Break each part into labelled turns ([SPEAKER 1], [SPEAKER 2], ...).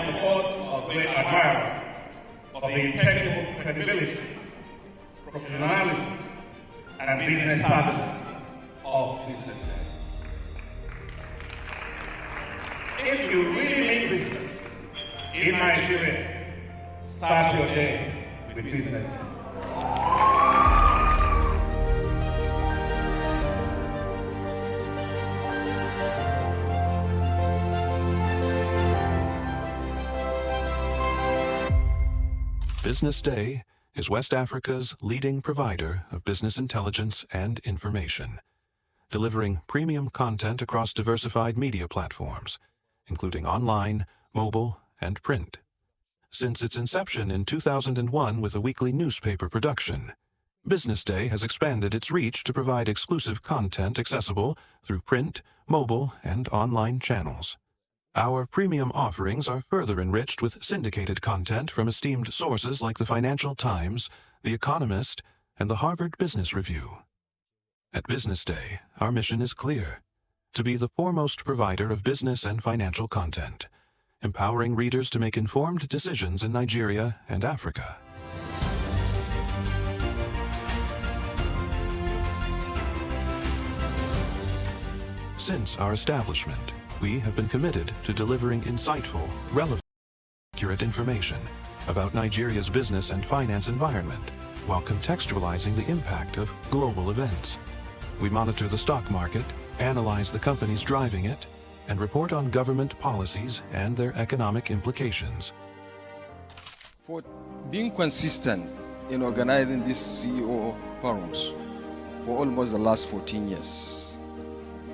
[SPEAKER 1] am, of course, a great admirer of the impeccable credibility, professionalism, and business savviness of BusinessDay. If you really mean business in Nigeria, start your day with BusinessDay.
[SPEAKER 2] BusinessDay is West Africa's leading provider of business intelligence and information, delivering premium content across diversified media platforms, including online, mobile, and print. Since its inception in 2001 with a weekly newspaper production, BusinessDay has expanded its reach to provide exclusive content accessible through print, mobile, and online channels. Our premium offerings are further enriched with syndicated content from esteemed sources like the Financial Times, The Economist, and the Harvard Business Review. At BusinessDay, our mission is clear: to be the foremost provider of business and financial content, empowering readers to make informed decisions in Nigeria and Africa. Since our establishment, we have been committed to delivering insightful, relevant, accurate information about Nigeria's business and finance environment while contextualizing the impact of global events. We monitor the stock market, analyze the companies driving it, and report on government policies and their economic implications.
[SPEAKER 3] For being consistent in organizing these CEO forums for almost the last 14 years,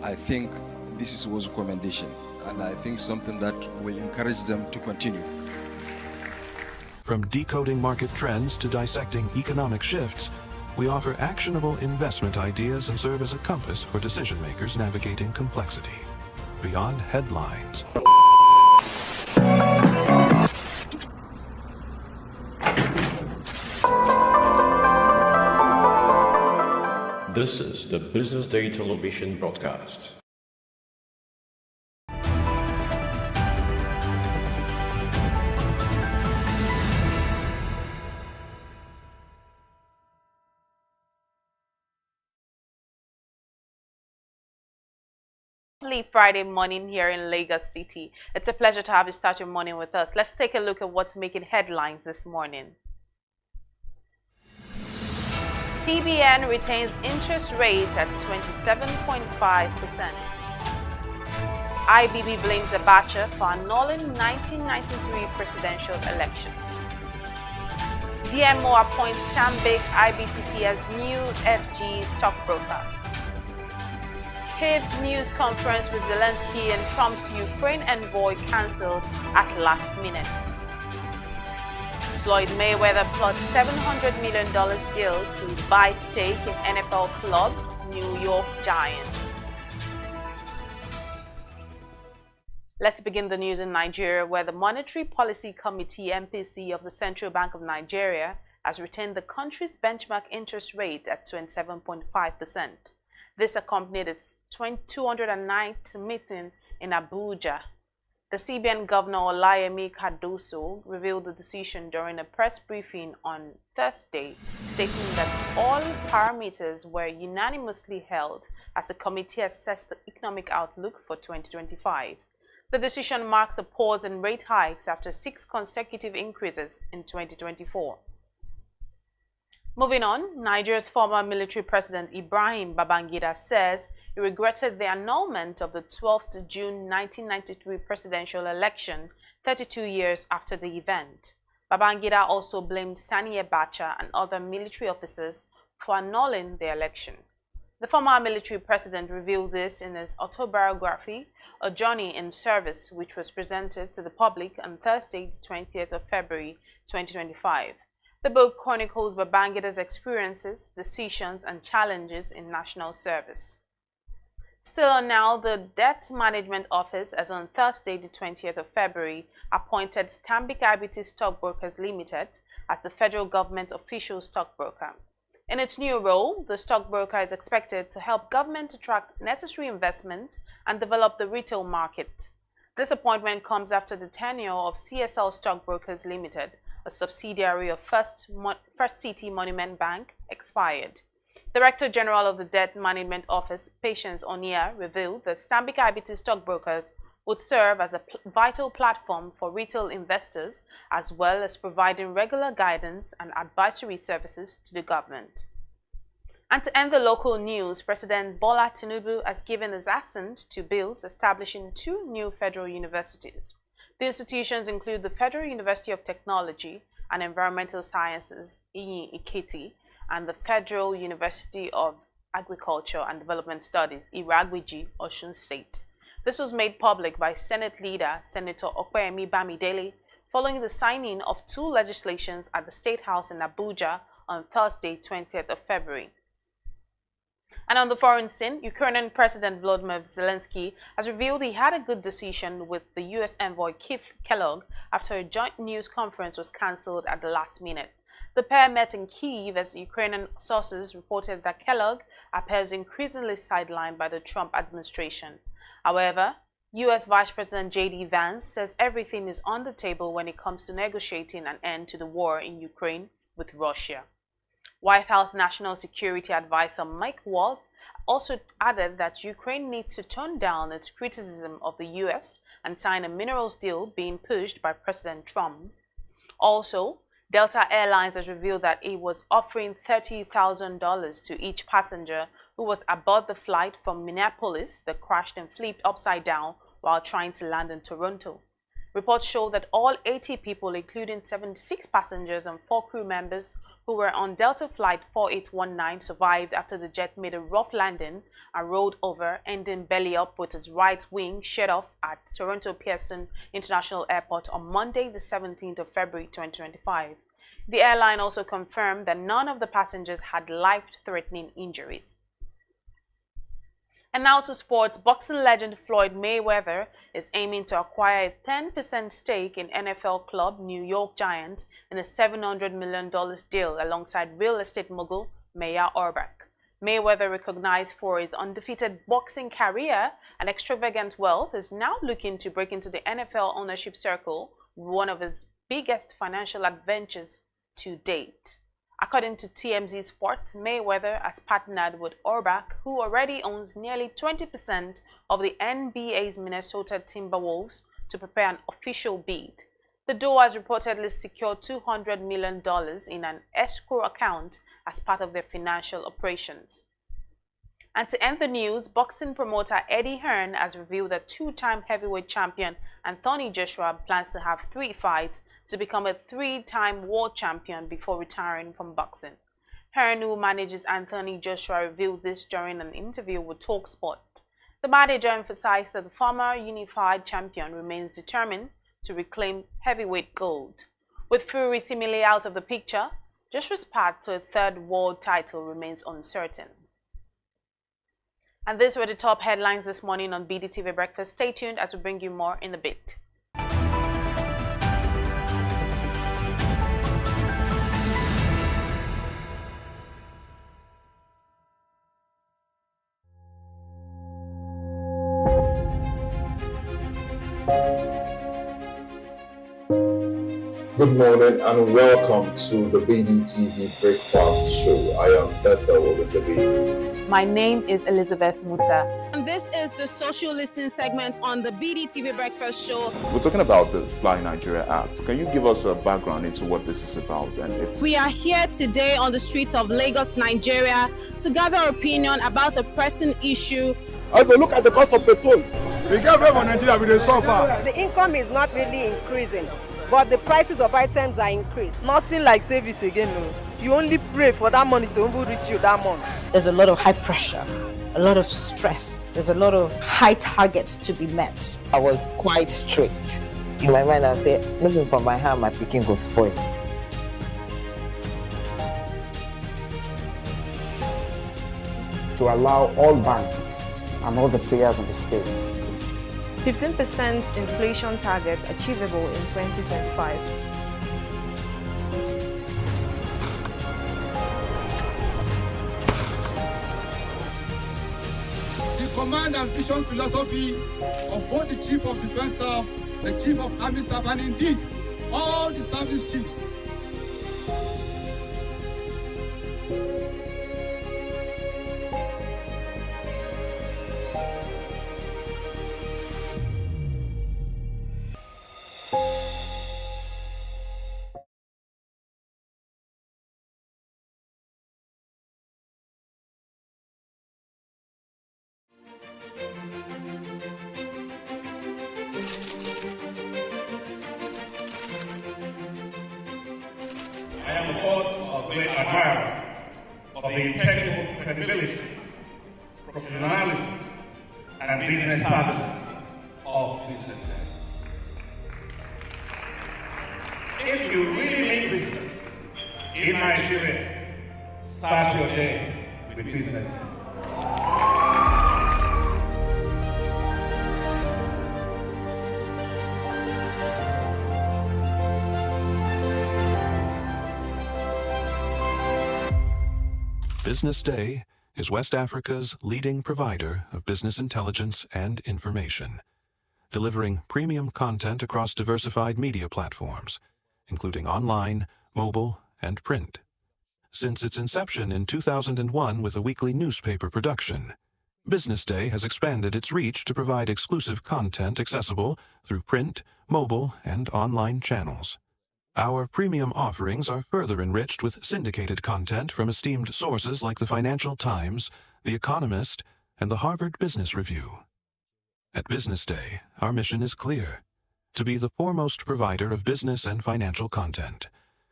[SPEAKER 3] I think this was a commendation, and I think something that will encourage them to continue.
[SPEAKER 2] From decoding market trends to dissecting economic shifts, we offer actionable investment ideas and serve as a compass for decision makers navigating complexity. Beyond headlines.
[SPEAKER 4] This is the BusinessDay television broadcast.
[SPEAKER 5] Friday morning here in Lagos City. It's a pleasure to have you start your morning with us. Let's take a look at what's making headlines this morning. CBN retains interest rate at 27.5%. IBB blames Abacha for annulling 1993 presidential election. DMO appoints Stanbic IBTC as new FG stockbroker. Kiev's news conference with Zelensky and Trump's Ukraine envoy cancelled at last minute. Floyd Mayweather plots $700 million deal to buy stake in NFL club New York Giants. Let's begin the news in Nigeria, where the Monetary Policy Committee (MPC) of the Central Bank of Nigeria has retained the country's benchmark interest rate at 27.5%. This accompanied its 209th meeting in Abuja. The CBN Governor Olayemi Cardoso revealed the decision during a press briefing on Thursday, stating that all parameters were unanimously held as the committee assessed the economic outlook for 2025. The decision marks a pause in rate hikes after 6 consecutive increases in 2024. Moving on, Nigeria's former military president Ibrahim Babangida says he regretted the annulment of the 12th June 1993 presidential election 32 years after the event. Babangida also blamed Sani Abacha and other military officers for annulling the election. The former military president revealed this in his autobiography, A Journey in Service, which was presented to the public on Thursday, the 20th of February 2025. The book chronicles Babangida's experiences, decisions, and challenges in national service. Still now, the Debt Management Office, as on Thursday, the 20th of February, appointed Stanbic IBTC Stockbrokers Limited as the federal government official stockbroker. In its new role, the stockbroker is expected to help government attract necessary investment and develop the retail market. This appointment comes after the tenure of CSL Stockbrokers Limited, a subsidiary of First City Monument Bank, expired. Director General of the Debt Management Office, Patience Onia, revealed that Stanbic IBT Stockbrokers would serve as a vital platform for retail investors, as well as providing regular guidance and advisory services to the government. And to end the local news, President Bola Tinubu has given his assent to bills establishing 2 new federal universities. The institutions include the Federal University of Technology and Environmental Sciences, Ikiti, and the Federal University of Agriculture and Development Studies, Iragwiji, Osun State. This was made public by Senate leader Senator Okweyemi Bamidele following the signing of 2 legislations at the State House in Abuja on Thursday, 20th of February. And on the foreign scene, Ukrainian President Volodymyr Zelensky has revealed he had a good decision with the U.S. envoy Keith Kellogg after a joint news conference was cancelled at the last minute. The pair met in Kyiv as Ukrainian sources reported that Kellogg appears increasingly sidelined by the Trump administration. However, U.S. Vice President J.D. Vance says everything is on the table when it comes to negotiating an end to the war in Ukraine with Russia. White House National Security Advisor Mike Waltz also added that Ukraine needs to tone down its criticism of the U.S. and sign a minerals deal being pushed by President Trump. Also, Delta Airlines has revealed that it was offering $30,000 to each passenger who was aboard the flight from Minneapolis that crashed and flipped upside down while trying to land in Toronto. Reports show that all 80 people, including 76 passengers and 4 crew members who were on Delta Flight 4819, survived after the jet made a rough landing and rolled over, ending belly up with its right wing shut off at Toronto Pearson International Airport on Monday, the 17th of February 2025. The airline also confirmed that none of the passengers had life-threatening injuries. And now to sports. Boxing legend Floyd Mayweather is aiming to acquire a 10% stake in NFL club New York Giants in a $700 million deal alongside real estate mogul Meyer Orbach. Mayweather, recognized for his undefeated boxing career and extravagant wealth, is now looking to break into the NFL ownership circle, one of his biggest financial adventures to date. According to TMZ Sports, Mayweather has partnered with Orbach, who already owns nearly 20% of the NBA's Minnesota Timberwolves, to prepare an official bid. The duo has reportedly secured $200 million in an escrow account as part of their financial operations. And to end the news, boxing promoter Eddie Hearn has revealed that 2-time heavyweight champion Anthony Joshua plans to have 3 fights to become a 3-time world champion before retiring from boxing. Hearn, who manages Anthony Joshua, revealed this during an interview with TalkSport. The manager emphasized that the former unified champion remains determined to reclaim heavyweight gold. With Fury seemingly out of the picture, Joshua's path to a 3rd world title remains uncertain. And these were the top headlines this morning on BDTV Breakfast. Stay tuned as we bring you more in a bit.
[SPEAKER 6] Good morning and welcome to the BDTV Breakfast Show. I am Bethel Oladabi.
[SPEAKER 5] My name is Elizabeth Musa.
[SPEAKER 7] And this is the social listening segment on the BDTV Breakfast Show.
[SPEAKER 8] We're talking about the Fly Nigeria Act. Can you give us a background into what this is about?
[SPEAKER 7] We are here today on the streets of Lagos, Nigeria, to gather opinion about a pressing issue.
[SPEAKER 9] I will look at the cost of petrol.
[SPEAKER 10] We get from Nigeria with the suffer.
[SPEAKER 11] The income is not really increasing, but the prices of items are increased.
[SPEAKER 12] Nothing like service again. No. You only pray for that money to reach you that month.
[SPEAKER 13] There's a lot of high pressure, a lot of stress. There's a lot of high targets to be met.
[SPEAKER 14] I was quite strict. In my mind, I said, looking for my hand, my picking will spoil.
[SPEAKER 15] To allow all banks and all the players in the space
[SPEAKER 16] 15% inflation target achievable in 2025.
[SPEAKER 9] The
[SPEAKER 10] command and vision philosophy of both the Chief of Defense Staff, the Chief of Army Staff, and indeed all the service chiefs.
[SPEAKER 1] I am, of course, a great admirer of the impeccable credibility, professionalism, and business savviness of BusinessDay. If you really mean business in Nigeria, start your day with BusinessDay.
[SPEAKER 2] BusinessDay is West Africa's leading provider of business intelligence and information, delivering premium content across diversified media platforms, including online, mobile, and print. Since its inception in 2001 with a weekly newspaper production, BusinessDay has expanded its reach to provide exclusive content accessible through print, mobile, and online channels. Our premium offerings are further enriched with syndicated content from esteemed sources like the Financial Times, The Economist, and the Harvard Business Review. At BusinessDay, our mission is clear: to be the foremost provider of business and financial content,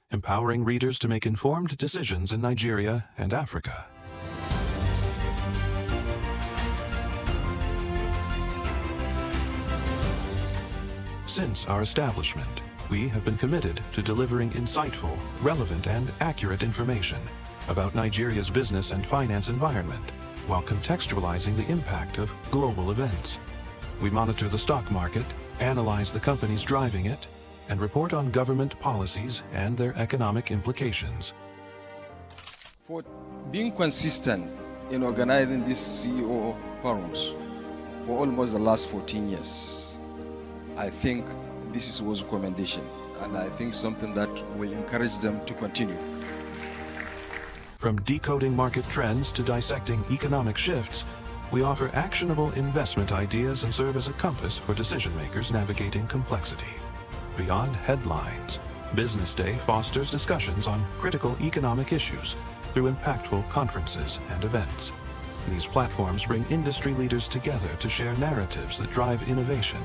[SPEAKER 2] empowering readers to make informed decisions in Nigeria and Africa. Since our establishment, we have been committed to delivering insightful, relevant, and accurate information about Nigeria's business and finance environment, while contextualizing the impact of global events. We monitor the stock market, analyze the companies driving it, and report on government policies and their economic implications.
[SPEAKER 3] For being consistent in organizing these CEO forums for almost the last 14 years, I think this was a commendation, and I think something that will encourage them to continue.
[SPEAKER 2] From decoding market trends to dissecting economic shifts, we offer actionable investment ideas and serve as a compass for decision makers navigating complexity. Beyond headlines, BusinessDay fosters discussions on critical economic issues through impactful conferences and events. These platforms bring industry leaders together to share narratives that drive innovation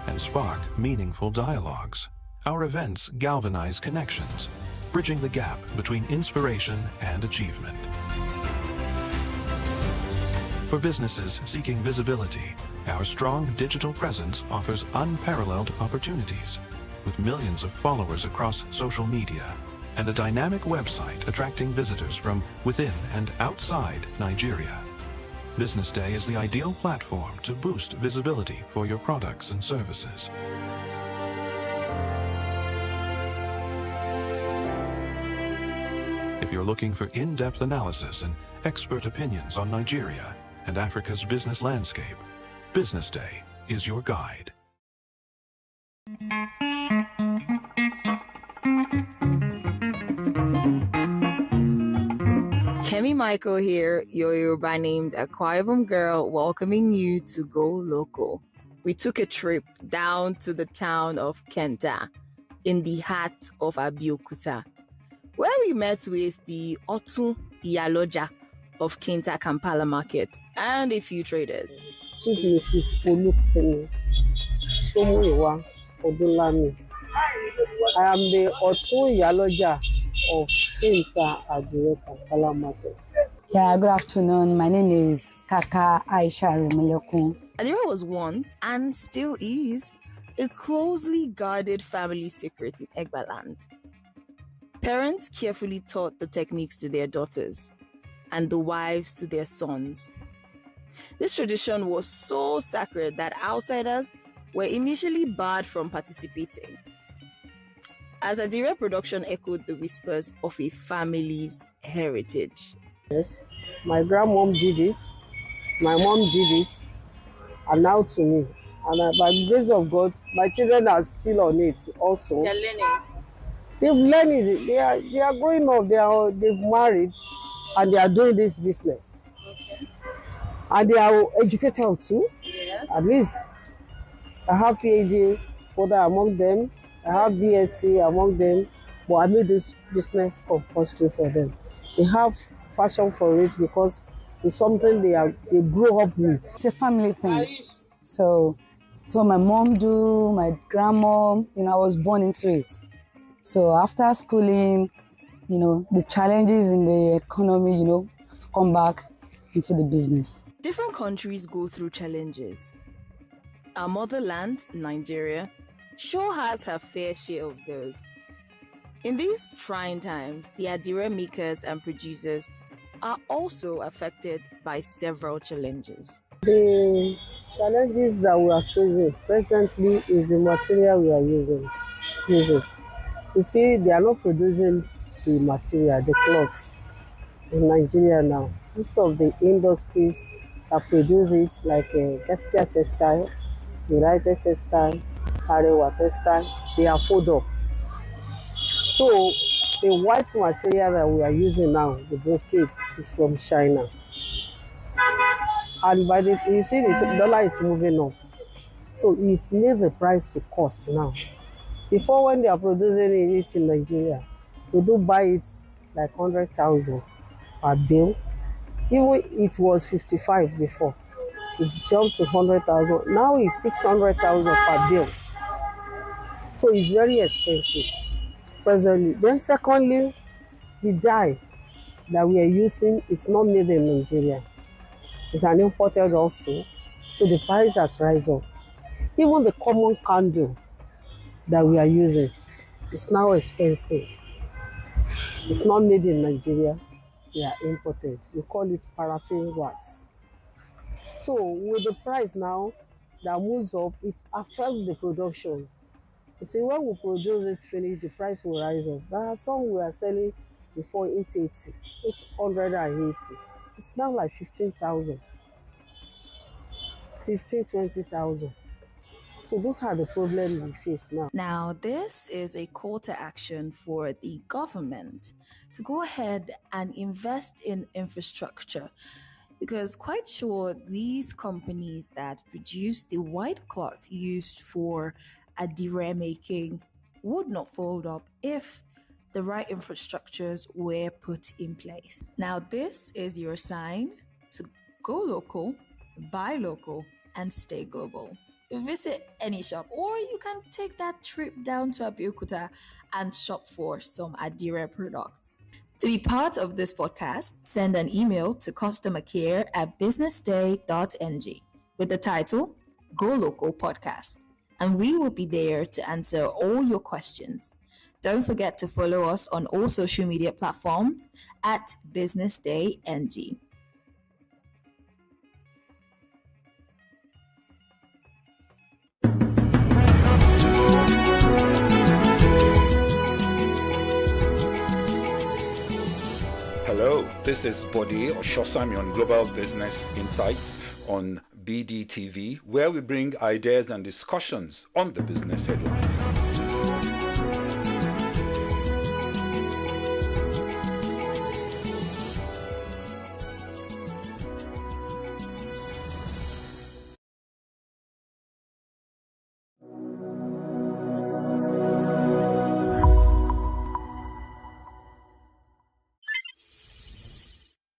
[SPEAKER 2] and spark meaningful dialogues. Our events galvanize connections, bridging the gap between inspiration and achievement. For businesses seeking visibility, our strong digital presence offers unparalleled opportunities, with millions of followers across social media and a dynamic website attracting visitors from within and outside Nigeria. BusinessDay is the ideal platform to boost visibility for your products and services. If you're looking for in-depth analysis and expert opinions on Nigeria and Africa's business landscape, BusinessDay is your guide.
[SPEAKER 17] Kemi Michael here, your Yoruba named Akwa Ibom girl, welcoming you to Go Local. We took a trip down to the town of Kenta in the heart of Abeokuta, where we met with the Otun Iyaloja of Kenta Kampala Market and a few traders.
[SPEAKER 18] Chief Mrs. Olukemi Somuyiwa Odulami. I am the Otun Iyaloja of Kenta Adire Kampala Market.
[SPEAKER 19] Yeah, good afternoon. My name is Kaka Aisha Remilekun.
[SPEAKER 17] Adire was once, and still is, a closely guarded family secret in Egbaland. Parents carefully taught the techniques to their daughters, and the wives to their sons. This tradition was so sacred that outsiders were initially barred from participating, as Adire production echoed the whispers of a family's heritage.
[SPEAKER 18] Yes, my grandmom did it, my mom did it, and now to me. And by the grace of God, my children are still on it also.
[SPEAKER 7] They're learning.
[SPEAKER 18] They've learned it. They are growing up. They've married, and they are doing this business.
[SPEAKER 7] Okay.
[SPEAKER 18] And they are educated too.
[SPEAKER 7] Yes.
[SPEAKER 18] At least I have PhD holder among them. I have BSc among them. But I made this business compulsory for them. They have passion for it because it's something they grow up with.
[SPEAKER 19] It's a family thing. So my mom do, my grandma, I was born into it. So after schooling, the challenges in the economy, have to come back into the business.
[SPEAKER 17] Different countries go through challenges. Our motherland, Nigeria, sure has her fair share of those. In these trying times, the adire makers and producers are also affected by several challenges.
[SPEAKER 18] The challenges that we are facing presently is the material we are using. You see, they are not producing the material, the clothes in Nigeria now. Most of the industries that produce it, like Gaspia Textile, United Textile, Arewa Textile, they are fold up. So the white material that we are using now, the brocade, is from China. And you see the dollar is moving up. So it's made the price to cost now. Before, when they are producing it in Nigeria, we do buy it like 100,000 per bill. Even it was 55 before. It's jumped to 100,000. Now it's 600,000 per bill. So it's very expensive presently. Then secondly, the dye that we are using is not made in Nigeria. It's an imported also. So the price has risen up. Even the common candle that we are using is now expensive. It's not made in Nigeria. They are imported. We call it paraffin wax. So with the price now that moves up, it affects the production. You see, when we produce it finished, the price will rise up. There are some we are selling before 880. It's now like 15,000, 20,000. So those are the problems we face now.
[SPEAKER 17] Now, this is a call to action for the government to go ahead and invest in infrastructure, because quite sure these companies that produce the white cloth used for adire making would not fold up if the right infrastructures were put in place. Now, this is your sign to go local, buy local, and stay global. Visit any shop, or you can take that trip down to Abeokuta and shop for some adire products. To be part of this podcast, send an email to customercare@businessday.ng with the title Go Local Podcast, and we will be there to answer all your questions. Don't forget to follow us on all social media platforms at BusinessDayNG.
[SPEAKER 20] Hello, this is Bode Oshosami on Global Business Insights on BDTV, where we bring ideas and discussions on the business headlines.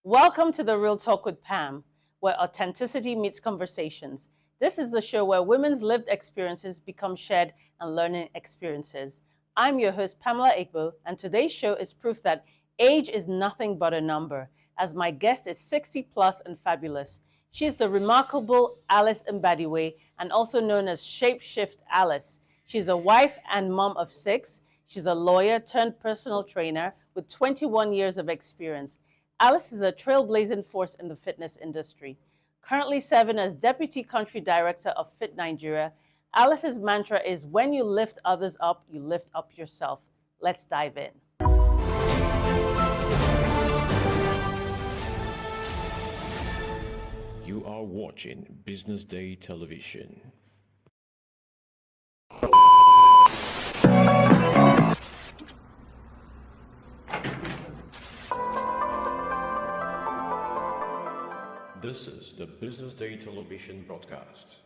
[SPEAKER 21] Welcome to The Real Talk with Pam, where authenticity meets conversations. This is the show where women's lived experiences become shared and learning experiences. I'm your host, Pamela Igbo, and today's show is proof that age is nothing but a number, as my guest is 60 plus and fabulous. She is the remarkable Alice Mbadiwe, and also known as Shapeshift Alice. She's a wife and mom of 6. She's a lawyer turned personal trainer with 21 years of experience. Alice is a trailblazing force in the fitness industry. Currently serving as Deputy Country Director of Fit Nigeria, Alice's mantra is, when you lift others up, you lift up yourself. Let's dive in.
[SPEAKER 4] You You are watching Business Day Television. This is the Business Day Television broadcast.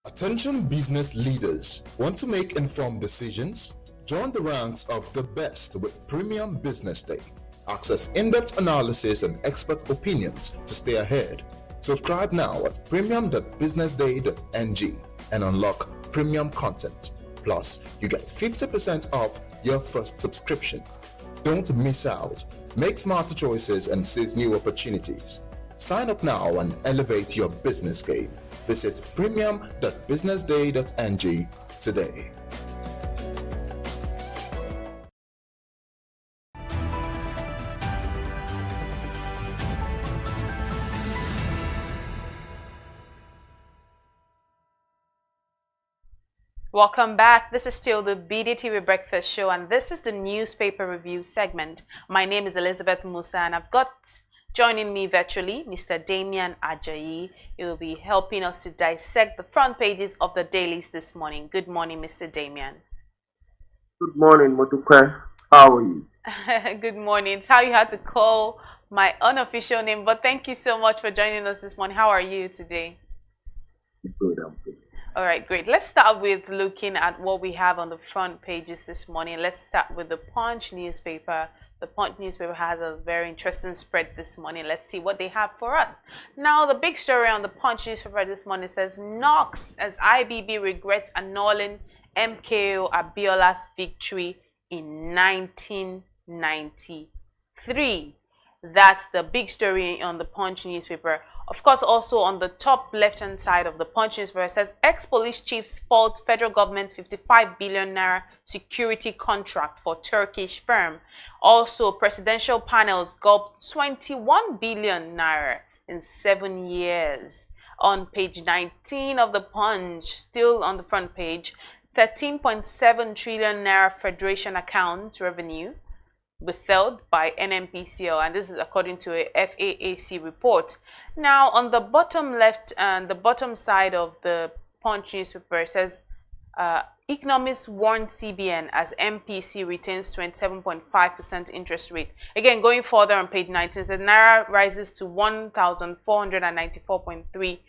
[SPEAKER 6] Attention business leaders. Want to make informed decisions? Join the ranks of the best with Premium Business Day. Access in-depth analysis and expert opinions to stay ahead. Subscribe now at premium.businessday.ng and unlock premium content. Plus, you get 50% off your first subscription. Don't miss out. Make smarter choices and seize new opportunities. Sign up now and elevate your business game. Visit premium.businessday.ng today.
[SPEAKER 5] Welcome back. This is still the BDTV Breakfast Show, and this is the newspaper review segment. My name is Elizabeth Musa, and I've got joining me virtually Mr. Damian Ajayi. He will be helping us to dissect the front pages of the dailies this morning. Good morning, Mr. Damian.
[SPEAKER 22] Good morning, Modupe. How are you?
[SPEAKER 5] Good morning. It's how you had to call my unofficial name, but thank you so much for joining us this morning. How are you today?
[SPEAKER 22] Good, I'm good.
[SPEAKER 5] All right, great. Let's start with looking at what we have on the front pages this morning. Let's start with the Punch newspaper. The Punch newspaper has a very interesting spread this morning. Let's see what they have for us. Now, the big story on the Punch newspaper this morning says, knocks as IBB regrets annulling MKO Abiola's victory in 1993. That's the big story on the Punch newspaper. Of course, also on the top left-hand side of the Punch newspaper, it says ex-police chiefs fault federal government 55 billion naira security contract for Turkish firm. Also, presidential panels gulp 21 billion naira in 7 years. On page 19 of the Punch, still on the front page, 13.7 trillion naira federation account revenue withheld by NMPCL, and this is according to a FAAC report. Now, on the bottom left and the bottom side of the Punch newspaper, it says economists warn CBN as MPC retains 27.5% interest rate. Again, going further on page 19, it says Naira rises to 1,494.3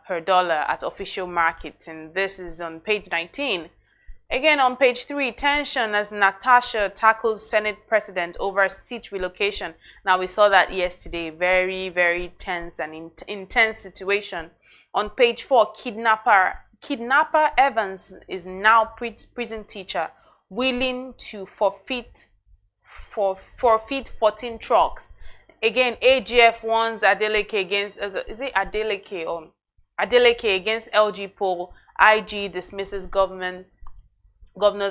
[SPEAKER 5] per dollar at official markets, and this is on page 19. Again, on page 3, tension as Natasha tackles Senate president over seat relocation. Now, we saw that yesterday. Very, very tense and intense situation. On page 4, kidnapper Evans is now prison teacher, willing to forfeit 14 trucks. Again, AGF warns Adeleke against, is it Adeleke or Adeleke against LG poll. IG dismisses governor's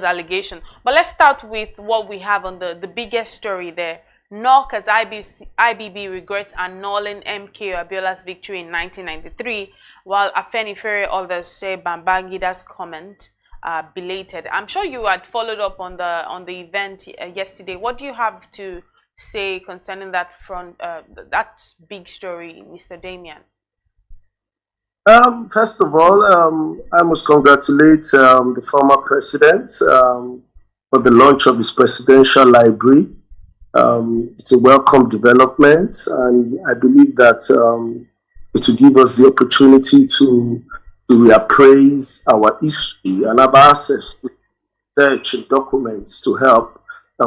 [SPEAKER 5] allegation. But let's start with what we have on the biggest story there. NOC as IBB regrets annulling MK Abiola's victory in 1993, while Afenifere others say Babangida's comment belated. I'm sure you had followed up on the event yesterday. What do you have to say concerning that that big story, Mr. Damian?
[SPEAKER 22] First of all, I must congratulate the former president for the launch of his presidential library. It's a welcome development, and I believe that it will give us the opportunity to reappraise our history and have access to research and documents to help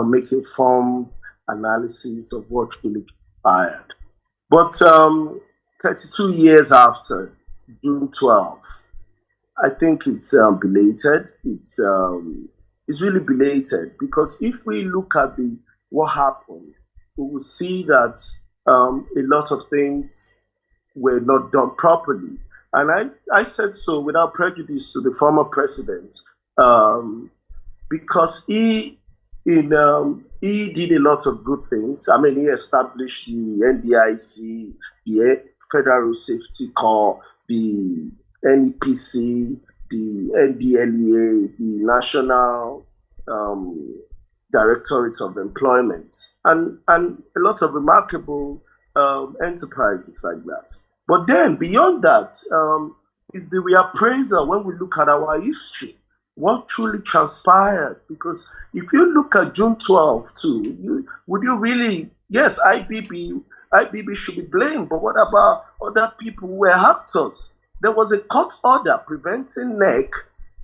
[SPEAKER 22] make informed analysis of what really transpired. But 32 years after, June 12, I think it's belated. It's really belated because if we look at what happened, we will see that a lot of things were not done properly. And I said so without prejudice to the former president because he, in he did a lot of good things. I mean, he established the NDIC, the Federal Safety Corps, the NEPC, the NDLEA, the National Directorate of Employment, and a lot of remarkable enterprises like that. But then beyond that is the reappraisal when we look at our history. What truly transpired? Because if you look at June 12 too, would you really, yes, IBB should be blamed, but what about other people who were actors? There was a court order preventing NEC,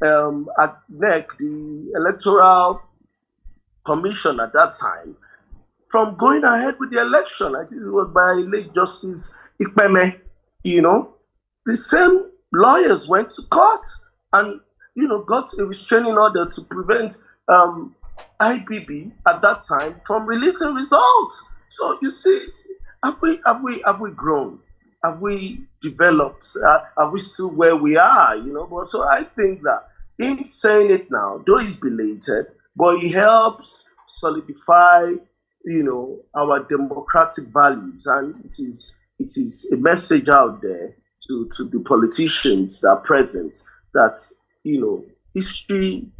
[SPEAKER 22] the Electoral Commission at that time, from going ahead with the election. I think it was by late Justice Ikpeme. The same lawyers went to court and got a restraining order to prevent IBB at that time from releasing results. So you see, have we grown? Have we developed? Are we still where we are? But so I think that him saying it now, though it's belated, but it helps solidify, our democratic values, and it is a message out there to the politicians that are present that history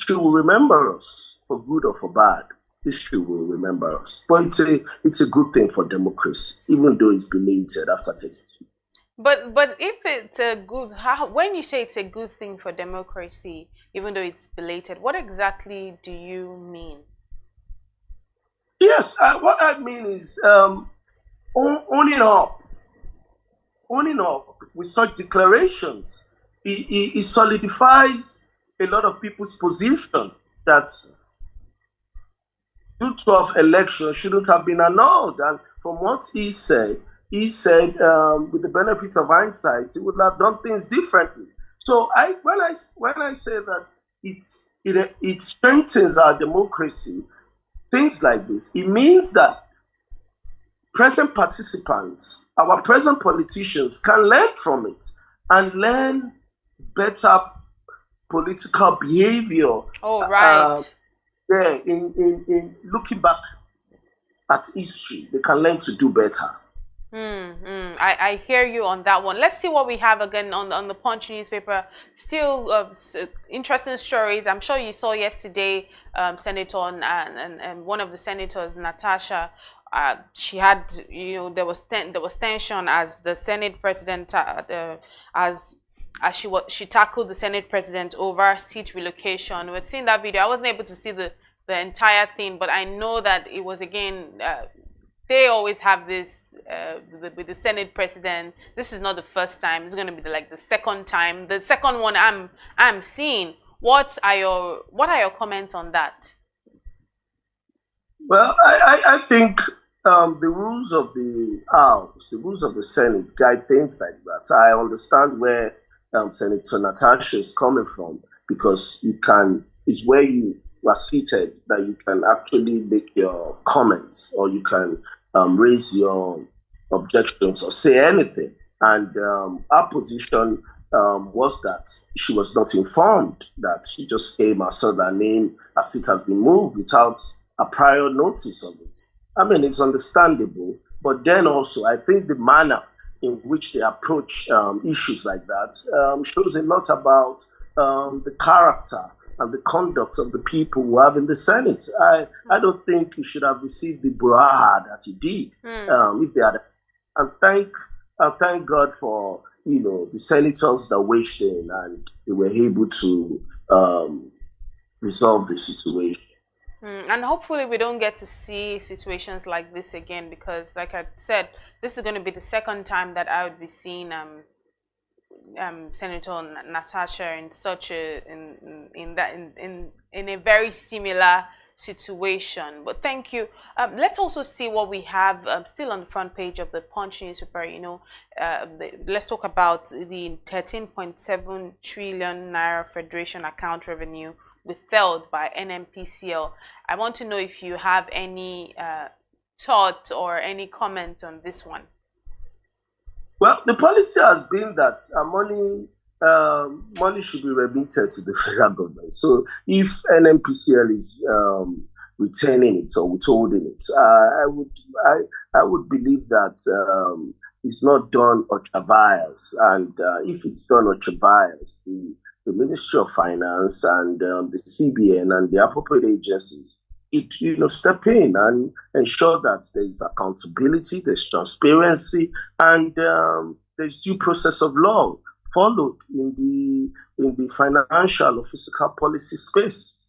[SPEAKER 22] will remember us for good or for bad. History will remember us, but it's a good thing for democracy, even though it's belated after 32.
[SPEAKER 5] But if it's a good, when you say it's a good thing for democracy, even though it's belated, what exactly do you mean?
[SPEAKER 22] Yes, what I mean is owning up with such declarations. It solidifies a lot of people's position that June 12 election shouldn't have been annulled. And from what he said, with the benefit of hindsight, he would have done things differently. So when I say that it strengthens our democracy, things like this, it means that present participants, our present politicians, can learn from it and learn better political behavior.
[SPEAKER 5] Oh, right.
[SPEAKER 22] In looking back at history, they can learn to do better.
[SPEAKER 5] I hear you on that one. Let's see what we have again on the Punch newspaper. Still interesting stories. I'm sure you saw yesterday, Senator and one of the senators, Natasha. She had, there was tension as the Senate president as she tackled the Senate president over seat relocation. We've seen that video. I wasn't able to see the entire thing, but I know that it was again. They always have this with the Senate president. This is not the first time. It's going to be the second time. The second one I'm seeing. What are your comments on that?
[SPEAKER 22] Well, I think the rules of the House, the rules of the Senate guide things like that. I understand where Senator Natasha is coming from, because it's where you are seated that you can actually make your comments, or you can raise your objections or say anything. And our position was that she was not informed, that she just came and saw that name as it has been moved without a prior notice of it. I mean, it's understandable, but then also I think the manner in which they approach issues like that shows a lot about the character and the conduct of the people who have in the Senate. I don't think he should have received the brouhaha that he did. If they had, and thank God for the senators that wished in, and they were able to resolve the situation.
[SPEAKER 5] And hopefully we don't get to see situations like this again, because like I said, this is going to be the second time that I would be seeing Senator Natasha in such a in a very similar situation. But thank you. Let's also see what we have still on the front page of the Punch newspaper. Let's talk about the 13.7 trillion naira Federation account revenue withheld by NMPCL. I want to know if you have any thought or any comment on this one.
[SPEAKER 22] Well, the policy has been that money should be remitted to the federal government. So if NMPCL is retaining it or withholding it. I would believe that it's not done ultra bias, and if it's done ultra bias, the Ministry of Finance and the CBN and the appropriate agencies, step in and ensure that there is accountability, there's transparency, and there's due process of law followed in the financial or fiscal policy space.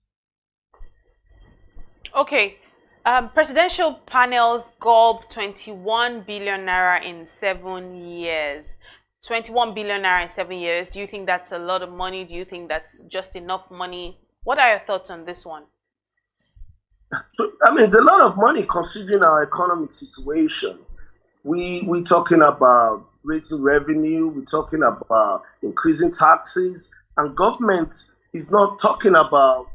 [SPEAKER 5] Okay. Presidential panels gulp 21 billion naira in 7 years. 21 billion naira in 7 years. Do you think that's a lot of money? Do you think that's just enough money? What are your thoughts on this one?
[SPEAKER 22] I mean, it's a lot of money considering our economic situation. We're talking about raising revenue. We're talking about increasing taxes. And government is not talking about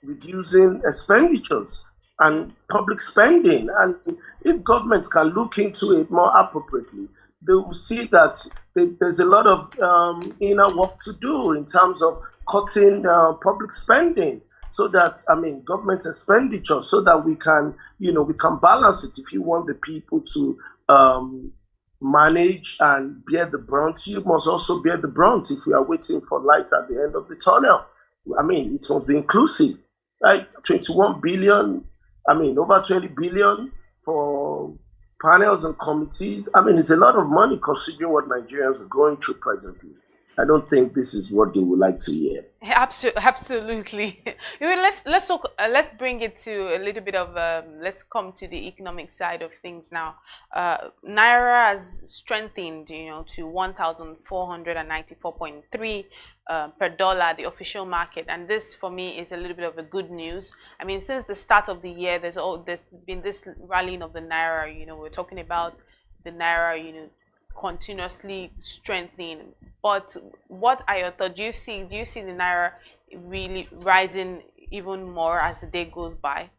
[SPEAKER 22] reducing expenditures and public spending. And if governments can look into it more appropriately, they will see that there's a lot of inner work to do in terms of cutting public spending, so that, I mean, government expenditure, so that we can balance it. If you want the people to manage and bear the brunt, you must also bear the brunt. If we are waiting for light at the end of the tunnel, I mean, it must be inclusive. Like 21 billion, I mean, over 20 billion for panels and committees. I mean, it's a lot of money considering what Nigerians are going through presently. I don't think this is what they would like to hear.
[SPEAKER 5] Absolutely. Let's bring it to a little bit of let's come to the economic side of things now. Naira has strengthened, to 1,494.3 per dollar, the official market, and this for me is a little bit of a good news. I mean, since the start of the year, there's been this rallying of the Naira. We're talking about the Naira, continuously strengthening. But what are your thoughts? Do you see the Naira really rising even more as the day goes by?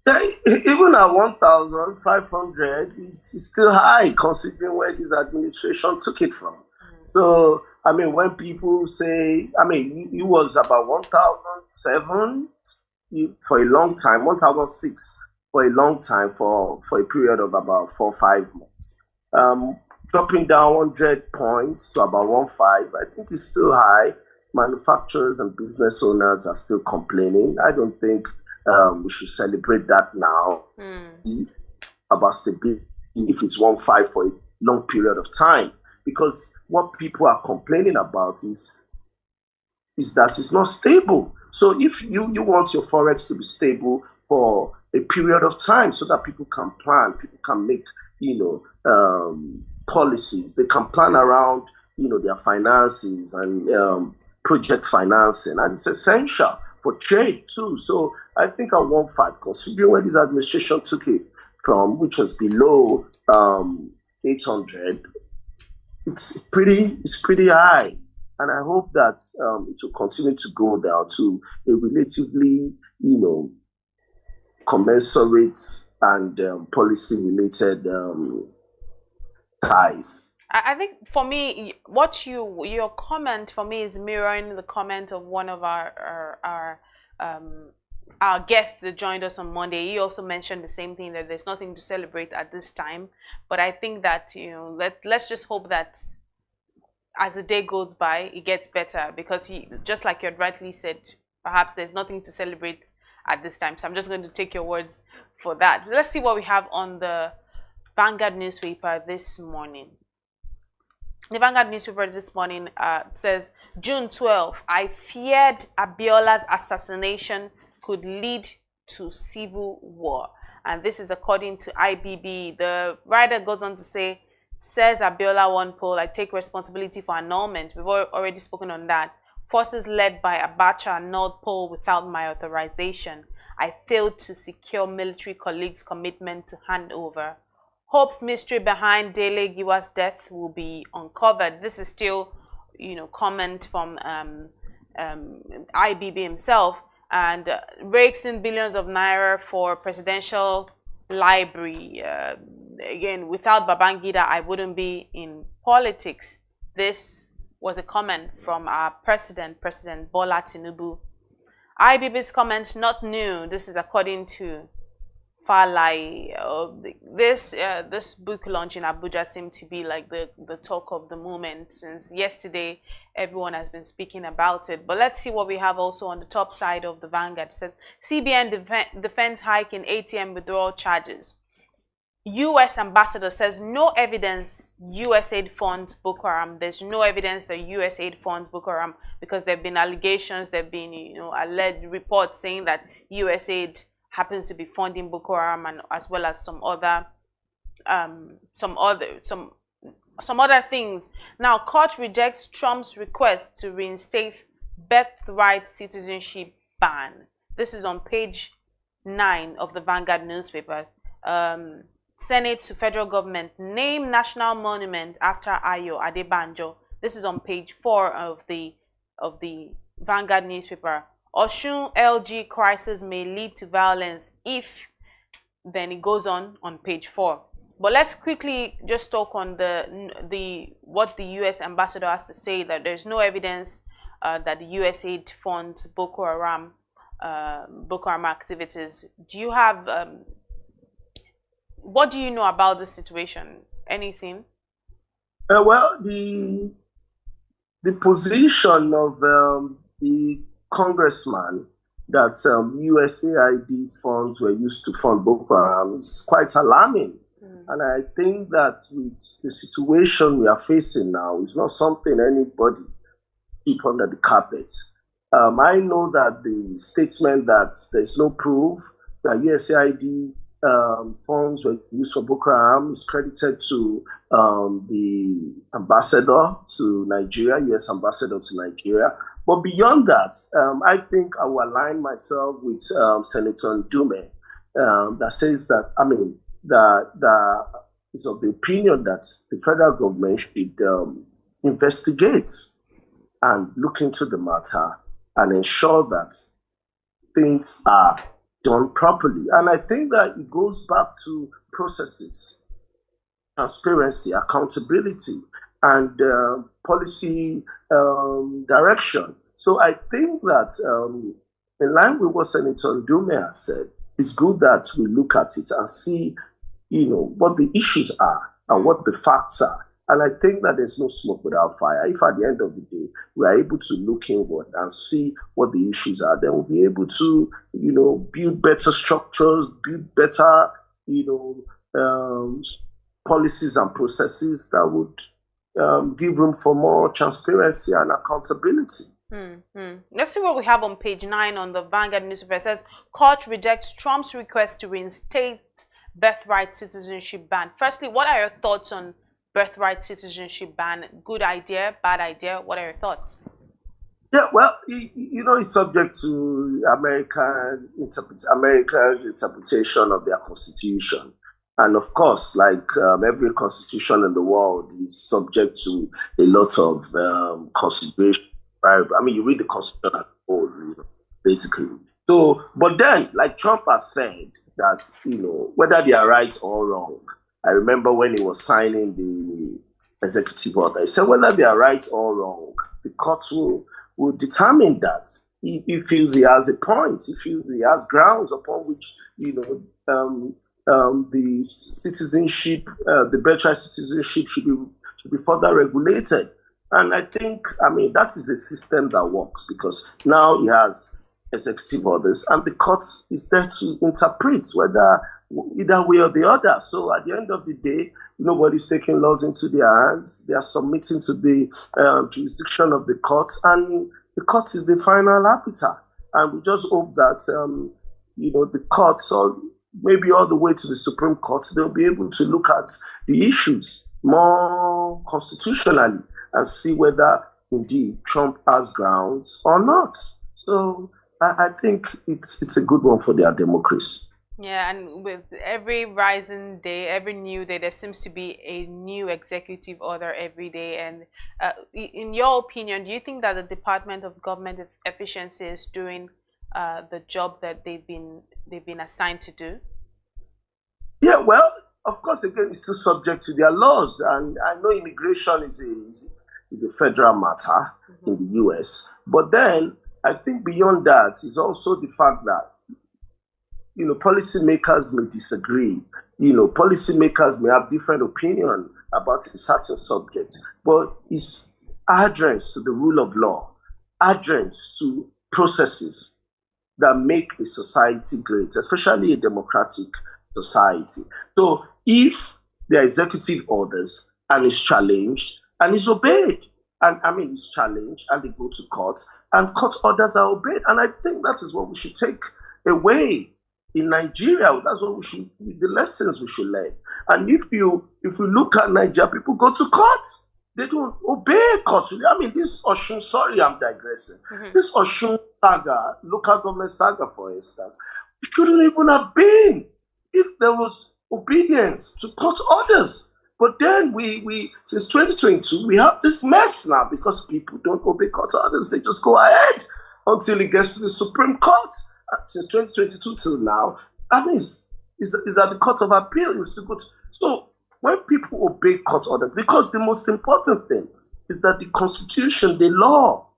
[SPEAKER 22] Even at 1,500, it's still high considering where this administration took it from. So, I mean, when people say, I mean, it was about 1,007 for a long time, 1,006 for a long time, for a period of about 4 or 5 months. Dropping down 100 points to about 1.5, I think it's still high. Manufacturers and business owners are still complaining. I don't think we should celebrate that now. About stability, if it's 1.5 for a long period of time, because what people are complaining about is that it's not stable. So if you want your forex to be stable for a period of time, so that people can plan, people can make policies, they can plan around their finances and project financing, and it's essential for trade too. So I think at 1.5, considering where this administration took it from, which was below 800, it's pretty high, and I hope that it will continue to go down to a relatively commensurate and policy related ties.
[SPEAKER 5] I think for me, your comment for me is mirroring the comment of one of our guests that joined us on Monday. He also mentioned the same thing, that there's nothing to celebrate at this time. But I think that let's just hope that as the day goes by, it gets better, because just like you had rightly said, perhaps there's nothing to celebrate at this time. So I'm just going to take your words for that. Let's see what we have on the Vanguard newspaper this morning. The Vanguard newspaper this morning says, June 12th, I feared Abiola's assassination could lead to civil war. And this is according to IBB. The writer goes on to say, says Abiola one poll, I take responsibility for annulment. We've already spoken on that. Forces led by Abacha annulled poll without my authorization. I failed to secure military colleagues' commitment to hand over. Hope's mystery behind Dele Giwa's death will be uncovered. This is still, comment from IBB himself. And rakes in billions of naira for presidential library. Again, without Babangida, I wouldn't be in politics. This was a comment from our President Bola Tinubu. IBB's comments not new. This is according to Falai. This book launch in Abuja seemed to be like the talk of the moment since yesterday. Everyone has been speaking about it. But let's see what we have also on the top side of the Vanguard. It says CBN defends hike in ATM withdrawal charges. U.S. ambassador says no evidence USAID funds Boko Haram. There's no evidence that USAID funds Boko Haram because there have been allegations, there have been alleged reports saying that USAID happens to be funding Boko Haram and as well as some other things. Now, court rejects Trump's request to reinstate birthright citizenship ban. This is on page 9 of the Vanguard newspaper. Senate to federal government name national monument after Ayo Adebanjo. This is on page 4 of the Vanguard newspaper. Osun LG crisis may lead to violence if, then it goes on page 4. But let's quickly just talk on what the U.S. ambassador has to say, that there's no evidence that the USAID funds Boko Haram activities. Do you have what do you know about this situation? Anything?
[SPEAKER 22] Well, the position of the congressman that USAID funds were used to fund Boko Haram is quite alarming. And I think that with the situation we are facing now, it's not something anybody keep under the carpet. I know that the statement that there's no proof that USAID funds were used for Boko Haram is credited to the ambassador to Nigeria, U.S. ambassador to Nigeria. But beyond that, I think I will align myself with Senator Ndume that says that, that is of the opinion that the federal government should investigate and look into the matter and ensure that things are done properly. And I think that it goes back to processes, transparency, accountability, and policy direction. So I think that in line with what Senator Ndume has said, it's good that we look at it and see, what the issues are and what the facts are. And I think that there's no smoke without fire. If at the end of the day, we are able to look inward and see what the issues are, then we'll be able to, build better structures, build better, policies and processes that would give room for more transparency and accountability.
[SPEAKER 5] Let's see what we have on page 9 on the Vanguard newspaper. It says, court rejects Trump's request to reinstate birthright citizenship ban. Firstly, what are your thoughts on birthright citizenship ban? Good idea, bad idea? What are your thoughts?
[SPEAKER 22] Yeah, well, it's subject to American interpretation of their constitution. And of course, like every constitution in the world is subject to a lot of consideration. You read the constitution as a whole, basically. So, but then, like Trump has said, that, whether they are right or wrong, I remember when he was signing the executive order, he said whether they are right or wrong, the courts will determine that. He feels he has a point. He feels he has grounds upon which, the citizenship, the birthright citizenship should be further regulated. And I think, that is a system that works because now he has executive orders and the court is there to interpret whether either way or the other. So at the end of the day, nobody's taking laws into their hands. They are submitting to the jurisdiction of the court, and the court is the final arbiter. And we just hope that, the courts, or maybe all the way to the Supreme Court, they'll be able to look at the issues more constitutionally and see whether indeed Trump has grounds or not. So I think it's a good one for their democracy.
[SPEAKER 5] Yeah, and with every rising day, every new day, there seems to be a new executive order every day. And in your opinion, do you think that the Department of Government Efficiency is doing the job that they've been assigned to do?
[SPEAKER 22] Yeah, well, of course, again, it's still subject to their laws, and I know immigration is a federal matter in the U.S. But then I think beyond that is also the fact that, policymakers may disagree. Policymakers may have different opinion about a certain subject, but it's adherence to the rule of law, adherence to processes that make a society great, especially a democratic society. So if there are executive orders and it's challenged and it's obeyed, it's challenged and they go to court and court orders are obeyed. And I think that is what we should take away in Nigeria. That's what the lessons we should learn. And if you look at Nigeria, people go to court. They don't obey court. This Oshun, sorry, I'm digressing. This Oshun saga, local government saga, for instance, shouldn't even have been if there was obedience to court orders. But then we since 2022, we have this mess now because people don't obey court orders. They just go ahead until it gets to the Supreme Court. Since 2022 till now, is at the Court of Appeal. So when people obey court orders, because the most important thing is that the Constitution, the law,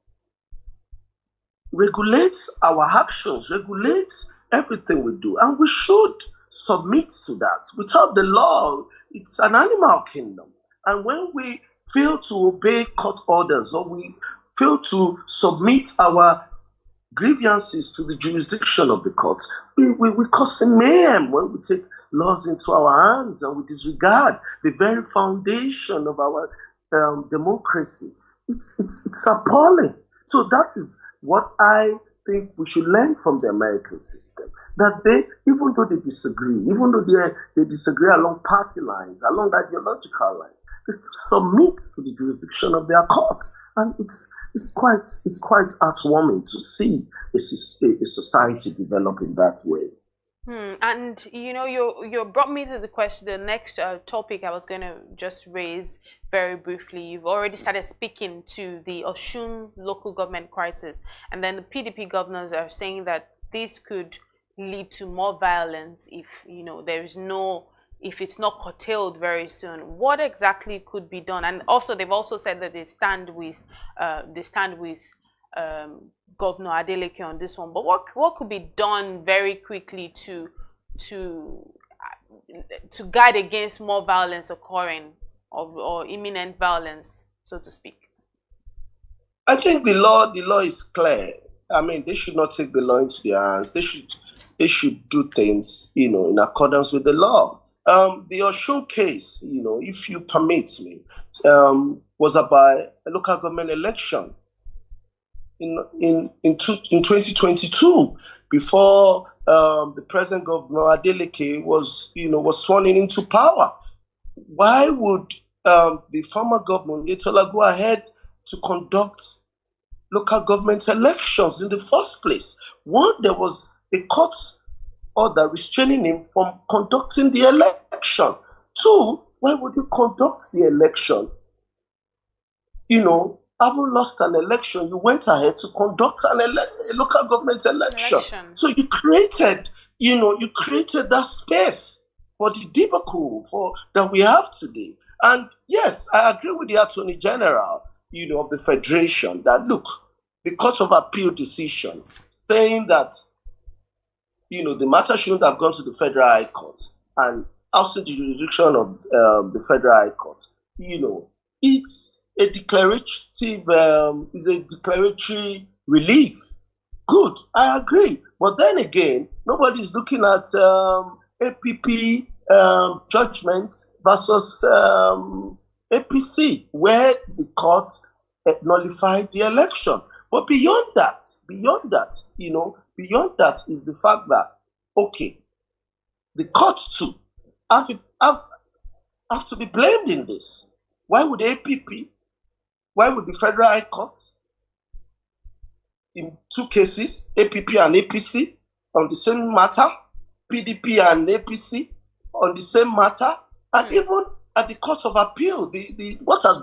[SPEAKER 22] regulates our actions, regulates everything we do, and we should submit to that. Without the law, it's an animal kingdom. And when we fail to obey court orders or we fail to submit our grievances to the jurisdiction of the court, we cause mayhem when we take laws into our hands and we disregard the very foundation of our democracy. It's appalling. So that is what I think we should learn from the American system. That even though they disagree, even though they disagree along party lines, along ideological lines, they submit to the jurisdiction of their courts. And it's quite heartwarming to see a society develop in that way.
[SPEAKER 5] And you brought me to the next topic I was going to just raise very briefly. You've already started speaking to the Oshun local government crisis, and then the PDP governors are saying that this could lead to more violence if if it's not curtailed very soon. What exactly could be done? And also, they've also said that they stand with Governor Adeleke on this one. But what could be done very quickly to guard against more violence occurring or imminent violence, so to speak?
[SPEAKER 22] I think the law is clear. They should not take the law into their hands. They should do things, in accordance with the law. The Oshun case, if you permit me, was about a local government election in 2022, before the present Governor Adeleke was sworn into power. Why would the former governor Yetola go ahead to conduct local government elections in the first place? One, there was a court order restraining him from conducting the election. Two, why would you conduct the election? Having lost an election, you went ahead to conduct a local government election. So you created that space for the debacle that we have today. And yes, I agree with the Attorney General, of the Federation that, look, the Court of Appeal decision saying that, the matter shouldn't have gone to the Federal High Court and outside the jurisdiction of the Federal High Court. It's a declaratory relief. Good, I agree. But then again, nobody's looking at APP judgment versus APC, where the court nullified the election. But beyond that is the fact that, okay, the courts too have to be blamed in this. Why would APP? Why would the Federal High Court, in two cases, APP and APC, on the same matter, PDP and APC on the same matter, and even at the Court of Appeal, what has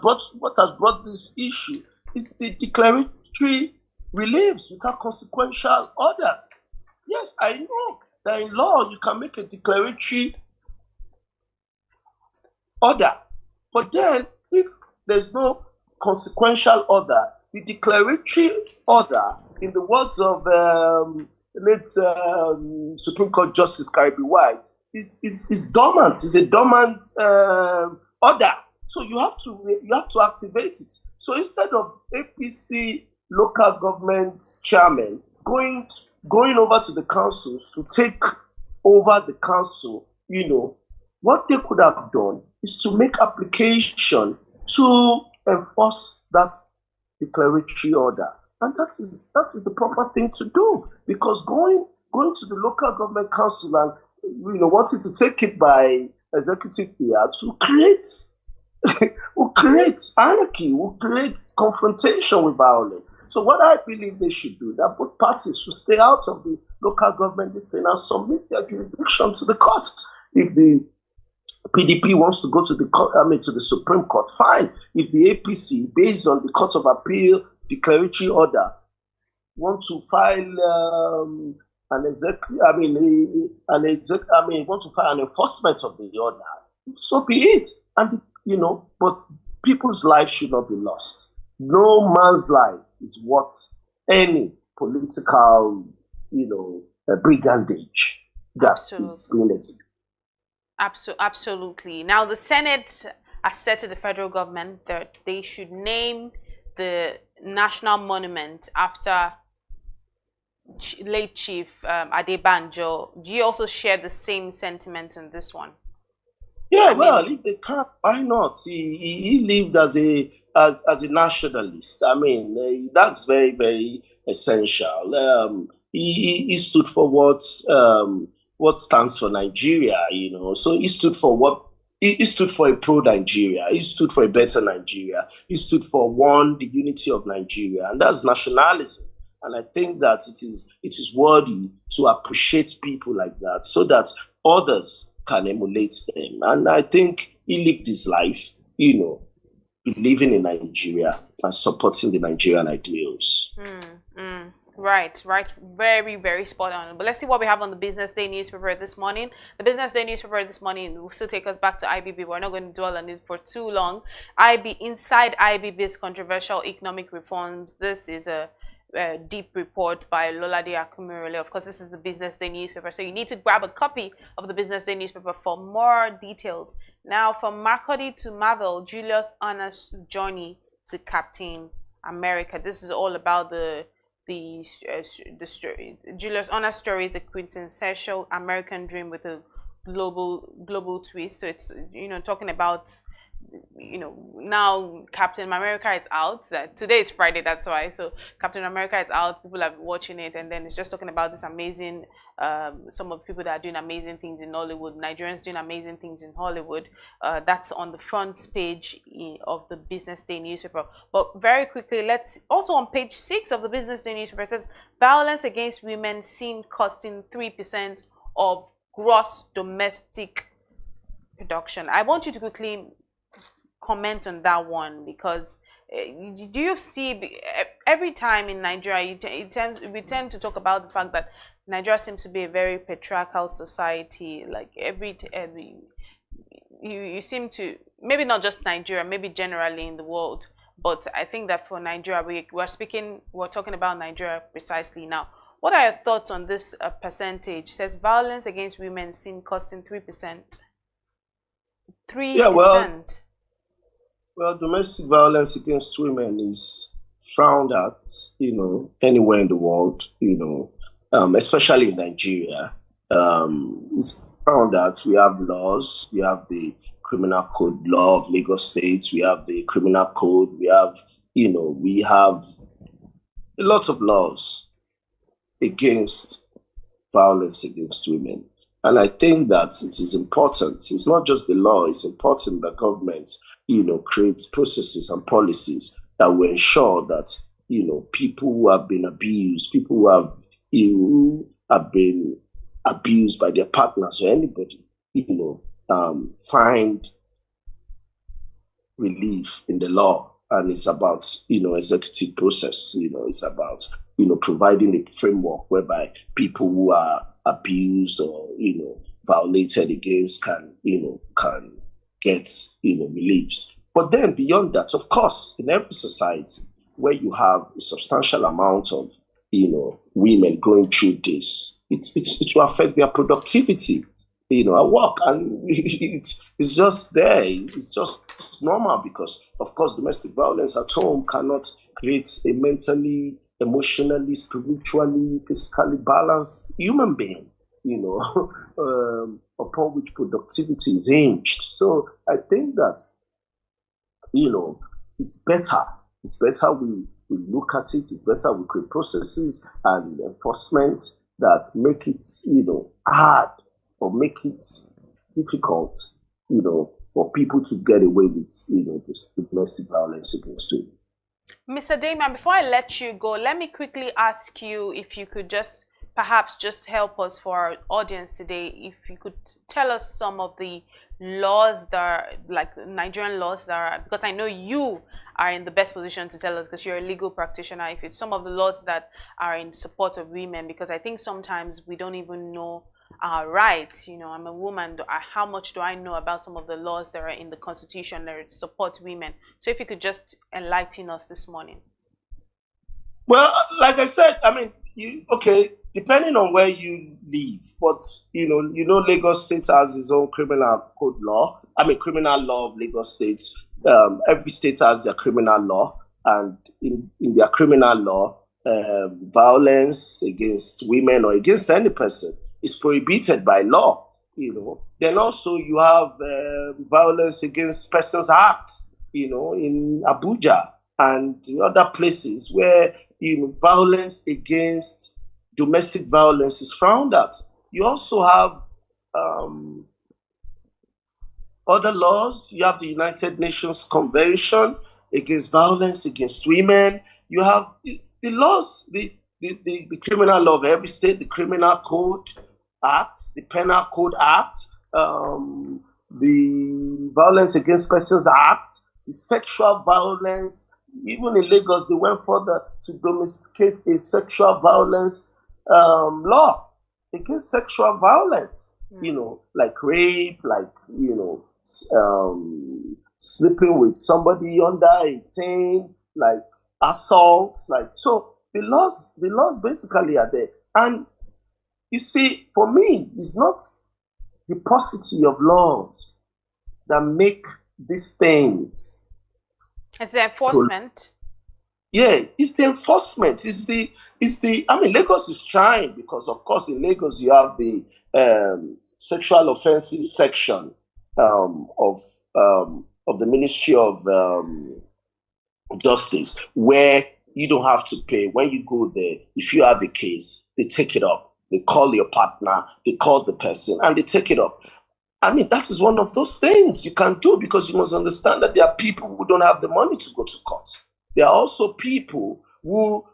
[SPEAKER 22] brought this issue is the declaratory reliefs without consequential orders. Yes, I know that in law you can make a declaratory order, but then if there's no consequential order, the declaratory order in the words of late Supreme Court Justice Caribbean White, is dormant. It's a dormant order. So you have to activate it. So instead of APC local government chairman going over to the councils to take over the council, what they could have done is to make application to enforce that declaratory order. And that is the proper thing to do, because going to the local government council and wanting to take it by executive fiat will create anarchy, will create confrontation with violence. So what I believe they should do, that both parties should stay out of the local government thing and submit their jurisdiction to the court. If the PDP wants to go to the Supreme Court, fine. If the APC, based on the Court of Appeal declaratory order, want to file want to file an enforcement of the order, so be it. And but people's lives should not be lost. No man's life is worth any political, brigandage that is being executed.
[SPEAKER 5] Absolutely. Now, the Senate has said to the federal government that they should name the national monument after late Chief Adebanjo. Do you also share the same sentiment on this one?
[SPEAKER 22] Yeah, if they can't, why not? He lived as a nationalist. That's very, very essential. He stood for what stands for Nigeria, So he stood for what? He stood for a pro-Nigeria. He stood for a better Nigeria. He stood for the unity of Nigeria, and that's nationalism. And I think that it is worthy to appreciate people like that, so that others can emulate them. And I think he lived his life, believing in Nigeria and supporting the Nigerian ideals.
[SPEAKER 5] Right. Very, very spot on. But let's see what we have on the Business Day newspaper this morning. The Business Day newspaper this morning will still take us back to IBB. We're not going to dwell on it for too long. Inside IBB's controversial economic reforms. This is a deep report by Lolade Akumirole. Of course, this is the Business Day newspaper, so you need to grab a copy of the Business Day newspaper for more details. Now, from Makurdi to Marvel, Julius Honor's journey to Captain America. This is all about the story. Julius Honor's story is a quintessential American dream with a global twist. So it's talking about now Captain America is out. Today is Friday, that's why. So Captain America is out. People are watching it, and then it's just talking about this amazing, some of the people that are doing amazing things in Hollywood, Nigerians doing amazing things in Hollywood. That's on the front page of the Business Day newspaper. But very quickly, let's also on page 6 of the Business Day newspaper, it says violence against women seen costing 3% of gross domestic production. I want you to quickly comment on that one, because do you see every time in Nigeria we tend to talk about the fact that Nigeria seems to be a very patriarchal society. Like you seem to, maybe not just Nigeria, maybe generally in the world, but I think that for Nigeria we're talking about Nigeria precisely now. What are your thoughts on this percentage? It says violence against women seen costing 3%. 3%.
[SPEAKER 22] Yeah, well, domestic violence against women is frowned at, anywhere in the world, especially in Nigeria. It's frowned at. We have laws. We have the Criminal Code law of Lagos State. We have the Criminal Code. We have a lot of laws against violence against women. And I think that it is important. It's not just the law. It's important that government, create processes and policies that will ensure that, people who have been abused, people who have been abused by their partners or anybody, find relief in the law. And it's about, executive process. It's about, providing a framework whereby people who are abused or, violated against can get, reliefs. But then beyond that, of course, in every society where you have a substantial amount of women going through this. It will affect their productivity, at work, and it's just there. It's just normal because, of course, domestic violence at home cannot create a mentally, emotionally, spiritually, physically balanced human being, upon which productivity is hinged. So I think that, it's better. It's better we look at it. It's better we create processes and enforcement that make it, hard or make it difficult, for people to get away with, this domestic violence against women.
[SPEAKER 5] Mr. Damian, before I let you go, let me quickly ask you if you could perhaps help us for our audience today. If you could tell us some of the laws that are, like Nigerian laws that are, because I know you are in the best position to tell us because you're a legal practitioner, if it's some of the laws that are in support of women, because I think sometimes we don't even know our rights. I'm a woman, how much do I know about some of the laws that are in the Constitution that support women? So if you could just enlighten us this morning.
[SPEAKER 22] Well, like I said, depending on where you live, but Lagos State has its own criminal code law. Criminal law of Lagos State. Every state has their criminal law, and in their criminal law, violence against women or against any person is prohibited by law. Then also you have Violence Against Persons Act, in Abuja and other places where domestic violence is frowned at. You also have other laws. You have the United Nations Convention Against Violence Against Women. You have the laws, the criminal law of every state, the Criminal Code Act, the Penal Code Act, the Violence Against Persons Act, the Sexual Violence. Even in Lagos, they went further to domesticate a sexual violence law against sexual violence, like rape, like, sleeping with somebody under 18, like assaults, so the laws basically are there. And you see, for me, it's not the paucity of laws that make these things.
[SPEAKER 5] It's the enforcement.
[SPEAKER 22] Yeah, it's the enforcement. Lagos is trying because, of course, in Lagos you have the sexual offences section of the Ministry of Justice, where you don't have to pay. When you go there, if you have a case, they take it up. They call your partner, they call the person, and they take it up. That is one of those things you can do, because you must understand that there are people who don't have the money to go to court. There are also people who,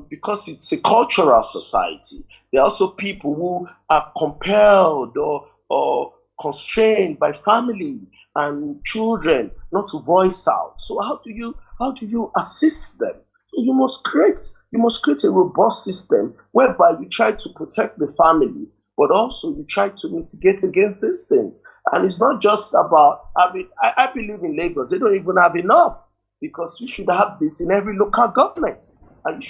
[SPEAKER 22] because it's a cultural society, there are also people who are compelled or constrained by family and children not to voice out. So how do you assist them? You must create a robust system whereby you try to protect the family, but also you try to mitigate against these things. And it's not just about, I believe in Lagos, they don't even have enough, because you should have this in every local government. And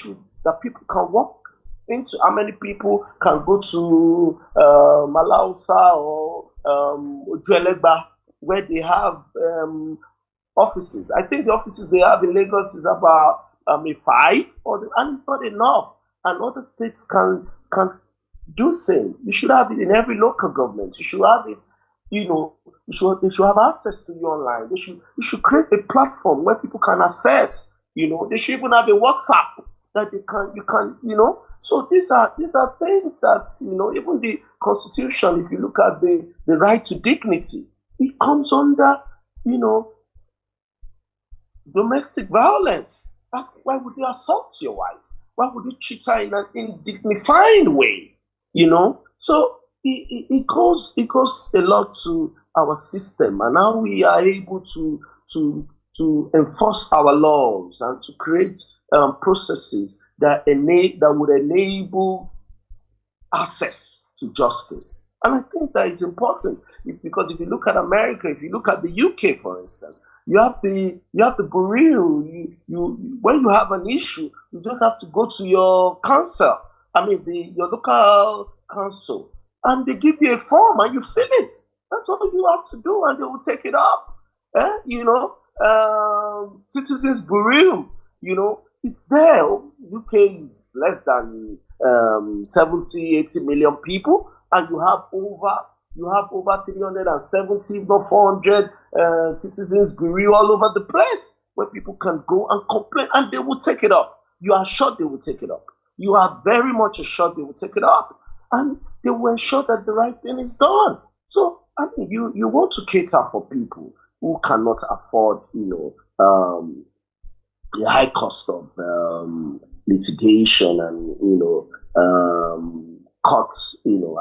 [SPEAKER 22] that people can walk into, how many people can go to Malausa or Ojuelegba, where they have offices. I think the offices they have in Lagos is about 5, and it's not enough. And other states can do same. You should have it in every local government. You should have it, you should have access to you online. You should create a platform where people can access, they should even have a WhatsApp that you can. So these are things that, even the Constitution, if you look at the right to dignity, it comes under, domestic violence. Why would you assault your wife? Why would you treat her in an indignified way? So it goes a lot to our system and how we are able to enforce our laws and to create processes that would enable access to justice. And I think that is important, because if you look at America, if you look at the UK, for instance, You have the bureau. You when you have an issue, you just have to go to your council. I mean, your local council, and they give you a form and you fill it. That's what you have to do, and they will take it up. Citizens Bureau, it's there. UK is less than 70, 80 million people, and you have over 370, if not 400 citizens bureau all over the place where people can go and complain, and they will take it up. You are sure they will take it up. You are very much assured they will take it up, and they will ensure that the right thing is done. So, I mean, you want to cater for people who cannot afford, the high cost of litigation and, court,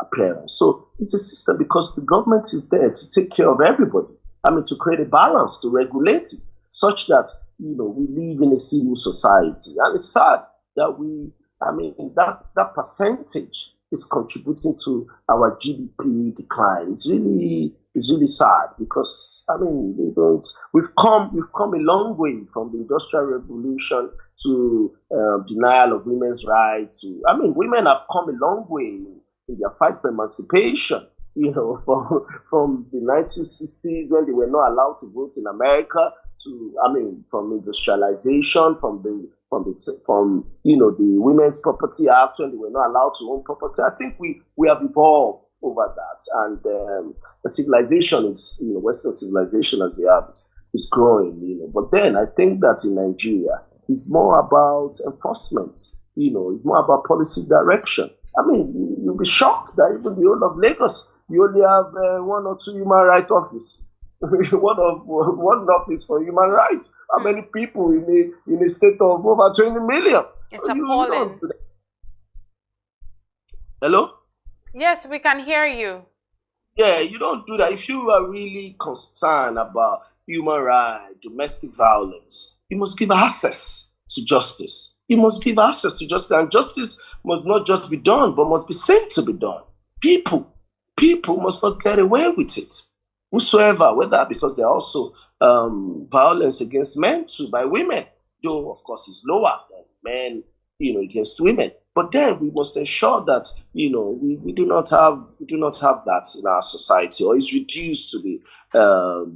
[SPEAKER 22] appearance. So it's a system because the government is there to take care of everybody. I mean, to create a balance, to regulate it, such that, we live in a civil society. And it's sad that that percentage is contributing to our GDP decline. It's really sad because we've come a long way from the Industrial Revolution to denial of women's rights. Women have come a long way in their fight for emancipation. From the 1960s when they were not allowed to vote in America from industrialization, from the Women's Property Act when they were not allowed to own property. I think we have evolved over that, and the civilization is, Western civilization as we have it, is growing, But then I think that in Nigeria, it's more about enforcement, it's more about policy direction. You'll be shocked that even the whole of Lagos, you only have one or two human rights offices. one office for human rights. How many people in a state of over 20 million?
[SPEAKER 5] It's appalling.
[SPEAKER 22] Hello?
[SPEAKER 5] Yes, we can hear you.
[SPEAKER 22] Yeah, you don't do that. If you are really concerned about human rights, domestic violence, you must give access to justice. You must give access to justice, and justice must not just be done, but must be seen to be done. People must not get away with it. Whosoever, whether because there are also violence against men too by women, though of course it's lower than men, against women. But then we must ensure that we do not have that in our society, or is reduced to the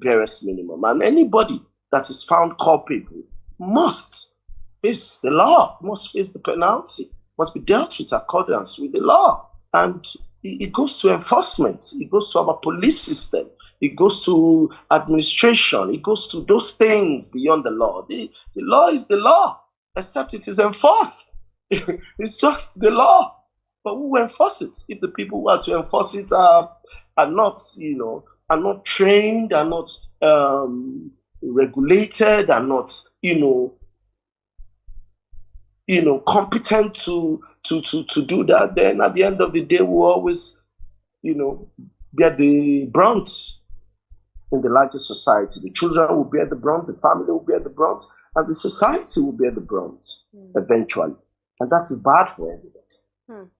[SPEAKER 22] barest minimum. And anybody that is found culpable must face the law, must face the penalty, must be dealt with accordance with the law. And it goes to enforcement. It goes to our police system. It goes to administration. It goes to those things beyond the law. The law is the law, except it is enforced. It's just the law. But who will enforce it? If the people who are to enforce it are not trained, are not regulated, are not, competent to do that, then at the end of the day, we'll always, bear the brunt in the larger society. The children will bear the brunt, the family will bear the brunt, and the society will bear the brunt eventually. And that is bad for everybody.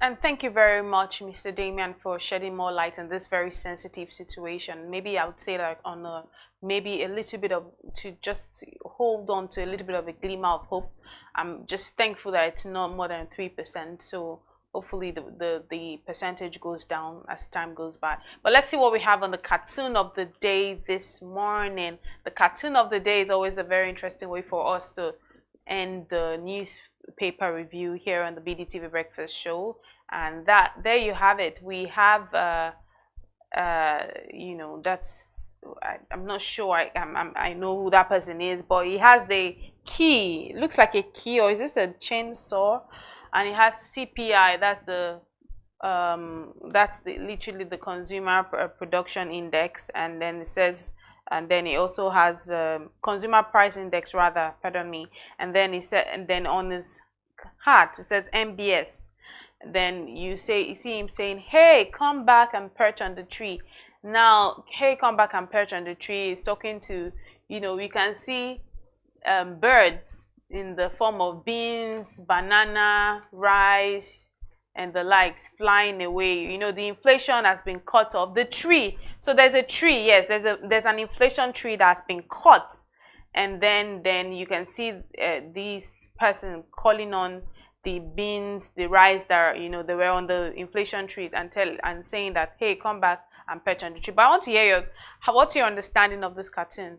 [SPEAKER 5] And thank you very much, Mr. Damian, for shedding more light on this very sensitive situation. Maybe I would say that on maybe a little bit of, to just hold on to a little bit of a glimmer of hope. I'm just thankful that it's not more than 3%. So hopefully the percentage goes down as time goes by. But let's see what we have on the cartoon of the day this morning. The cartoon of the day is always a very interesting way for us to end the newspaper review here on the BDTV Breakfast Show. And there you have it. We have that's, I'm not sure I know who that person is, but he has the key. It looks like a key, or is this a chainsaw? And it has CPI. That's literally the consumer production index, and then it says, and then it also has consumer price index rather, pardon me, and then he said, and then on his hat it says MBS. Then you see him saying, hey, come back and perch on the tree. Now, hey, come back and perch on the tree is talking to, we can see birds in the form of beans, banana, rice, and the likes flying away. You know, the inflation has been cut off. The tree. So there's a tree. Yes, there's an inflation tree that's been cut, and then you can see this person calling on the beans, the rice that they were on the inflation tree, and saying that, hey, come back and perch on the tree. But I want to hear what's your understanding of this cartoon?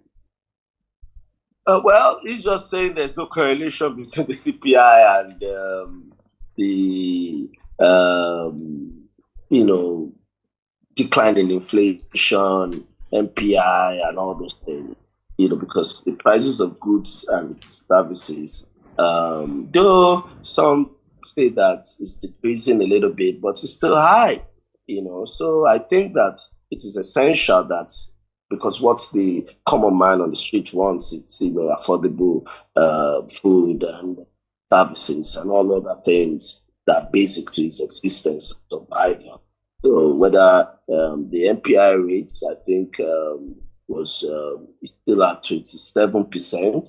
[SPEAKER 22] Well, he's just saying there's no correlation between the CPI and the decline in inflation, MPI, and all those things. Because the prices of goods and services, though some say that it's decreasing a little bit, but it's still high. So I think that it is essential that, because what the common man on the street wants, it's affordable food and services and all other things that are basic to his existence and survival. So whether the MPI rates, I think, was still at 27%,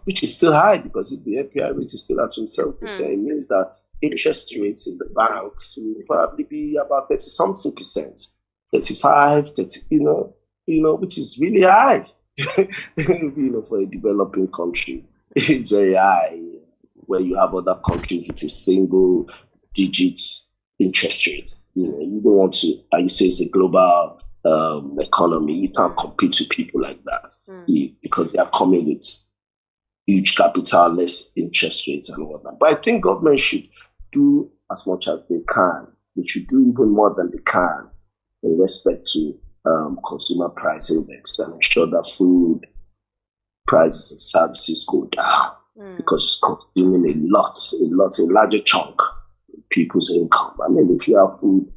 [SPEAKER 22] which is still high, because if the MPI rate is still at 27%, it means that interest rates in the banks will probably be about 30-something percent. 35, 30, which is really high, for a developing country. It's very high, where you have other countries with a single digit interest rate. You don't want to, and you say it's a global economy, you can't compete with people like that because they are coming with huge capital, less interest rates and all that. But I think government should do as much as they can. They should do even more than they can in respect to consumer price index, and ensure that food prices and services go down, because it's consuming a larger chunk of people's income. I mean, if you have food,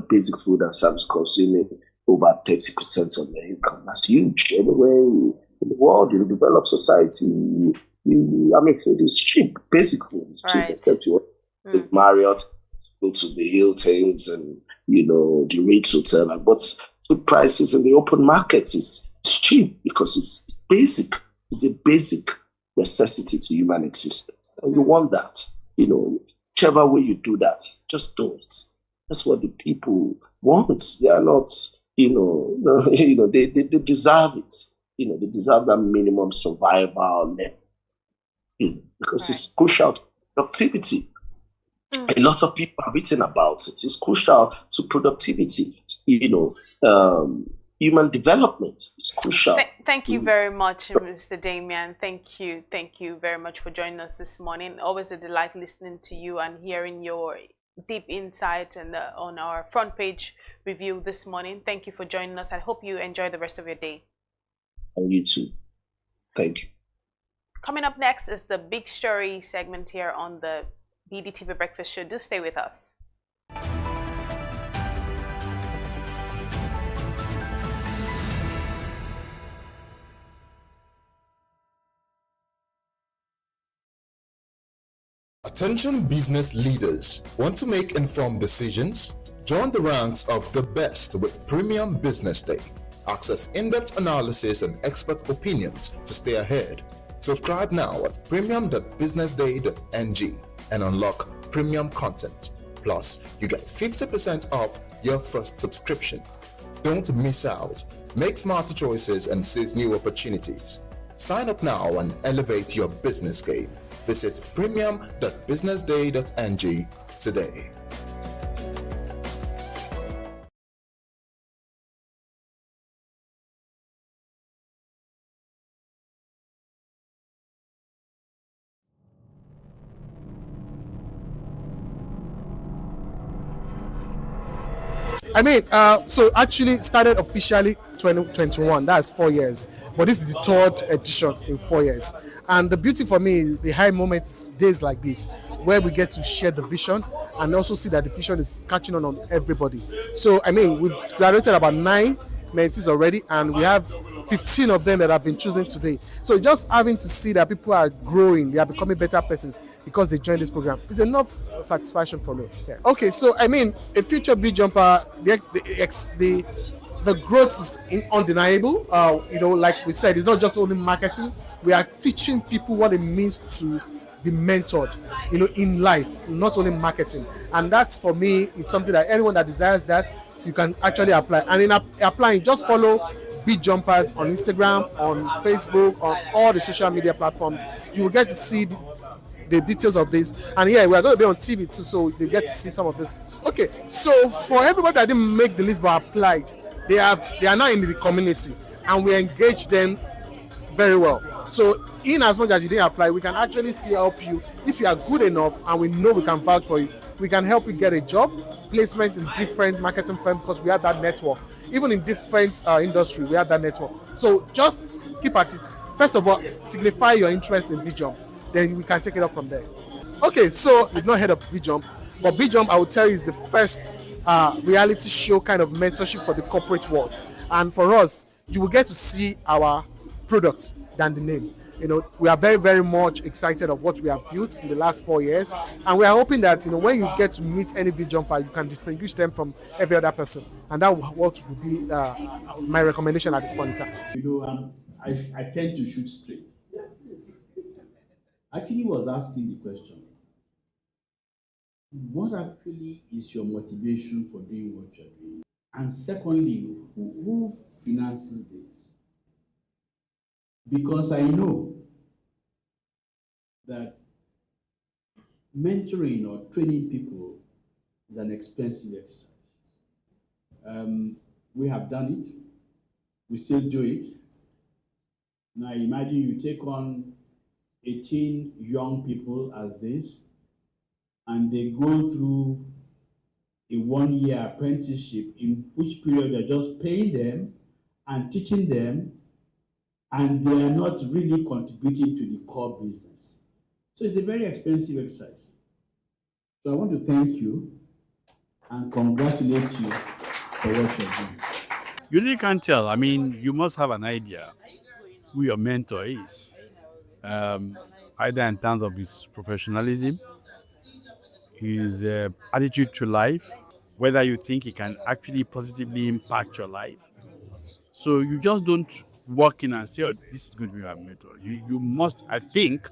[SPEAKER 22] basic food and service consuming over 30% of their income, that's huge. Everywhere in the world, in developed society, food is cheap. Basic food is cheap, except you want the Marriott, go to the Hiltons and the Ritz Hotel. But food prices in the open market is cheap, because it's basic. It's a basic necessity to human existence. And you want that. Whichever way you do that, just do it. That's what the people want. They are not, they deserve it. They deserve that minimum survival level. Because it's crucial to productivity. A lot of people have written about it. It's crucial to productivity. Human development is crucial.
[SPEAKER 5] Thank you very much, Mr. Damian. Thank you very much for joining us this morning. Always a delight listening to you and hearing your deep insight and on our front page review this morning. Thank you for joining us. I hope you enjoy the rest of your day.
[SPEAKER 22] And you too. Thank you.
[SPEAKER 5] Coming up next is the Big Story segment here on the BDTV Breakfast Show. Do stay with us.
[SPEAKER 6] Attention business leaders. Want to make informed decisions? Join the ranks of the best with Premium Business Day. Access in-depth analysis and expert opinions to stay ahead. Subscribe now at premium.businessday.ng and unlock premium content. Plus, you get 50% off your first subscription. Don't miss out. Make smarter choices and seize new opportunities. Sign up now and elevate your business game. Visit premium.businessday.ng today.
[SPEAKER 9] So actually started officially 2021. That's 4 years. But this is the third edition in 4 years. And the beauty for me is the high moments, days like this, where we get to share the vision and also see that the vision is catching on everybody. So, we've graduated about 9 mentees already, and we have 15 of them that have been chosen today. So just having to see that people are growing, they are becoming better persons because they joined this program is enough satisfaction for me. Yeah. Okay, so a future big jumper, the growth is undeniable. Like we said, it's not just only marketing. We are teaching people what it means to be mentored, in life, not only marketing. And that's, for me, is something that anyone that desires that, you can actually apply. And in applying, just follow Beat Jumpers on Instagram, on Facebook, on all the social media platforms. You will get to see the details of this. And yeah, we are going to be on TV too, so they get to see some of this. Okay, so for everybody that didn't make the list but applied, they are now in the community, and we engage them very well. So in as much as you didn't apply, we can actually still help you if you are good enough, and we know we can vouch for you. We can help you get a job, placement in different marketing firms, because we have that network. Even in different industry, we have that network. So just keep at it. First of all, signify your interest in BJump. Then we can take it up from there. Okay, so you've not heard of BJump, but BJump, I will tell you, is the first reality show kind of mentorship for the corporate world. And for us, you will get to see our products than the name. We are very, very much excited of what we have built in the last 4 years, and we are hoping that when you get to meet any big jumper, you can distinguish them from every other person, and that what would be my recommendation at this point in time.
[SPEAKER 8] I tend to shoot straight. Yes, please. Actually, was asking the question: what actually is your motivation for doing what you're doing? And secondly, who finances this? Because I know that mentoring or training people is an expensive exercise. We have done it. We still do it. Now imagine you take on 18 young people as this, and they go through a 1-year apprenticeship, in which period they're just paying them and teaching them, and they are not really contributing to the core business. So it's a very expensive exercise. So I want to thank you and congratulate you for what you're doing.
[SPEAKER 11] You really can't tell. I mean, you must have an idea who your mentor is, either in terms of his professionalism, his attitude to life, whether you think he can actually positively impact your life. So you just don't walk in and say, oh, this is going to be my mentor. You must, I think,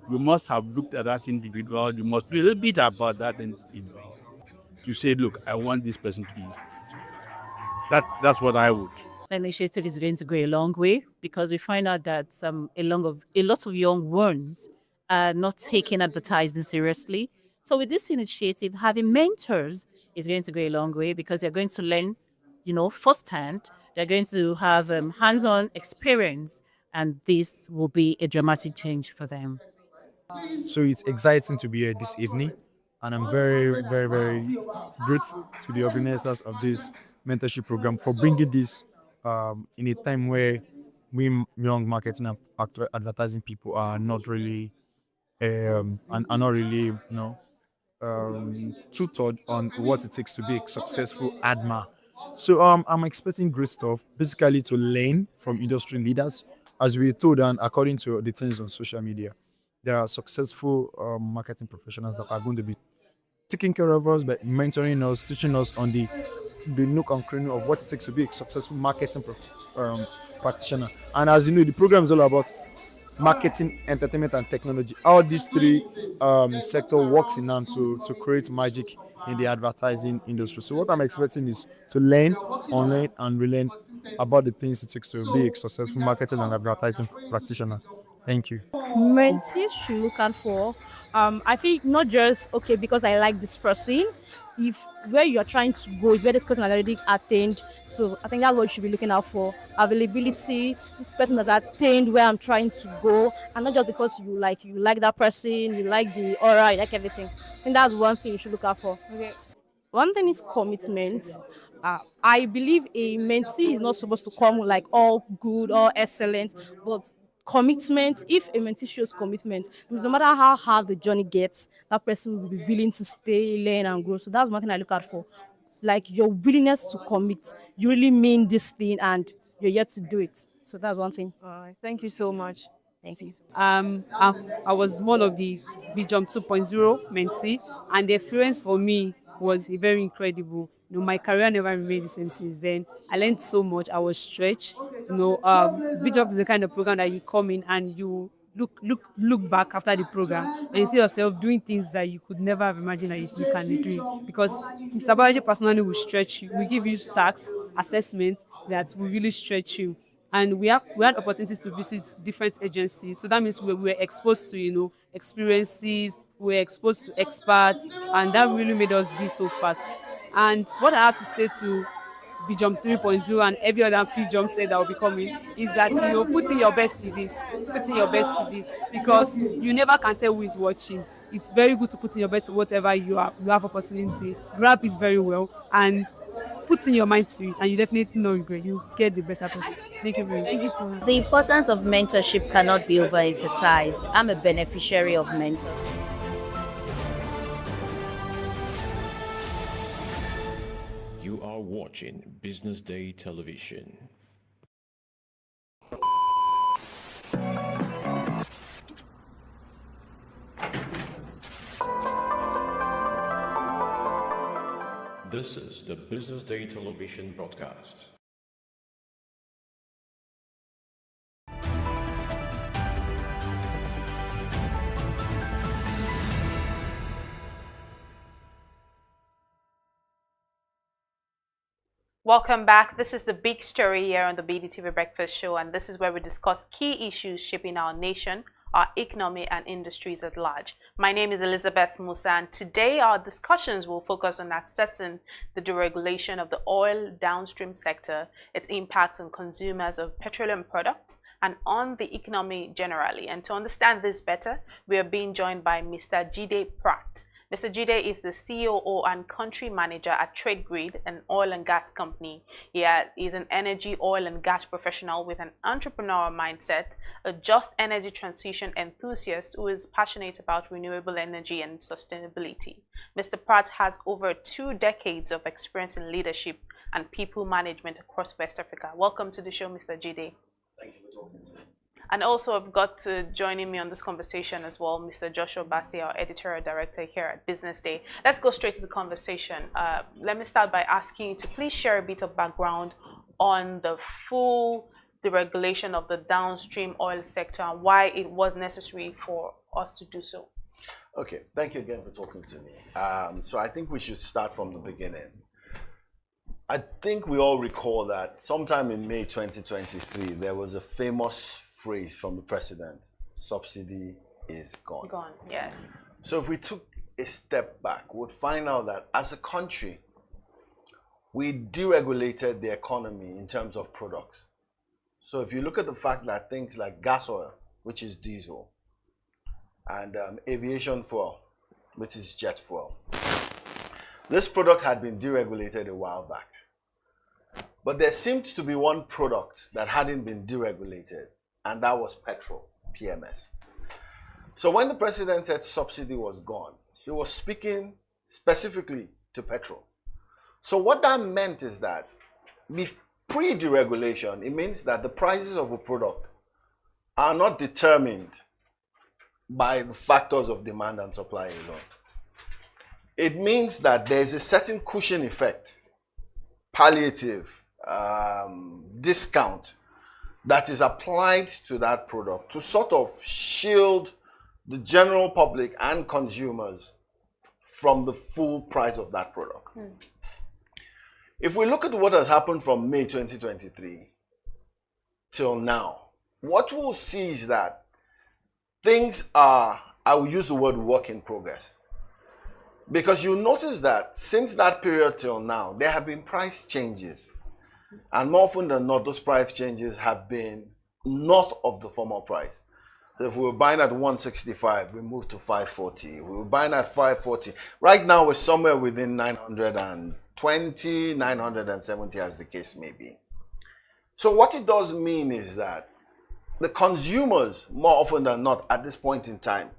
[SPEAKER 11] you must have looked at that individual. You must do a little bit about that individual to say, look, I want this person to be. That's what I would.
[SPEAKER 23] The initiative is going to go a long way, because we find out that a lot of young ones are not taking advertising seriously. So with this initiative, having mentors is going to go a long way, because they're going to learn, firsthand. They're going to have hands-on experience, and this will be a dramatic change for them.
[SPEAKER 24] So it's exciting to be here this evening, and I'm very, very, very grateful to the organizers of this mentorship program for bringing this in a time where we young marketing and advertising people are not really tutored on what it takes to be a successful adma. So I'm expecting great stuff, basically to learn from industry leaders, as we told, and according to the things on social media, there are successful marketing professionals that are going to be taking care of us, by mentoring us, teaching us on the nook and cranny of what it takes to be a successful marketing practitioner. And as you know, the program is all about marketing, entertainment, and technology. How these three sector works in hand to create magic in the advertising industry. So what I'm expecting is to learn, unlearn, and relearn about the things it takes to be a successful marketing and advertising practitioner. Thank you.
[SPEAKER 25] Mentees should look out for, I think, not just, okay, because I like this person, if where you're trying to go is where this person has already attained. So I think that's what you should be looking out for. Availability, this person has attained where I'm trying to go, and not just because you like that person, you like the aura, you like everything. I think that's one thing you should look out for. Okay. One thing is commitment. I believe a mentee is not supposed to come like all good or excellent, but commitment. If a mentee shows commitment, no matter how hard the journey gets, that person will be willing to stay, learn, and grow. So that's one thing I look out for, like your willingness to commit. You really mean this thing, and you're yet to do it. So that's one thing.
[SPEAKER 26] All right. Thank you so much.
[SPEAKER 25] Thank you.
[SPEAKER 26] I was one of the BJump 2.0 mentee, and the experience for me was very incredible. My career never remained the same since then. I learned so much. I was stretched. BJump is the kind of program that you come in and you look back after the program, and you see yourself doing things that you could never have imagined that you can do. Because Mr. Babaji personally will stretch you. We give you tasks, assessments that will really stretch you. And we had opportunities to visit different agencies. So that means we were exposed to, experiences, we were exposed to experts, and that really made us be so fast. And what I have to say to BJump 3.0 and every other BJump set that will be coming is that, put in your best to this, because you never can tell who is watching. It's very good to put in your best to whatever you have opportunity. Grab it very well and put in your mind to it, and you definitely no regret. You get the best out of it. Thank you very much. Thank you so much.
[SPEAKER 10] The importance of mentorship cannot be overemphasized. I'm a beneficiary of mentorship.
[SPEAKER 4] You are watching Business Day Television. This is the Business Day Television broadcast.
[SPEAKER 5] Welcome back. This is the big story here on the BDTV Breakfast Show, and this is where we discuss key issues shaping our nation, our economy, and industries at large. My name is Elizabeth Musa, and today our discussions will focus on assessing the deregulation of the oil downstream sector, its impact on consumers of petroleum products, and on the economy generally. And to understand this better, we are being joined by Mr. Jide Pratt. Mr. Jide is the COO and Country Manager at TradeGrid, an oil and gas company. He is an energy, oil and gas professional with an entrepreneurial mindset, a just energy transition enthusiast who is passionate about renewable energy and sustainability. Mr. Pratt has over 2 decades of experience in leadership and people management across West Africa. Welcome to the show, Mr. Jide.
[SPEAKER 12] Thank you for talking to me.
[SPEAKER 5] And also, I've got joining me on this conversation as well, Mr. Joshua Basti, our editorial director here at Business Day. Let's go straight to the conversation. Let me start by asking you to please share a bit of background on the full deregulation of the downstream oil sector and why it was necessary for us to do so.
[SPEAKER 12] Okay, thank you again for talking to me. So I think we should start from the beginning. I think we all recall that sometime in May 2023, there was a famous phrase from the president: subsidy is gone.
[SPEAKER 5] Gone, yes.
[SPEAKER 12] So if we took a step back, we'd find out that as a country, we deregulated the economy in terms of products. So if you look at the fact that things like gas oil, which is diesel, and aviation fuel, which is jet fuel, this product had been deregulated a while back. But there seemed to be one product that hadn't been deregulated, and that was petrol, PMS. So when the president said subsidy was gone, he was speaking specifically to petrol. So what that meant is that pre-deregulation, it means that the prices of a product are not determined by the factors of demand and supply alone. It means that there's a certain cushion effect, palliative, discount that is applied to that product to sort of shield the general public and consumers from the full price of that product. If we look at what has happened from May 2023 till now, what we'll see is that things are, I will use the word work in progress. Because you'll notice that since that period till now, there have been price changes. And more often than not, those price changes have been north of the former price. So if we were buying at 165, we moved to 540. We were buying at 540. Right now, we're somewhere within 920, 970, as the case may be. So what it does mean is that the consumers, more often than not, at this point in time,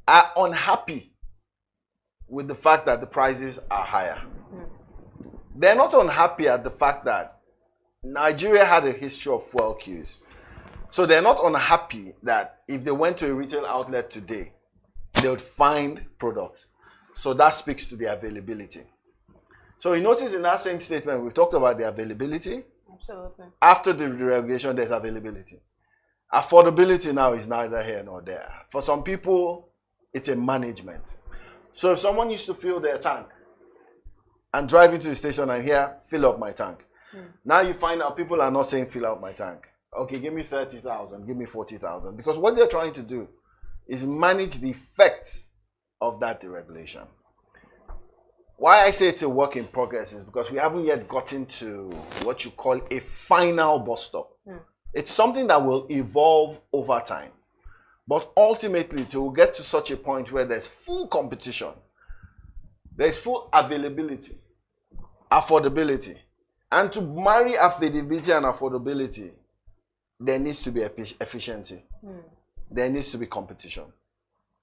[SPEAKER 12] are unhappy with the fact that the prices are higher. They're not unhappy at the fact that Nigeria had a history of fuel queues. So they're not unhappy that if they went to a retail outlet today, they would find products. So that speaks to the availability. So you notice in that same statement, we've talked about the availability.
[SPEAKER 5] Absolutely.
[SPEAKER 12] After the deregulation, there's availability. Affordability now is neither here nor there. For some people, it's a management. So if someone used to fill their tank and drive into the station and hear, fill up my tank. Now you find out people are not saying fill up my tank. Okay, give me 30,000, give me 40,000. Because what they're trying to do is manage the effects of that deregulation. Why I say it's a work in progress is because we haven't yet gotten to what you call a final bus stop. It's something that will evolve over time. But ultimately, to get to such a point where there's full competition, there's full availability, affordability. And to marry affordability and affordability, there needs to be efficiency. There needs to be competition.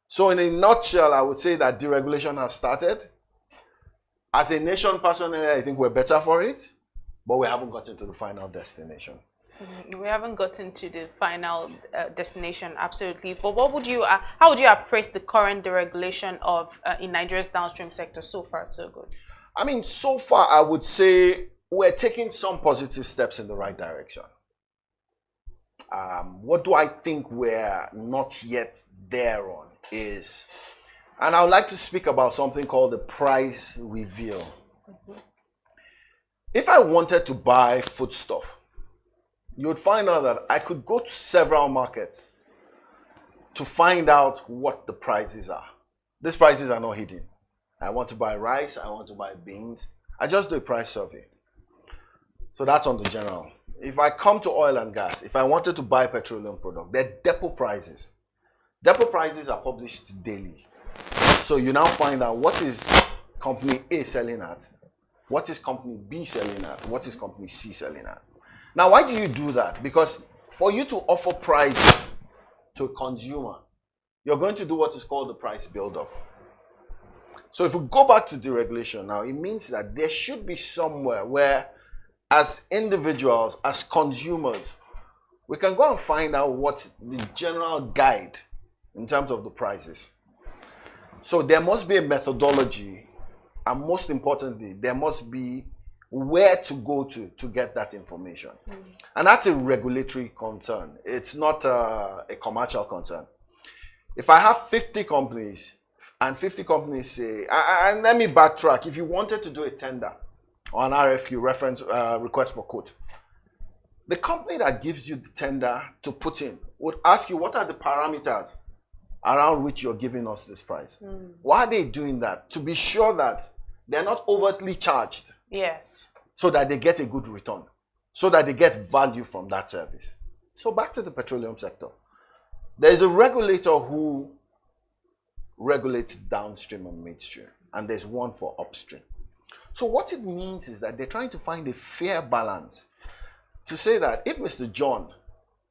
[SPEAKER 12] So in a nutshell, I would say that deregulation has started. As a nation, personally, I think we're better for it, but we haven't gotten to the final destination.
[SPEAKER 5] We haven't gotten to the final destination, absolutely. But what would you, how would you appraise the current deregulation of in Nigeria's downstream sector? So far, so good.
[SPEAKER 12] I mean, so far, I would say we're taking some positive steps in the right direction. What do I think we're not yet there on is, and I would like to speak about something called the price reveal. If I wanted to buy foodstuff, you would find out that I could go to several markets to find out what the prices are. These prices are not hidden. I want to buy rice, I want to buy beans. I just do a price survey. So that's on the general. If I come to oil and gas, if I wanted to buy petroleum product, they're depot prices. Depot prices are published daily. So you now find out what is company A selling at, what is company B selling at, what is company C selling at. Now, why do you do that? Because for you to offer prices to a consumer, you're going to do what is called the price build-up. So if we go back to deregulation now, it means that there should be somewhere where, as individuals, as consumers, we can go and find out what the general guide in terms of the prices. So there must be a methodology, and most importantly, there must be where to go to get that information. And that's a regulatory concern. It's not a commercial concern. If I have 50 companies and 50 companies say, and let me backtrack, if you wanted to do a tender or an RFQ, request for quote, the company that gives you the tender to put in would ask you, what are the parameters around which you're giving us this price? Why are they doing that? To be sure that they're not overtly charged.
[SPEAKER 5] Yes.
[SPEAKER 12] So that they get a good return. So that they get value from that service. So back to the petroleum sector. There is a regulator who regulates downstream and midstream. And there's one for upstream. So what it means is that they're trying to find a fair balance. To say that if Mr. John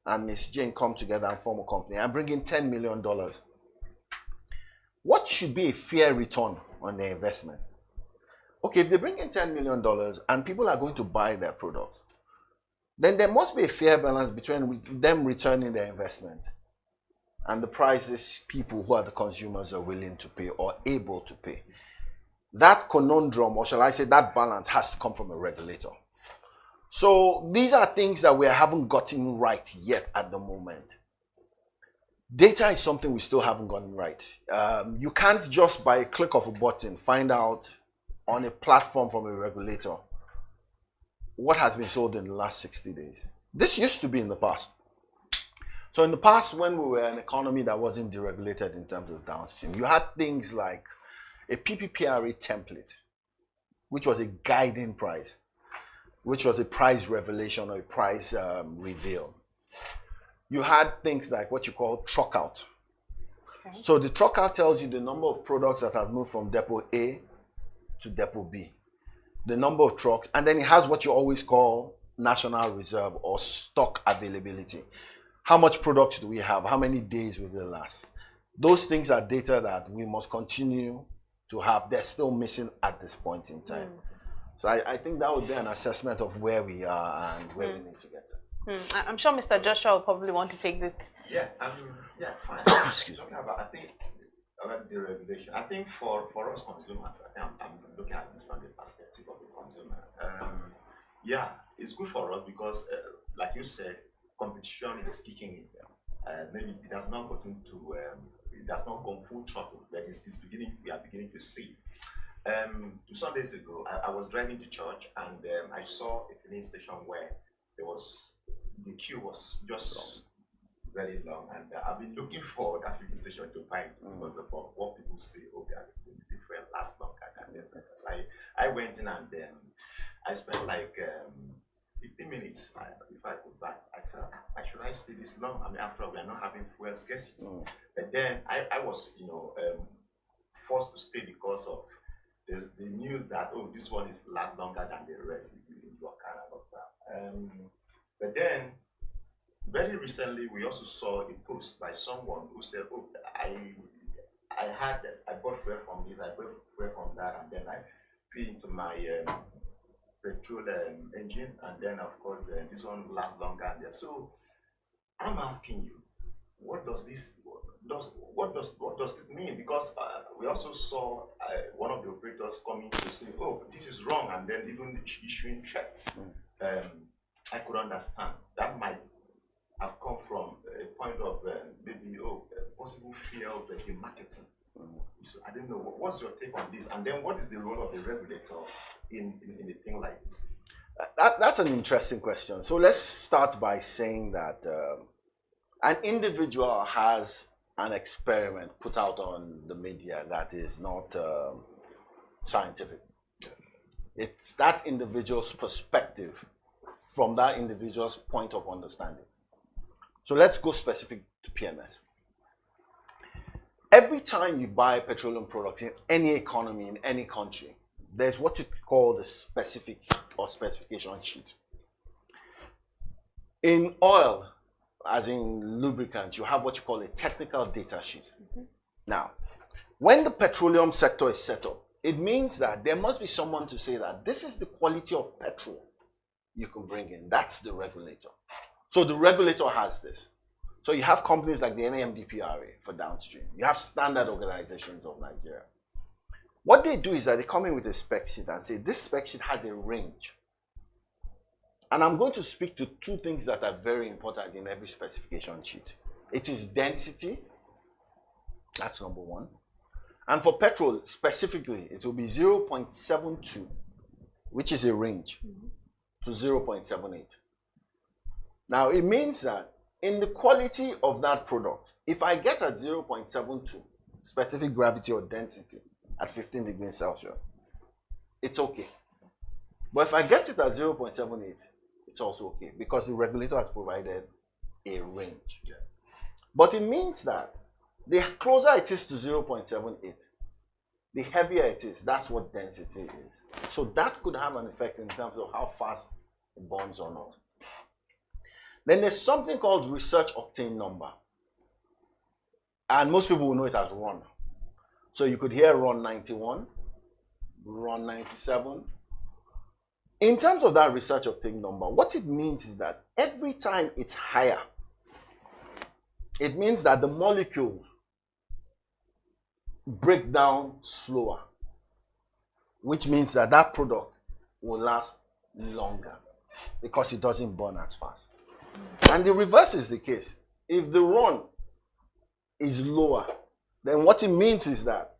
[SPEAKER 12] and Miss Jane come together and form a company and bring in $10 million, what should be a fair return on their investment? Okay, if they bring in $10 million and people are going to buy their product, then there must be a fair balance between them returning their investment and the prices people who are the consumers are willing to pay or able to pay. That conundrum, or shall I say that balance, has to come from a regulator. So these are things that we haven't gotten right yet at the moment. Data is something we still haven't gotten right. You can't just by a click of a button find out on a platform from a regulator what has been sold in the last 60 days. This used to be in the past. So in the past, when we were an economy that wasn't deregulated in terms of downstream, you had things like a PPPRA template, which was a guiding price, which was a price revelation or a price reveal. You had things like what you call truck out. Okay. So the truck out tells you the number of products that have moved from depot A to depot B, the number of trucks, and then it has what you always call national reserve or stock availability. How much products do we have? How many days will they last? Those things are data that we must continue to have. They're still missing at this point in time. So I think that would be an assessment of where we are and where we need to get to.
[SPEAKER 5] I'm sure Mr. Joshua will probably want to take this.
[SPEAKER 1] Yeah, fine.
[SPEAKER 12] Excuse me.
[SPEAKER 1] I think about the regulation. I think for us consumers, I think I'm looking at this from the perspective of the consumer. Yeah, it's good for us because, like you said, competition is kicking in. maybe it has not gotten to, it has not gone full throttle, but it's beginning. We are beginning to see. 2 days ago, I was driving to church, and I saw a filling station where the queue was just very long, and I've been looking for that filling station to buy it because of what people say. Okay, the fuel lasts longer than the prices. I went in, and I spent like 15 minutes. If I could buy, I felt, should I stay this long? I mean, after all, we are not having fuel scarcity. But then I was, forced to stay because of there's the news that, oh, this one is last longer than the rest in your kind of that. But then very recently we also saw a post by someone who said, oh, I bought fuel from this, I bought fuel from that, and then I put into my petrol engine, and then of course this one lasts longer. And so I'm asking you, what does it mean? Because we also saw one of the operators coming to say, oh, this is wrong, and then even issuing threats. I could understand that might have come from a point of maybe possible fear of the marketing. So I don't know, what's your take on this, and then what is the role of the regulator in a thing like this?
[SPEAKER 12] That's an interesting question. So let's start by saying that an individual has an experiment put out on the media that is not scientific. It's that individual's perspective from that individual's point of understanding. So let's go specific to PMS. Every time you buy petroleum products in any economy, in any country, there's what you call the specific or specification sheet. In oil, as in lubricant, you have what you call a technical data sheet. Now, when the petroleum sector is set up, it means that there must be someone to say that this is the quality of petrol you can bring in. That's the regulator. So the regulator has this. So you have companies like the NAMDPRA for downstream. You have standard organizations of Nigeria. What they do is that they come in with a spec sheet and say, this spec sheet has a range. And I'm going to speak to two things that are very important in every specification sheet. It is density. That's number one. And for petrol specifically, it will be 0.72, which is a range, to 0.78. Now, it means that in the quality of that product, if I get at 0.72 specific gravity or density at 15 degrees Celsius, it's okay. But if I get it at 0.78, it's also okay because the regulator has provided a range. But it means that the closer it is to 0.78, the heavier it is. That's what density is. So that could have an effect in terms of how fast it burns or not. Then there's something called research octane number. And most people will know it as RON. So you could hear RON 91, RON 97. In terms of that research octane number, what it means is that every time it's higher, it means that the molecules break down slower, which means that that product will last longer because it doesn't burn as fast. And the reverse is the case. If the RON is lower, then what it means is that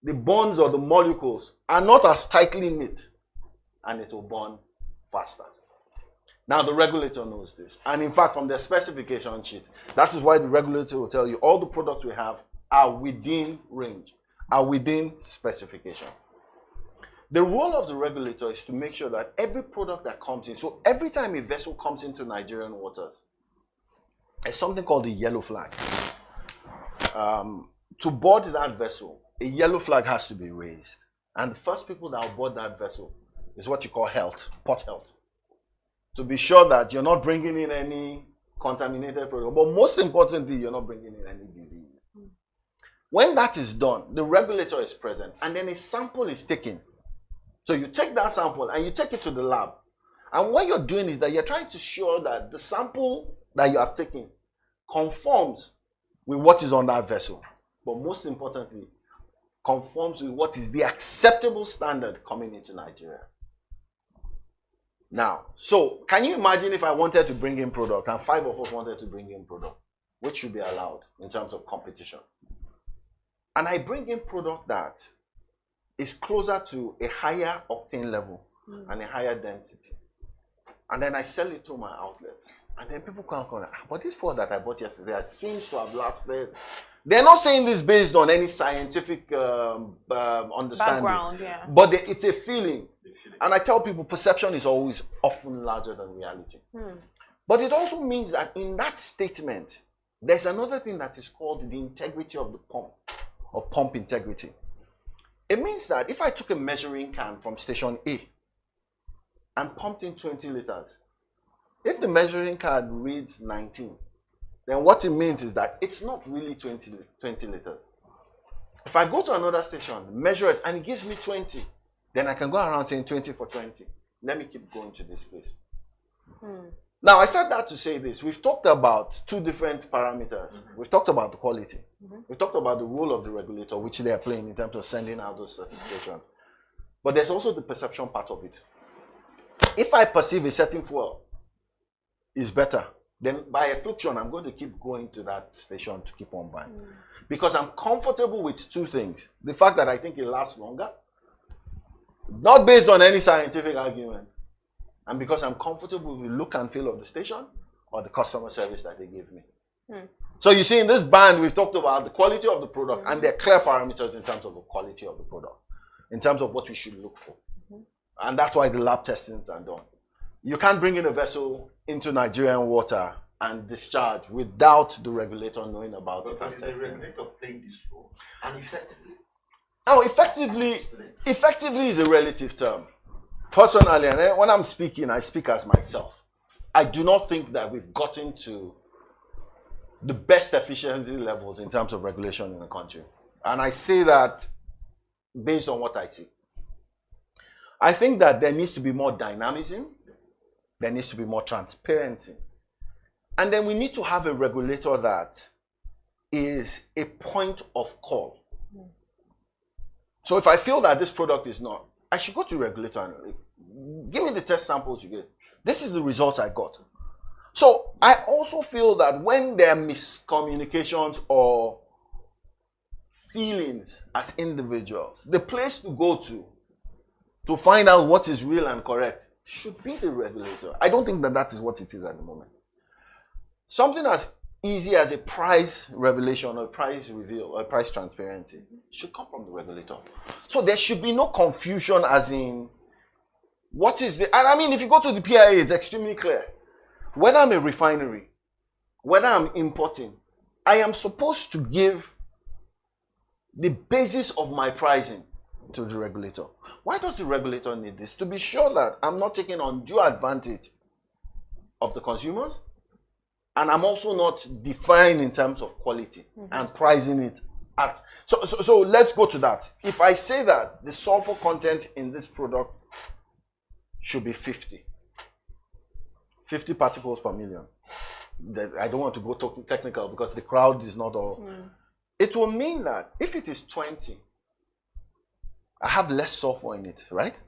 [SPEAKER 12] the bonds or the molecules are not as tightly knit and it will burn faster. Now the regulator knows this. And in fact, from their specification sheet, that is why the regulator will tell you all the products we have are within range, are within specification. The role of the regulator is to make sure that every product that comes in, so every time a vessel comes into Nigerian waters, there's something called a yellow flag. To board that vessel, a yellow flag has to be raised. And the first people that will board that vessel is what you call health, port health. To be sure that you're not bringing in any contaminated product, but most importantly, you're not bringing in any disease. When that is done, the regulator is present, and then a sample is taken. So you take that sample and you take it to the lab. And what you're doing is that you're trying to show that the sample that you have taken conforms with what is on that vessel. But most importantly, conforms with what is the acceptable standard coming into Nigeria. Now, so can you imagine if I wanted to bring in product and 5 of us wanted to bring in product? which should be allowed in terms of competition. And I bring in product that is closer to a higher octane level and a higher density. And then I sell it through my outlets. And then people come, but this Ford that I bought yesterday, it seems to have lasted. They're not saying this based on any scientific understanding.
[SPEAKER 5] Background, yeah.
[SPEAKER 12] But it's a feeling. And I tell people perception is always often larger than reality. But it also means that in that statement, there's another thing that is called the integrity of the pump, or pump integrity. It means that if I took a measuring can from station A and pumped in 20 liters, if the measuring card reads 19, then what it means is that it's not really 20 liters. If I go to another station, measure it, and it gives me 20, then I can go around saying 20 for 20. Let me keep going to this place. Now, I said that to say this. We've talked about two different parameters. We've talked about the quality. We've talked about the role of the regulator, which they are playing in terms of sending out those certifications. But there's also the perception part of it. If I perceive a certain fuel is better, then by affliction, I'm going to keep going to that station to keep on buying. Because I'm comfortable with two things. The fact that I think it lasts longer, not based on any scientific argument, and because I'm comfortable with the look and feel of the station or the customer service that they give me. So you see, in this band, we've talked about the quality of the product, and there are clear parameters in terms of the quality of the product, in terms of what we should look for. And that's why the lab testings are done. You can't bring in a vessel into Nigerian water and discharge without the regulator knowing about it.
[SPEAKER 1] But is the regulator playing this role? And effectively?
[SPEAKER 12] Oh, effectively is a relative term. Personally, and when I'm speaking, I speak as myself. I do not think that we've gotten to the best efficiency levels in terms of regulation in the country. And I say that based on what I see. I think that there needs to be more dynamism. There needs to be more transparency. And then we need to have a regulator that is a point of call. So if I feel that this product is not, I should go to the regulator and give me the test samples you get. This is the results I got. So I also feel that when there are miscommunications or feelings as individuals, the place to go to find out what is real and correct should be the regulator. I don't think that that is what it is at the moment. Something as easy as a price revelation or a price reveal or a price transparency should come from the regulator. So there should be no confusion as in what is the, and I mean, if you go to the PIA, it's extremely clear. Whether I'm a refinery, whether I'm importing, I am supposed to give the basis of my pricing to the regulator. Why does the regulator need this? To be sure that I'm not taking undue advantage of the consumers, and I'm also not defying in terms of quality and pricing it at. So let's go to that. If I say that the sulfur content in this product should be 50 particles per million. I don't want to go technical because the crowd is not all. It will mean that if it is 20, I have less sulfur in it, right?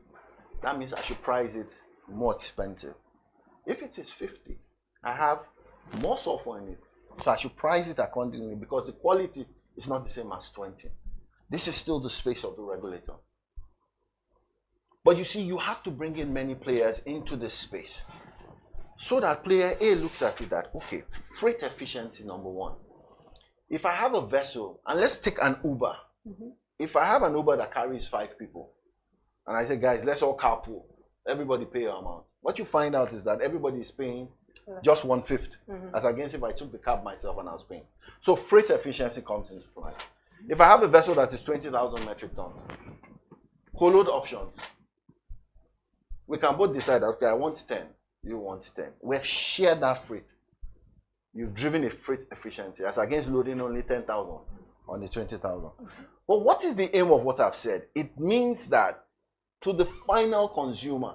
[SPEAKER 12] That means I should price it more expensive. If it is 50, I have more sulfur in it, so I should price it accordingly because the quality is not the same as 20. This is still the space of the regulator. But you see, you have to bring in many players into this space so that player A looks at it that, okay, freight efficiency, number one. If I have a vessel, and let's take an Uber. If I have an Uber that carries 5 people, and I say, guys, let's all carpool, everybody pay your amount. What you find out is that everybody is paying just 1/5, as against if I took the cab myself and I was paying. So freight efficiency comes into play. If I have a vessel that is 20,000 metric tons, co-load options, we can both decide, okay, I want 10, you want 10. We've shared that freight. You've driven a freight efficiency as against loading only 10,000 on the 20,000. But what is the aim of what I've said? It means that to the final consumer,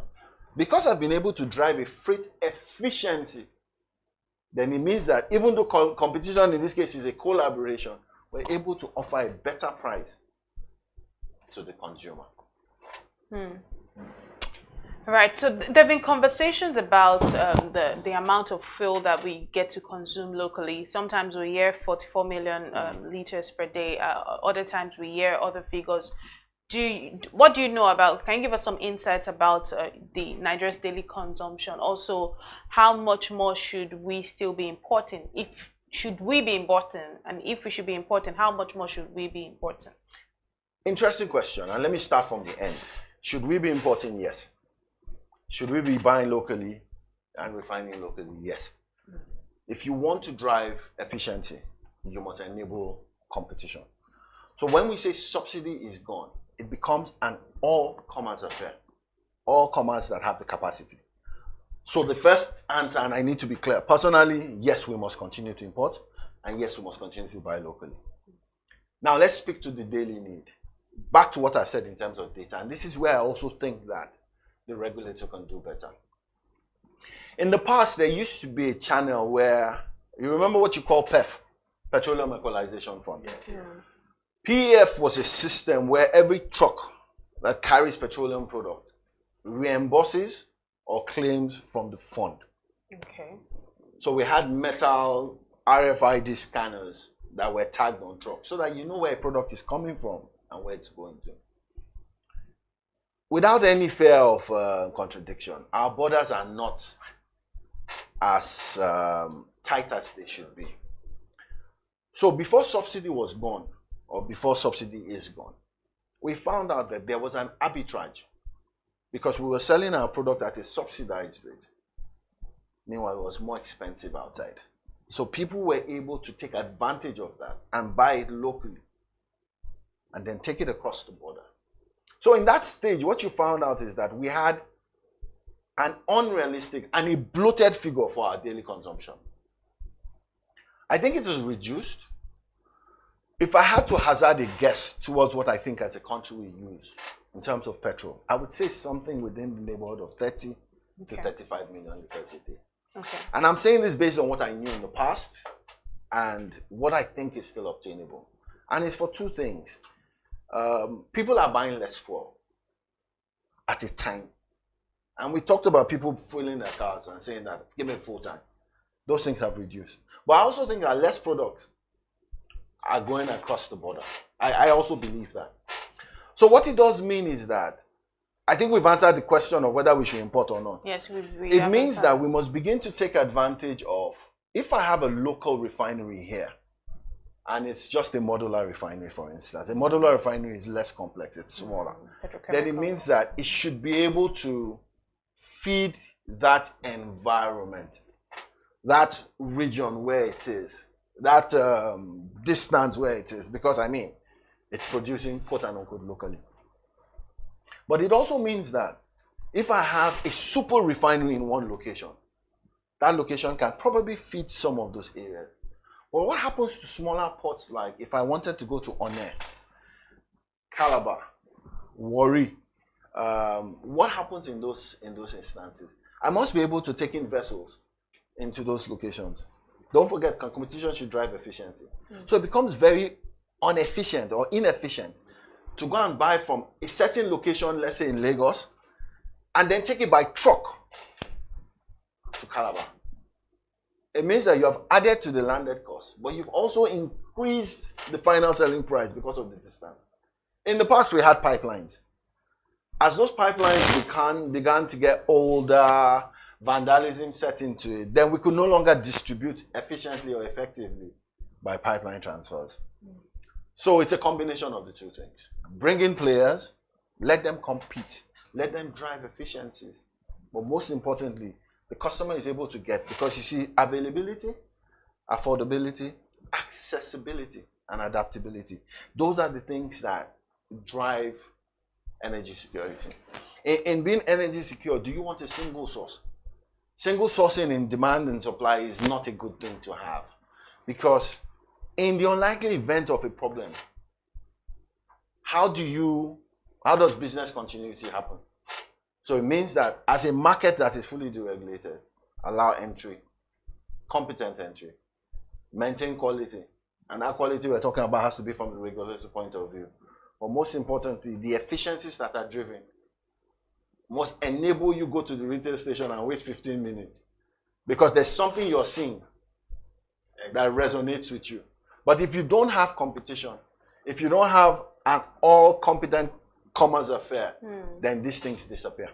[SPEAKER 12] because I've been able to drive a freight efficiency, then it means that even though competition in this case is a collaboration, we're able to offer a better price to the consumer.
[SPEAKER 5] Right. So there have been conversations about the amount of fuel that we get to consume locally. Sometimes we hear 44 million liters per day. Other times we hear other figures. What do you know about? Can you give us some insights about the Nigeria's daily consumption? Also, how much more should we still be importing? Should we be importing? And if we should be importing, how much more should we be importing?
[SPEAKER 12] Interesting question. And let me start from the end. Should we be importing? Yes. Should we be buying locally and refining locally? Yes. If you want to drive efficiency, you must enable competition. So when we say subsidy is gone, it becomes an all-commerce affair. All commerce that have the capacity. So the first answer, and I need to be clear, personally, yes, we must continue to import, and yes, we must continue to buy locally. Now let's speak to the daily need. Back to what I said in terms of data, and this is where I also think that the regulator can do better. In the past, there used to be a channel where, you remember what you call PEF, Petroleum Equalization Fund.
[SPEAKER 1] Yes.
[SPEAKER 12] PEF was a system where every truck that carries petroleum product reimburses or claims from the fund.
[SPEAKER 5] Okay.
[SPEAKER 12] So we had metal RFID scanners that were tagged on trucks so that you know where a product is coming from and where it's going to. Without any fear of contradiction, our borders are not as tight as they should be. So before subsidy was gone, or before subsidy is gone, we found out that there was an arbitrage because we were selling our product at a subsidized rate. Meanwhile, it was more expensive outside. So people were able to take advantage of that and buy it locally and then take it across the border. So in that stage, what you found out is that we had an unrealistic and a bloated figure for our daily consumption. I think it was reduced. If I had to hazard a guess towards what I think as a country we use in terms of petrol, I would say something within the neighborhood of 30 to 35 million liters a day.
[SPEAKER 5] Okay.
[SPEAKER 12] And I'm saying this based on what I knew in the past and what I think is still obtainable. And it's for two things. People are buying less fuel at a time. And we talked about people fueling their cars and saying that, give me full time. Those things have reduced. But I also think that less products are going across the border. I also believe that. So what it does mean is that I think we've answered the question of whether we should import or not.
[SPEAKER 5] Yes,
[SPEAKER 12] it means that we must begin to take advantage of, if I have a local refinery here, and it's just a modular refinery, for instance. A modular refinery is less complex, it's smaller. Then it means that it should be able to feed that environment, that region where it is, that distance where it is, because I mean, it's producing quote unquote locally. But it also means that if I have a super refinery in one location, that location can probably feed some of those areas. But what happens to smaller ports, like if I wanted to go to One, Calabar, Warri, what happens in those instances? I must be able to take in vessels into those locations. Don't forget, competition should drive efficiency. So it becomes very inefficient to go and buy from a certain location, let's say in Lagos, and then take it by truck to Calabar. It means that you have added to the landed cost, but you've also increased the final selling price because of the distance. In the past, we had pipelines. As those pipelines began to get older, vandalism set into it, then we could no longer distribute efficiently or effectively by pipeline transfers. So it's a combination of the two things. Bring in players, let them compete, let them drive efficiencies. But most importantly, the customer is able to get, because you see, availability, affordability, accessibility, and adaptability. Those are the things that drive energy security. In being energy secure, do you want a single source? Single sourcing in demand and supply is not a good thing to have, because in the unlikely event of a problem, how does business continuity happen? So it means that as a market that is fully deregulated, allow entry, competent entry, maintain quality. And that quality we're talking about has to be from the regulatory point of view. But most importantly, the efficiencies that are driven must enable you go to the retail station and wait 15 minutes. Because there's something you're seeing that resonates with you. But if you don't have competition, if you don't have an all-competent commerce affair, then these things disappear.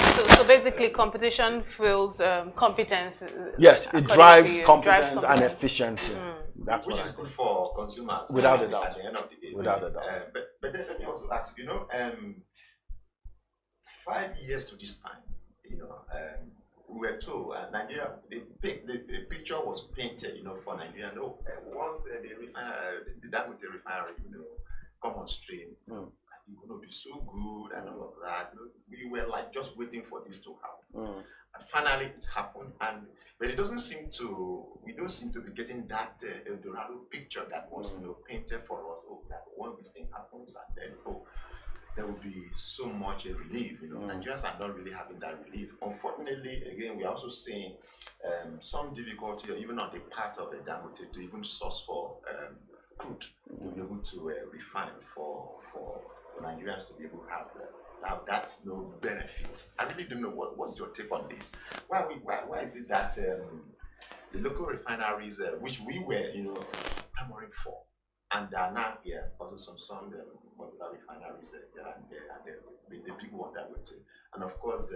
[SPEAKER 5] So basically, competition fuels competence.
[SPEAKER 12] Yes, it drives competence and efficiency. That's
[SPEAKER 1] which is good for consumers.
[SPEAKER 12] Without a doubt.
[SPEAKER 1] At the end of the day.
[SPEAKER 12] Without a doubt.
[SPEAKER 1] But then let me also ask, 5 years to this time, we were told Nigeria, the picture was painted, for Nigeria. No, once the Dangote refinery, come on stream, it's going to be so good and all of that. We were like just waiting for this to happen. And finally, it happened, but it doesn't seem to. We don't seem to be getting that Eldorado picture that was painted for us. Oh, that when this thing happens, and then there will be so much relief. Nigerians are not really having that relief. Unfortunately, again, we are also seeing some difficulty, even on the part of the Dangote, to even source for crude to be able to refine for Nigerians to be able to have. Now that's no benefit. I really don't know what's your take on this. Why is it that the local refineries, which we were, clamoring for, and they are now here, also some modular refineries here and there, and the big one that we take. And of course,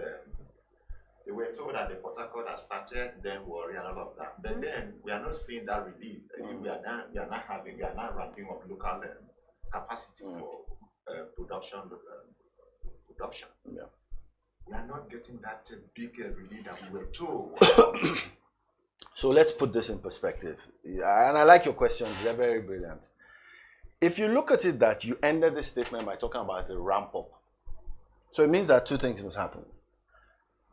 [SPEAKER 1] they were told that the Port Harcourt has started, then worry and all of that. But then we are not seeing that relief. We are not ramping up local capacity for production. Yeah. We are not getting that big relief that we were told.
[SPEAKER 12] So let's put this in perspective. Yeah, and I like your questions. They're very brilliant. If you look at it that you ended this statement by talking about the ramp up. So it means that two things must happen.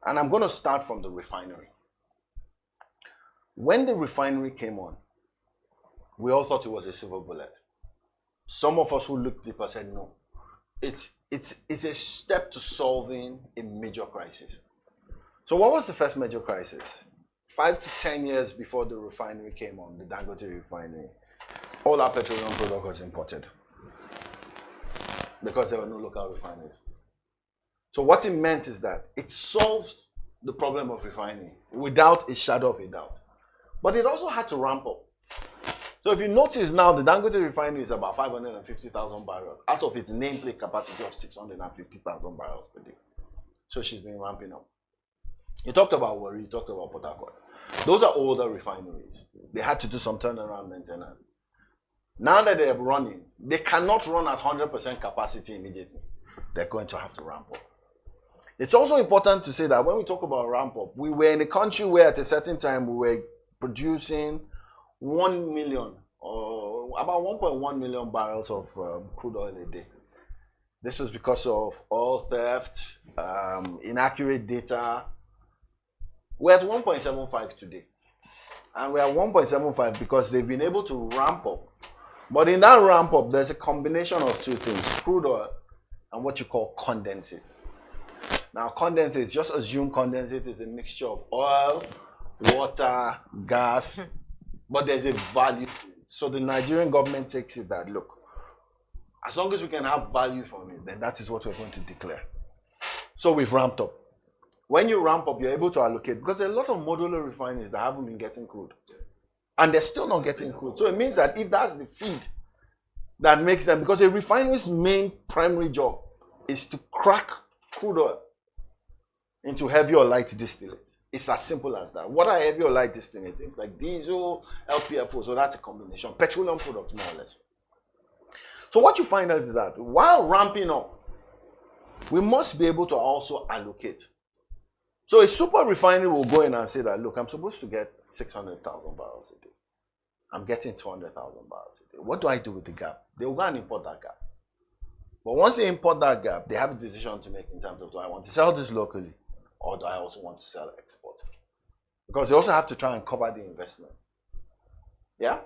[SPEAKER 12] And I'm going to start from the refinery. When the refinery came on, we all thought it was a silver bullet. Some of us who looked deeper said no. It's a step to solving a major crisis. So what was the first major crisis? 5 to 10 years before the refinery came on, the Dangote refinery, all our petroleum product was imported because there were no local refineries. So what it meant is that it solved the problem of refining without a shadow of a doubt. But it also had to ramp up. So if you notice now, the Dangote refinery is about 550,000 barrels out of its nameplate capacity of 650,000 barrels per day. So she's been ramping up. You talked about Warri, you talked about Port Harcourt. Those are older refineries. They had to do some turnaround maintenance. Now that they are running, they cannot run at 100% capacity immediately. They're going to have to ramp up. It's also important to say that when we talk about ramp up, we were in a country where at a certain time we were producing 1 million or about 1.1 million barrels of crude oil a day. This was because of oil theft, inaccurate data. We're at 1.75 today. And we're at 1.75 because they've been able to ramp up. But in that ramp up, there's a combination of two things, crude oil and what you call condensate. Now, condensate, just assume condensate is a mixture of oil, water, gas, but there's a value to it. So the Nigerian government takes it that, look, as long as we can have value from it, then that is what we're going to declare. So we've ramped up. When you ramp up, you're able to allocate, because there are a lot of modular refineries that haven't been getting crude. And they're still not getting crude. So it means that if that's the feed that makes them, because a refinery's main primary job is to crack crude oil into heavy or light distillate. It's as simple as that. What are heavy or light distillate things? Like diesel, LPFO, so that's a combination. Petroleum products, more or less. So what you find out is that while ramping up, we must be able to also allocate. So a super refinery will go in and say that, look, I'm supposed to get 600,000 barrels a day. I'm getting 200,000 barrels a day. What do I do with the gap? They will go and import that gap. But once they import that gap, they have a decision to make in terms of, do I want to sell this locally or do I also want to sell export? Because they also have to try and cover the investment. Yeah?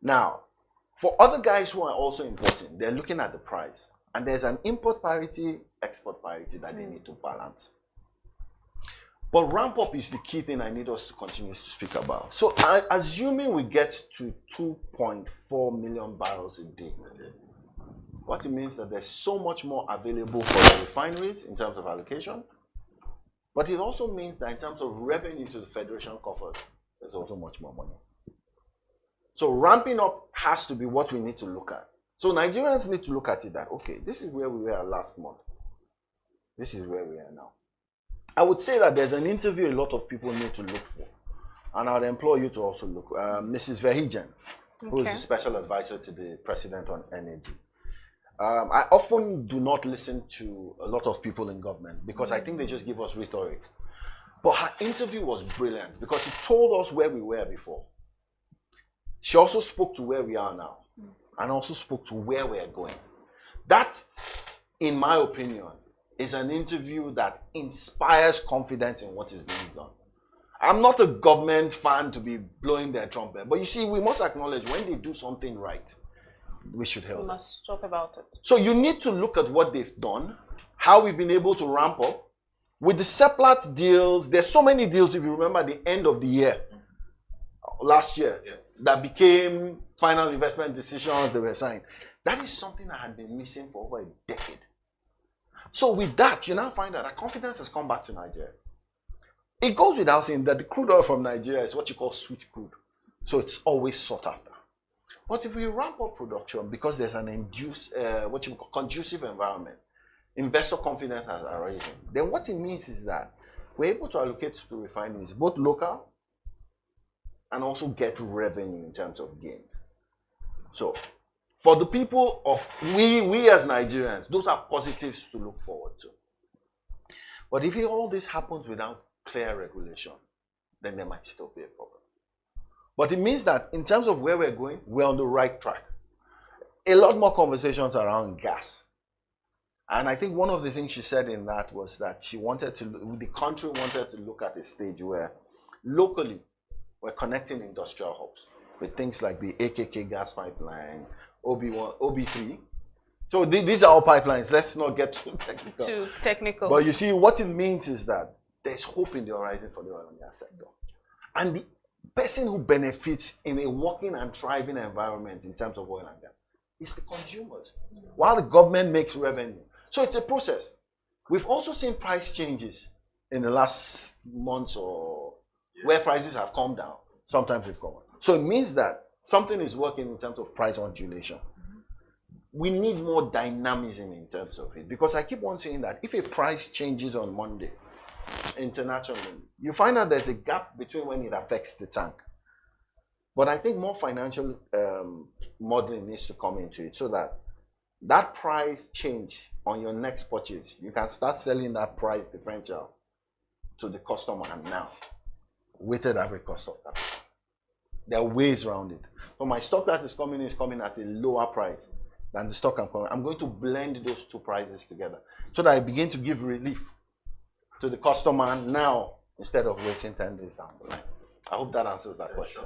[SPEAKER 12] Now, for other guys who are also importing, they're looking at the price. And there's an import parity, export parity that they need to balance. But ramp up is the key thing I need us to continue to speak about. So assuming we get to 2.4 million barrels a day, What it means that there's so much more available for the refineries in terms of allocation. But it also means that in terms of revenue to the federation coffers, there's also much more money. So ramping up has to be what we need to look at. So Nigerians need to look at it that, okay, this is where we were last month. This is where we are now. I would say that there's an interview a lot of people need to look for. And I would implore you to also look. Mrs. Verhegen, who is the special advisor to the president on energy. I often do not listen to a lot of people in government because I think they just give us rhetoric. But her interview was brilliant because it told us where we were before. She also spoke to where we are now and also spoke to where we are going. That, in my opinion, is an interview that inspires confidence in what is being done. I'm not a government fan to be blowing their trumpet, but you see, we must acknowledge when they do something right, we should help.
[SPEAKER 5] We must talk about it.
[SPEAKER 12] So you need to look at what they've done, how we've been able to ramp up. With the Seplat deals, there's so many deals, if you remember the end of the year, last year, that became final investment decisions that were signed. That is something that had been missing for over a decade. So with that, you now find out that confidence has come back to Nigeria. It goes without saying that the crude oil from Nigeria is what you call sweet crude. So it's always sought after. But if we ramp up production because there's an what you call conducive environment, investor confidence has arisen, then what it means is that we're able to allocate to refineries, both local and also get revenue in terms of gains. So for the people of we as Nigerians, those are positives to look forward to. But if all this happens without clear regulation, then there might still be a problem. But it means that in terms of where we're going, we're on the right track. A lot more conversations around gas. And I think one of the things she said in that was that she wanted to, the country wanted to look at a stage where locally we're connecting industrial hubs with things like the AKK gas pipeline, OB1, OB3. So these are all pipelines. Let's not get too technical. But you see, what it means is that there's hope in the horizon for the oil and gas sector. And the person who benefits in a working and thriving environment in terms of oil and gas is the consumers, while the government makes revenue. So it's a process. We've also seen price changes in the last months or where prices have come down. Sometimes they've come up. So it means that something is working in terms of price ondulation. We need more dynamism in terms of it, because I keep on saying that if a price changes on Monday internationally, you find out there's a gap between when it affects the tank. But I think more financial modeling needs to come into it so that that price change on your next purchase, you can start selling that price differential to the customer now. Weighted average cost of capital. There are ways around it. So my stock that is coming at a lower price than the stock I'm coming. I'm going to blend those two prices together so that I begin to give relief to the customer now instead of waiting 10 days down the line. I hope that answers that question.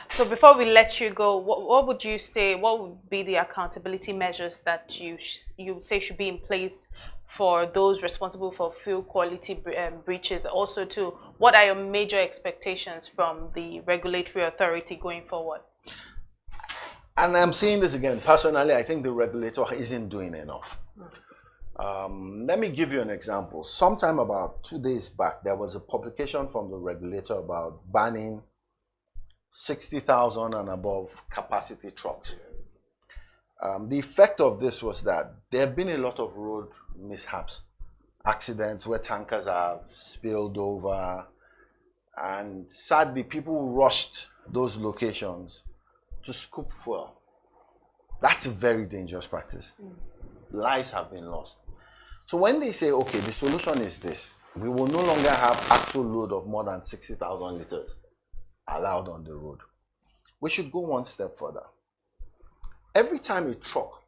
[SPEAKER 5] So before we let you go, what would you say, what would be the accountability measures that you say should be in place for those responsible for fuel quality breaches? Also, too, what are your major expectations from the regulatory authority going forward?
[SPEAKER 12] And I'm saying this again, personally, I think the regulator isn't doing enough. Let me give you an example. Sometime about 2 days back, there was a publication from the regulator about banning 60,000 and above capacity trucks. The effect of this was that there have been a lot of road mishaps, accidents where tankers have spilled over, and sadly people rushed those locations to scoop fuel. That's a very dangerous practice. Lives have been lost. So when they say, okay, the solution is this, we will no longer have axle load of more than 60,000 liters allowed on the road, we should go one step further. Every time a truck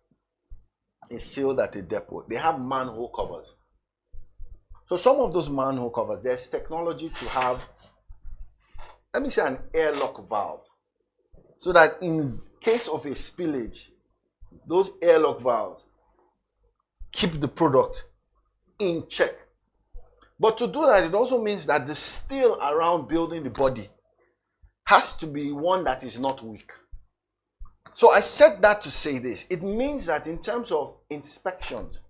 [SPEAKER 12] is sealed at a depot, they have manhole covers. So some of those manhole covers, there's technology to have, let me say, an airlock valve, so that in case of a spillage, those airlock valves keep the product in check. But to do that, it also means that the steel around building the body has to be one that is not weak. So I said that to say this. It means that in terms of inspections,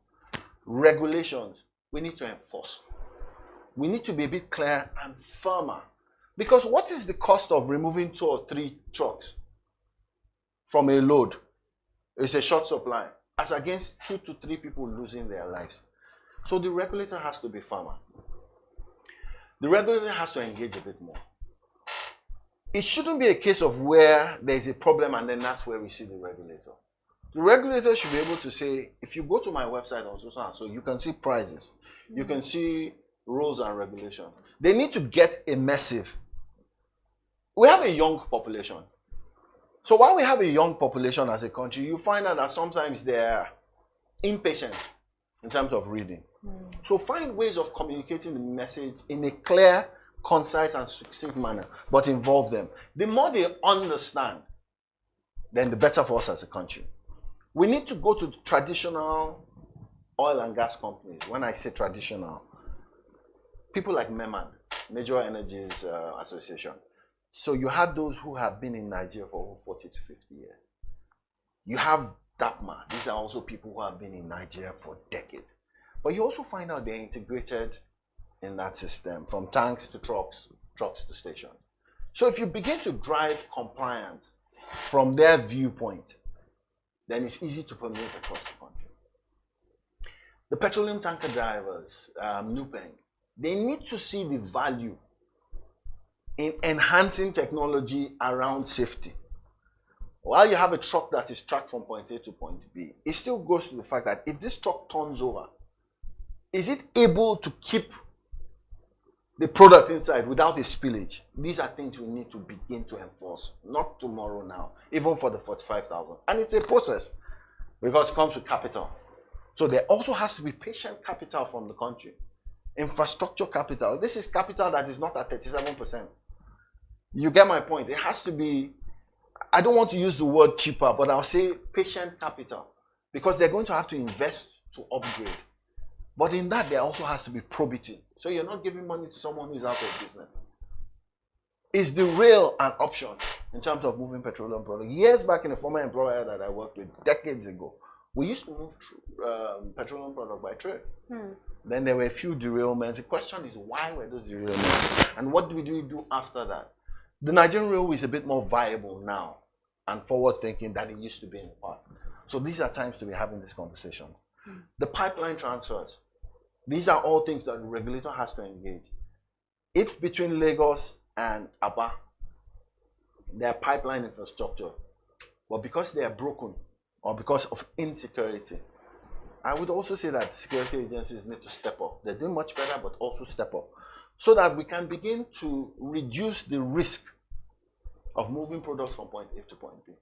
[SPEAKER 12] regulations, we need to enforce. We need to be a bit clearer and firmer. Because what is the cost of removing 2 or 3 trucks from a load? It's a short supply, as against 2 to 3 people losing their lives. So the regulator has to be firmer. The regulator has to engage a bit more. It shouldn't be a case of where there's a problem and then that's where we see the regulator. The regulator should be able to say, if you go to my website on so you can see prices, you can see rules and regulations. They need to get immersive. We have a young population. So while we have a young population as a country, you find out that sometimes they're impatient in terms of reading. So find ways of communicating the message in a clear, concise, and succinct manner, but involve them. The more they understand, then the better for us as a country. We need to go to traditional oil and gas companies. When I say traditional, people like MEMAN, Major Energies Association. So you had those who have been in Nigeria for over 40 to 50 years. You have DAPMA. These are also people who have been in Nigeria for decades. But you also find out they're integrated in that system, from tanks to trucks to stations. So if you begin to drive compliance from their viewpoint, then it's easy to permeate across the country. The petroleum tanker drivers, NUPENG, they need to see the value in enhancing technology around safety. While you have a truck that is tracked from point A to point B, it still goes to the fact that if this truck turns over, is it able to keep the product inside without a spillage? These are things we need to begin to enforce, not tomorrow now, even for the 45,000. And it's a process because it comes with capital. So there also has to be patient capital from the country. Infrastructure capital. This is capital that is not at 37%. You get my point. It has to be, I don't want to use the word cheaper, but I'll say patient capital, because they're going to have to invest to upgrade. But in that, there also has to be probity. So you're not giving money to someone who's out of business. Is the rail an option in terms of moving petroleum products? Years back, in a former employer that I worked with decades ago, we used to move petroleum product by train. Then there were a few derailments. The question is, why were those derailments? And what did we do after that? The Nigerian railway is a bit more viable now and forward-thinking than it used to be in the past. So these are times to be having this conversation. The pipeline transfers. These are all things that the regulator has to engage. If between Lagos and Aba, there are pipeline infrastructure, but because they are broken or because of insecurity, I would also say that security agencies need to step up. They're doing much better, but also step up, so that we can begin to reduce the risk of moving products from point A to point B.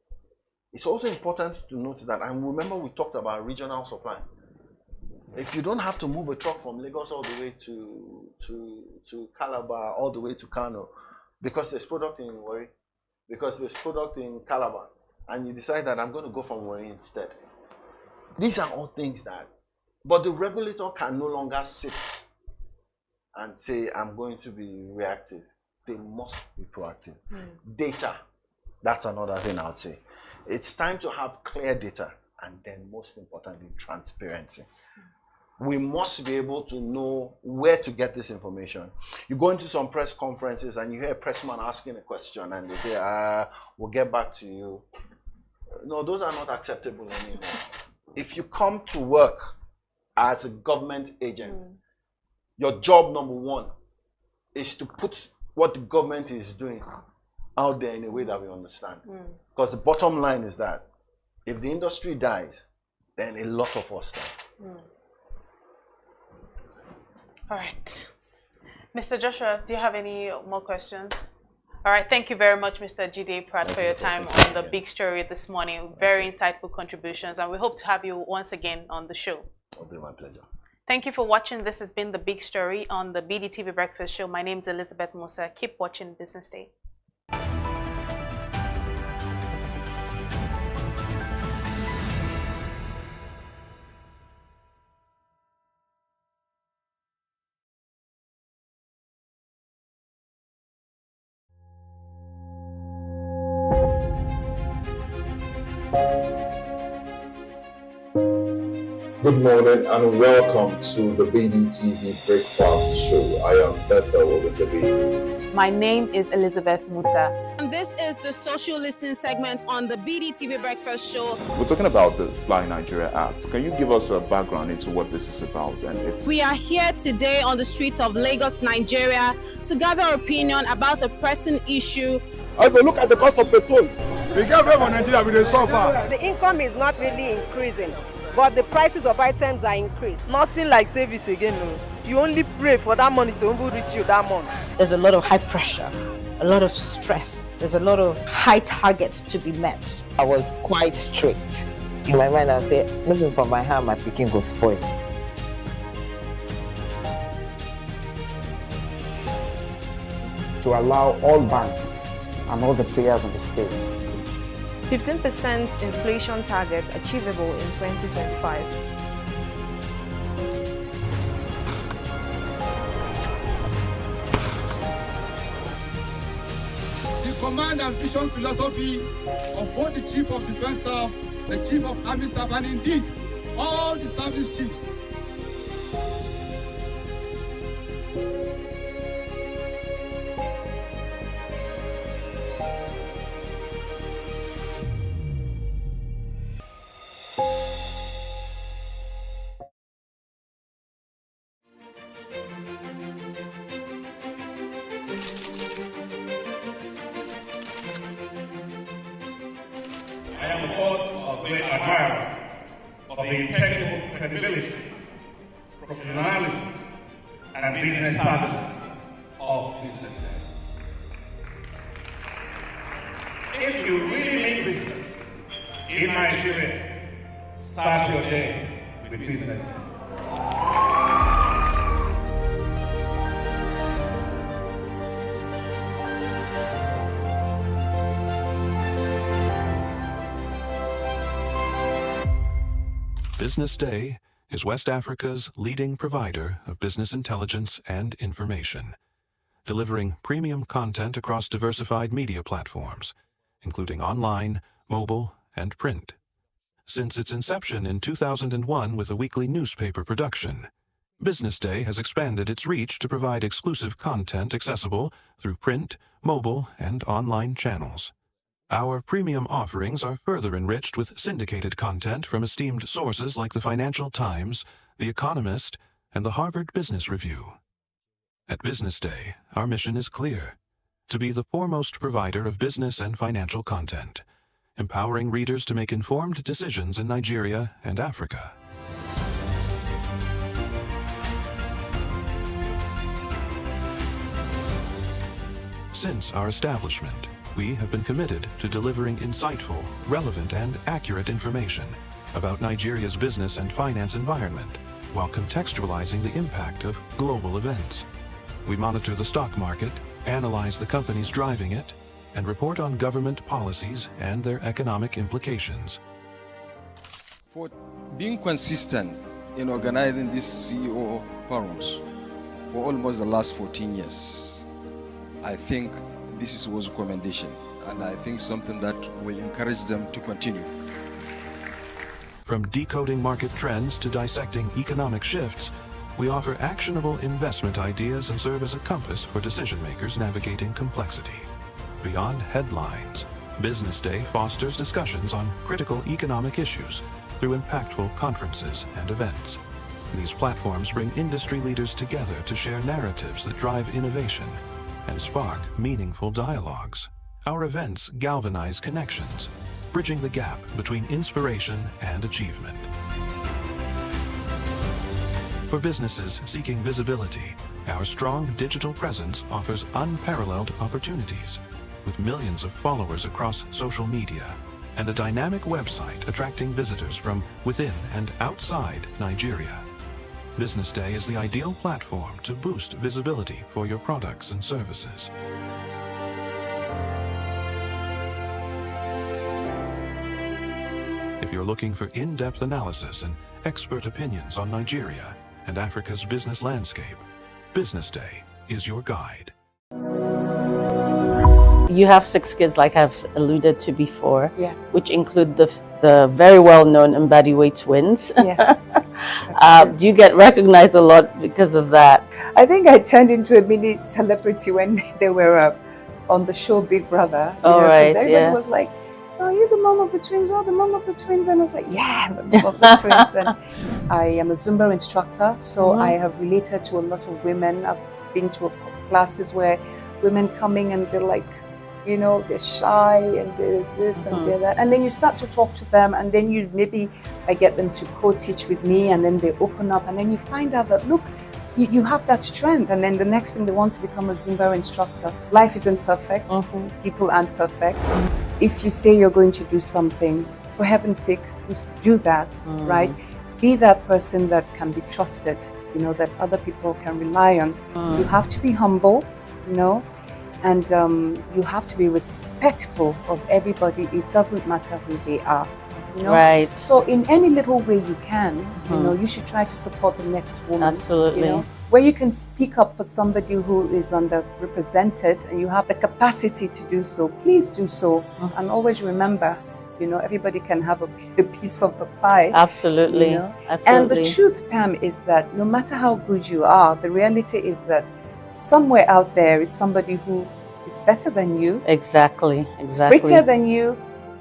[SPEAKER 12] It's also important to note that, and remember we talked about regional supply. If you don't have to move a truck from Lagos all the way to Calabar, all the way to Kano, because there's product in Warri, because there's product in Calabar, and you decide that I'm going to go from Warri instead. These are all things that, but the regulator can no longer sit and say, I'm going to be reactive. They must be proactive. Data, that's another thing I would say. It's time to have clear data, and then most importantly, transparency. We must be able to know where to get this information. You go into some press conferences and you hear a pressman asking a question and they say, we'll get back to you. No, those are not acceptable anymore. If you come to work as a government agent, your job number one is to put what the government is doing out there in a way that we understand. Because the bottom line is that if the industry dies, then a lot of us die.
[SPEAKER 5] All right. Mr. Joshua, do you have any more questions? All right. Thank you very much, Mr. Jide Pratt, for your time on the big story this morning. Very insightful contributions, and we hope to have you once again on the show.
[SPEAKER 12] It'll be my pleasure.
[SPEAKER 5] Thank you for watching. This has been the big story on the BDTV Breakfast Show. My name is Elizabeth Musa. Keep watching Business Day.
[SPEAKER 6] Good morning and welcome to the BDTV Breakfast Show. I am Bethel Ogunjobi.
[SPEAKER 5] My name is Elizabeth Musa.
[SPEAKER 7] And this is the social listening segment on the BDTV Breakfast Show.
[SPEAKER 2] We're talking about the Fly Nigeria Act. Can you give us a background into what this is about?
[SPEAKER 7] We are here today on the streets of Lagos, Nigeria, to gather opinion about a pressing issue.
[SPEAKER 3] I go look at the cost of petrol. We get very Nigeria with the suffer.
[SPEAKER 13] The income is not really increasing, but the prices of items are increased.
[SPEAKER 14] Nothing like savings again. No. You only pray for that money to reach you that month.
[SPEAKER 15] There's a lot of high pressure, a lot of stress. There's a lot of high targets to be met.
[SPEAKER 16] I was quite strict. In my mind, I said, looking for my hand, my picking will spoil.
[SPEAKER 27] To allow all banks and all the players in the space.
[SPEAKER 28] 15% inflation target achievable in 2025.
[SPEAKER 3] The command and vision philosophy of both the Chief of Defense Staff, the Chief of Army Staff, and indeed all the service chiefs.
[SPEAKER 29] I am, of course, a great admirer of the impeccable credibility, professionalism, and business savviness of BusinessDay. If you really mean business in Nigeria, start your day with BusinessDay.
[SPEAKER 30] BusinessDay is West Africa's leading provider of business intelligence and information, delivering premium content across diversified media platforms, including online, mobile, and print. Since its inception in 2001 with a weekly newspaper production, BusinessDay has expanded its reach to provide exclusive content accessible through print, mobile, and online channels. Our premium offerings are further enriched with syndicated content from esteemed sources like the Financial Times, The Economist, and the Harvard Business Review. At BusinessDay, our mission is clear: to be the foremost provider of business and financial content, empowering readers to make informed decisions in Nigeria and Africa. Since our establishment, we have been committed to delivering insightful, relevant, and accurate information about Nigeria's business and finance environment while contextualizing the impact of global events. We monitor the stock market, analyze the companies driving it, and report on government policies and their economic implications.
[SPEAKER 31] For being consistent in organizing these CEO forums for almost the last 14 years, I think this was a commendation, and I think something that will encourage them to continue.
[SPEAKER 30] From decoding market trends to dissecting economic shifts, we offer actionable investment ideas and serve as a compass for decision makers navigating complexity. Beyond headlines, BusinessDay fosters discussions on critical economic issues through impactful conferences and events. These platforms bring industry leaders together to share narratives that drive innovation and spark meaningful dialogues. Our events galvanize connections, bridging the gap between inspiration and achievement. For businesses seeking visibility, our strong digital presence offers unparalleled opportunities, with millions of followers across social media and a dynamic website attracting visitors from within and outside Nigeria. BusinessDay is the ideal platform to boost visibility for your products and services. If you're looking for in-depth analysis and expert opinions on Nigeria and Africa's business landscape, BusinessDay is your guide.
[SPEAKER 8] You have 6 kids, like I've alluded to before.
[SPEAKER 15] Yes.
[SPEAKER 8] Which include the very well-known Mbadiwe twins.
[SPEAKER 15] Yes.
[SPEAKER 8] Do you get recognized a lot because of that?
[SPEAKER 15] I think I turned into a mini celebrity when they were on the show Big Brother.
[SPEAKER 8] All right,
[SPEAKER 15] because everybody
[SPEAKER 8] yeah.
[SPEAKER 15] was like, "Oh, you're the mom of the twins. Oh, the mom of the twins." And I was like, "Yeah, the mom of the twins." And I am a Zumba instructor, so I have related to a lot of women. I've been to classes where women coming and they're like, you know, they're shy and they're this and they're that. And then you start to talk to them, and then I get them to co-teach with me, and then they open up, and then you find out that, look, you have that strength, and then the next thing they want to become a Zumba instructor. Life isn't perfect. People aren't perfect. If you say you're going to do something, for heaven's sake, just do that, right? Be that person that can be trusted, you know, that other people can rely on. You have to be humble, you know, and you have to be respectful of everybody. It doesn't matter who they are, you know.
[SPEAKER 8] Right.
[SPEAKER 15] So in any little way you can, you know, you should try to support the next woman.
[SPEAKER 8] Absolutely.
[SPEAKER 15] You know? Where you can speak up for somebody who is underrepresented and you have the capacity to do so, please do so. And always remember, you know, everybody can have a piece of the pie.
[SPEAKER 8] Absolutely.
[SPEAKER 15] You know?
[SPEAKER 8] Absolutely.
[SPEAKER 15] And the truth, Pam, is that no matter how good you are, the reality is that somewhere out there is somebody who is better than you.
[SPEAKER 8] Exactly. Exactly.
[SPEAKER 15] Richer than you,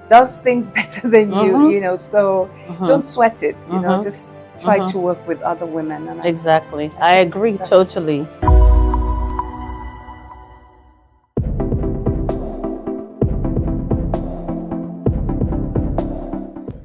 [SPEAKER 15] does things better than you, you know, so don't sweat it, you know, just try to work with other women. And
[SPEAKER 8] exactly. I agree totally.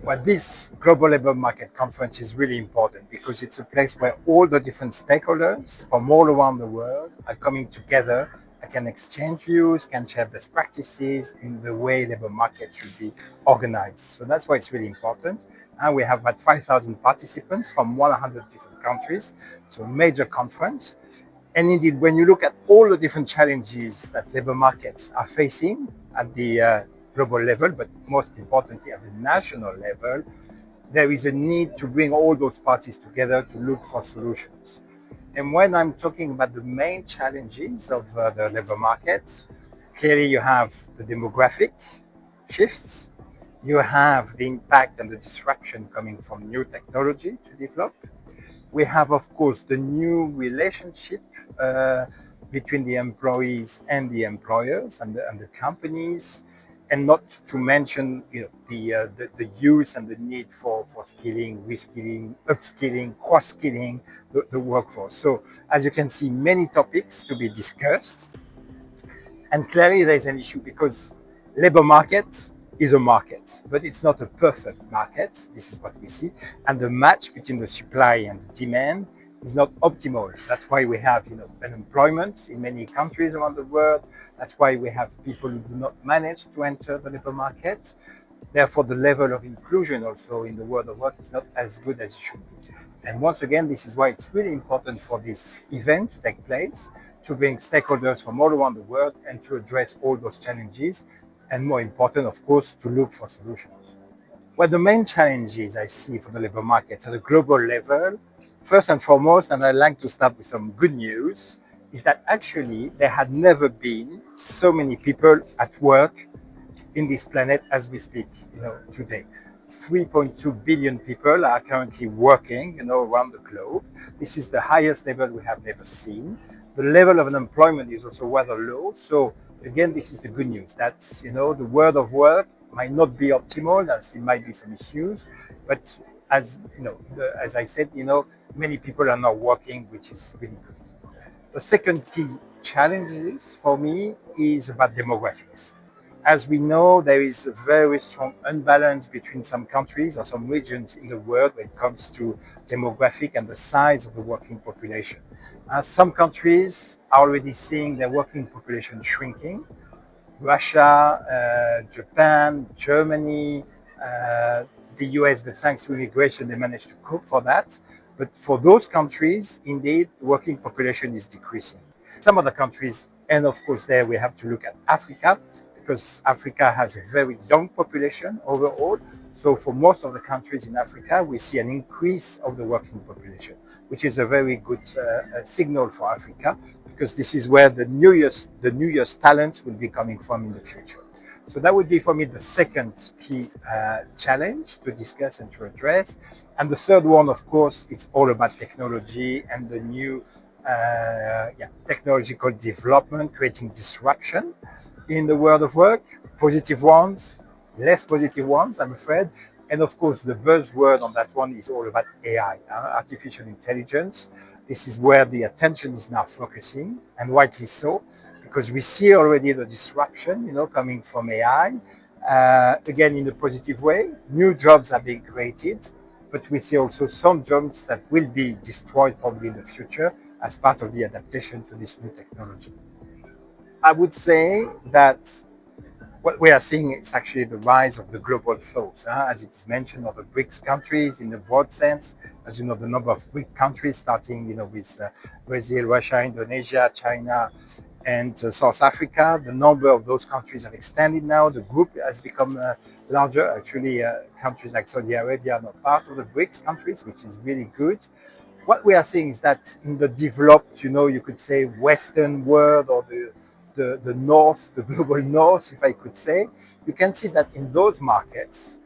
[SPEAKER 27] Well, this Global Labour Market Conference is really important because it's a place where all the different stakeholders from all around the world are coming together and can exchange views, can share best practices in the way labour markets should be organized. So that's why it's really important. And we have about 5,000 participants from 100 different countries. So a major conference. And indeed, when you look at all the different challenges that labour markets are facing at the global level, but most importantly at the national level, there is a need to bring all those parties together to look for solutions. And when I'm talking about the main challenges of the labour markets, clearly you have the demographic shifts, you have the impact and the disruption coming from new technology to develop. We have, of course, the new relationship between the employees and the employers and the companies, and not to mention, you know, the use and the need for skilling, reskilling, upskilling, cross-skilling the workforce. So as you can see, many topics to be discussed. And clearly there's an issue because labor market is a market, but it's not a perfect market. This is what we see. And the match between the supply and the demand is not optimal. That's why we have, you know, unemployment in many countries around the world. That's why we have people who do not manage to enter the labor market. Therefore, the level of inclusion also in the world of work is not as good as it should be. And once again, this is why it's really important for this event to take place, to bring stakeholders from all around the world and to address all those challenges. And more important, of course, to look for solutions. Well, the main challenges I see for the labor market at a global level, first and foremost, and I'd like to start with some good news, is that actually there had never been so many people at work in this planet as we speak, you know, today. 3.2 billion people are currently working, you know, around the globe. This is the highest level we have never seen. The level of unemployment is also rather low. So again, this is the good news. That's, you know, the world of work might not be optimal. There might be some issues, but as you know, as I said, you know, many people are now working, which is really good. The second key challenge for me is about demographics. As we know, there is a very strong imbalance between some countries or some regions in the world when it comes to demographic and the size of the working population. Some countries are already seeing their working population shrinking. Russia, Japan, Germany, the US, but thanks to immigration, they managed to cope for that. But for those countries, indeed, the working population is decreasing. Some other countries, and of course there we have to look at Africa, because Africa has a very young population overall. So for most of the countries in Africa, we see an increase of the working population, which is a very good signal for Africa, because this is where the newest talents will be coming from in the future. So that would be for me the second key challenge to discuss and to address. And the third one, of course, it's all about technology and the new technological development, creating disruption in the world of work, positive ones, less positive ones, I'm afraid. And of course, the buzzword on that one is all about AI, artificial intelligence. This is where the attention is now focusing, and rightly so, because we see already the disruption, coming from AI. Again, in a positive way, new jobs are being created, but we see also some jobs that will be destroyed probably in the future as part of the adaptation to this new technology. I would say that what we are seeing is actually the rise of the global south, as it is mentioned, of the BRICS countries in the broad sense. As you know, the number of BRICS countries, starting with Brazil, Russia, Indonesia, China, and South Africa. The number of those countries have extended now. The group has become larger. Actually, countries like Saudi Arabia are not part of the BRICS countries, which is really good. What we are seeing is that in the developed, you could say, Western world, or the north, the global north, if I could say, you can see that in those markets,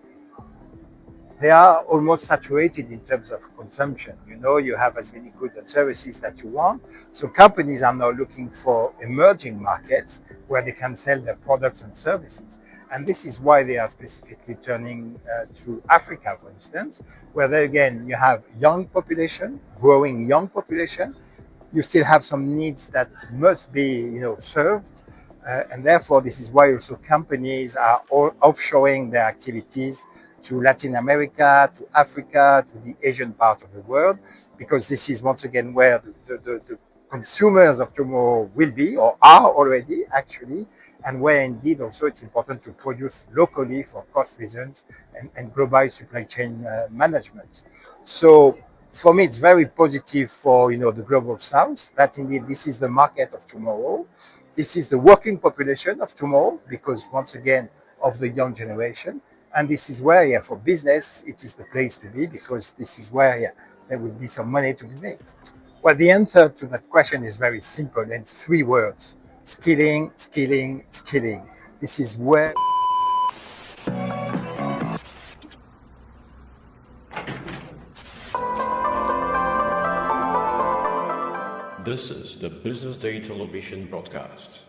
[SPEAKER 27] they are almost saturated in terms of consumption. You have as many goods and services that you want. So companies are now looking for emerging markets where they can sell their products and services. And this is why they are specifically turning to Africa, for instance, where there again, you have young population, growing young population. You still have some needs that must be, served. And therefore, this is why also companies are all offshoring their activities to Latin America, to Africa, to the Asian part of the world, because this is once again where the consumers of tomorrow will be, or are already actually, and where indeed also it's important to produce locally for cost reasons and global supply chain management. So for me, it's very positive for the global south, that indeed this is the market of tomorrow. This is the working population of tomorrow, because once again of the young generation. And this is where, for business, it is the place to be, because this is where there will be some money to be made. Well, the answer to that question is very simple, and it's 3 words: skilling, skilling, skilling. This is where
[SPEAKER 4] This is the Business Day television broadcast.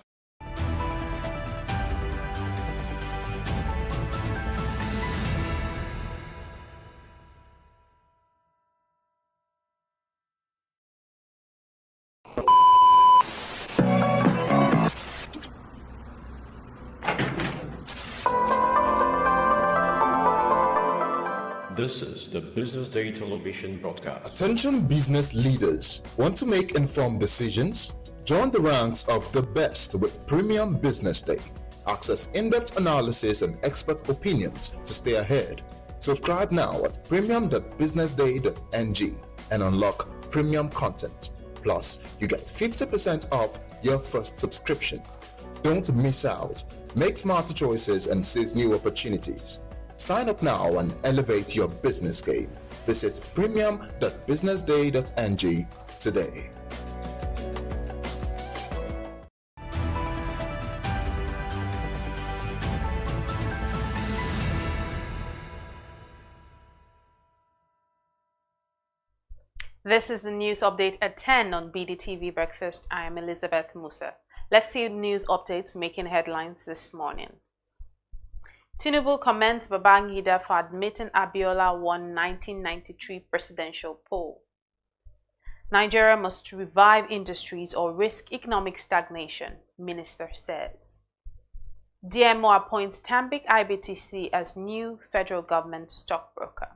[SPEAKER 4] This is the Business Day television broadcast.
[SPEAKER 6] Attention business leaders. Want to make informed decisions? Join the ranks of the best with Premium Business Day. Access in-depth analysis and expert opinions to stay ahead. Subscribe now at premium.businessday.ng and unlock premium content. Plus, you get 50% off your first subscription. Don't miss out. Make smarter choices and seize new opportunities. Sign up now and elevate your business game. Visit premium.businessday.ng today.
[SPEAKER 5] This is the news update at 10 on BDTV Breakfast. I am Elizabeth Musa. Let's see news updates making headlines this morning. Tinubu commends Babangida for admitting Abiola won 1993 presidential poll. Nigeria must revive industries or risk economic stagnation, minister says. DMO appoints Tambik IBTC as new federal government stockbroker.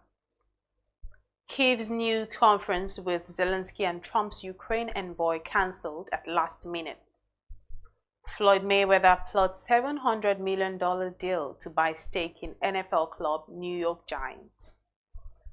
[SPEAKER 5] Kiev's new conference with Zelensky and Trump's Ukraine envoy cancelled at last minute. Floyd Mayweather plots $700 million deal to buy stake in NFL club New York Giants.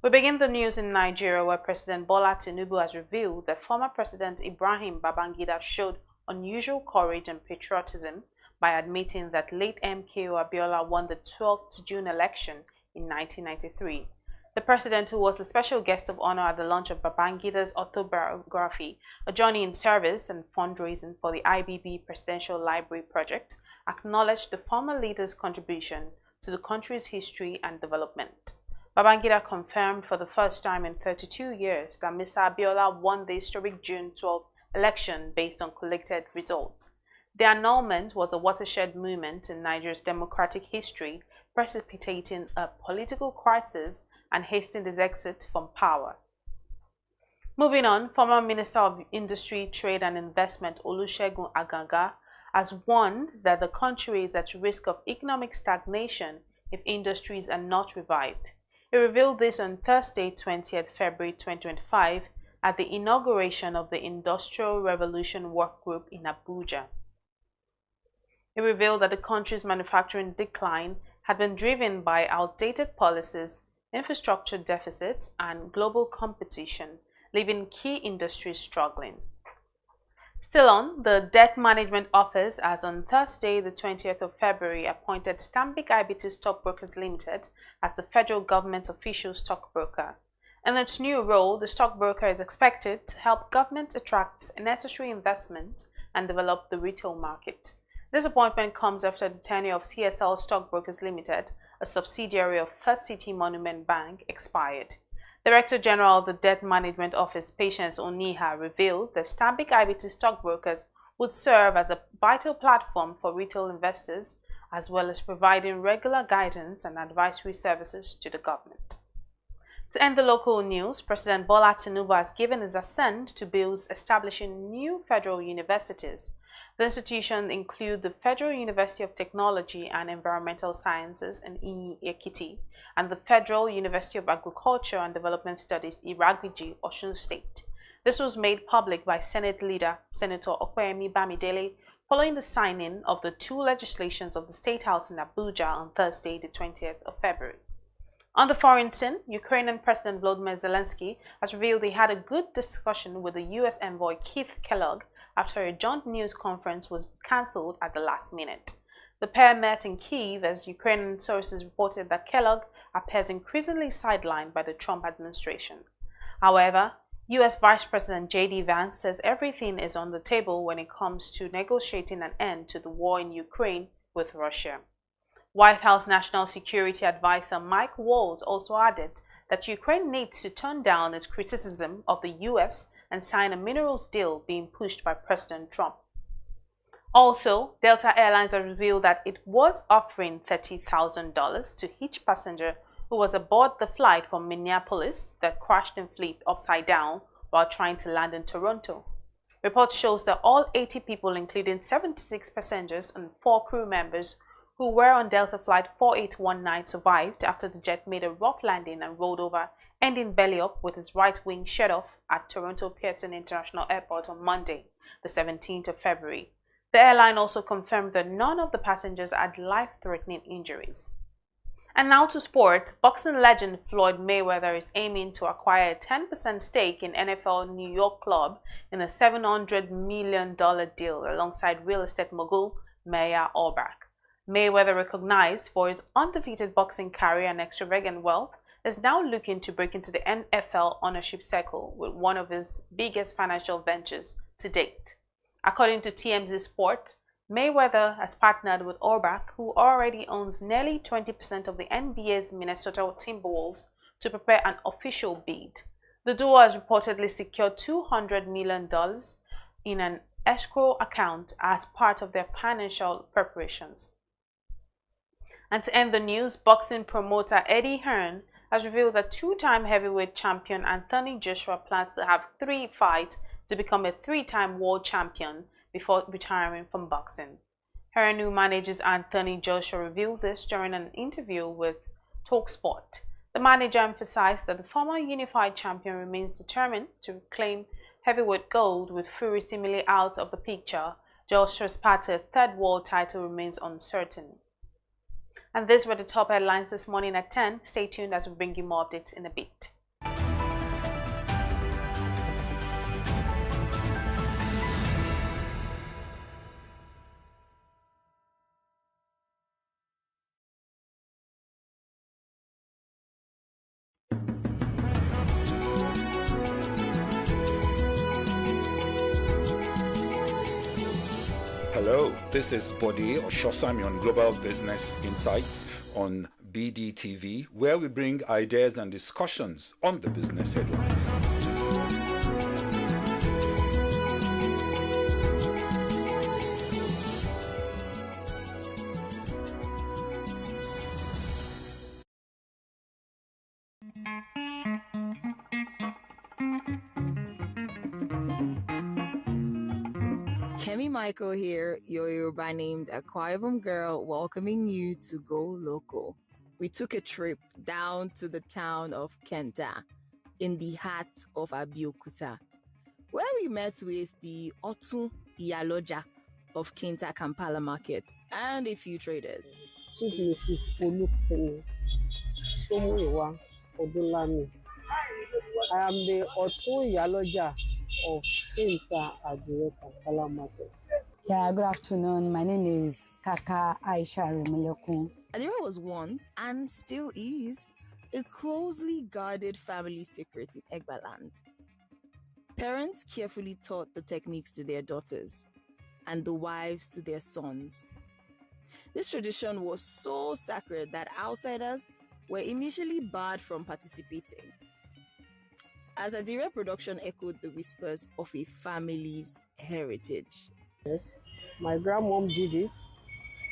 [SPEAKER 5] We begin the news in Nigeria, where President Bola Tinubu has revealed that former President Ibrahim Babangida showed unusual courage and patriotism by admitting that late MKO Abiola won the 12th June election in 1993. The president, who was the special guest of honor at the launch of Babangida's autobiography, A Journey in Service and Fundraising for the IBB Presidential Library Project, acknowledged the former leader's contribution to the country's history and development. Babangida confirmed for the first time in 32 years that Mr. Abiola won the historic June 12 election based on collected results. The annulment was a watershed moment in Nigeria's democratic history, precipitating a political crisis and hastening his exit from power. Moving on, former Minister of Industry, Trade and Investment Olusegun Aganga has warned that the country is at risk of economic stagnation if industries are not revived. He revealed this on Thursday, 20th February 2025, at the inauguration of the Industrial Revolution Work Group in Abuja. He revealed that the country's manufacturing decline had been driven by outdated policies, infrastructure deficits, and global competition, leaving key industries struggling. Still on, the Debt Management Office has on Thursday, the 20th of February, appointed Stanbic IBT Stockbrokers Limited as the federal government's official stockbroker. In its new role, the stockbroker is expected to help government attract necessary investment and develop the retail market. This appointment comes after the tenure of CSL Stockbrokers Limited, a subsidiary of First City Monument Bank, expired. Director General of the Debt Management Office, Patience Oniha, revealed that Stanbic IBT Stockbrokers would serve as a vital platform for retail investors, as well as providing regular guidance and advisory services to the government. To end the local news, President Bola Tinubu has given his assent to bills establishing new federal universities. The institutions include the Federal University of Technology and Environmental Sciences in Ekiti and the Federal University of Agriculture and Development Studies Iragwiji, Osun State. This was made public by Senate leader Senator Okweyemi Bamidele following the signing of the two legislations of the State House in Abuja on Thursday, the 20th of February. On the foreign scene, Ukrainian President Volodymyr Zelensky has revealed he had a good discussion with the U.S. envoy Keith Kellogg after a joint news conference was cancelled at the last minute. The pair met in Kyiv as Ukrainian sources reported that Kellogg appears increasingly sidelined by the Trump administration. However, U.S. Vice President J.D. Vance says everything is on the table when it comes to negotiating an end to the war in Ukraine with Russia. White House National Security Advisor Mike Waltz also added that Ukraine needs to turn down its criticism of the U.S. and sign a minerals deal being pushed by President Trump. Also, Delta Airlines has revealed that it was offering $30,000 to each passenger who was aboard the flight from Minneapolis that crashed and flipped upside down while trying to land in Toronto. Reports shows that all 80 people, including 76 passengers and 4 crew members who were on Delta Flight 4819, survived after the jet made a rough landing and rolled over, ending belly up with its right wing shut off at Toronto Pearson International Airport on Monday, the 17th of February. The airline also confirmed that none of the passengers had life-threatening injuries. And now to sport, boxing legend Floyd Mayweather is aiming to acquire a 10% stake in NFL New York club in a $700 million deal alongside real estate mogul Maya Orbach. Mayweather, recognized for his undefeated boxing career and extravagant wealth, is now looking to break into the NFL ownership circle with one of his biggest financial ventures to date. According to TMZ Sports, Mayweather has partnered with Orbach, who already owns nearly 20% of the NBA's Minnesota Timberwolves, to prepare an official bid. The duo has reportedly secured $200 million in an escrow account as part of their financial preparations. And to end the news, boxing promoter Eddie Hearn has revealed that two-time heavyweight champion Anthony Joshua plans to have 3 fights to become a 3-time world champion before retiring from boxing. Hearn, who manages Anthony Joshua, revealed this during an interview with TalkSport. The manager emphasized that the former unified champion remains determined to claim heavyweight gold, with Fury seemingly out of the picture. Joshua's path to a 3rd world title remains uncertain. And these were the top headlines this morning at 10. Stay tuned as we bring you more updates in a bit.
[SPEAKER 9] Hello, this is Bode Oshosami on Global Business Insights on BDTV, where we bring ideas and discussions on the business headlines.
[SPEAKER 11] Kemi Michael here, your Yoruba named Akwa Ibom girl, welcoming you to Go Local. We took a trip down to the town of Kenta in the heart of Abeokuta, where we met with the Otun Iyaloja of Kenta Kampala Market and a few traders.
[SPEAKER 17] Chief Mrs. Olukemi Shomuwa Odulami. I am the Otun Iyaloja of Kenta Adire Kampala Market.
[SPEAKER 18] Yeah, good afternoon. My name is Kaka Aisha Remilekun.
[SPEAKER 11] Adire was once, and still is, a closely guarded family secret in Egbaland. Parents carefully taught the techniques to their daughters, and the wives to their sons. This tradition was so sacred that outsiders were initially barred from participating, as Adire production echoed the whispers of a family's heritage.
[SPEAKER 17] Yes, my grandmom did it,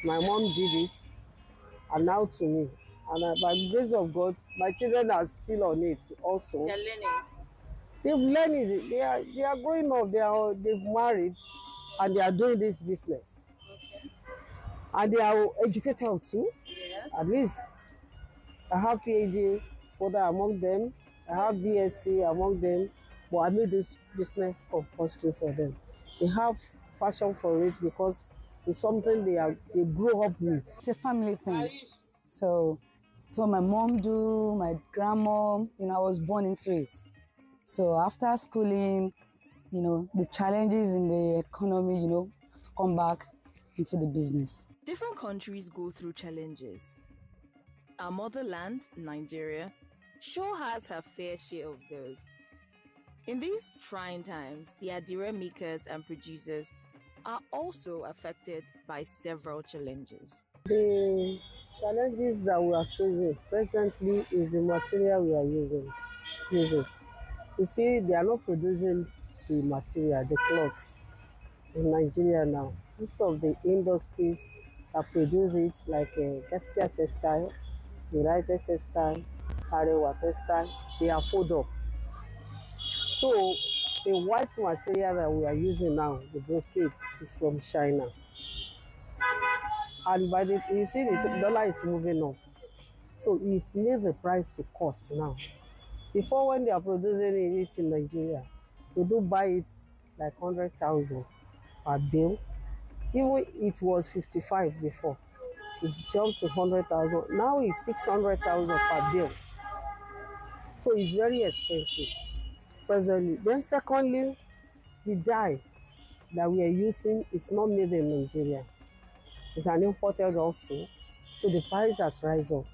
[SPEAKER 17] my mom did it, and now to me. And by the grace of God, my children are still on it also.
[SPEAKER 11] They're learning.
[SPEAKER 17] They've learned it. They are growing up. They've married, and they are doing this business.
[SPEAKER 11] Okay.
[SPEAKER 17] And they are educated too.
[SPEAKER 11] Yes.
[SPEAKER 17] At least I have PhD holder among them. I have BSc among them. But I made this business compulsory for them. They have passion for it because it's something they grow up with.
[SPEAKER 18] It's a family thing. So my mom do, my grandmom, I was born into it. So after schooling, the challenges in the economy, have to come back into the business.
[SPEAKER 11] Different countries go through challenges. Our motherland, Nigeria, sure has her fair share of those. In these trying times, the Adire makers and producers are also affected by several challenges.
[SPEAKER 17] The challenges that we are facing presently is the material we are using. You see, they are not producing the material, the cloth in Nigeria now. Most of the industries that produce it, like Gaspia Textile, United Textile, Arewa Textile, they are fold up. So the white material that we are using now, the brocade, is from China. And you see the dollar is moving up. So it's made the price to cost now. Before, when they are producing it in Nigeria, they do buy it like 100,000 per bill. Even it was 55 before. It's jumped to 100,000. Now it's 600,000 per bill. So it's very expensive presently. Then secondly, the dye that we are using is not made in Nigeria. It's an imported also. So the price has risen up.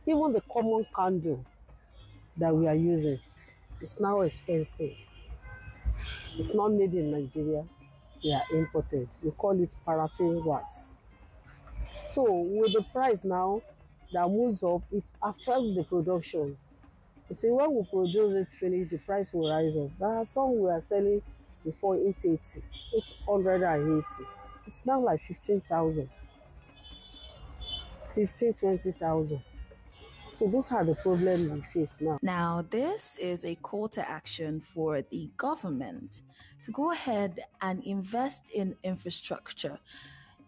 [SPEAKER 17] Even the common candle that we are using is now expensive. It's not made in Nigeria. They are imported. We call it paraffin wax. So with the price now that moves up, it affects the production. You see, when we produce it finished, the price will rise up. There are some we are selling before 880, 880. It's now like 15,000, 20,000. So those are the problems we face now.
[SPEAKER 11] Now, this is a call to action for the government to go ahead and invest in infrastructure,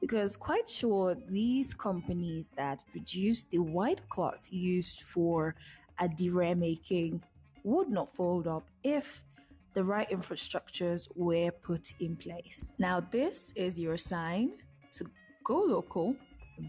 [SPEAKER 11] because quite sure these companies that produce the white cloth used for Adire making would not fold up if the right infrastructures were put in place. Now, this is your sign to go local,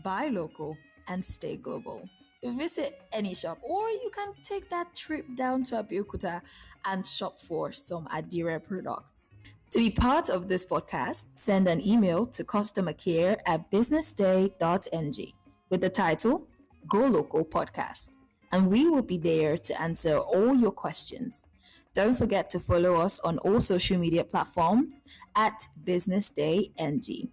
[SPEAKER 11] buy local, and stay global. Visit any shop, or you can take that trip down to Abeokuta and shop for some Adire products. To be part of this podcast, send an email to customercare@businessday.ng with the title Go Local Podcast, and we will be there to answer all your questions. Don't forget to follow us on all social media platforms at BusinessDayNG.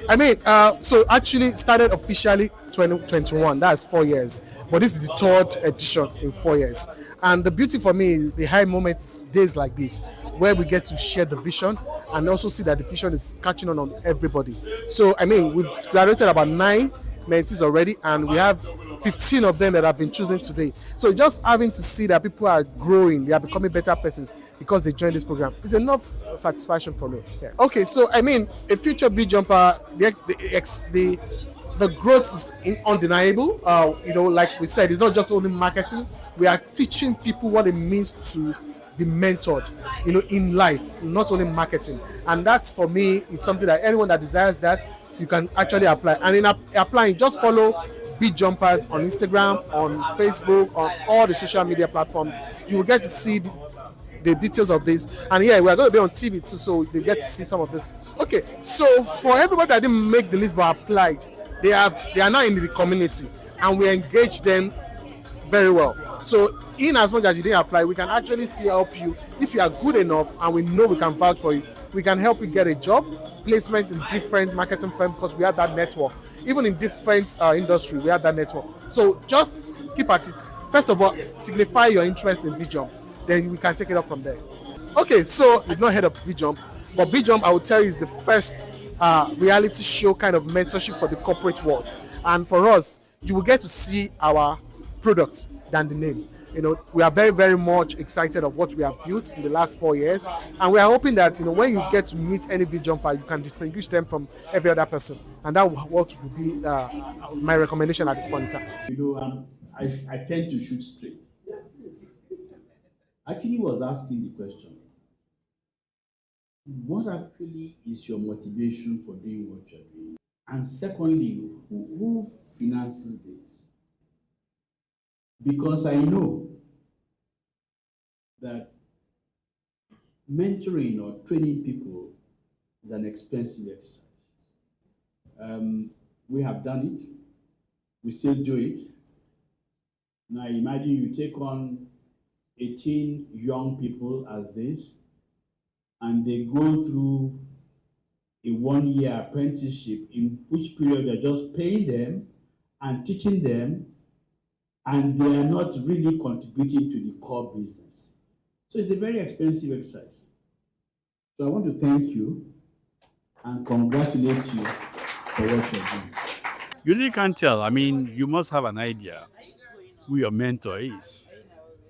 [SPEAKER 1] I mean, so actually started officially 2021. That's 4 years, but this is the third edition in 4 years. And the beauty for me is the high moments, days like this, where we get to share the vision and also see that the vision is catching on everybody. So I mean, we've graduated about 9 mentees already, and we have 15 of them that have been chosen today. So just having to see that people are growing, they are becoming better persons because they joined this program is enough satisfaction for me. Yeah. Okay, so I mean, a future big jumper, the growth is undeniable. Like we said, it's not just only marketing. We are teaching people what it means to be mentored, in life, not only marketing. And that's for me is something that anyone that desires that you can actually apply. And in applying, just follow Beat Jumpers on Instagram, on Facebook, on all the social media platforms. You will get to see the details of this. And yeah, we are going to be on TV too, so they get to see some of this. Okay, so for everybody that didn't make the list but applied, they are now in the community, and we engage them very well. So in as much as you didn't apply, we can actually still help you if you are good enough, and we know we can vouch for you. We can help you get a job, placement in different marketing firms, because we have that network. Even in different industry, we have that network. So just keep at it. First of all, signify your interest in B-Jump. Then we can take it up from there. Okay, so you've not heard of B-Jump, but B-Jump, I will tell you, is the first reality show kind of mentorship for the corporate world. And for us, you will get to see our products than the name. We are very, very much excited of what we have built in the last 4 years, and we are hoping that when you get to meet any big jumper, you can distinguish them from every other person, and that what would be my recommendation at this point in time.
[SPEAKER 10] I tend to shoot straight. Actually, was asking the question: what actually is your motivation for doing what you're doing? And secondly, who finances this? Because I know that mentoring or training people is an expensive exercise. We have done it. We still do it. Now imagine you take on 18 young people as this, and they go through a 1-year apprenticeship, in which period they're just paying them and teaching them, and they are not really contributing to the core business. So it's a very expensive exercise. So I want to thank you and congratulate you for what you're doing.
[SPEAKER 12] You really can't tell. I mean, you must have an idea who your mentor is,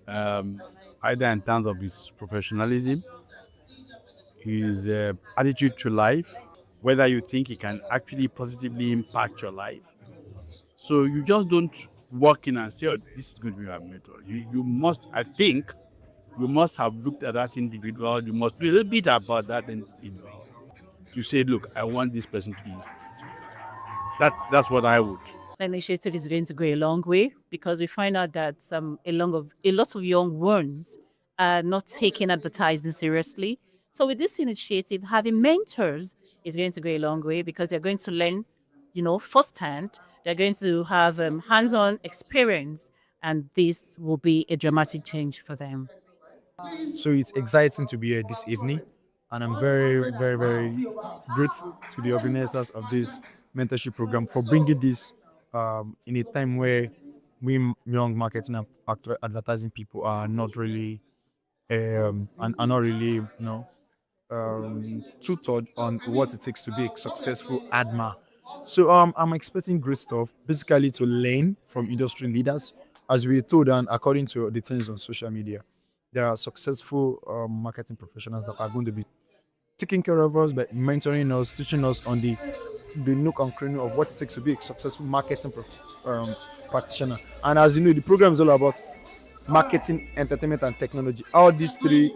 [SPEAKER 12] either in terms of his professionalism, his attitude to life, whether you think he can actually positively impact your life. So you just don't walk in and say, oh, this is going to be my mentor. You must, I think, you must have looked at that individual. You must do a little bit about that individual. You say, look, I want this person to be. That's what I would.
[SPEAKER 19] The initiative is going to go a long way, because we find out that a lot of young ones are not taking advertising seriously. So with this initiative, having mentors is going to go a long way, because they're going to learn, firsthand. They're going to have hands-on experience, and this will be a dramatic change for them.
[SPEAKER 20] So it's exciting to be here this evening, and I'm very, very, very grateful to the organizers of this mentorship program for bringing this in a time where we young marketing and advertising people are not really tutored on what it takes to be a successful adma. So I'm expecting great stuff, basically to learn from industry leaders, as we told, and according to the things on social media, there are successful marketing professionals that are going to be taking care of us, by mentoring us, teaching us on the nook and cranny of what it takes to be a successful marketing practitioner. And as you know, the program is all about marketing, entertainment, and technology. All these three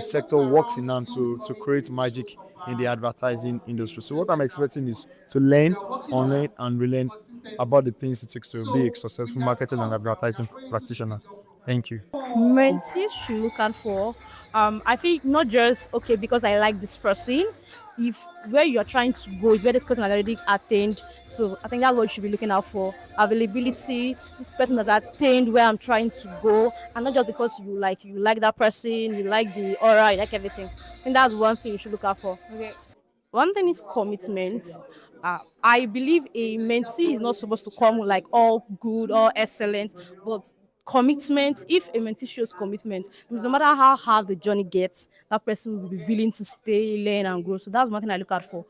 [SPEAKER 20] sectors works in hand to create magic in the advertising industry. So what I'm expecting is to learn, unlearn, and relearn about the things it takes to be a successful marketing and advertising practitioner. Thank you.
[SPEAKER 21] Mentees should look out for, I think, not just, okay, because I like this person. If where you're trying to go is where this person has already attained, so I think that's what you should be looking out for. Availability, this person has attained where I'm trying to go, and not just because you like that person, you like the aura, you like everything. I think that's one thing you should look out for. Okay. One thing is commitment. I believe a mentee is not supposed to come like all good or excellent, but commitment. If a mentee shows commitment, because no matter how hard the journey gets, that person will be willing to stay, learn, and grow. So that's one thing I look out for,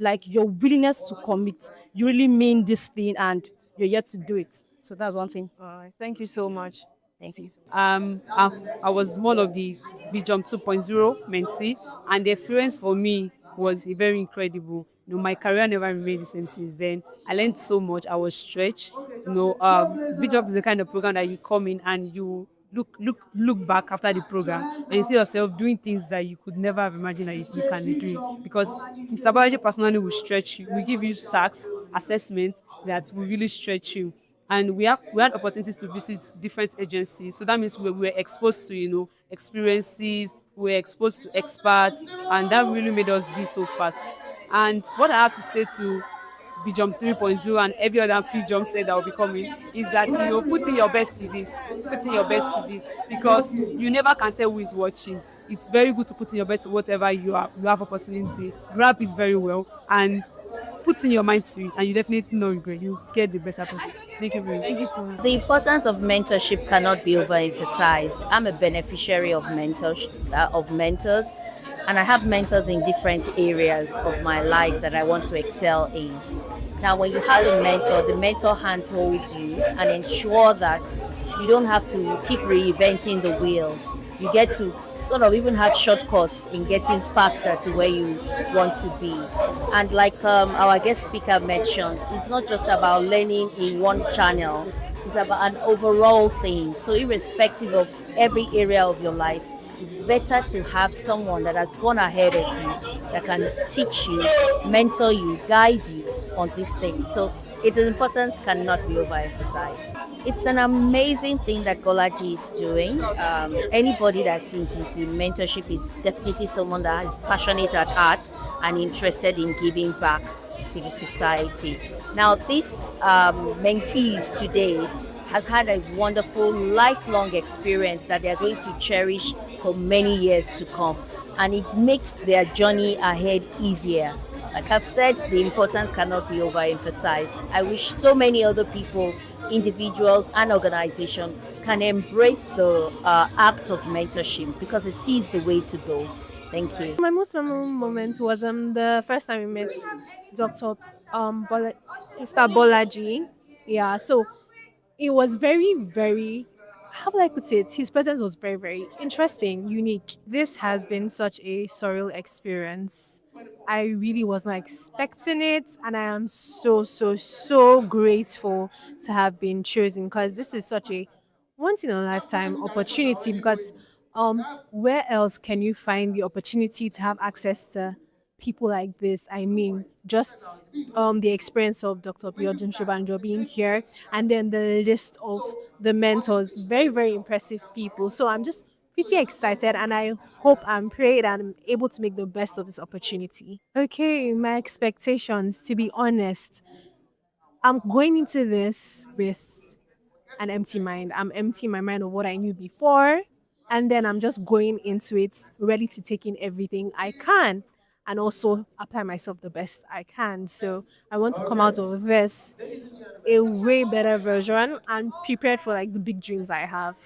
[SPEAKER 21] like your willingness to commit. You really mean this thing, and you're yet to do it. So that's one thing.
[SPEAKER 2] All right. Thank you so much.
[SPEAKER 21] Thank you.
[SPEAKER 2] I was one of the BJump 2.0 mentee, and the experience for me was very incredible. My career never remained the same since then. I learned so much. I was stretched. BJump is the kind of program that you come in and you look back after the program and you see yourself doing things that you could never have imagined that you can do, because Mr. Balaji personally will stretch you. We give you tasks, assessments that will really stretch you. And we had opportunities to visit different agencies. So that means we were exposed to, experiences, we were exposed to experts, and that really made us be so fast. And what I have to say to BJump 3.0 and every other BJump set that will be coming is that, put in your best to this, put in your best to this, because you never can tell who is watching. It's very good to put in your best to whatever you have opportunity. Grab it very well and put in your mind to it, and you definitely no regret. You get the best out of it. Thank you very much. Thank you so much.
[SPEAKER 8] The importance of mentorship cannot be overemphasized. I'm a beneficiary of mentors, and I have mentors in different areas of my life that I want to excel in. Now, when you have a mentor, the mentor handholds you and ensure that you don't have to keep reinventing the wheel. You get to sort of even have shortcuts in getting faster to where you want to be. And like our guest speaker mentioned, it's not just about learning in one channel, it's about an overall thing. So irrespective of every area of your life, it's better to have someone that has gone ahead of you, that can teach you, mentor you, guide you on these things. So its importance cannot be overemphasized. It's an amazing thing that Golaji is doing. Anybody that's into mentorship is definitely someone that is passionate at heart and interested in giving back to the society. Now, this mentees today has had a wonderful lifelong experience that they're going to cherish for many years to come, and it makes their journey ahead easier. Like I've said, the importance cannot be overemphasized. I wish so many other people, individuals and organizations can embrace the act of mentorship, because it is the way to go. Thank you.
[SPEAKER 21] My most memorable moment was the first time we met Dr. Mr. Bolaji. Yeah, so it was very, very, how would I put it? His presence was very, very interesting, unique. This has been such a surreal experience. I really was not expecting it, and I am so, so, so grateful to have been chosen, because this is such a once in a lifetime opportunity. Because where else can you find the opportunity to have access to people like this? I mean, just the experience of Dr. Biodun Shobanjo being here, and then the list of the mentors, very, very impressive people. So I'm just pretty excited, and I hope and pray that I'm able to make the best of this opportunity. Okay, my expectations, to be honest, I'm going into this with an empty mind. I'm emptying my mind of what I knew before, and then I'm just going into it ready to take in everything I can and also apply myself the best I can. So I want to come out of this a way better version and prepared for like the big dreams I have.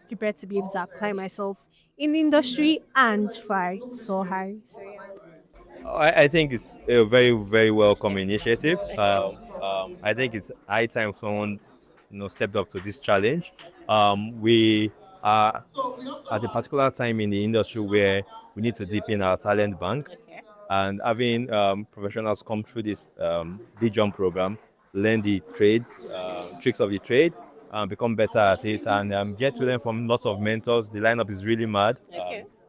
[SPEAKER 21] Prepared to be able to apply myself in the industry and fly so high. So yeah.
[SPEAKER 7] I think it's a very, very welcome initiative. I think it's high time someone stepped up to this challenge. We are at a particular time in the industry where we need to deepen our talent bank, and having professionals come through this big jump program, learn the trades, tricks of the trade, become better at it, and get to learn from lots of mentors. The lineup is really mad,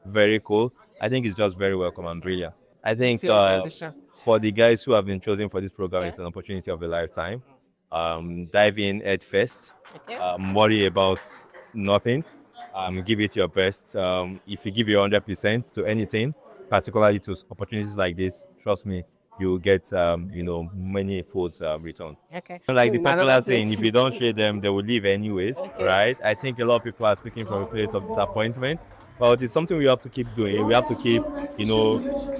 [SPEAKER 7] very cool. I think it's just very welcome and brilliant. I think for the guys who have been chosen for this program, it's an opportunity of a lifetime. Dive in head first. Worry about nothing. Give it your best. If you give your 100% to anything, particularly to opportunities like this, trust me, you'll get many folds return.
[SPEAKER 2] Okay.
[SPEAKER 7] Like
[SPEAKER 2] So
[SPEAKER 7] the popular
[SPEAKER 2] another
[SPEAKER 7] saying,
[SPEAKER 2] place.
[SPEAKER 7] if you don't trade them, they will leave anyways, right? I think a lot of people are speaking from a place of disappointment, but it's something we have to keep doing. We have to keep,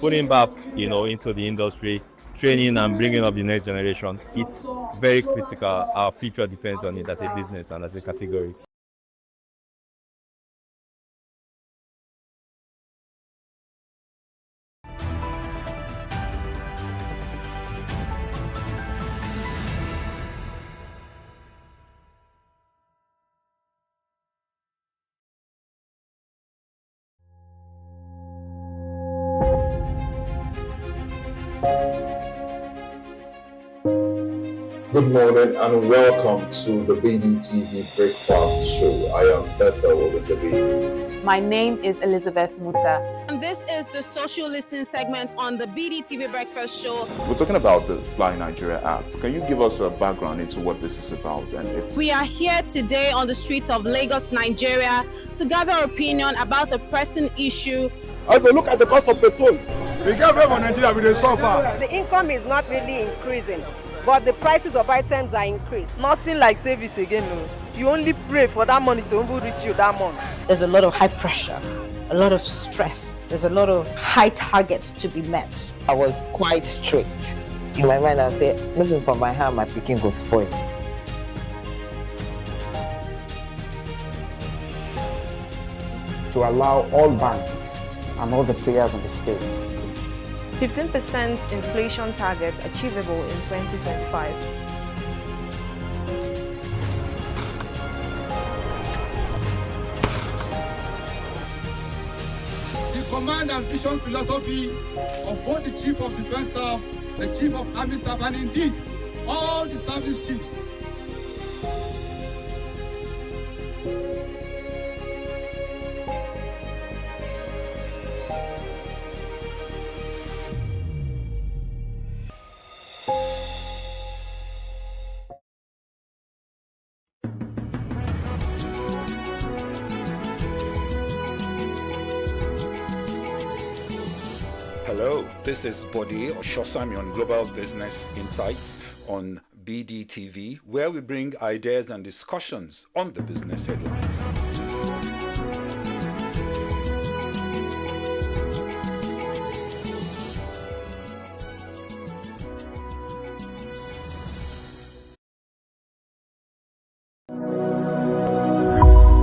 [SPEAKER 7] putting back, into the industry, training and bringing up the next generation. It's very critical. Our future depends on it as a business and as a category.
[SPEAKER 6] Good morning and welcome to the BDTV Breakfast Show. I am Bethel Ogunjobi.
[SPEAKER 5] My name is Elizabeth Musa.
[SPEAKER 3] And this is the social listening segment on the BDTV Breakfast Show.
[SPEAKER 13] We're talking about the Fly Nigeria Act. Can you give us a background into what this is about?
[SPEAKER 3] We are here today on the streets of Lagos, Nigeria, to gather opinion about a pressing issue.
[SPEAKER 14] I go look at the cost of petrol. We get very Nigeria with the suffer.
[SPEAKER 16] The income is not really increasing, but the prices of items are increased. Nothing like service again. No. You only pray for that money to reach you that month.
[SPEAKER 22] There's a lot of high pressure, a lot of stress. There's a lot of high targets to be met.
[SPEAKER 23] I was quite strict. In my mind, I said, looking for my hand, my picking go spoil.
[SPEAKER 24] To allow all banks and all the players in the space
[SPEAKER 16] 15% inflation target achievable in 2025.
[SPEAKER 14] The command and vision philosophy of both the Chief of Defense Staff, the Chief of Army Staff, and indeed all the service chiefs.
[SPEAKER 9] Hello, this is Bode Oshosami on Global Business Insights on BDTV, where we bring ideas and discussions on the business headlines.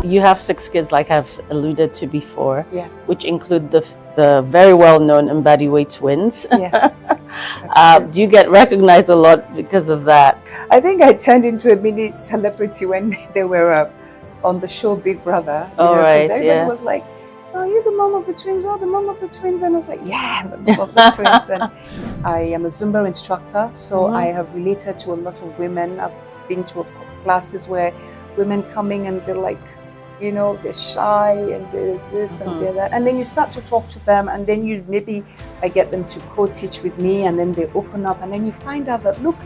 [SPEAKER 25] You have 6 kids, like I've alluded to before,
[SPEAKER 15] yes,
[SPEAKER 25] which include the very well-known Mbadiwe twins.
[SPEAKER 15] Yes.
[SPEAKER 25] Do you get recognized a lot because of that?
[SPEAKER 15] I think I turned into a mini celebrity when they were on the show Big Brother.
[SPEAKER 25] All right,
[SPEAKER 15] everybody was like, "Oh, you're the mom of the twins. Oh, the mom of the twins." And I was like, "Yeah, I'm the mom of the twins." And I am a Zumba instructor, so I have related to a lot of women. I've been to classes where women coming and they're like, they're shy and they're this and they're that. And then you start to talk to them and then I get them to co-teach with me and then they open up and then you find out that, look,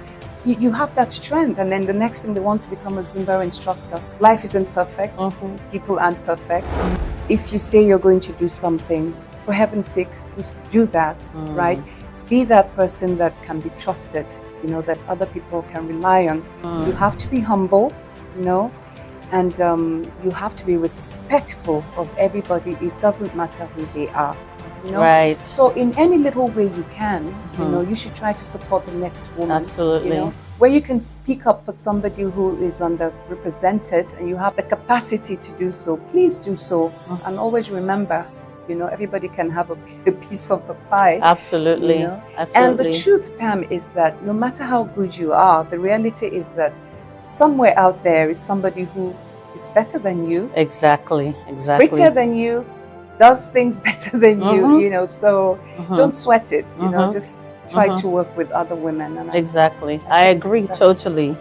[SPEAKER 15] you have that strength. And then the next thing they want to become a Zumba instructor. Life isn't perfect. People aren't perfect. If you say you're going to do something, for heaven's sake, just do that, right? Be that person that can be trusted, that other people can rely on. You have to be humble, and you have to be respectful of everybody. It doesn't matter who they are.
[SPEAKER 25] Right.
[SPEAKER 15] So in any little way you can, you should try to support the next woman.
[SPEAKER 25] Absolutely.
[SPEAKER 15] Where you can speak up for somebody who is underrepresented and you have the capacity to do so, please do so. And always remember, everybody can have a piece of the pie.
[SPEAKER 25] Absolutely. Absolutely.
[SPEAKER 15] And the truth, Pam, is that no matter how good you are, the reality is that somewhere out there is somebody who is better than you.
[SPEAKER 25] Exactly.
[SPEAKER 15] Prettier than you, does things better than you, so don't sweat it, just try to work with other women. And
[SPEAKER 25] exactly. I agree totally.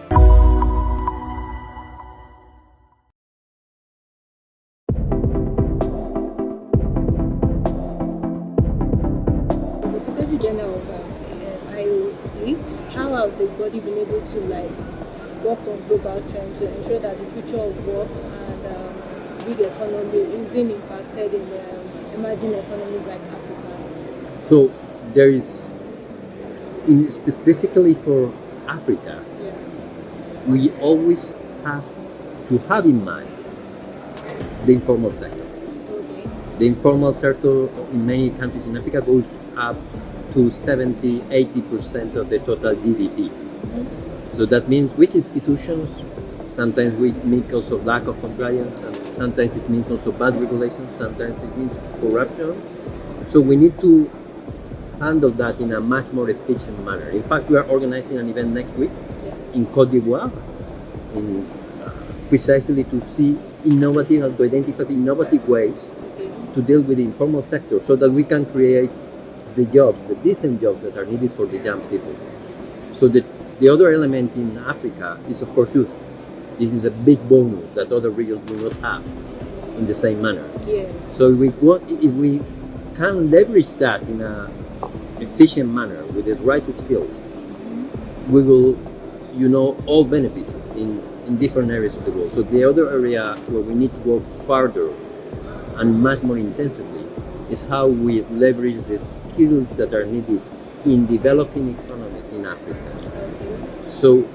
[SPEAKER 21] The Secretary General of IOE, how have the body been able to work on global trends to ensure that the future of work and gig economy is being impacted in emerging economies like Africa?
[SPEAKER 26] So there is, specifically for Africa, we always have to have in mind the informal sector.
[SPEAKER 21] Okay.
[SPEAKER 26] The informal sector in many countries in Africa goes up to 70-80% of the total GDP. So that means weak institutions, sometimes we mean also lack of compliance, and sometimes it means also bad regulations, sometimes it means corruption. So we need to handle that in a much more efficient manner. In fact, we are organizing an event next week in Côte d'Ivoire, precisely to see innovative and to identify innovative ways to deal with the informal sector so that we can create the jobs, the decent jobs that are needed for the young people. So the other element in Africa is, of course, youth. This is a big bonus that other regions do not have in the same manner.
[SPEAKER 21] Yes.
[SPEAKER 26] So if we can leverage that in a efficient manner with the right skills, we will, all benefit in different areas of the world. So the other area where we need to work further and much more intensively is how we leverage the skills that are needed in developing economies in Africa. So,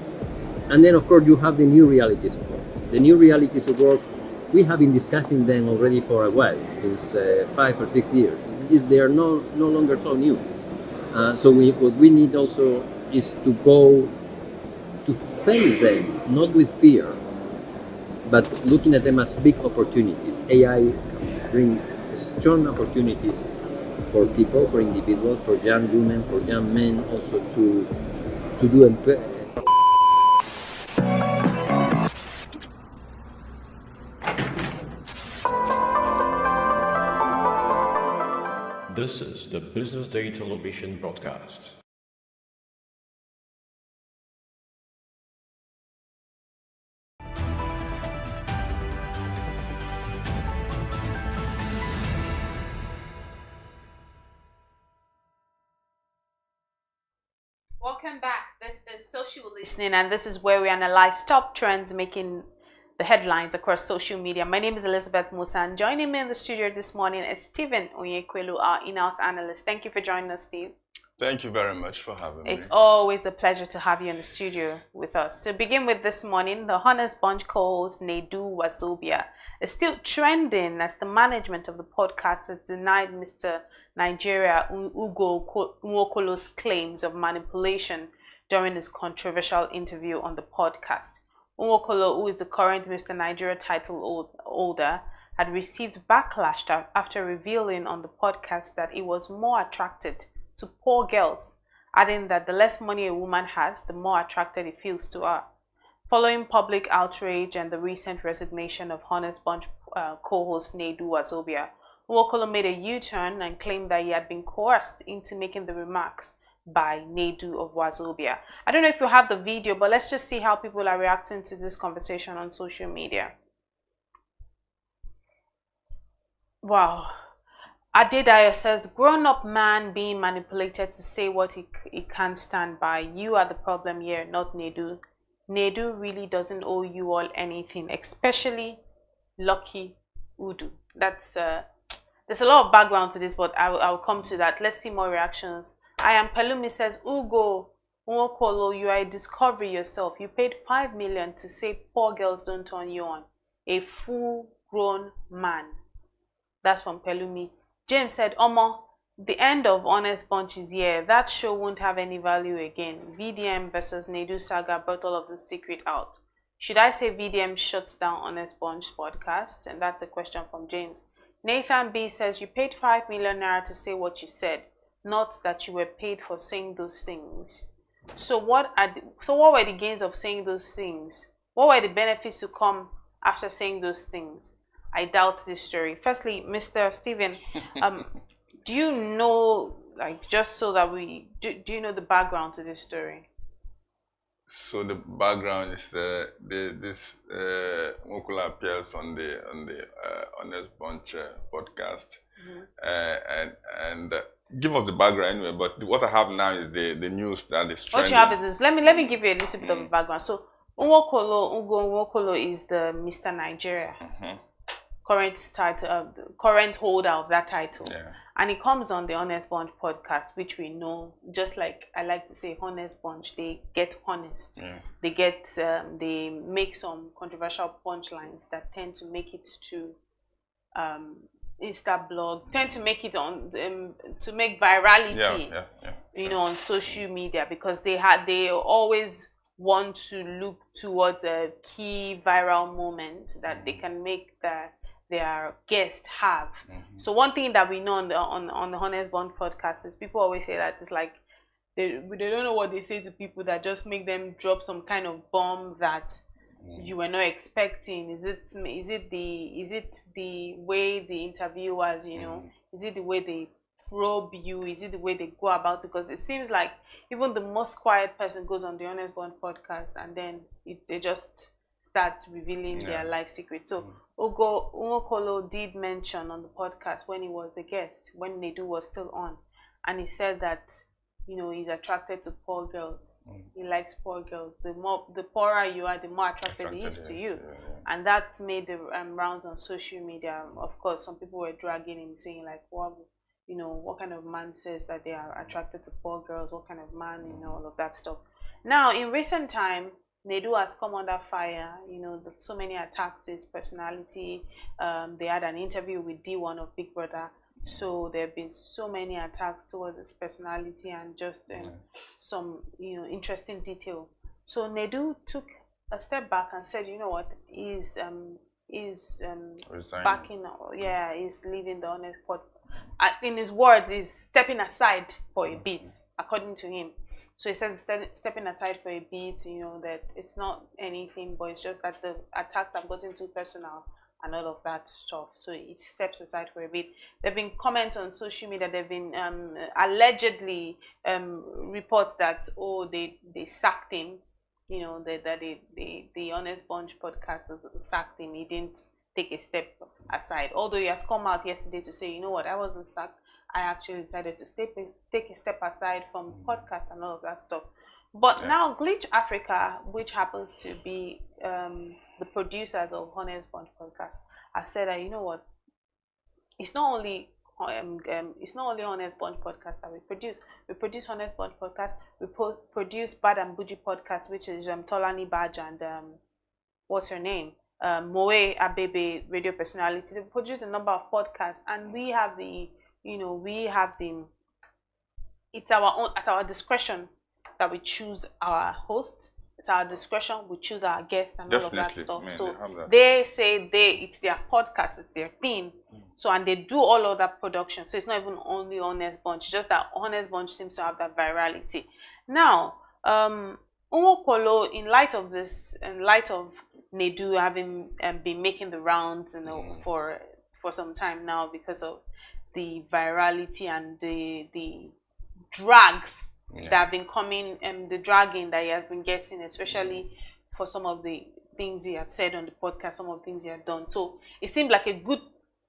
[SPEAKER 26] and then of course you have the new realities of work. The new realities of work, we have been discussing them already for a while, since 5 or 6 years. They are no longer so new. So what we need also is to go to face them, not with fear, but looking at them as big opportunities. AI bring strong opportunities for people, for individuals, for young women, for young men, also to do
[SPEAKER 1] This is the Business Day television broadcast.
[SPEAKER 5] Welcome back. This is Social Listening, and this is where we analyze top trends making the headlines across social media. My name is Elizabeth Musa, and joining me in the studio this morning is Stephen Onyekwelu, our in-house analyst. Thank you for joining us, Steve.
[SPEAKER 4] Thank you very much for having me.
[SPEAKER 5] It's always a pleasure to have you in the studio with us. To begin with this morning, the Honest Bunch co-host Nedu Wazobia is still trending as the management of the podcast has denied Mr. Nigeria Ugo Nwokolo's claims of manipulation during his controversial interview on the podcast. Nwokolo, who is the current Mr. Nigeria title holder, had received backlash after revealing on the podcast that he was more attracted to poor girls, adding that the less money a woman has, the more attracted he feels to her. Following public outrage and the recent resignation of Honest Bunch co-host Nedu Wazobia, Nwokolo made a U-turn and claimed that he had been coerced into making the remarks by Nedu of Wazobia. I don't know if you have the video, but let's just see how people are reacting to this conversation on social media. Wow. Adedayo says, grown-up man being manipulated to say what he can't stand by. You are the problem here, not Nedu. Nedu really doesn't owe you all anything, especially Lucky Udu. That's there's a lot of background to this, but I'll come to that. Let's see more reactions. I am Pelumi says, Ugo Nwokolo, you are a discovery yourself. You paid 5 million to say poor girls don't turn you on. A full-grown man. That's from Pelumi. James said, Omo, the end of Honest Bunch is here. That show won't have any value again. VDM versus Nedu Saga brought all of the secret out. Should I say VDM shuts down Honest Bunch podcast? And that's a question from James. Nathan B says, you paid 5 million naira to say what you said, not that you were paid for saying those things. So what were the gains of saying those things? What were the benefits to come after saying those things? I doubt this story. Firstly, Mr. Stephen, do you know, like, just so that do you know the background to this story?
[SPEAKER 4] So the background is this Nwokolo appears on the Honest Bunch podcast, and give us the background anyway. But what I have now is the news that is trending.
[SPEAKER 5] What you have is let me give you a little bit of a background. So Ugo Nwokolo is the Mr. Nigeria. Current holder of that title, and it comes on the Honest Bunch podcast, which we know, just like I like to say, Honest Bunch, they get honest, they make some controversial punchlines that tend to make it to Insta blog, tend to make it on to make virality, you know, on social media, because they always want to look towards a key viral moment that they can make their guest have. So one thing that we know on the Honest Bond podcast is people always say that it's like they don't know what they say to people that just make them drop some kind of bomb that you were not expecting. Is it the way the interviewers, you know, is it the way they probe you, is it the way they go about it? Because it seems like even the most quiet person goes on the Honest Bond podcast and then they just start revealing their life secrets. So Ugo Nwokolo did mention on the podcast when he was a guest, when Nedu was still on, and he said that, you know, he's attracted to poor girls. He likes poor girls. The poorer you are, the more attracted he is to you. And that made the rounds on social media. Of course, some people were dragging him, saying like, "What, you know, what kind of man says that they are attracted to poor girls? What kind of man, you know, all of that stuff." Now, in recent time, Nedu has come under fire. You know, so many attacks to his personality. They had an interview with D1 of Big Brother. So there have been so many attacks towards his personality and just some, you know, interesting detail. So Nedu took a step back and said, you know what, he's backing, he's leaving the Honest Pod. In his words, he's stepping aside for a bit, according to him. So he says stepping aside for a bit, you know, that it's not anything, but it's just that the attacks have gotten too personal and all of that stuff. So it steps aside for a bit. There have been comments on social media. There have been allegedly reports that, oh, they sacked him. You know, that the Honest Bunch podcast sacked him. He didn't take a step aside. Although he has come out yesterday to say, you know what, I wasn't sacked. I actually decided to take a step aside from podcast and all of that stuff. But now Glitch Africa, which happens to be the producers of Honest Bunch podcast, have said that, you know what, it's not only Honest Bunch podcast that we produce. We produce Honest Bunch podcast. We produce Bad and Bougie podcast, which is Tolani Badge and what's her name, Moe Abebe, radio personality. They produce a number of podcasts, and we have it's our own, at our discretion that we choose our host. It's our discretion, we choose our guests and all of that stuff. So they say it's their podcast, it's their thing. So, and they do all of that production. So it's not even only Honest Bunch, it's just that Honest Bunch seems to have that virality. Now, Nwokolo, in light of this, in light of Nedu having been making the rounds, you know, for some time now because of the virality and the drags that have been coming, the dragging that he has been getting, especially for some of the things he had said on the podcast, some of the things he had done. So it seemed like a good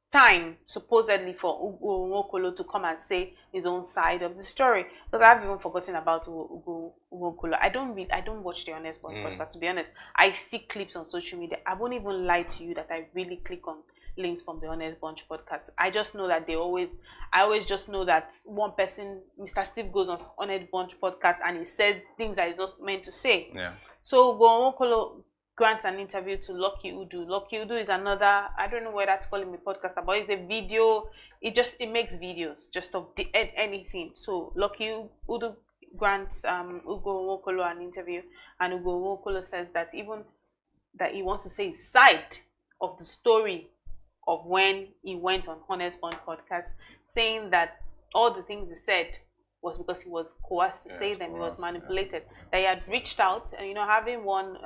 [SPEAKER 5] time, supposedly, for Ugo Nwokolo to come and say his own side of the story. Because I've even forgotten about Ugo Nwokolo. I don't watch the Honest Bunch podcast, to be honest. I see clips on social media. I won't even lie to you that I really click on links from the Honest Bunch podcast. I just know that I always just know that one person, Mr. Steve, goes on Honest Bunch podcast and he says things that he's not meant to say. Yeah. So Ugo Nwokolo grants an interview to Lucky Udu. Lucky Udu is another, I don't know whether to call him a podcaster, but it's a video, it makes videos just of anything. So Lucky Udu grants Ugo Nwokolo an interview, and Ugo Nwokolo says that even that he wants to say his side of the story of when he went on Honest Bunch podcast, saying that all the things he said was because he was coerced to say them, he was manipulated. That he had reached out, and, you know, having won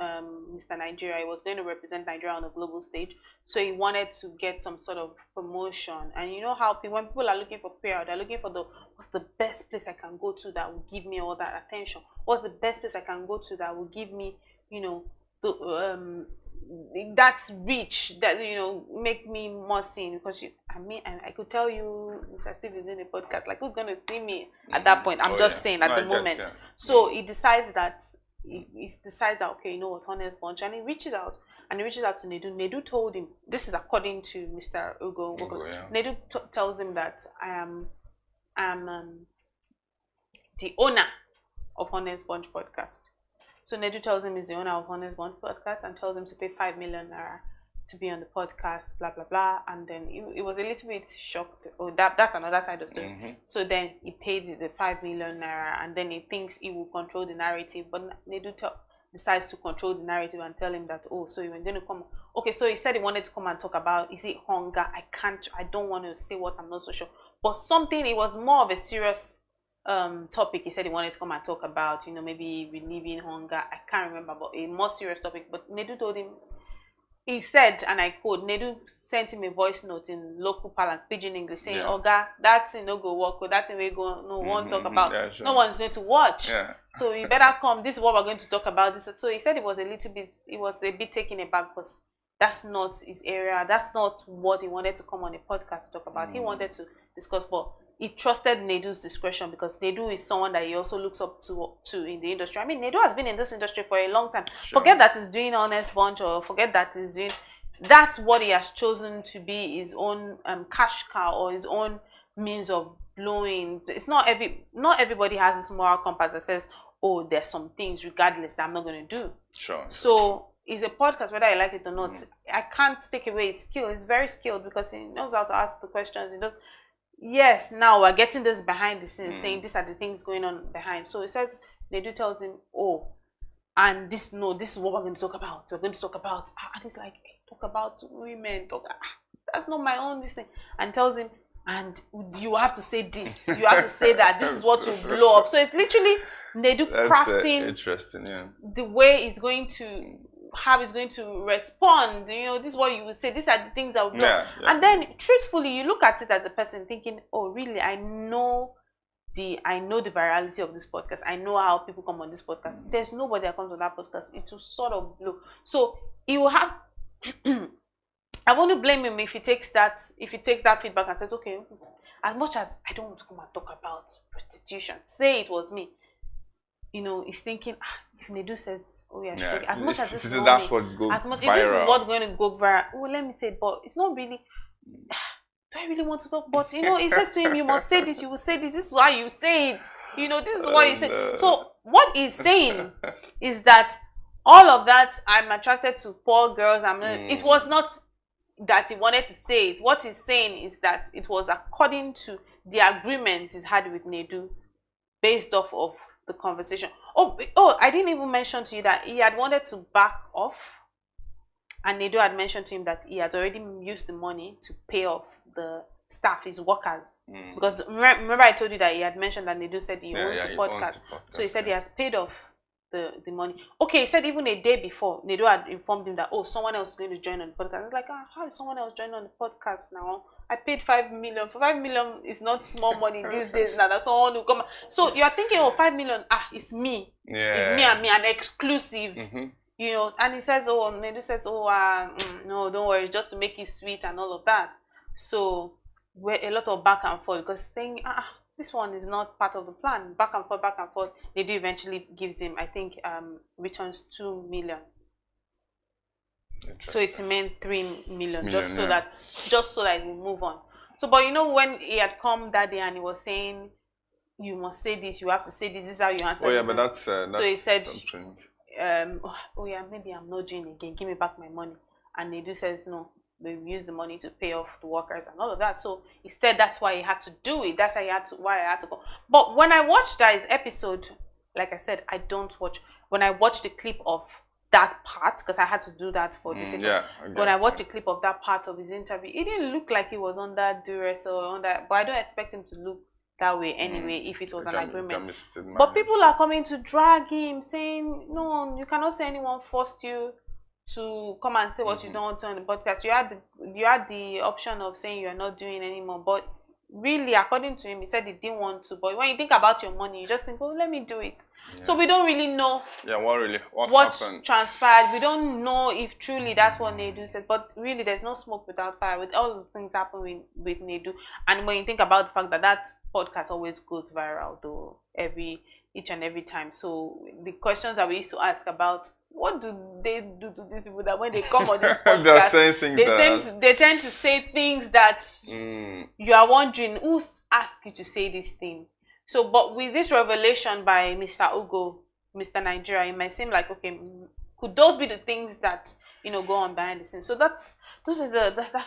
[SPEAKER 5] Mr. Nigeria, he was going to represent Nigeria on a global stage, so he wanted to get some sort of promotion. And you know how when people are looking for PR, they're looking for what's the best place I can go to that will give me all that attention? What's the best place I can go to that will give me, you know, that's reach, that, you know, make me more seen? Because I could tell you, Mr. Steve is in a podcast, like, who's going to see me at that point? I'm just saying at the moment. So he decides that okay, you know what, Honest Bunch, and he reaches out to Nedu. Nedu told him, this is according to Mr. Ugo Nwokolo. Nedu tells him that I am the owner of Honest Bunch podcast. So Nedu tells him he's the owner of Honest Bunch podcast and tells him to pay 5 million naira to be on the podcast, blah blah blah, and then it was a little bit shocked. Oh, that's another side of the story. So then he paid the 5 million naira, and then he thinks he will control the narrative, but Nedu decides to control the narrative and tell him that, oh, so you're going to come. Okay, so he said he wanted to come and talk about, is it hunger? I don't want to say what I'm not so sure, but something. It was more of a serious topic. He said he wanted to come and talk about, maybe relieving hunger. I can't remember, but a more serious topic. But Nedu told him, he said, and I quote, Nedu sent him a voice note in local parlance, pidgin English, saying, Oga, that thing no go work, that thing we go no one talk about. Yeah, sure. No one's going to watch. Yeah. So you better come. This is what we're going to talk about. So he said it was a bit taken aback because that's not his area. That's not what he wanted to come on a podcast to talk about. He wanted to discuss, but he trusted Nedu's discretion because Nedu is someone that he also looks up to in the industry. I mean, Nedu has been in this industry for a long time. Sure. Forget that he's doing Honest Bunch, or forget that he's doing. That's what he has chosen to be his own cash cow or his own means of blowing. It's not everybody has this moral compass that says, oh, there's some things regardless that I'm not going to do. Sure. So it's a podcast, whether I like it or not. I can't take away his skill. He's very skilled because he knows how to ask the questions. He knows. Yes, now we're getting this behind the scenes, saying these are the things going on behind. So he says, Nedu tells him, oh, and this is what we're going to talk about. We're going to talk about, and he's like, hey, talk about women, that's not my own, this thing. And tells him, and you have to say this, you have to say that, this is what will blow up. So it's literally Nedu crafting
[SPEAKER 4] interesting,
[SPEAKER 5] the way it's going to, how it's going to respond. This is what you would say, these are the things that will blow up. And then truthfully, you look at it as the person thinking, oh really, I know the virality of this podcast. I know how people come on this podcast. There's nobody that comes on that podcast. It will sort of blow. So he will have I won't blame him if he takes that feedback and says, okay, as much as I don't want to come and talk about prostitution, say it was me. He's thinking, if Nedu says, oh yeah, as much as this money,
[SPEAKER 4] that's what's going
[SPEAKER 5] as much if this is what's going to go viral, oh, let me say it, but it's not really. Do I really want to talk? But he says to him, you must say this, you will say this, this is why you say it. This is what he said. So what he's saying is that all of that, I'm attracted to poor girls. It was not that he wanted to say it. What he's saying is that it was according to the agreement he's had with Nedu, based off of the conversation. Oh, I didn't even mention to you that he had wanted to back off, and Nedu had mentioned to him that he had already used the money to pay off the staff, his workers. Because remember I told you that he had mentioned that Nedu said he owns the podcast. So he said he has paid off the money. Okay, he said even a day before, Nedu had informed him that, oh, someone else is going to join on the podcast. I was like, how is someone else joining on the podcast now? I paid 5 million. For 5 million is not small money these days. Now that's someone who come. So you are thinking, oh, 5 million. It's me. Yeah. It's me and me, an exclusive. And he says, oh, Nedu says, oh, no, don't worry, just to make it sweet and all of that. So we're a lot of back and forth because saying, this one is not part of the plan. Back and forth. Nedu eventually gives him, I think, returns 2 million. So it meant 3 million, just so that we move on. So, but when he had come that day and he was saying, you must say this, you have to say this is how you answer.
[SPEAKER 4] Oh yeah, but that's so
[SPEAKER 5] he said, oh yeah, maybe I'm not doing it again, give me back my money. And Nedu says, no, we've used the money to pay off the workers and all of that. So he said that's why he had to do it. That's why I had to go. But when I watched that episode, like I said, I don't watch. When I watched the clip of that part, because I had to do that for this interview. When I watched the clip of that part of his interview, it didn't look like he was under duress or under, but I don't expect him to look that way anyway if it was an agreement. But people are coming to drag him, saying, no, you cannot say anyone forced you to come and say what you don't want to on the podcast. You had the option of saying you're not doing anymore, but really, according to him, he said he didn't want to. But when you think about your money, you just think, oh, let me do it. So we don't really know what transpired. We don't know if truly that's what Nedu said. But really, there's no smoke without fire. With all the things happening with Nedu, and when you think about the fact that that podcast always goes viral, though, each and every time. So the questions that we used to ask about, what do they do to these people that when they come on this podcast, they tend to say things that you are wondering, who's asked you to say this thing? So, but with this revelation by Mr. Ugo, Mr. Nigeria, it might seem like, okay, could those be the things that go on behind the scenes. So that's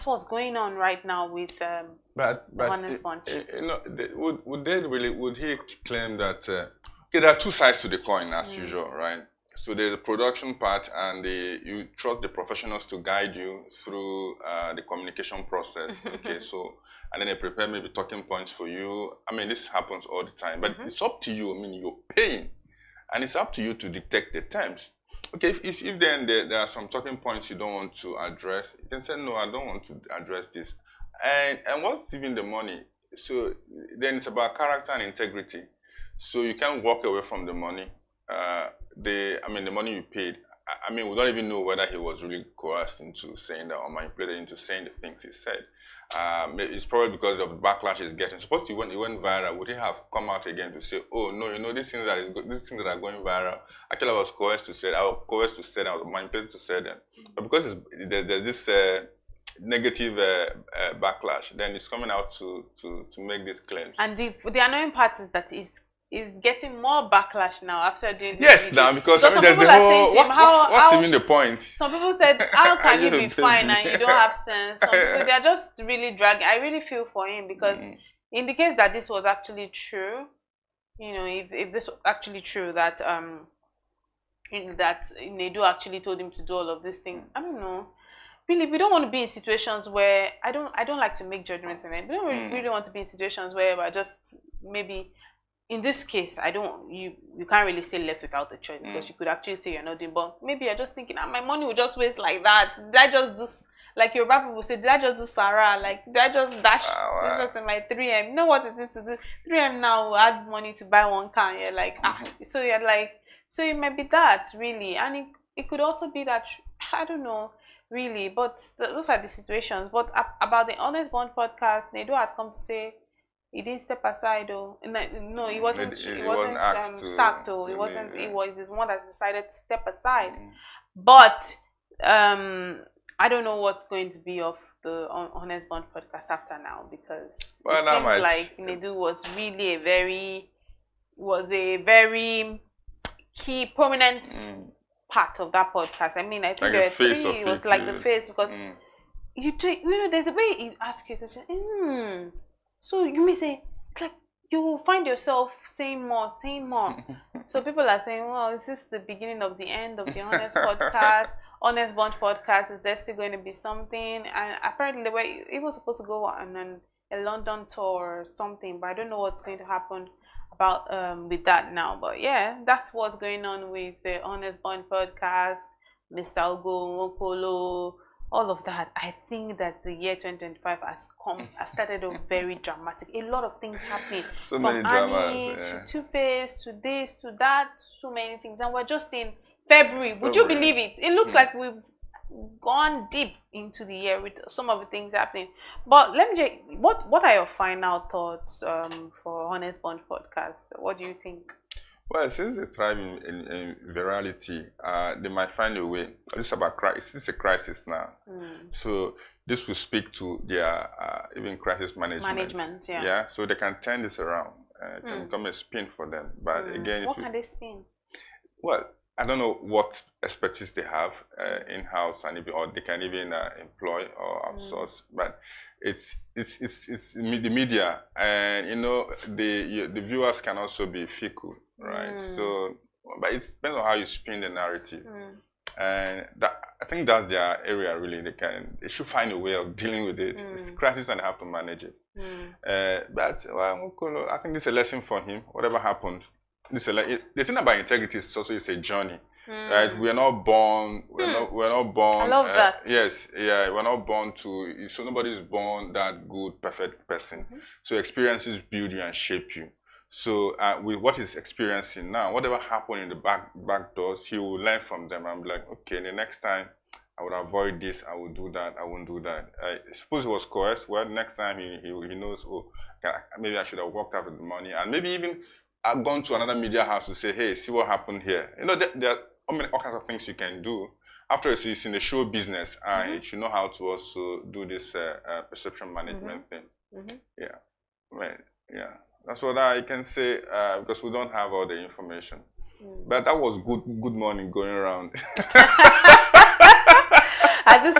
[SPEAKER 5] what's going on right now with
[SPEAKER 4] but
[SPEAKER 5] Honest Bunch.
[SPEAKER 4] Would he claim that okay, there are two sides to the coin as usual, right? So there's the production part, and you trust the professionals to guide you through the communication process. Okay, so and then they prepare maybe talking points for you. I mean, this happens all the time, but it's up to you. I mean, you're paying, and it's up to you to dictate the terms. Okay, if then there are some talking points you don't want to address, you can say, no, I don't want to address this. And what's even the money? So then it's about character and integrity. So you can't walk away from the money. The money you paid. I mean, we don't even know whether he was really coerced into saying that or manipulated into saying the things he said. It's probably because of the backlash he's getting. Suppose he went viral, would he have come out again to say, "Oh no, these things that are going viral. Actually, I was coerced to say. I was manipulated to say them." But because there's this negative backlash, then he's coming out to make these claims.
[SPEAKER 5] And the annoying part is that is getting more backlash now after doing this.
[SPEAKER 4] Yes, now because I mean, there's the whole. What's even the point?
[SPEAKER 5] Some people said, "How can you be fine and you don't have sense?" Some people, they're just really dragging. I really feel for him because in the case that this was actually true, if this was actually true that that Nedu actually told him to do all of these things, I don't know. Really, we don't want to be in situations where I don't like to make judgments in it. We don't really want to be in situations where we're just maybe. In this case, you can't really say left without a choice because you could actually say you're not doing, but maybe you're just thinking, my money will just waste like that. Did I just do, like your rapper will say, did I just do Sarah? Like, did I just dash this was in my 3M? You know what it is to do? 3M now will add money to buy one car. And you're like, so you're like, so it might be that really. And it could also be that, I don't know, really, but those are the situations. But about the Honest Bond podcast, Nedu has come to say, he didn't step aside, though. No, he wasn't. He wasn't sacked, though. He wasn't. He was the one that decided to step aside. But I don't know what's going to be of the Honest Bond podcast after now because it seems like Nedu was really a very key, prominent part of that podcast. I mean, I think there were three. It was like the face because there's a way he asks you a question. So you may say, it's like you will find yourself saying more. So people are saying, well, is this the beginning of the end of the Honest podcast? Honest Bunch podcast, is there still going to be something? And apparently they were even supposed to go on a London tour or something, but I don't know what's going to happen about with that now. But yeah, that's what's going on with the Honest Bunch podcast, Mr. Ogo, Okolo, all of that. I think that the year 2025 has started off very dramatic. A lot of things happening.
[SPEAKER 4] So many dramas.
[SPEAKER 5] To Two-Face, to this, to that, so many things. And we're just in February. Would you believe it? It looks like we've gone deep into the year with some of the things happening. But let me what are your final thoughts for Honest Bunch podcast? What do you think?
[SPEAKER 4] Well, since they thrive in virality, they might find a way. This is about crisis. This is a crisis now. So this will speak to their even crisis management. Yeah. So they can turn this around. It can become a spin for them. But again,
[SPEAKER 5] what can they spin?
[SPEAKER 4] Well, I don't know what expertise they have in-house, or they can even employ or outsource. But it's the media, and the viewers can also be fickle. Right, so but it depends on how you spin the narrative, and I think that's their area really. They should find a way of dealing with it. It's crisis and they have to manage it. But I think this is a lesson for him. Whatever happened, the thing about integrity is also it's a journey. Right, we are not born. We're not born.
[SPEAKER 5] I love that.
[SPEAKER 4] Yes, yeah, we're not born to. So nobody's born that good, perfect person. So experiences build you and shape you. So with what he's experiencing now, whatever happened in the back doors, he will learn from them and be like, okay, the next time I would avoid this, I will do that, I won't do that. I suppose he was coerced. Well, next time he knows, maybe I should have walked out with the money, and maybe even I've gone to another media house to say, hey, see what happened here. There are all kinds of things you can do. After all, it's in the show business, you should know how to also do this perception management thing. Yeah, right. Yeah. That's what I can say because we don't have all the information. But that was good morning going around.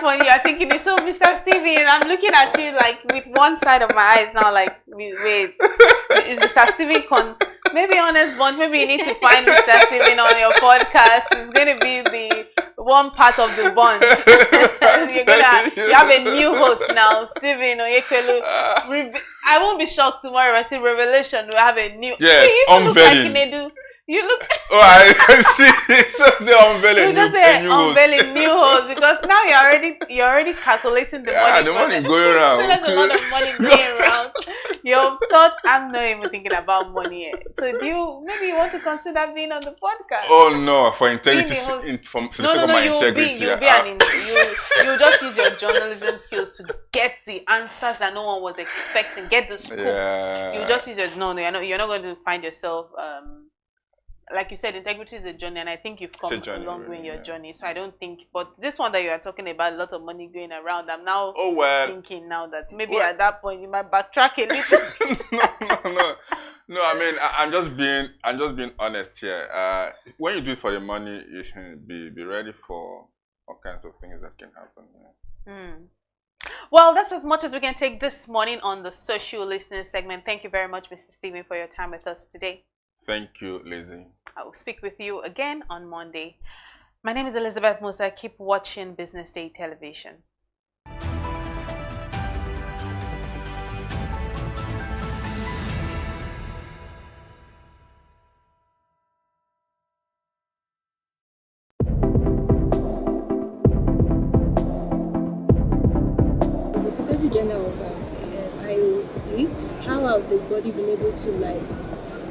[SPEAKER 5] funny. You're thinking it's so Mr. Steven. I'm looking at you like with one side of my eyes now, like, wait, is Mr. Steven maybe honest bunch, maybe you need to find Mr. Steven on your podcast. It's gonna be the one part of the bunch. You have a new host now, Steven Oyekelu. I won't be shocked tomorrow if I see Revelation. We have a new.
[SPEAKER 4] Yes, unveiling.
[SPEAKER 5] You look.
[SPEAKER 4] Oh, I see. So they're unveiling.
[SPEAKER 5] You just say unveiling new hosts because now you're already calculating the money.
[SPEAKER 4] The money going around.
[SPEAKER 5] So there's a lot of money going around. Your thoughts, I'm not even thinking about money yet. So maybe you want to consider being on the podcast?
[SPEAKER 4] Oh no, for integrity, for the sake of my integrity.
[SPEAKER 5] You'll just use your journalism skills to get the answers that no one was expecting. Get the scoop.
[SPEAKER 4] Yeah.
[SPEAKER 5] You just use your you're not going to find yourself. Like you said, integrity is a journey, and I think you've come a long way in your journey. So I don't think, but this one that you are talking about, a lot of money going around. I'm now thinking now that maybe at that point you might backtrack a little bit.
[SPEAKER 4] No. I mean, I'm just being honest here. When you do it for the money, you should be ready for all kinds of things that can happen.
[SPEAKER 5] Well, that's as much as we can take this morning on the social listening segment. Thank you very much, Mr. Steven, for your time with us today.
[SPEAKER 4] Thank you, Lizzie.
[SPEAKER 5] I will speak with you again on Monday. My name is Elizabeth Musa. Keep watching Business Day Television.
[SPEAKER 21] As the Secretary General of IOE, how have the body been able to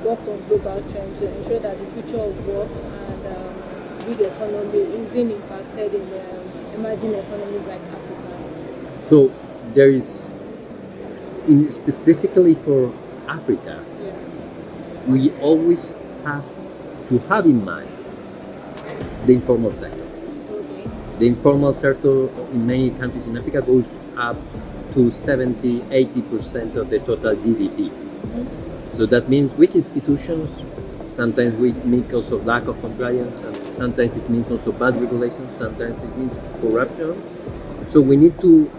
[SPEAKER 21] work on global trends to ensure that the future of work and gig economy is being impacted in emerging economies like Africa?
[SPEAKER 26] So there is, specifically for Africa, we always have to have in mind the informal sector. The informal sector in many countries in Africa goes up to 70-80% of the total GDP. So that means weak institutions, sometimes we mean also lack of compliance, and sometimes it means also bad regulations, sometimes it means corruption. So we need to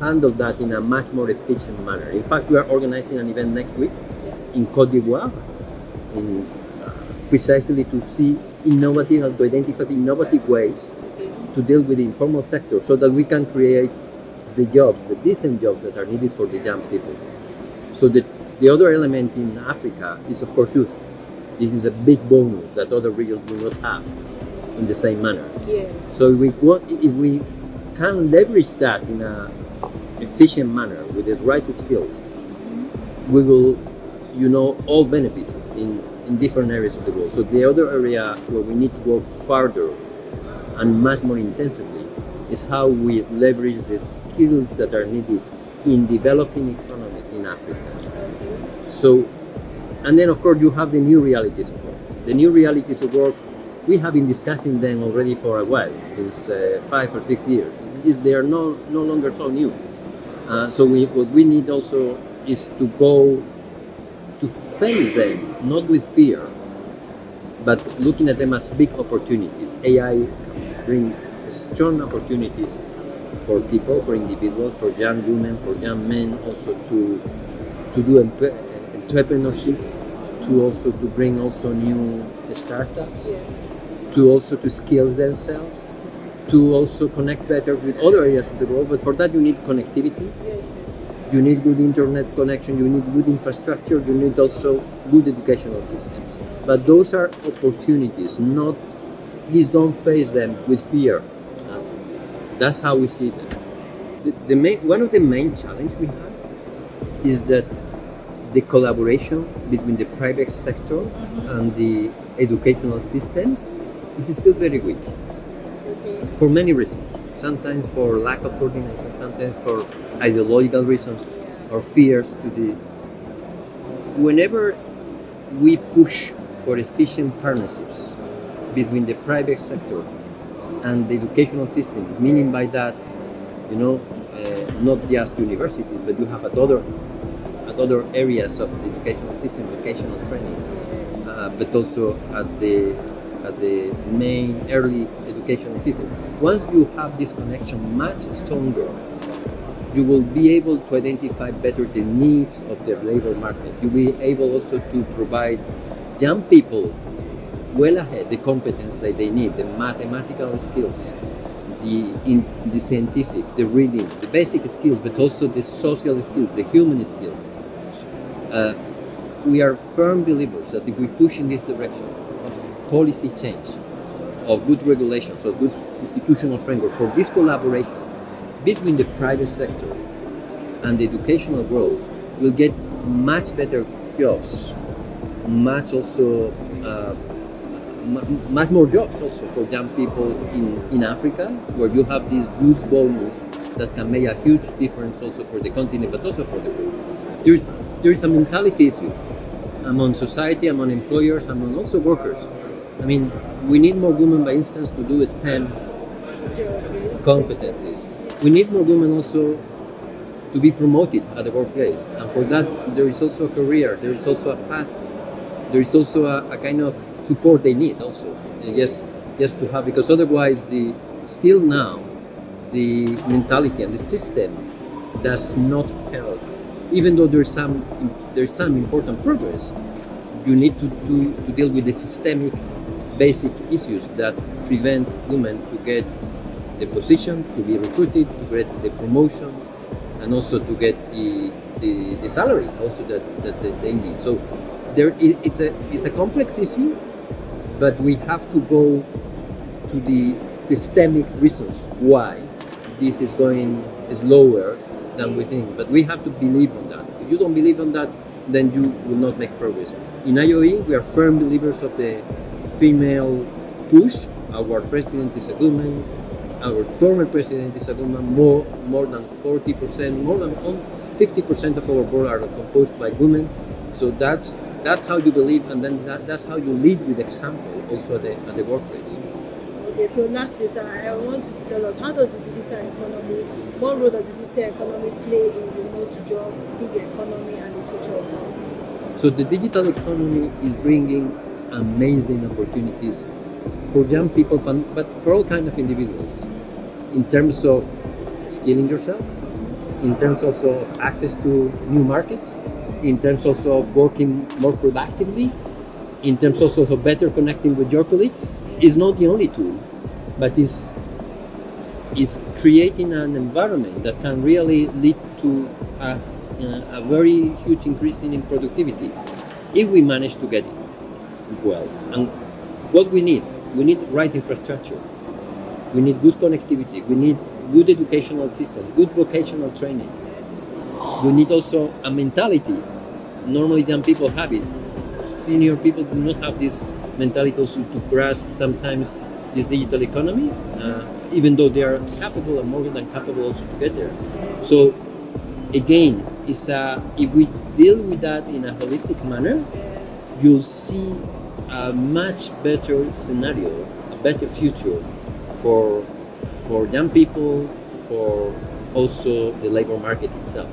[SPEAKER 26] handle that in a much more efficient manner. In fact, we are organizing an event next week in Côte d'Ivoire, precisely to identify innovative ways to deal with the informal sector so that we can create the jobs, the decent jobs that are needed for the young people. So the other element in Africa is, of course, youth. This is a big bonus that other regions will not have in the same manner.
[SPEAKER 21] Yes.
[SPEAKER 26] So if we can leverage that in an efficient manner with the right skills, we will, all benefit in different areas of the world. So the other area where we need to work further and much more intensively is how we leverage the skills that are needed in developing economies in Africa. So, and then of course you have the new realities of work. The new realities of work, we have been discussing them already for a while, since 5 or 6 years. They are no longer so new. So what we need also is to go to face them, not with fear, but looking at them as big opportunities. AI brings strong opportunities for people, for individuals, for young women, for young men, also to do entrepreneurship, to bring also new startups, to skill themselves, to also connect better with other areas of the world. But for that you need connectivity, you need good internet connection, you need good infrastructure, you need also good educational systems. But those are opportunities, please don't face them with fear. That's how we see them. One of the main challenges we have is that the collaboration between the private sector and the educational systems is still very weak. For many reasons. Sometimes for lack of coordination, sometimes for ideological reasons or fears Whenever we push for efficient partnerships between the private sector and the educational system, meaning by that, not just universities, but you have at other areas of the educational system, vocational training, but also at at the main early educational system. Once you have this connection much stronger, you will be able to identify better the needs of the labor market. You'll be able also to provide young people well ahead the competence that they need, the mathematical skills, the scientific, the reading, the basic skills, but also the social skills, the human skills. We are firm believers that if we push in this direction of policy change, of good regulations, of good institutional framework, for this collaboration between the private sector and the educational world, we'll get much better jobs, much more jobs also for young people in Africa, where you have this youth bonus that can make a huge difference also for the continent, but also for the world. There is a mentality issue among society, among employers, among also workers. I mean, we need more women, by instance, to do STEM competencies. We need more women also to be promoted at the workplace, and for that there is also a career, there is also a path, there is also a kind of support they need also. Yes, to have, because otherwise still now the mentality and the system does not help. Even though there's some important progress, you need to deal with the systemic basic issues that prevent women to get the position, to be recruited, to get the promotion, and also to get the salaries also that they need. So it's a complex issue, but we have to go to the systemic reasons why this is going slower than we think. But we have to believe on that. If you don't believe on that, then you will not make progress. In IOE, we are firm believers of the female push. Our president is a woman. Our former president is a woman. More than 40%, more than 50% of our board are composed by women. So that's how you believe, and then that's how you lead with example also at the workplace.
[SPEAKER 21] Okay, so lastly, sir, I want you to tell us, how does the digital economy, what role does the digital economy play in remote job, gig economy, and the future of work?
[SPEAKER 26] So the digital economy is bringing amazing opportunities for young people, but for all kinds of individuals, in terms of skilling yourself, in terms also of access to new markets, in terms also of working more productively, in terms also of better connecting with your colleagues. Is not the only tool, but is creating an environment that can really lead to a very huge increase in productivity if we manage to get it well. And what we need right infrastructure, we need good connectivity, we need good educational systems, good vocational training. We need also a mentality. Normally young people have it. Senior people do not have this mentality also to grasp sometimes this digital economy, even though they are capable and more than capable also to get there. So again, if we deal with that in a holistic manner, you'll see a much better scenario, a better future for young people, for also the labor market itself.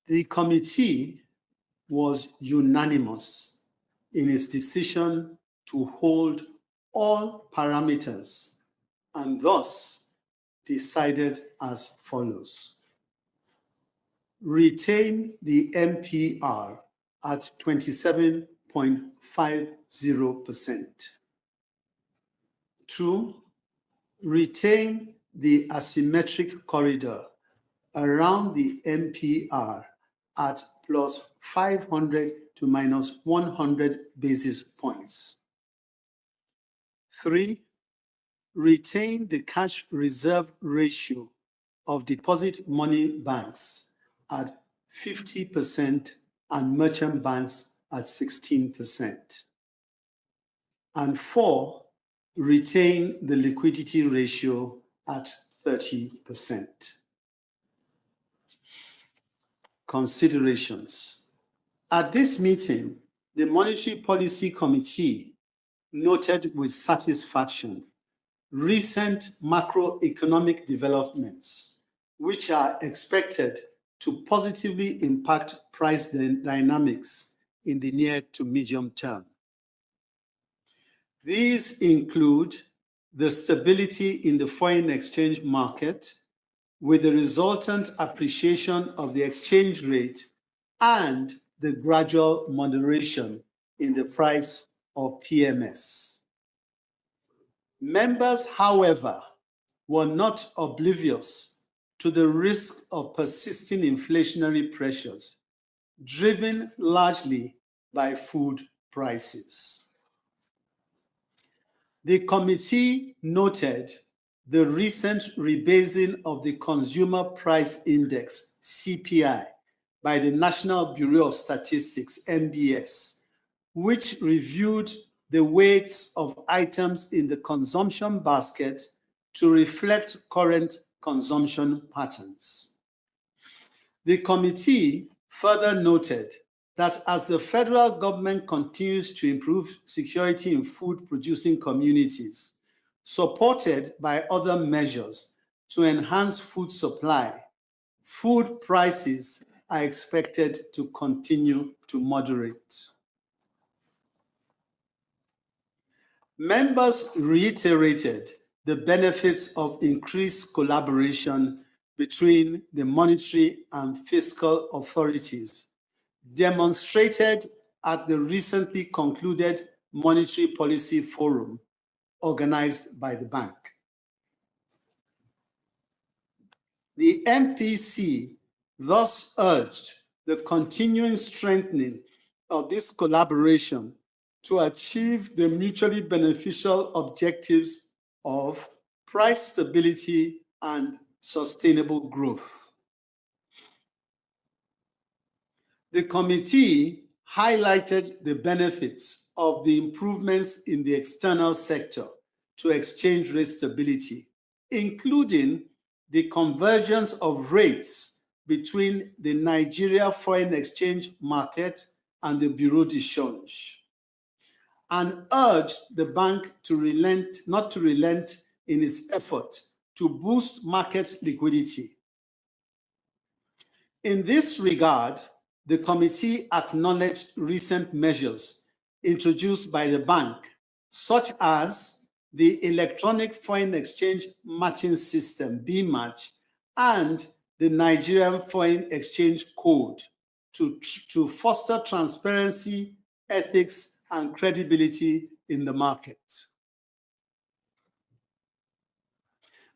[SPEAKER 10] The committee was unanimous in its decision to hold all parameters and thus decided as follows. Retain the MPR at 27.50%. 2. Retain the asymmetric corridor around the MPR at plus 500 to minus 100 basis points. 3. Retain the cash reserve ratio of deposit money banks at 50% and merchant banks at 16%. And 4, retain the liquidity ratio at 30%. Considerations. At this meeting, the Monetary Policy Committee noted with satisfaction recent macroeconomic developments, which are expected to positively impact price dynamics in the near to medium term. These include the stability in the foreign exchange market with the resultant appreciation of the exchange rate and the gradual moderation in the price of PMS. Members, however, were not oblivious to the risk of persisting inflationary pressures, driven largely by food prices. The committee noted the recent rebasing of the Consumer Price Index, CPI, by the National Bureau of Statistics, NBS, which reviewed the weights of items in the consumption basket to reflect current consumption patterns. The committee further noted that as the federal government continues to improve security in food-producing communities, supported by other measures to enhance food supply, food prices are expected to continue to moderate. Members reiterated the benefits of increased collaboration between the monetary and fiscal authorities, demonstrated at the recently concluded Monetary Policy Forum organized by the bank. The MPC thus urged the continuing strengthening of this collaboration to achieve the mutually beneficial objectives of price stability and sustainable growth. The committee highlighted the benefits of the improvements in the external sector to exchange rate stability, including the convergence of rates between the Nigeria foreign exchange market and the Bureau de Change, and urged the bank to not to relent in its effort to boost market liquidity. In this regard, the committee acknowledged recent measures introduced by the bank, such as the Electronic Foreign Exchange Matching System, BMatch, and the Nigerian Foreign Exchange Code to foster transparency, ethics, and credibility in the market.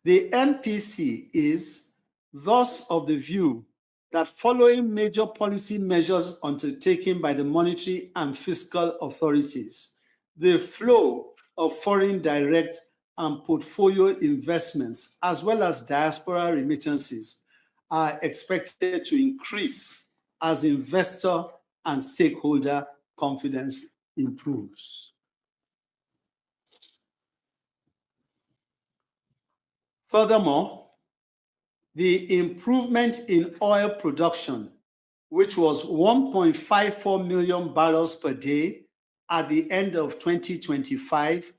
[SPEAKER 10] The MPC is thus of the view that following major policy measures undertaken by the monetary and fiscal authorities, the flow of foreign direct and portfolio investments, as well as diaspora remittances, are expected to increase as investor and stakeholder confidence improves. Furthermore, the improvement in oil production, which was 1.54 million barrels per day at the end of 2025,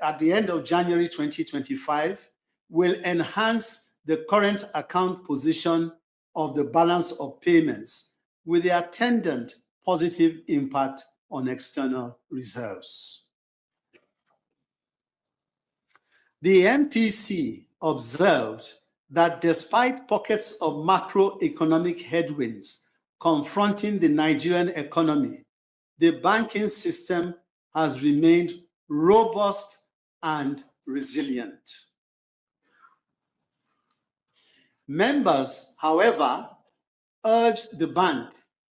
[SPEAKER 10] at the end of January 2025, will enhance the current account position of the balance of payments with the attendant positive impact on external reserves. The MPC observed that despite pockets of macroeconomic headwinds confronting the Nigerian economy, the banking system has remained robust and resilient. Members, however, urged the bank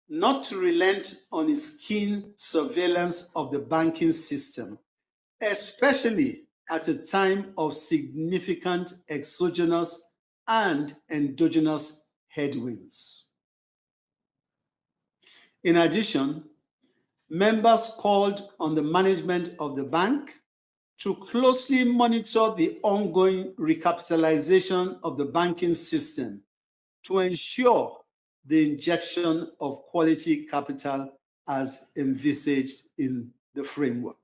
[SPEAKER 10] not to relent on its keen surveillance of the banking system, especially at a time of significant exogenous and endogenous headwinds. In addition, members called on the management of the bank to closely monitor the ongoing recapitalization of the banking system to ensure the injection of quality capital as envisaged in the framework.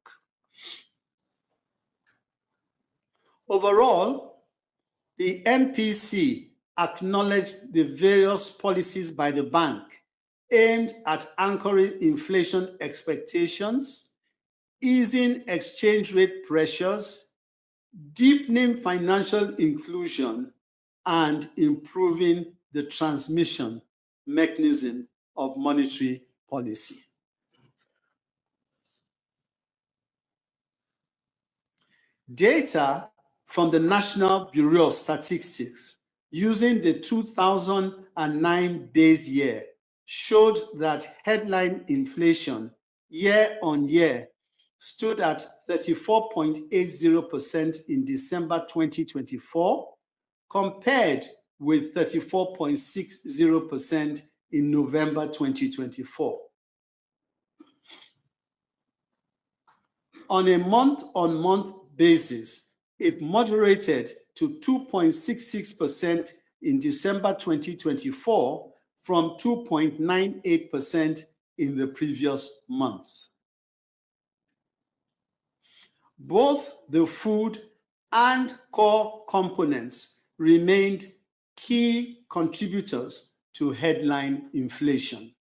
[SPEAKER 10] Overall, the MPC acknowledged the various policies by the bank aimed at anchoring inflation expectations, easing exchange rate pressures, deepening financial inclusion, and improving the transmission mechanism of monetary policy. Data from the National Bureau of Statistics using the 2009 base year showed that headline inflation year-on-year stood at 34.80% in December 2024, compared with 34.60% in November 2024. On a month-on-month basis, it moderated to 2.66% in December 2024 from 2.98% in the previous month. Both the food and core components remained key contributors to headline inflation.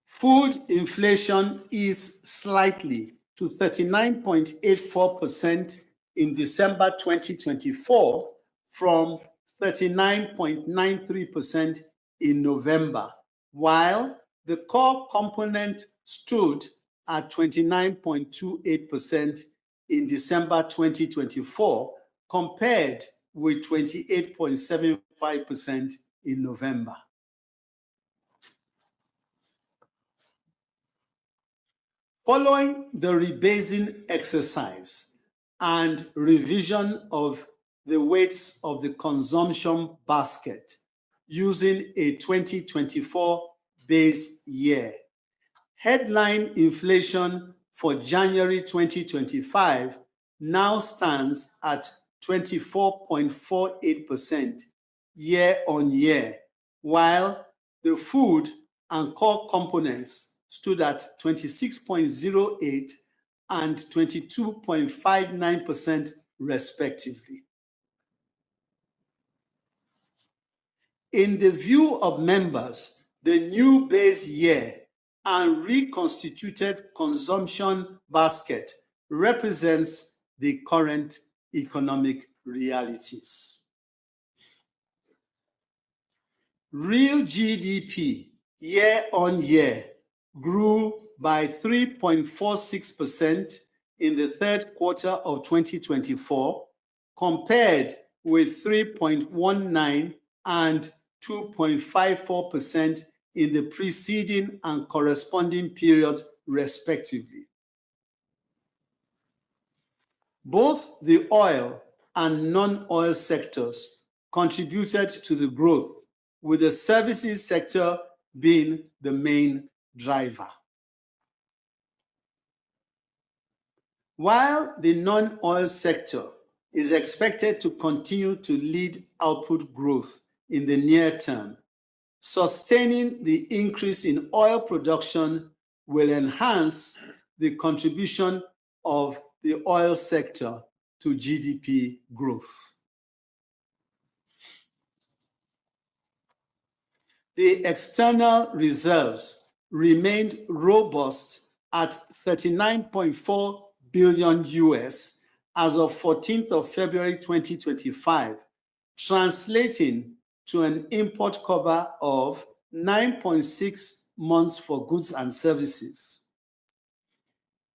[SPEAKER 10] Food inflation eased slightly to 39.84% in December 2024 from 39.93% in November, while the core component stood at 29.28% in December 2024, compared with 28.75% in November. Following the rebasing exercise and revision of the weights of the consumption basket using a 2024 base year, headline inflation for January 2025 now stands at 24.48% year-on-year, while the food and core components stood at 26.08 and 22.59% respectively. In the view of members, the new base year and reconstituted consumption basket represents the current economic realities. Real GDP year-on-year grew by 3.46% in the third quarter of 2024, compared with 3.19 and 2.54% in the preceding and corresponding periods, respectively. Both the oil and non-oil sectors contributed to the growth, with the services sector being the main driver. While the non-oil sector is expected to continue to lead output growth in the near term, sustaining the increase in oil production will enhance the contribution of the oil sector to GDP growth. The external reserves remained robust at 39.4 billion US as of 14th of February 2025, translating to an import cover of 9.6 months for goods and services.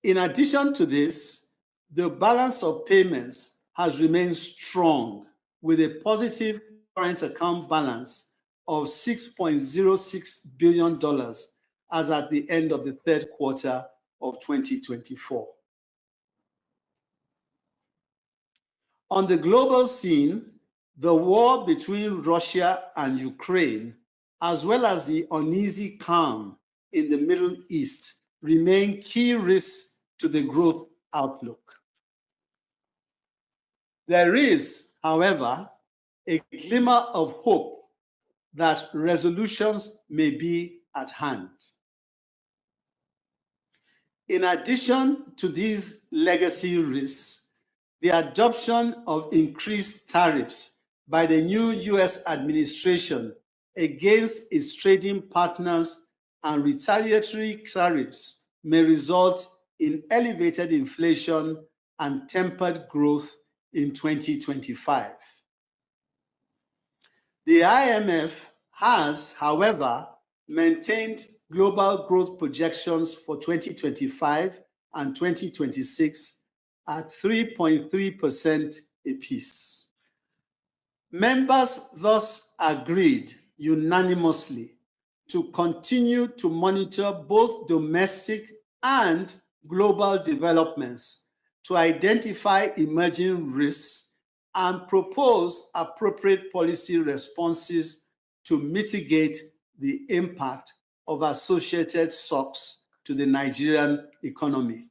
[SPEAKER 10] In addition to this, the balance of payments has remained strong with a positive current account balance of $6.06 billion as at the end of the third quarter of 2024. On the global scene, the war between Russia and Ukraine, as well as the uneasy calm in the Middle East, remain key risks to the growth outlook. There is, however, a glimmer of hope that resolutions may be at hand. In addition to these legacy risks, the adoption of increased tariffs by the new US administration against its trading partners and retaliatory tariffs may result in elevated inflation and tempered growth in 2025. The IMF has, however, maintained global growth projections for 2025 and 2026 at 3.3% apiece. Members thus agreed unanimously to continue to monitor both domestic and global developments to identify emerging risks and propose appropriate policy responses to mitigate the impact of associated shocks to the Nigerian economy.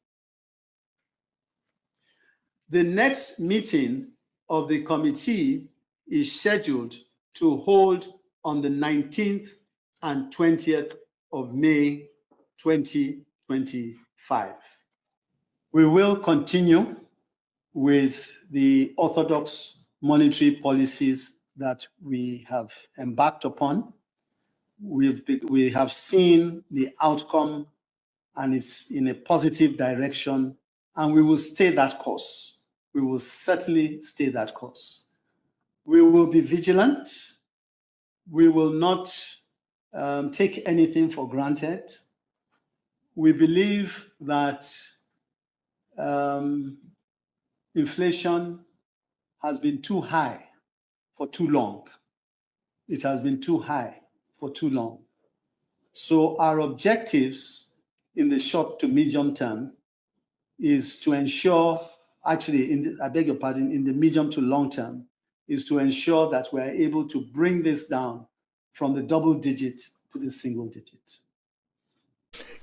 [SPEAKER 10] The next meeting of the committee is scheduled to hold on the 19th and 20th of May 2025. We will continue with the orthodox monetary policies that we have embarked upon. We have seen the outcome and it's in a positive direction, and we will stay that course. We will certainly stay that course. We will be vigilant. We will not take anything for granted. We believe that inflation has been too high for too long. It has been too high for too long. So our objectives in the short to medium term is to ensure, I beg your pardon, in the medium to long term, is to ensure that we're able to bring this down from the double digit to the single digit.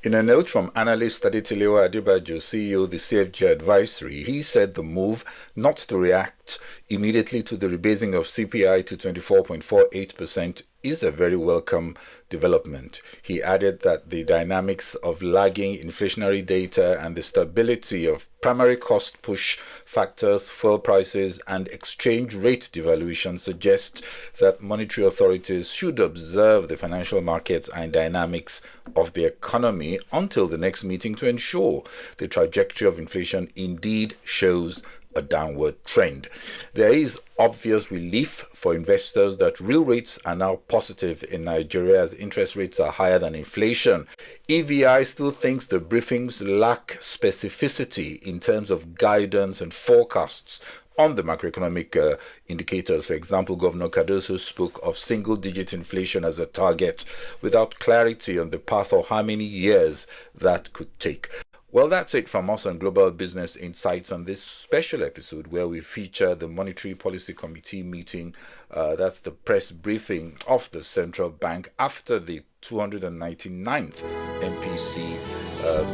[SPEAKER 9] In a note from analyst Adetilewa Adebajo, CEO of the CFG Advisory, he said the move not to react immediately to the rebasing of CPI to 24.48% is a very welcome development. He added that the dynamics of lagging inflationary data and the stability of primary cost push factors, fuel prices, and exchange rate devaluation suggest that monetary authorities should observe the financial markets and dynamics of the economy until the next meeting to ensure the trajectory of inflation indeed shows a downward trend. There is obvious relief for investors that real rates are now positive in Nigeria as interest rates are higher than inflation. EVI still thinks the briefings lack specificity in terms of guidance and forecasts on the macroeconomic indicators. For example, Governor Cardoso spoke of single-digit inflation as a target without clarity on the path or how many years that could take. Well, that's it from us on Global Business Insights on this special episode where we feature the Monetary Policy Committee meeting. That's the press briefing of the central bank after the 299th MPC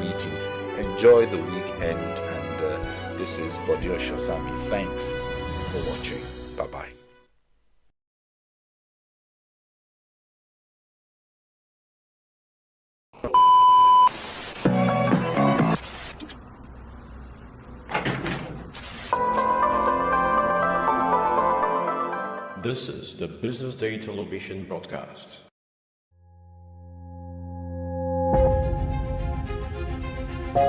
[SPEAKER 9] meeting. Enjoy the weekend, and this is Bodio Shosami. Thanks for watching. Bye-bye.
[SPEAKER 1] This is the Business Day television broadcast.
[SPEAKER 6] Good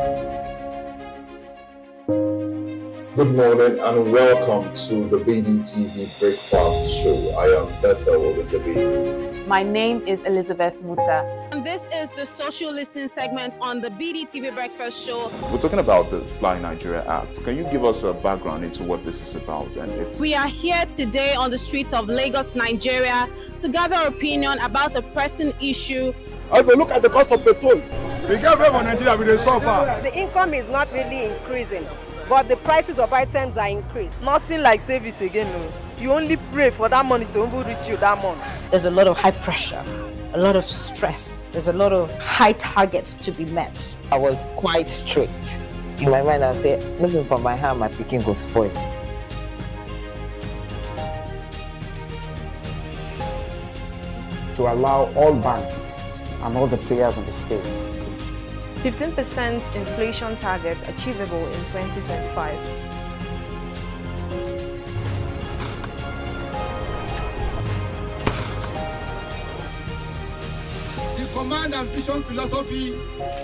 [SPEAKER 6] morning and welcome to the BDTV Breakfast Show. I am Bethel Obejabi.
[SPEAKER 5] My name is Elizabeth Musa.
[SPEAKER 3] And this is the social listening segment on the BDTV Breakfast Show.
[SPEAKER 13] We're talking about the Fly Nigeria Act. Can you give us a background into what this is about?
[SPEAKER 3] We are here today on the streets of Lagos, Nigeria, to gather opinion about a pressing issue.
[SPEAKER 14] I go look at the cost of petrol. We get very Nigeria with the suffer.
[SPEAKER 16] The income is not really increasing, but the prices of items are increased. Nothing like service again. No. You only pray for that money to reach you that month.
[SPEAKER 22] There's a lot of high pressure, a lot of stress. There's a lot of high targets to be met.
[SPEAKER 23] I was quite strict. In my mind, I said, looking for my hand, my picking go spoil.
[SPEAKER 24] To allow all banks and all the players in the space
[SPEAKER 11] 15% inflation target achievable in 2025.
[SPEAKER 14] The command and vision philosophy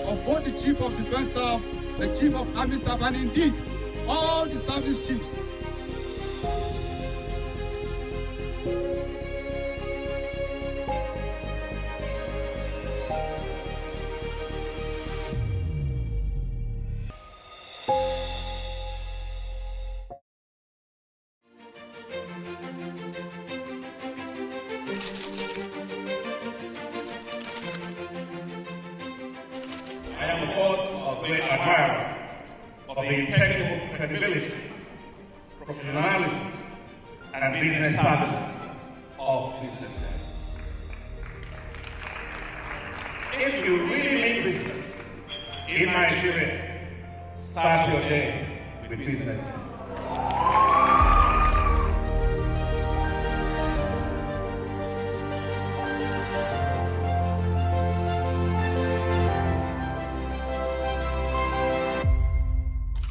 [SPEAKER 14] of both the Chief of Defense Staff, the Chief of Army Staff, and indeed all the service chiefs.
[SPEAKER 12] I am, of course, a great admirer of the impeccable credibility, professionalism, and business savviness of BusinessDay. If you really make business in Nigeria, start your day with BusinessDay.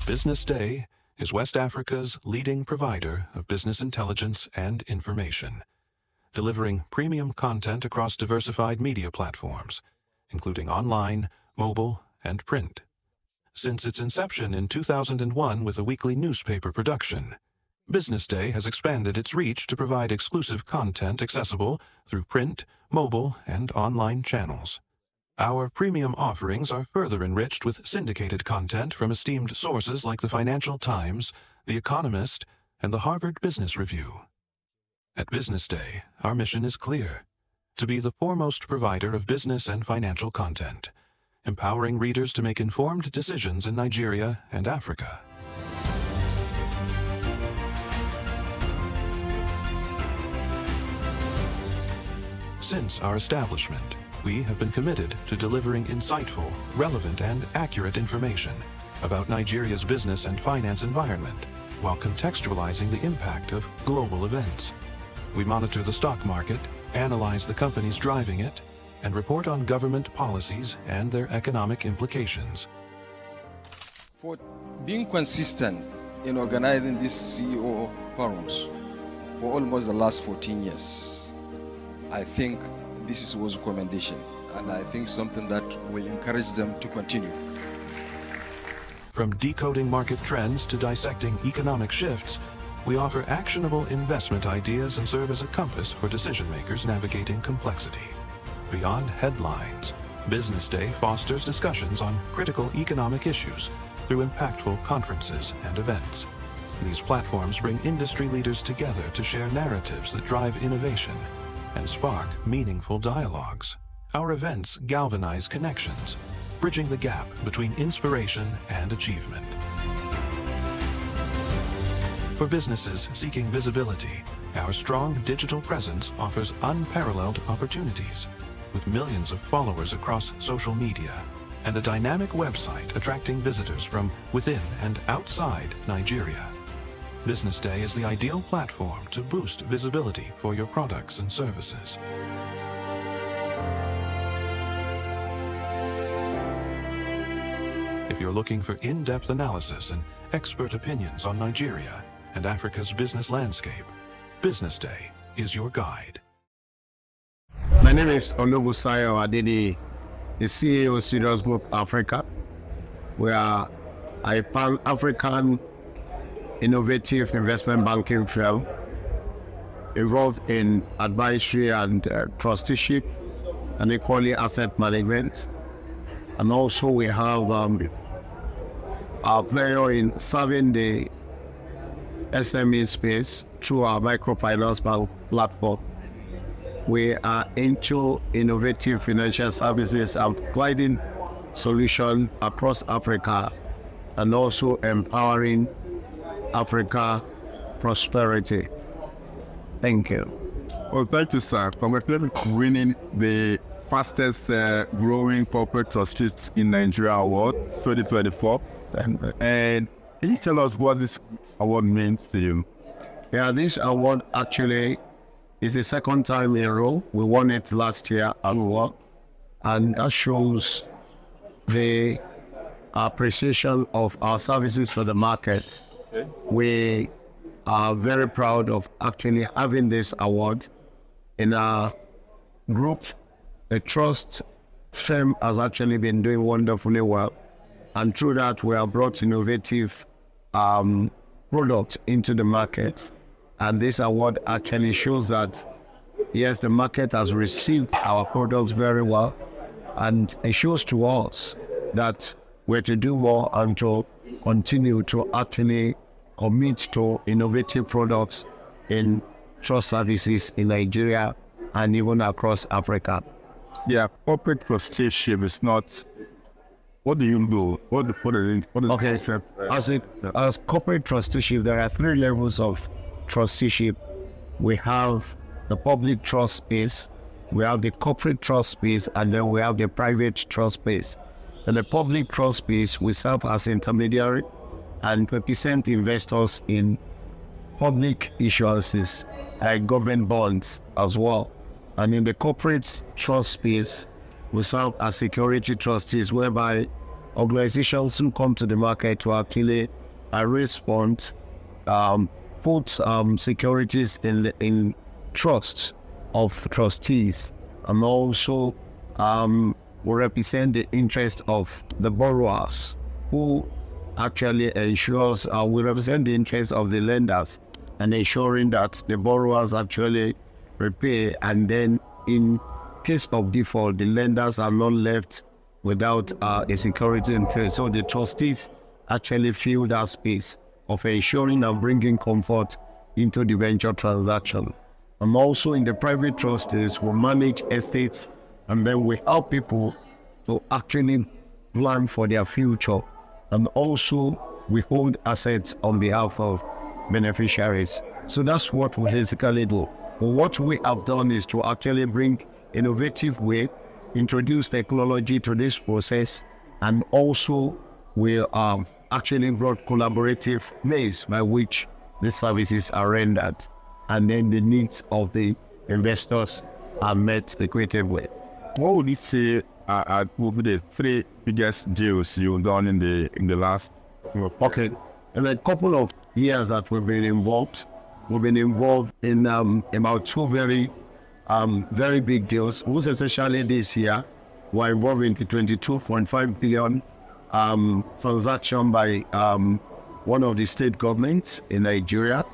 [SPEAKER 17] BusinessDay is West Africa's leading provider of business intelligence and information, delivering premium content across diversified media platforms, including online, mobile, and print. Since its inception in 2001 with a weekly newspaper production, BusinessDay has expanded its reach to provide exclusive content accessible through print, mobile, and online channels. Our premium offerings are further enriched with syndicated content from esteemed sources like the Financial Times, The Economist, and the Harvard Business Review. At BusinessDay, our mission is clear: to be the foremost provider of business and financial content, empowering readers to make informed decisions in Nigeria and Africa. Since our establishment, we have been committed to delivering insightful, relevant, and accurate information about Nigeria's business and finance environment, while contextualizing the impact of global events. We monitor the stock market, analyze the companies driving it, and report on government policies and their economic implications.
[SPEAKER 18] For being consistent in organizing these CEO forums for almost the last 14 years, I think this was a commendation, and I think something that will encourage them to continue.
[SPEAKER 17] From decoding market trends to dissecting economic shifts, we offer actionable investment ideas and serve as a compass for decision makers navigating complexity. Beyond headlines, BusinessDay fosters discussions on critical economic issues through impactful conferences and events. These platforms bring industry leaders together to share narratives that drive innovation and spark meaningful dialogues. Our events galvanize connections, bridging the gap between inspiration and achievement. For businesses seeking visibility, our strong digital presence offers unparalleled opportunities, with millions of followers across social media and a dynamic website attracting visitors from within and outside Nigeria. BusinessDay is the ideal platform to boost visibility for your products and services. If you're looking for in-depth analysis and expert opinions on Nigeria and Africa's business landscape, BusinessDay is your guide.
[SPEAKER 19] My name is Olubusayo Adedi, the CEO of Serious Group Africa.
[SPEAKER 2] We are a Pan-African innovative investment banking firm involved in advisory and trusteeship and equally asset management. And also we have our player in serving the SME space through our microfinance bank platform. We are into innovative financial services and providing solutions across Africa and also empowering Africa prosperity. Thank you.
[SPEAKER 14] Well, thank you, sir. Congratulations on winning the fastest growing corporate trustees in Nigeria award 2024. And can you tell us what this award means to you?
[SPEAKER 2] Yeah, this award actually is the second time in a row. We won it last year as well. And that shows the appreciation of our services for the market. We are very proud of actually having this award in our group. The trust firm has actually been doing wonderfully well, and through that we have brought innovative products into the market. And this award actually shows that yes, the market has received our products very well, and it shows to us that we're to do more and to continue to actually commit to innovative products in trust services in Nigeria and even across Africa.
[SPEAKER 14] Yeah, corporate trusteeship is not. What do you do? What is it?
[SPEAKER 2] As corporate trusteeship, there are 3 levels of trusteeship. We have the public trust space, we have the corporate trust space, and then we have the private trust space. In the public trust space, we serve as intermediary and represent investors in public issuances like government bonds as well. And in the corporate trust space, we serve as security trustees, whereby organizations who come to the market to actually raise funds, put securities in trust of trustees, and also we represent the interest of the borrowers, who actually ensures we represent the interest of the lenders and ensuring that the borrowers actually repay, and then in case of default, the lenders are not left without a security interest. So the trustees actually fill that space of ensuring and bringing comfort into the venture transaction. And also in the private trustees, we manage estates, and then we help people to actually plan for their future. And also we hold assets on behalf of beneficiaries. So that's what we basically do. But what we have done is to actually bring innovative way, introduce technology to this process, and also we actually brought collaborative ways by which the services are rendered, and then the needs of the investors are met the creative way.
[SPEAKER 14] What would you say will be the 3 biggest deals you've done in the last?
[SPEAKER 2] Okay, in a couple of years that we've been involved in about 2 very big deals. Most essentially this year, we're involved in the 22.5 billion transaction by one of the state governments in Nigeria,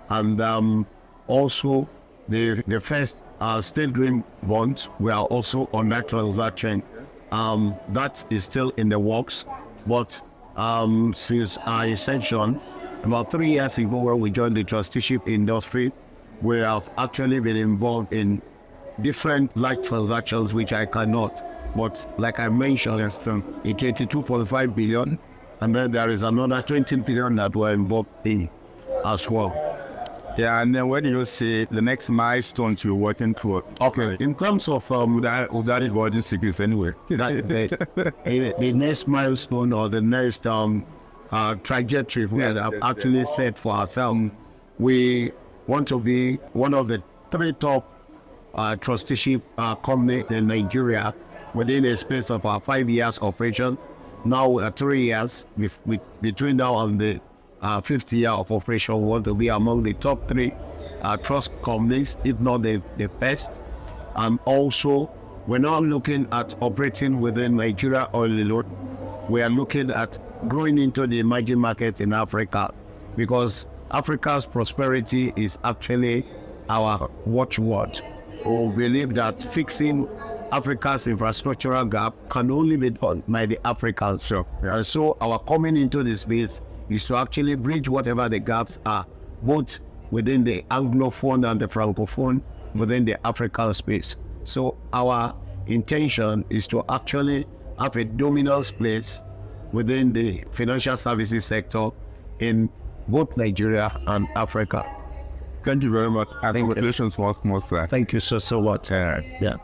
[SPEAKER 2] and also the first state green bonds. We are also on that transaction. That is still in the works, but since our inception, about 3 years ago when we joined the trusteeship industry, we have actually been involved in different large transactions which I cannot, but like I mentioned, it's 22.5 billion, and then there is another 20 billion that we're involved in as well.
[SPEAKER 14] Yeah, and then where do you see the next milestone you're working toward?
[SPEAKER 2] Okay, in terms of
[SPEAKER 14] without avoiding secrets anyway.
[SPEAKER 2] The next milestone or the next trajectory we have actually set for ourselves. We want to be one of the 3 top trusteeship company in Nigeria within a space of 5 years operation. Now we are 3 years. Between now and the 5th year of operation, we want to be among the top 3 trust companies, if not the first. And also, we're now looking at operating within Nigeria oil alone. we are looking at growing into the emerging market in Africa, because Africa's prosperity is actually our watchword. We believe that fixing Africa's infrastructural gap can only be done by the Africans. Sure. And so our coming into this space is to actually bridge whatever the gaps are, both within the Anglophone and the Francophone, within the African space. So our intention is to actually have a dominant place within the financial services sector in both Nigeria and Africa.
[SPEAKER 14] Thank you very much. Congratulations once more, sir.
[SPEAKER 2] Thank you so much. Yeah.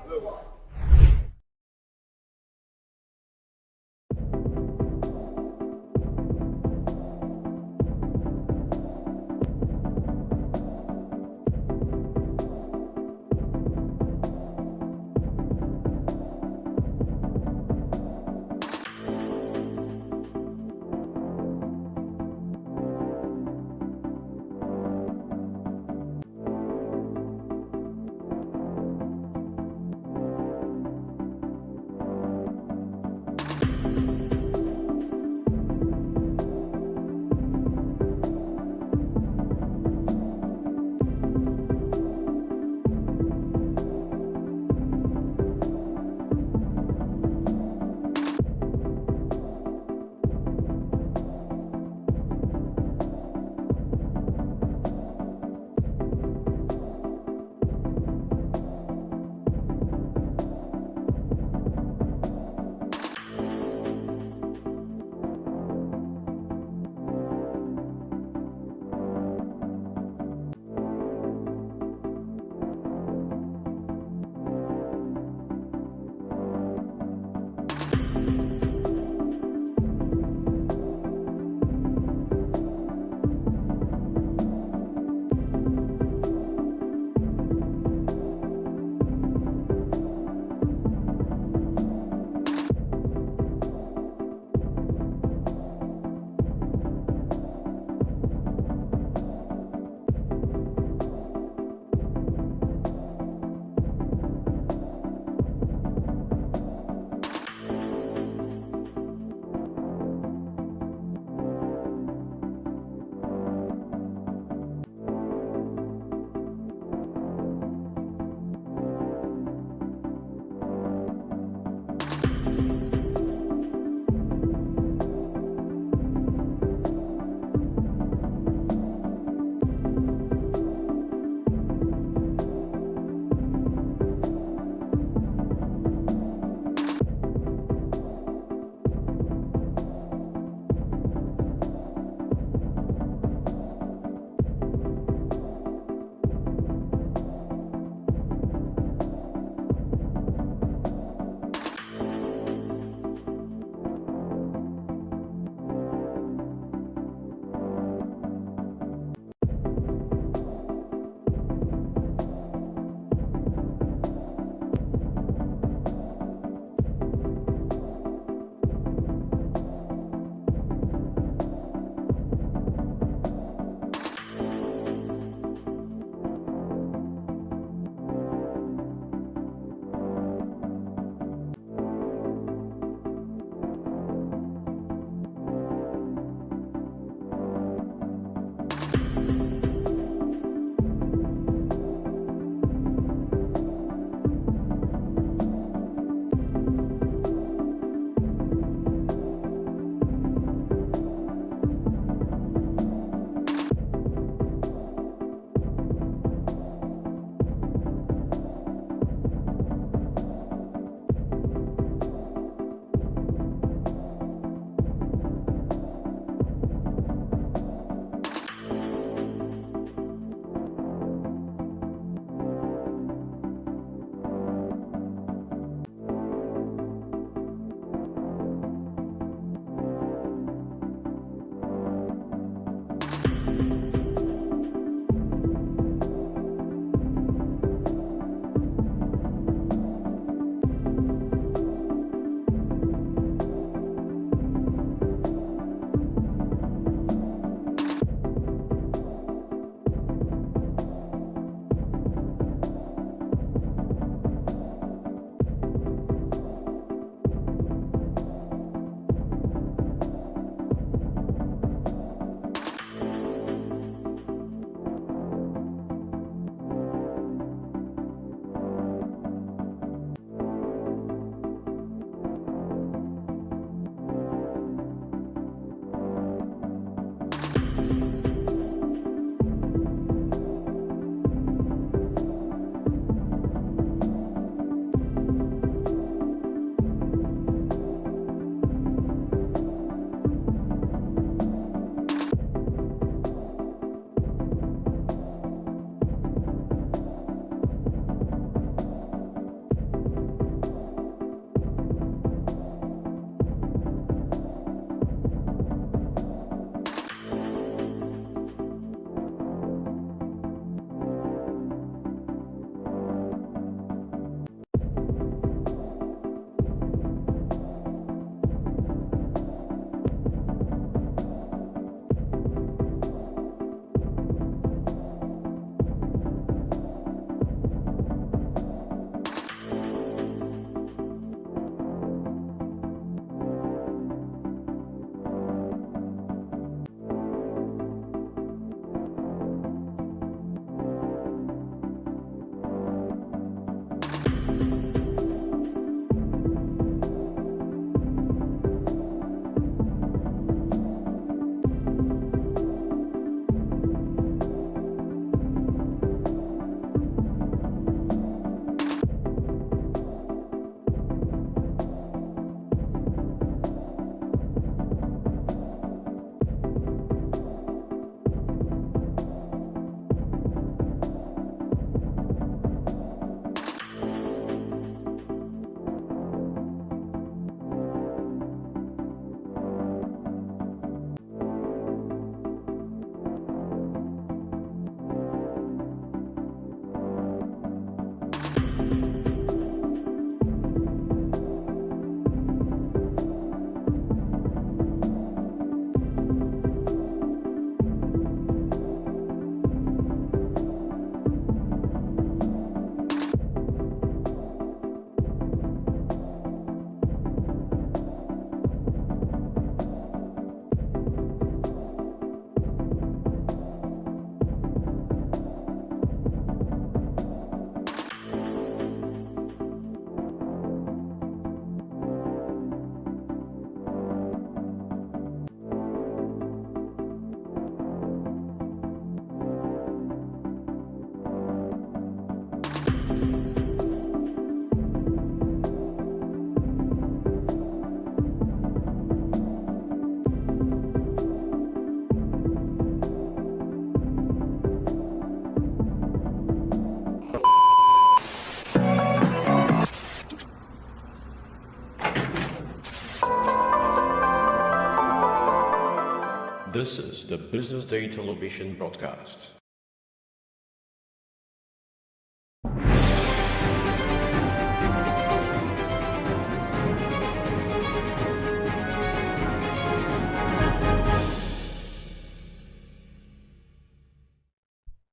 [SPEAKER 1] This is the Business Day television broadcast.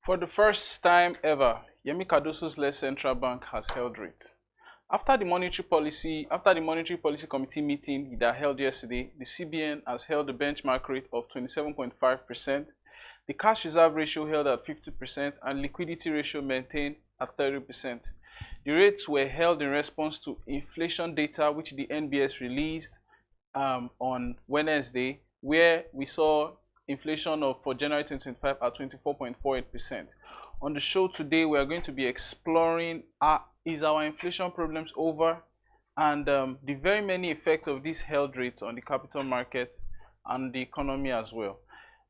[SPEAKER 4] For the first time ever, Yemi Cardoso's-led central bank has held rate. After the monetary policy committee meeting that held yesterday, the CBN has held the benchmark rate of 27.5%. The cash reserve ratio held at 50% and liquidity ratio maintained at 30%. The rates were held in response to inflation data which the NBS released on Wednesday, where we saw inflation for January 2025 at 24.48%. On the show today, we are going to be exploring is our inflation problems over, and the very many effects of these held rates on the capital market and the economy as well.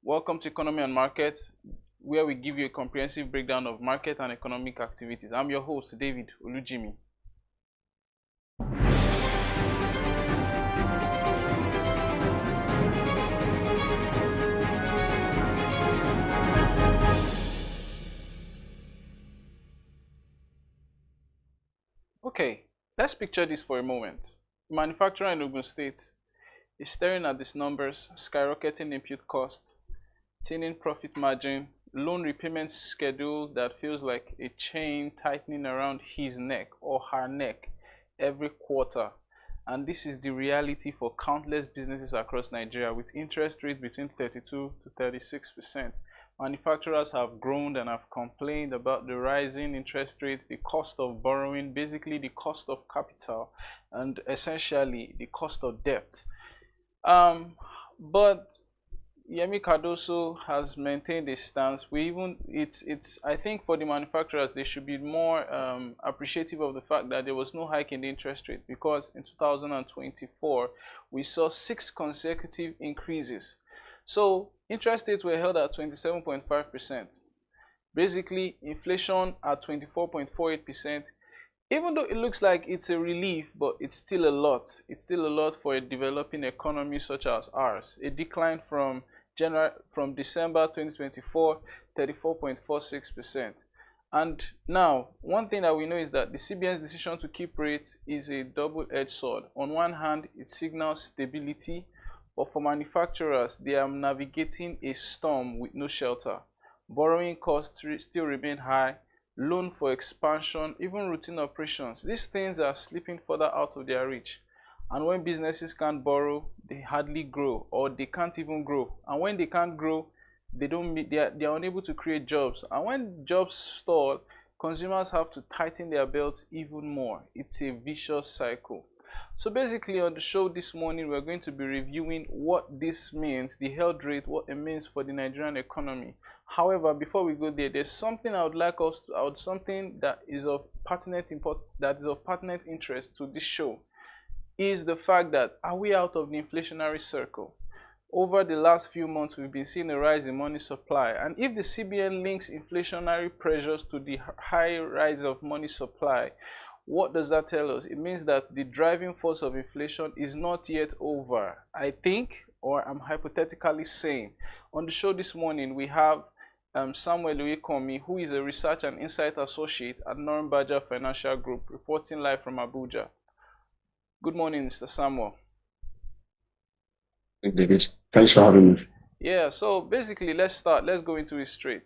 [SPEAKER 4] Welcome to Economy and Market, where we give you a comprehensive breakdown of market and economic activities. I'm your host, David Olujimi. Okay, let's picture this for a moment. A manufacturer in Ogun State is staring at these numbers: skyrocketing input cost, thinning profit margin, loan repayment schedule that feels like a chain tightening around his neck or her neck every quarter. And this is the reality for countless businesses across Nigeria, with interest rates between 32 to 36%. Manufacturers have groaned and have complained about the rising interest rates, the cost of borrowing, basically the cost of capital, and essentially the cost of debt. But Yemi Cardoso has maintained a stance. I think for the manufacturers, they should be more appreciative of the fact that there was no hike in the interest rate, because in 2024 we saw 6 consecutive increases. So interest rates were held at 27.5%. Basically, inflation at 24.48%. Even though it looks like it's a relief, but it's still a lot. It's still a lot for a developing economy such as ours. A decline from December 2024, 34.46%. And now, one thing that we know is that the CBN's decision to keep rates is a double-edged sword. On one hand, it signals stability, but for manufacturers, they are navigating a storm with no shelter. Borrowing costs still remain high, loan for expansion, even routine operations. These things are slipping further out of their reach. And when businesses can't borrow, they hardly grow, or they can't even grow. And when they can't grow, they are unable to create jobs. And when jobs stall, consumers have to tighten their belts even more. It's a vicious cycle. So basically, on the show this morning, we're going to be reviewing what this means, the held rate, what it means for the Nigerian economy. However, before we go there, there's something I would like something that is of pertinent interest to this show, is the fact that, are we out of the inflationary circle? Over the last few months, we've been seeing a rise in money supply, and if the CBN links inflationary pressures to the high rise of money supply, what does that tell us? It means that the driving force of inflation is not yet over. I think, or I'm hypothetically saying. On the show this morning, we have Samuel Uyekomi, who is a research and insight associate at Norm Baja Financial Group, reporting live from Abuja. Good morning, Mr. Samuel.
[SPEAKER 7] Hey, David. Thanks for having me.
[SPEAKER 4] Yeah, so basically, let's start. Let's go into it straight.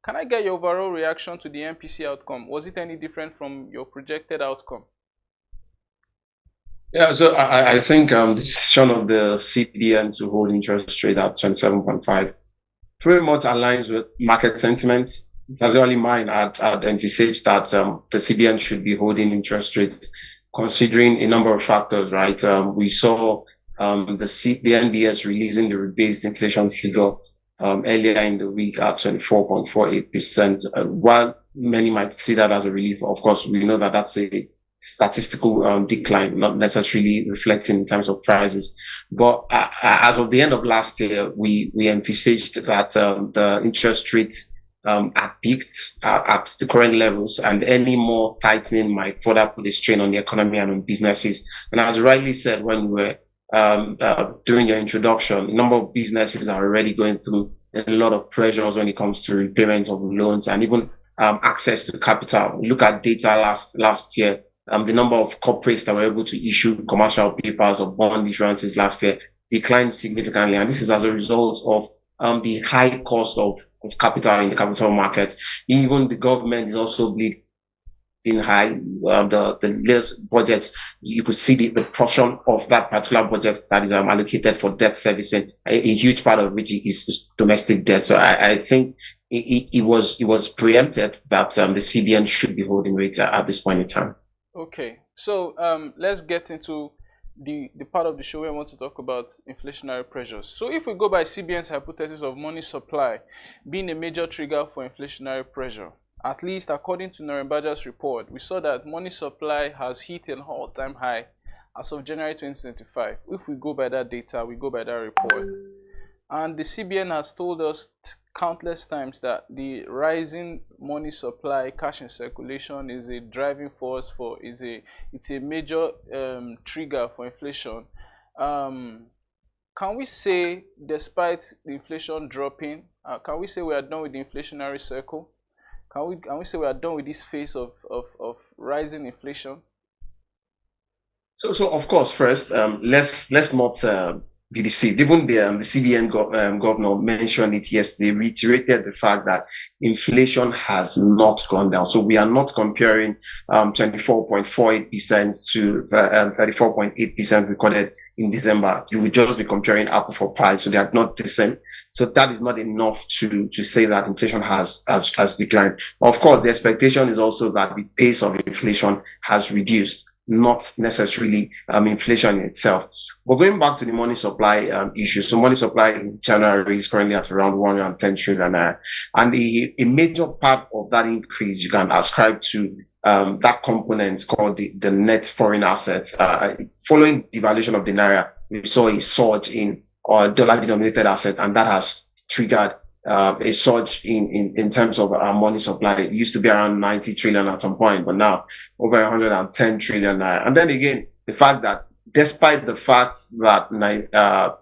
[SPEAKER 4] Can I get your overall reaction to the MPC outcome? Was it any different from your projected outcome?
[SPEAKER 7] Yeah, so I think the decision of the CBN to hold interest rate at 27.5 pretty much aligns with market sentiment. Casually mine, I'd envisage that the CBN should be holding interest rates considering a number of factors, right? We saw the NBS releasing the rebased inflation figure earlier in the week at 24.48%. While many might see that as a relief, of course, we know that that's a statistical decline, not necessarily reflecting in terms of prices. But as of the end of last year, we envisaged that the interest rate had peaked at the current levels, and any more tightening might further put a strain on the economy and on businesses. And as rightly said, when we were during your introduction, a number of businesses are already going through a lot of pressures when it comes to repayment of loans and even access to capital. Look at data last year. The number of corporates that were able to issue commercial papers or bond issuances last year declined significantly. And this is as a result of the high cost of capital in the capital market. Even the government is also bleeding high. The latest budget, you could see the portion of that particular budget that is allocated for debt servicing, a huge part of which is domestic debt. So I think it was preempted that the CBN should be holding rates at this point in time.
[SPEAKER 4] Okay, so let's get into the part of the show where I want to talk about inflationary pressures. So if we go by CBN's hypothesis of money supply being a major trigger for inflationary pressure, at least according to Norimbaja's report, we saw that money supply has hit an all-time high as of January 2025. If we go by that data, we go by that report. And the CBN has told us countless times that the rising money supply, cash in circulation, is a driving force for, it's a major trigger for inflation. Can we say, despite the inflation dropping, can we say we are done with the inflationary circle? Can we say we are done with this phase of rising inflation?
[SPEAKER 7] So of course, first, let's not be deceived. Even the CBN governor mentioned it yesterday, reiterated the fact that inflation has not gone down. So we are not comparing 24.48% to 34.8% recorded in December. You will just be comparing apple for pie. So they are not the same. So that is not enough to say that inflation has declined. Of course, the expectation is also that the pace of inflation has reduced, not necessarily inflation itself. But going back to the money supply issue, so money supply in January is currently at around 110 trillion naira. And a major part of that increase you can ascribe to that component called the net foreign assets. Following devaluation of the naira, we saw a surge in dollar-denominated assets, and that has triggered a surge in terms of our money supply. It used to be around 90 trillion at some point, but now over 110 trillion naira. And then again, the fact that despite the fact that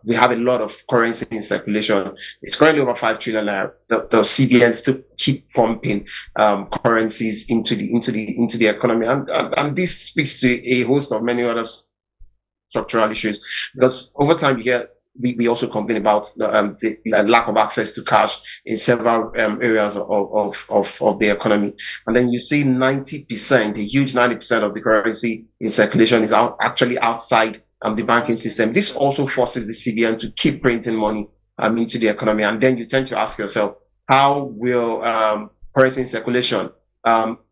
[SPEAKER 7] we have a lot of currency in circulation, it's currently over 5 trillion naira. The CBN still keep pumping currencies into the economy, and this speaks to a host of many other structural issues, because over time we also complain about the lack of access to cash in several areas of the economy. And then you see 90%, a huge 90% of the currency in circulation is actually outside the banking system. This also forces the CBN to keep printing money into the economy. And then you tend to ask yourself, how will currency in circulation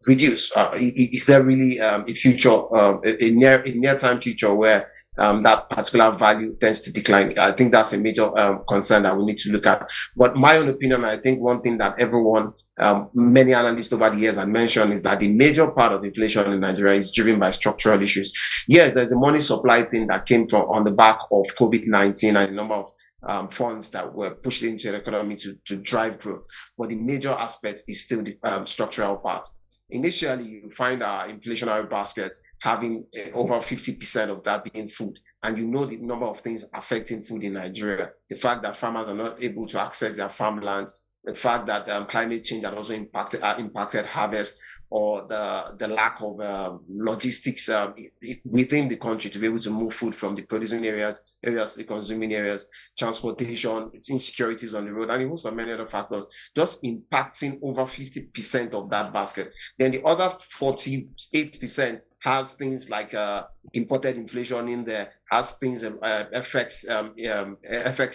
[SPEAKER 7] reduce? Is there really a future, a near-time future where that particular value tends to decline? I think that's a major concern that we need to look at. But my own opinion, I think one thing that everyone, many analysts over the years have mentioned, is that the major part of inflation in Nigeria is driven by structural issues. Yes, there's a money supply thing that came from on the back of COVID-19 and a number of funds that were pushed into the economy to drive growth. But the major aspect is still the structural part. Initially, you find our inflationary basket having over 50% of that being food. And you know the number of things affecting food in Nigeria. The fact that farmers are not able to access their farmland, the fact that climate change has also impacted harvest, or the lack of logistics within the country to be able to move food from the producing areas to the consuming areas, transportation, insecurities on the road, and also many other factors, just impacting over 50% of that basket. Then the other 48% has things like imported inflation in there, has things affects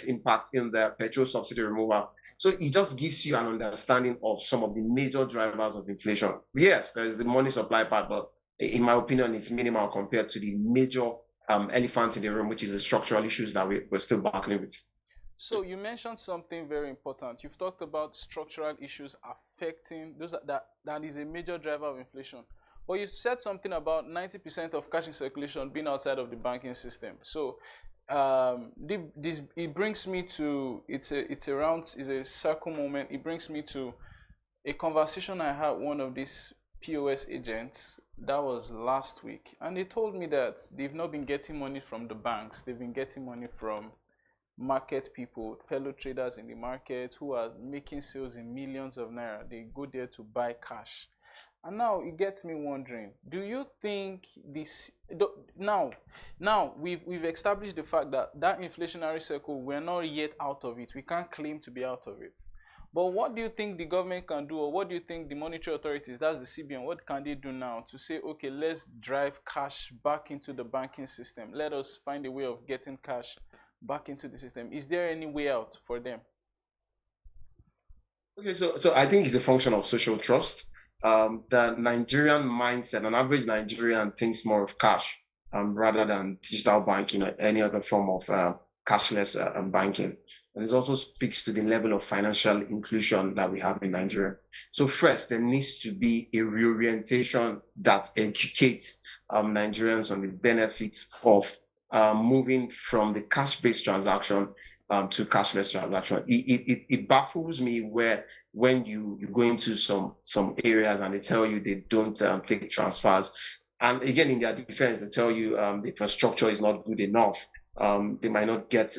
[SPEAKER 7] impact in the petrol subsidy removal. So it just gives you an understanding of some of the major drivers of inflation. Yes, there's the money supply part, but in my opinion, it's minimal compared to the major elephant in the room, which is the structural issues that we're still battling with.
[SPEAKER 4] So you mentioned something very important. You've talked about structural issues affecting those that is a major driver of inflation. But you said something about 90% of cash in circulation being outside of the banking system. So it brings me to it's a circle moment. It brings me to a conversation I had with one of these POS agents That was last week. And they told me that they've not been getting money from the banks. They've been getting money from market people, fellow traders in the market who are making sales in millions of naira. They go there to buy cash. And now it gets me wondering, do you think this now we've established the fact that that inflationary cycle, we're not yet out of it. We can't claim to be out of it. But what do you think the government can do, or what do you think the monetary authorities, that's the CBN, what can they do now to say, okay, let's drive cash back into the banking system. Let us find a way of getting cash back into the system. Is there any way out for them?
[SPEAKER 7] Okay, so I think it's a function of social trust. The Nigerian mindset, an average Nigerian thinks more of cash rather than digital banking or any other form of cashless banking. And it also speaks to the level of financial inclusion that we have in Nigeria. So first, there needs to be a reorientation that educates Nigerians on the benefits of moving from the cash-based transaction to cashless transaction. It baffles me when you go into some areas and they tell you they don't take transfers. And again, in their defense, they tell you the infrastructure is not good enough. They might not get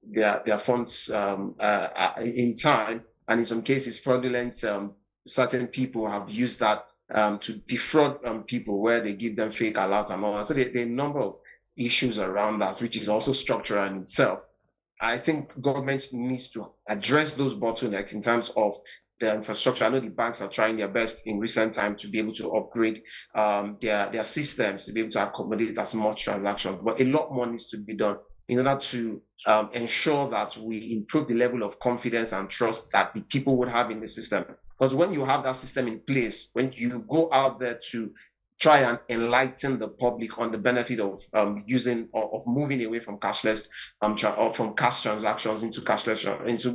[SPEAKER 7] their funds in time. And in some cases, fraudulent, certain people have used that to defraud people, where they give them fake alerts and all that. So there are a number of issues around that, which is also structural in itself. I think government needs to address those bottlenecks in terms of the infrastructure. I know the banks are trying their best in recent time to be able to upgrade their systems to be able to accommodate as much transactions, but a lot more needs to be done in order to ensure that we improve the level of confidence and trust that the people would have in the system. Because when you have that system in place, when you go out there to try and enlighten the public on the benefit of using or moving away from cashless or from cash transactions into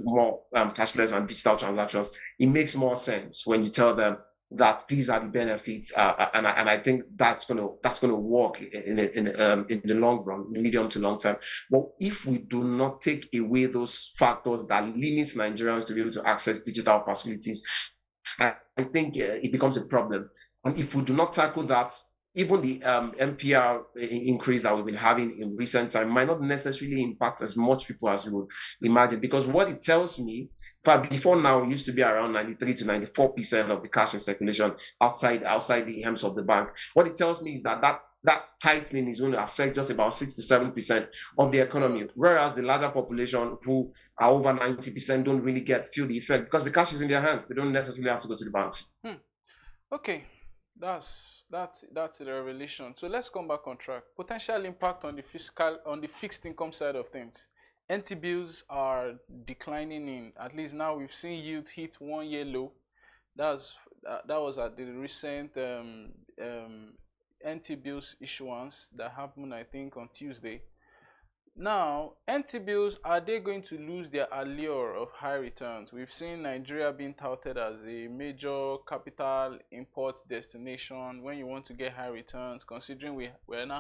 [SPEAKER 7] more cashless and digital transactions, it makes more sense when you tell them that these are the benefits, and I think that's gonna work in the long run, medium to long term. But if we do not take away those factors that limit Nigerians to be able to access digital facilities, I think it becomes a problem. And if we do not tackle that, even the MPR increase that we've been having in recent time might not necessarily impact as much people as we would imagine. Because what it tells me, in fact, before now, it used to be around 93 to 94% of the cash in circulation outside the hands of the bank. What it tells me is that tightening is going to affect just about 6 to 7% of the economy, whereas the larger population, who are over 90%, don't really feel the effect because the cash is in their hands. They don't necessarily have to go to the banks.
[SPEAKER 4] Okay. That's the revelation. So let's come back on track. Potential impact on the fixed income side of things. NT bills are declining at least now we've seen yields hit 1 year low. That was at the recent NT bills issuance that happened, I think, on Tuesday. Now, NT bills, are they going to lose their allure of high returns? We've seen Nigeria being touted as a major capital import destination when you want to get high returns, considering we're in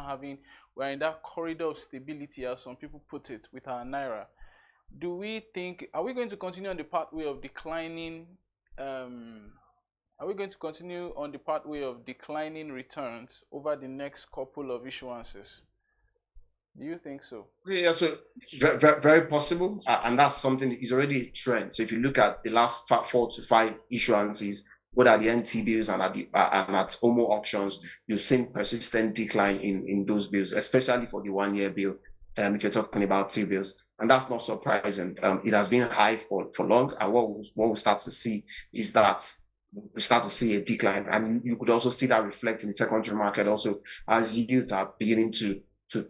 [SPEAKER 4] that corridor of stability, as some people put it, with our naira. Are we going to continue on the pathway of declining returns over the next couple of issuances? Do you think so?
[SPEAKER 7] Yeah, so very, very possible, and that's something that is already a trend. So if you look at the last 4 to 5 issuances, both at the NT bills and at OMO auctions, you've seen persistent decline in those bills, especially for the 1 year bill. If you're talking about T-bills, and that's not surprising. It has been high for long, and what we start to see is that we start to see a decline, and you could also see that reflect in the secondary market also as yields are beginning to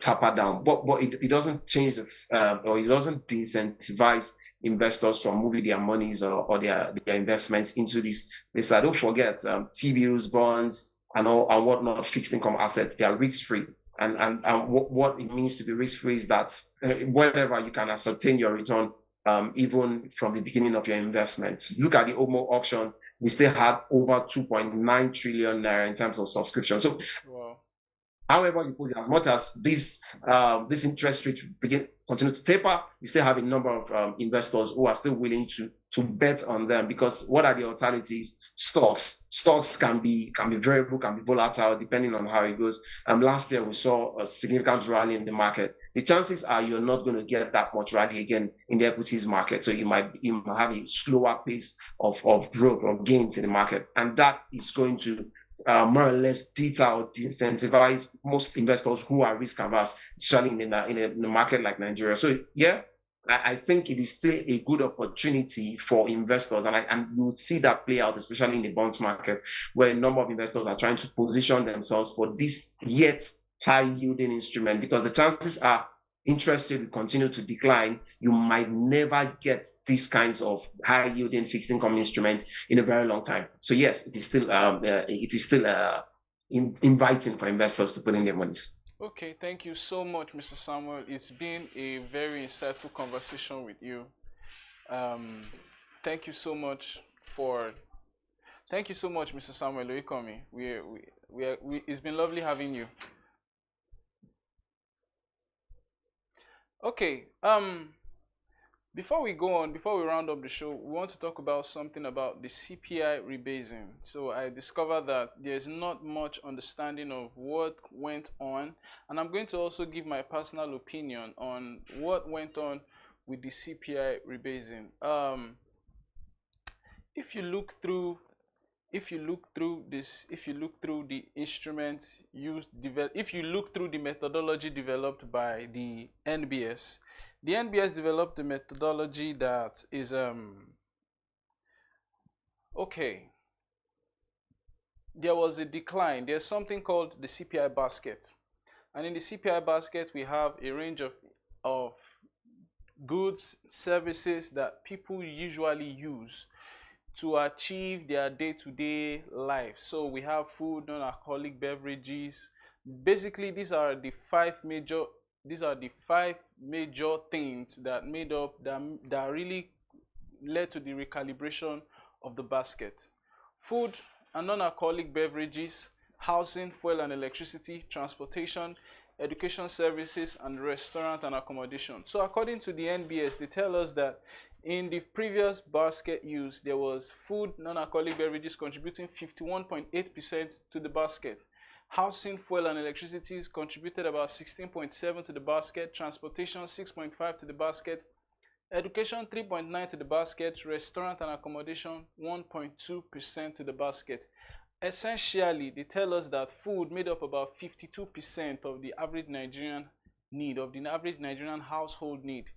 [SPEAKER 7] taper down, but it doesn't change or it doesn't disincentivize investors from moving their monies or their investments into this. I don't forget T-bills, bonds, and whatnot, fixed income assets. They are risk-free, and what it means to be risk-free is that whenever you can ascertain your return, even from the beginning of your investment. Look at the OMO auction. We still have over 2.9 trillion naira in terms of subscription. So. Wow. However you put it, as much as this interest rate continue to taper, you still have a number of investors who are still willing to to bet on them, because what are the alternatives? Stocks can be variable, can be volatile depending on how it goes. Last year we saw a significant rally in the market. The chances are you're not going to get that much rally again in the equities market. So you might have a slower pace of growth or gains in the market, and that is going to more or less disincentivize most investors who are risk averse, especially in a market like Nigeria. So yeah, I think it is still a good opportunity for investors, and you would see that play out, especially in the bonds market, where a number of investors are trying to position themselves for this yet high yielding instrument, because the chances are interest rate will continue to decline. You might never get these kinds of high yielding fixed income instrument in a very long time. So yes, it is still inviting for investors to put in their monies.
[SPEAKER 4] Okay, thank you so much, Mr. Samuel. It's been a very insightful conversation with you. Thank you so much, Mr. Samuel Oikomi. It's been lovely having you. Okay, before we go on, before we round up the show, we want to talk about something about the CPI rebasing. So I discovered that there's not much understanding of what went on, and I'm going to also give my personal opinion on what went on with the CPI rebasing. If you look through the instruments used, if you look through the methodology developed by the NBS developed a methodology that is okay. There was a decline. There's something called the CPI basket, and in the CPI basket we have a range of goods, services that people usually use to achieve their day-to-day life. So we have food, non-alcoholic beverages. Basically, these are the five major things that really led to the recalibration of the basket: food and non-alcoholic beverages, housing, fuel and electricity, transportation, education services, and restaurant and accommodation. So according to the NBS, they tell us that in the previous basket use, there was food, non-alcoholic beverages contributing 51.8% to the basket. Housing, fuel and electricity contributed about 16.7% to the basket. Transportation 6.5% to the basket. Education 3.9% to the basket. Restaurant and accommodation 1.2% to the basket. Essentially, they tell us that food made up about 52% of the average Nigerian need, of the average Nigerian household need.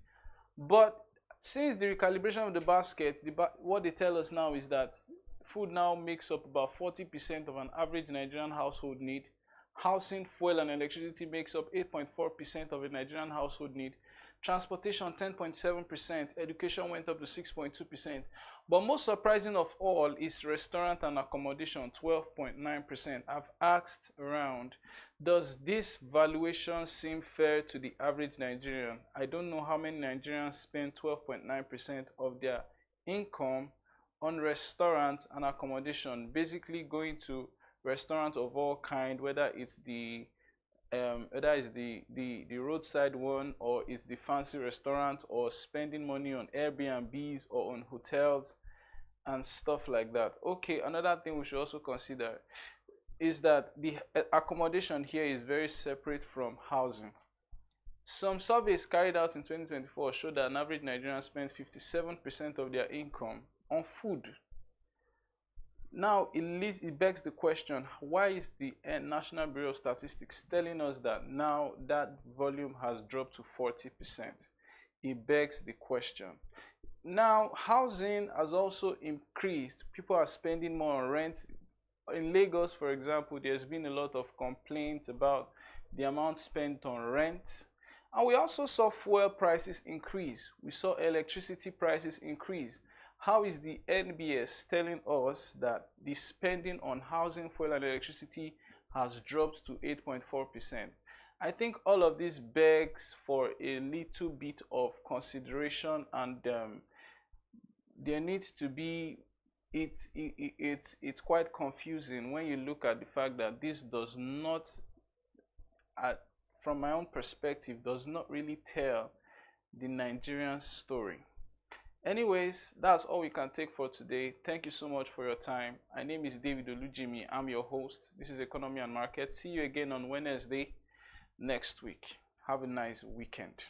[SPEAKER 4] But since the recalibration of the basket, what they tell us now is that food now makes up about 40% of an average Nigerian household need. Housing, fuel and electricity makes up 8.4% of a Nigerian household need. Transportation 10.7%, education went up to 6.2%. But most surprising of all is restaurant and accommodation, 12.9%. I've asked around, does this valuation seem fair to the average Nigerian? I don't know how many Nigerians spend 12.9% of their income on restaurants and accommodation, basically going to restaurants of all kind, whether it's the roadside one, or it's the fancy restaurant, or spending money on Airbnbs or on hotels and stuff like that. Okay, another thing we should also consider is that the accommodation here is very separate from housing. Some surveys carried out in 2024 showed that an average Nigerian spends 57% of their income on food. Now, it begs the question, why is the National Bureau of Statistics telling us that now that volume has dropped to 40%? It begs the question. Now, housing has also increased. People are spending more on rent. In Lagos, for example, there's been a lot of complaints about the amount spent on rent. And we also saw fuel prices increase. We saw electricity prices increase. How is the NBS telling us that the spending on housing, fuel and electricity has dropped to 8.4%? I think all of this begs for a little bit of consideration, and there needs to be, it's quite confusing when you look at the fact that this does not, from my own perspective, does not really tell the Nigerian story. Anyways, that's all we can take for today. Thank you so much for your time. My name is David Olujimi. I'm your host. This is Economy and Market. See you again on Wednesday next week. Have a nice weekend.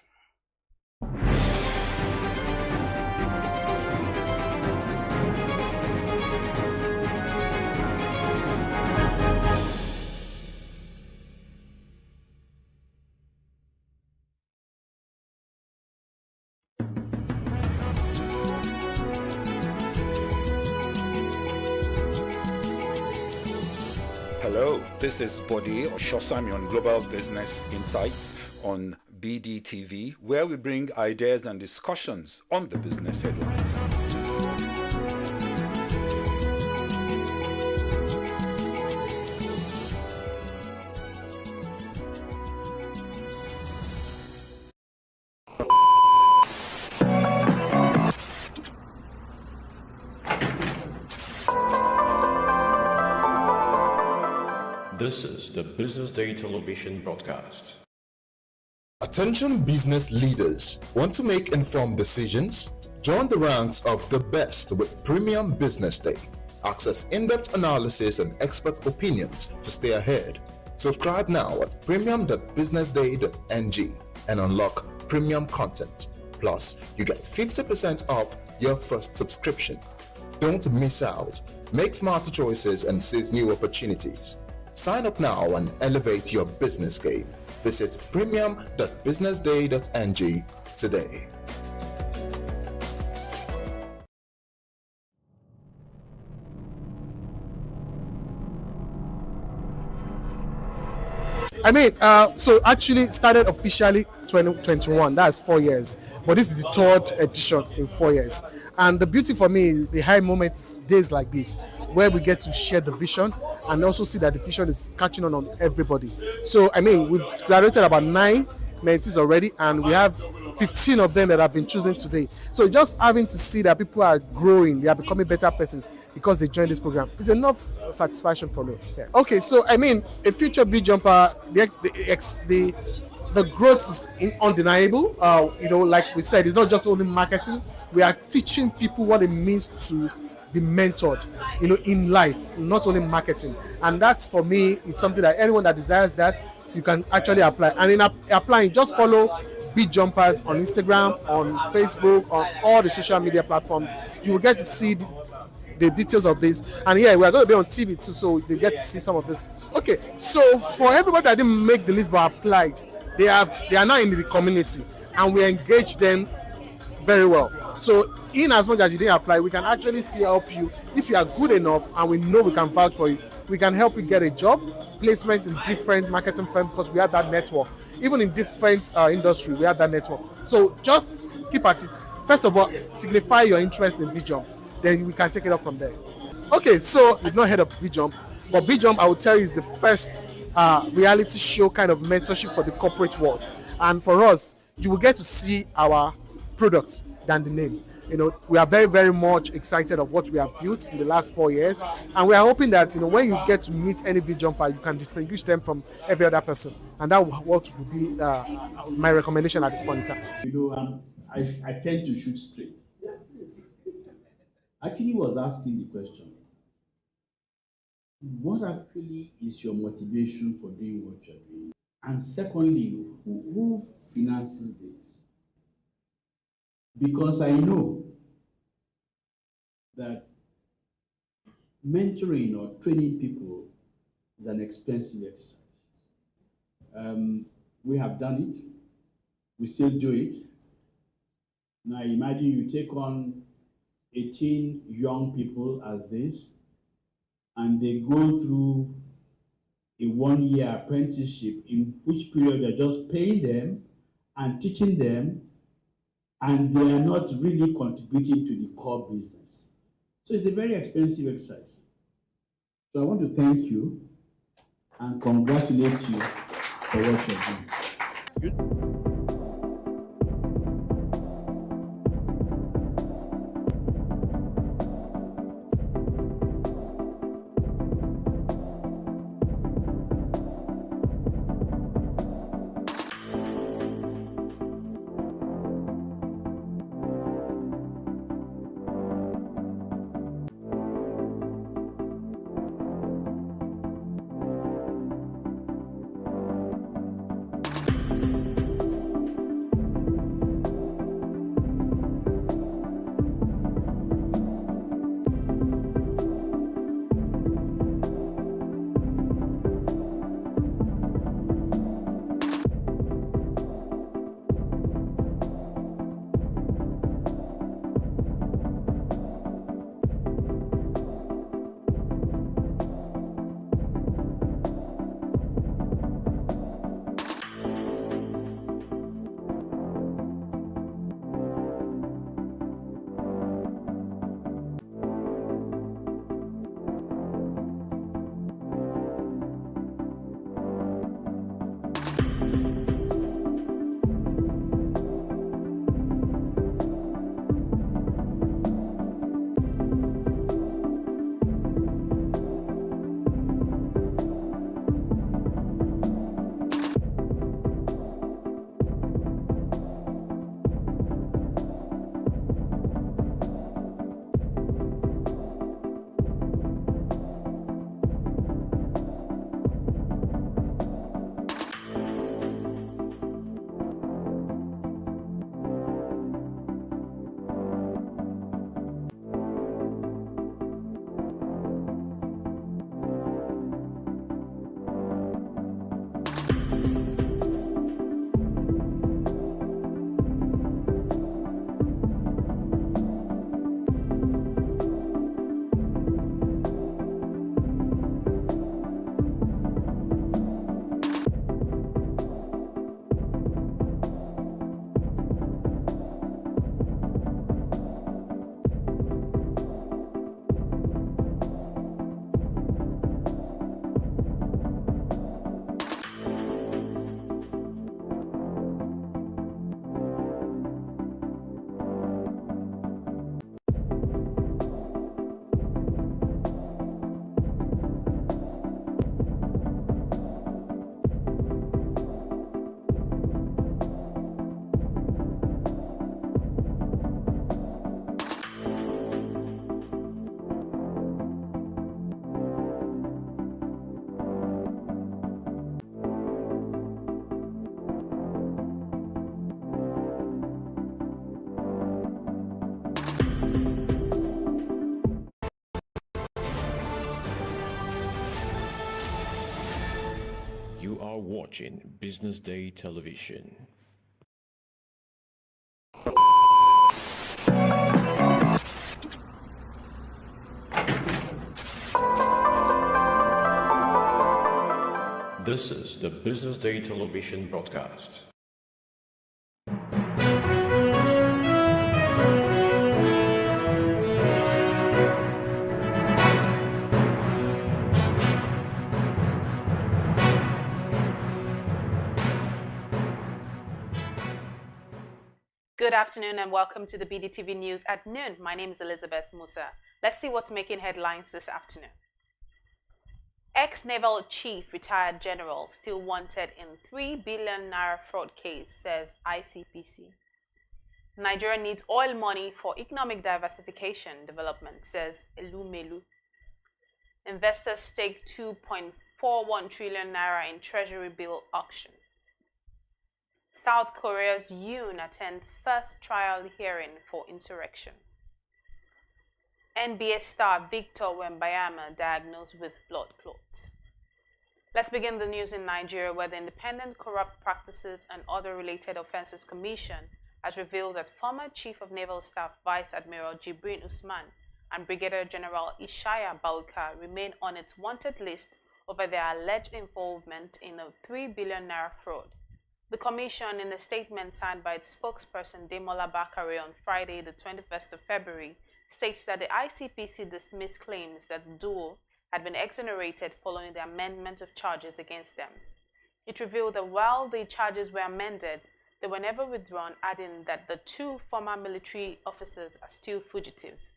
[SPEAKER 9] Hello, this is Bode Oshosami on Global Business Insights on BDTV, where we bring ideas and discussions on the business headlines.
[SPEAKER 1] This is the Business Day television broadcast.
[SPEAKER 6] Attention business leaders. Want to make informed decisions? Join the ranks of the best with Premium Business Day. Access in-depth analysis and expert opinions to stay ahead. Subscribe now at premium.businessday.ng and unlock premium content. Plus, you get 50% off your first subscription. Don't miss out. Make smarter choices and seize new opportunities. Sign up now and elevate your business game. Visit premium.businessday.ng today.
[SPEAKER 8] So actually started officially 2021. That's 4 years, but this is the third edition in 4 years. And the beauty for me is the high moments, days like this, where we get to share the vision and also see that the vision is catching on everybody. So we've graduated about 9 mentees already, and we have 15 of them that have been chosen today. So just having to see that people are growing, they are becoming better persons because they joined this program is enough satisfaction for me. Yeah. Okay, so a future big jumper, the growth is undeniable. Like we said, it's not just only marketing. We are teaching people what it means to be mentored, in life, not only marketing. And that's, for me, is something that anyone that desires that, you can actually apply. And in applying, just follow Big Jumpers on Instagram, on Facebook, on all the social media platforms. You will get to see the details of this. And yeah, we are going to be on TV too, so they get to see some of this. Okay, so for everybody that didn't make the list but applied, they are now in the community, and we engage them very well. So in as much as you didn't apply, we can actually still help you. If you are good enough and we know we can vouch for you, we can help you get a job, placement in different marketing firms, because we have that network. Even in different industry, we have that network. So just keep at it. First of all, signify your interest in BJump. Then we can take it up from there. Okay, so you've not heard of BJump, but BJump, I will tell you, is the first reality show kind of mentorship for the corporate world. And for us, you will get to see our products than the name. We are very, very much excited of what we have built in the last 4 years, and we are hoping that when you get to meet any big jumper, you can distinguish them from every other person, and that what would be my recommendation at this point in time.
[SPEAKER 15] I tend to shoot straight. Yes, please. Actually, was asking the question: what actually is your motivation for doing what you're doing? And secondly, who finances this? Because I know that mentoring or training people is an expensive exercise. We have done it. We still do it. Now imagine you take on 18 young people as this, and they go through a 1-year apprenticeship, in which period you're just paying them and teaching them, and they are not really contributing to the core business. So it's a very expensive exercise. So I want to thank you and congratulate you for what you're doing.
[SPEAKER 1] You are watching Business Day Television. This is the Business Day Television broadcast.
[SPEAKER 3] Good afternoon and welcome to the BDTV News at noon. My name is Elizabeth Musa. Let's see what's making headlines this afternoon. Ex-Naval Chief retired general still wanted in 3 billion naira fraud case, says ICPC. Nigeria needs oil money for economic diversification development, says Elumelu. Investors stake 2.41 trillion naira in treasury bill auction. South Korea's Yoon attends first trial hearing for insurrection. NBA star Victor Wembanyama diagnosed with blood clots. Let's begin the news in Nigeria, where the Independent Corrupt Practices and Other Related Offences Commission has revealed that former Chief of Naval Staff Vice Admiral Jibrin Usman and Brigadier General Ishaya Bauka remain on its wanted list over their alleged involvement in a 3 billion naira fraud. The commission, in a statement signed by its spokesperson Demola Bakare on Friday, the 21st of February, states that the ICPC dismissed claims that the duo had been exonerated following the amendment of charges against them. It revealed that while the charges were amended, they were never withdrawn, adding that the two former military officers are still fugitives.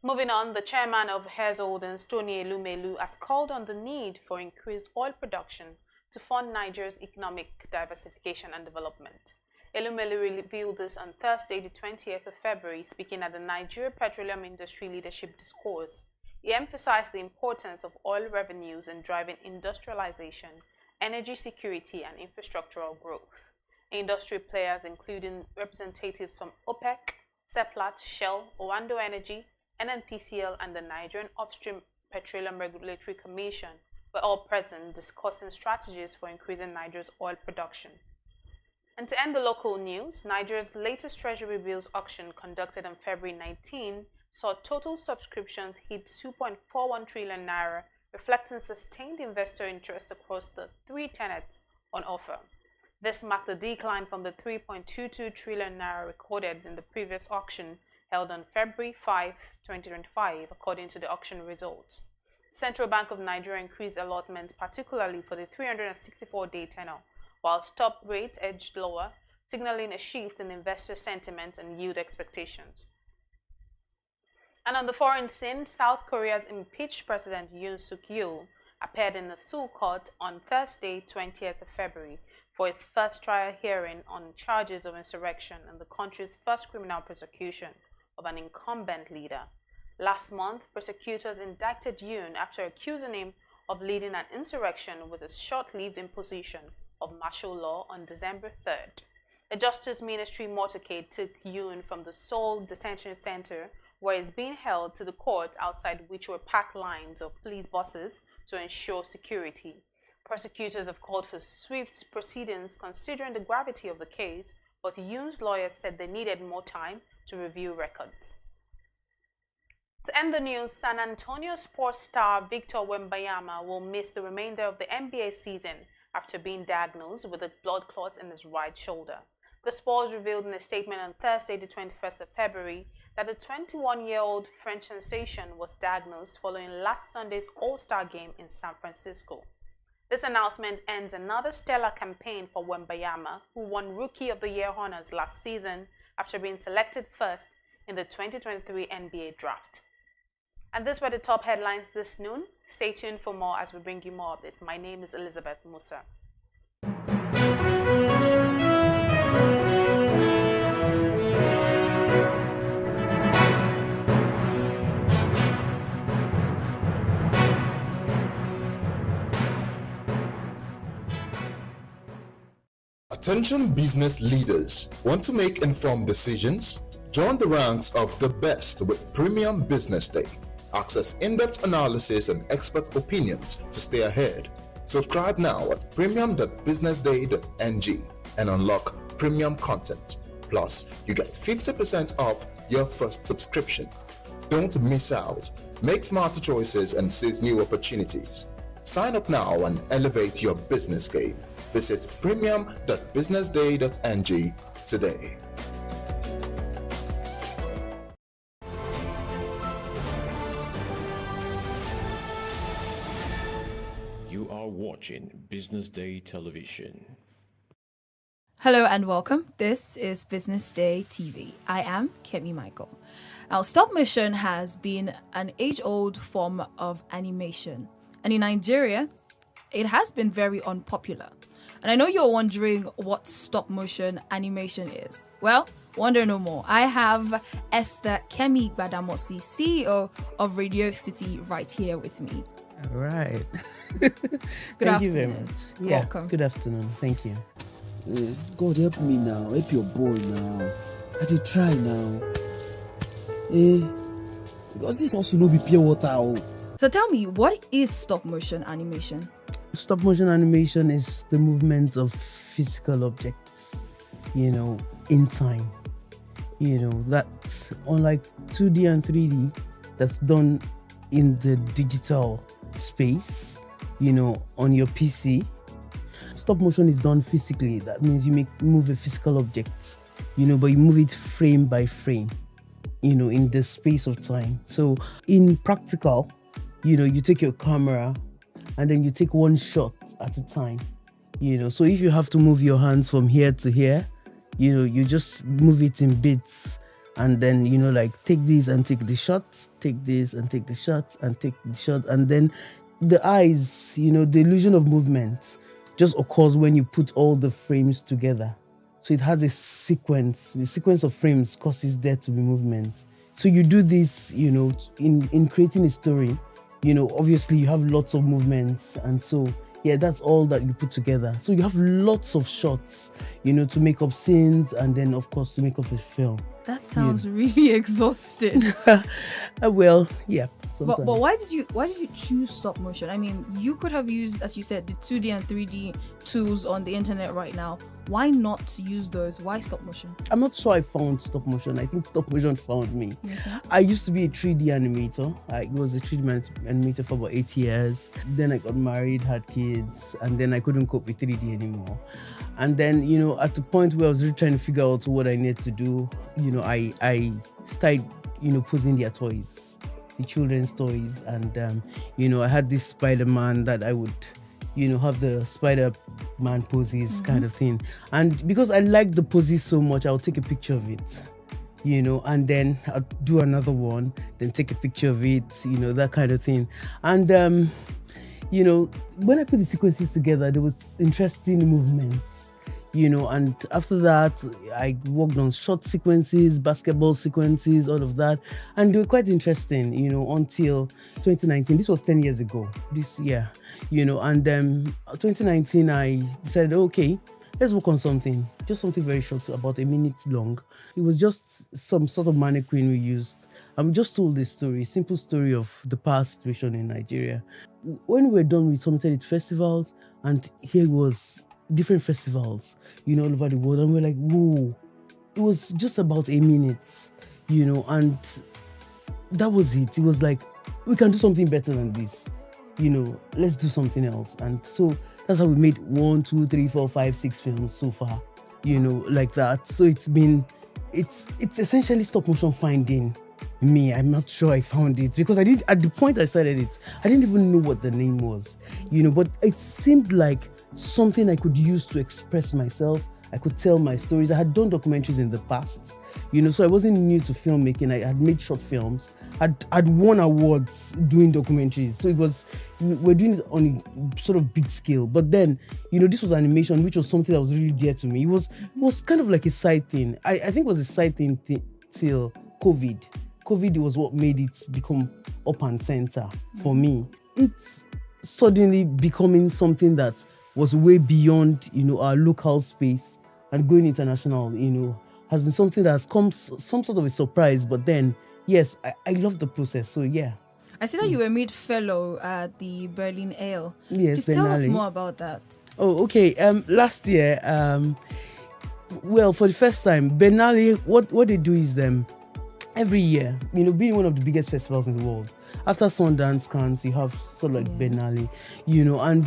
[SPEAKER 3] Moving on, the chairman of Hess Holdings, Tony Elumelu, has called on the need for increased oil production to fund Nigeria's economic diversification and development. Elumelu revealed this on Thursday, the 20th of February, speaking at the Nigeria Petroleum Industry Leadership Discourse. He emphasized the importance of oil revenues in driving industrialization, energy security, and infrastructural growth. Industry players, including representatives from OPEC, Seplat, Shell, Owando Energy, NNPCL, and the Nigerian Upstream Petroleum Regulatory Commission, were all present discussing strategies for increasing Nigeria's oil production. And to end the local news, Nigeria's latest treasury bills auction conducted on February 19 saw total subscriptions hit 2.41 trillion naira, reflecting sustained investor interest across the three tenets on offer. This marked a decline from the 3.22 trillion naira recorded in the previous auction held on February 5, 2025, according to the auction results. Central Bank of Nigeria increased allotment, particularly for the 364-day tenor, while stop rate edged lower, signaling a shift in investor sentiment and yield expectations. And on the foreign scene, South Korea's impeached President Yoon Suk Yeol appeared in the Seoul court on Thursday, 20th of February, for its first trial hearing on charges of insurrection and the country's first criminal prosecution of an incumbent leader. Last month, prosecutors indicted Yoon after accusing him of leading an insurrection with a short-lived imposition of martial law on December 3rd. The Justice Ministry motorcade took Yoon from the Seoul Detention Center, where he's being held, to the court, outside which were packed lines of police buses to ensure security. Prosecutors have called for swift proceedings considering the gravity of the case, but Yoon's lawyers said they needed more time to review records. To end the news, San Antonio sports star Victor Wembanyama will miss the remainder of the NBA season after being diagnosed with a blood clot in his right shoulder. The Spurs revealed in a statement on Thursday, the 21st of February, that the 21-year-old French sensation was diagnosed following last Sunday's All-Star game in San Francisco. This announcement ends another stellar campaign for Wembanyama, who won Rookie of the Year honors last season after being selected first in the 2023 NBA draft. And these were the top headlines this noon. Stay tuned for more as we bring you more updates. My name is Elizabeth Musa.
[SPEAKER 6] Attention business leaders. Want to make informed decisions? Join the ranks of the best with Premium Business Day. Access in-depth analysis and expert opinions to stay ahead. Subscribe now at premium.businessday.ng and unlock premium content. Plus, you get 50% off your first subscription. Don't miss out. Make smarter choices and seize new opportunities. Sign up now and elevate your business game. Visit premium.businessday.ng today.
[SPEAKER 1] You are watching Business Day Television.
[SPEAKER 5] Hello and welcome. This is Business Day TV. I am Kemi Michael. Now, stop motion has been an age-old form of animation, and in Nigeria, it has been very unpopular. And I know you're wondering what stop motion animation is. Well, wonder no more. I have Esther Kemi Badamosi, CEO of Radio City, right here with me.
[SPEAKER 10] All right.
[SPEAKER 5] Thank
[SPEAKER 10] you very much. Yeah,
[SPEAKER 5] Welcome.
[SPEAKER 10] Good afternoon. Thank you. God help me now. Help your boy now. I did try now. Because this also no be pure water. Oh.
[SPEAKER 5] So tell me, what is stop motion animation?
[SPEAKER 10] Stop motion animation is the movement of physical objects, in time. That's unlike 2D and 3D, that's done in the digital space, on your PC. Stop motion is done physically. That means you move a physical object, but you move it frame by frame, in the space of time. So in practical, you take your camera and then you take one shot at a time, So if you have to move your hands from here to here, you just move it in bits. And then, take this and take the shot, take this and take the shot and take the shot. And then the eyes, the illusion of movement just occurs when you put all the frames together. So it has a sequence. The sequence of frames causes there to be movement. So you do this, in creating a story, obviously you have lots of movements. And so, that's all that you put together. So you have lots of shots, to make up scenes and then, of course, to make up a film.
[SPEAKER 5] That sounds really exhausting.
[SPEAKER 10] Well, yeah.
[SPEAKER 5] But why did you choose stop motion? I mean, you could have used, as you said, the 2D and 3D tools on the internet right now. Why not use those? Why stop motion?
[SPEAKER 10] I'm not sure I found stop motion. I think stop motion found me.
[SPEAKER 5] Okay.
[SPEAKER 10] I used to be a 3D animator. I was a 3D animator for about 8 years. Then I got married, had kids, and then I couldn't cope with 3D anymore. And then, at the point where I was really trying to figure out what I needed to do, I started, posing their toys, the children's toys. And, I had this Spider-Man that I would, have the Spider-Man poses kind of thing. And because I liked the poses so much, I'll take a picture of it, and then I'll do another one, then take a picture of it, that kind of thing. And, when I put the sequences together, there was interesting movements. And after that, I worked on short sequences, basketball sequences, all of that. And they were quite interesting, until 2019. This was 10 years ago, this year, and 2019, I decided, okay, let's work on something, just something very short, about a minute long. It was just some sort of mannequin we used. And we just told this story, simple story of the past situation in Nigeria. When we were done, we submitted it to festivals, and here was different festivals, all over the world. And we're like, whoa, it was just about a minute, and that was it. It was like, we can do something better than this, let's do something else. And so that's how we made 1, 2, 3, 4, 5, 6 films so far, like that. So it's essentially stop motion finding me. I'm not sure I found it, because at the point I started it, I didn't even know what the name was, but it seemed like something I could use to express myself. I could tell my stories. I had done documentaries in the past, so I wasn't new to filmmaking. I had made short films. I'd won awards doing documentaries. So we're doing it on a sort of big scale. But then, this was animation, which was something that was really dear to me. It was kind of like a side thing. I think it was a side thing till COVID. COVID was what made it become up and center for me. It's suddenly becoming something that was way beyond, our local space, and going international, has been something that has come some sort of a surprise. But then, yes, I love the process. So yeah.
[SPEAKER 5] I see that you were made fellow at the Berlin Ale.
[SPEAKER 10] Yes,
[SPEAKER 5] Please tell us
[SPEAKER 10] Biennale.
[SPEAKER 5] more about that.
[SPEAKER 10] Oh, okay. Last year, well, for the first time, Biennale, what they do is every year, being one of the biggest festivals in the world. After Sundance, Cannes, you have sort of like Biennale, and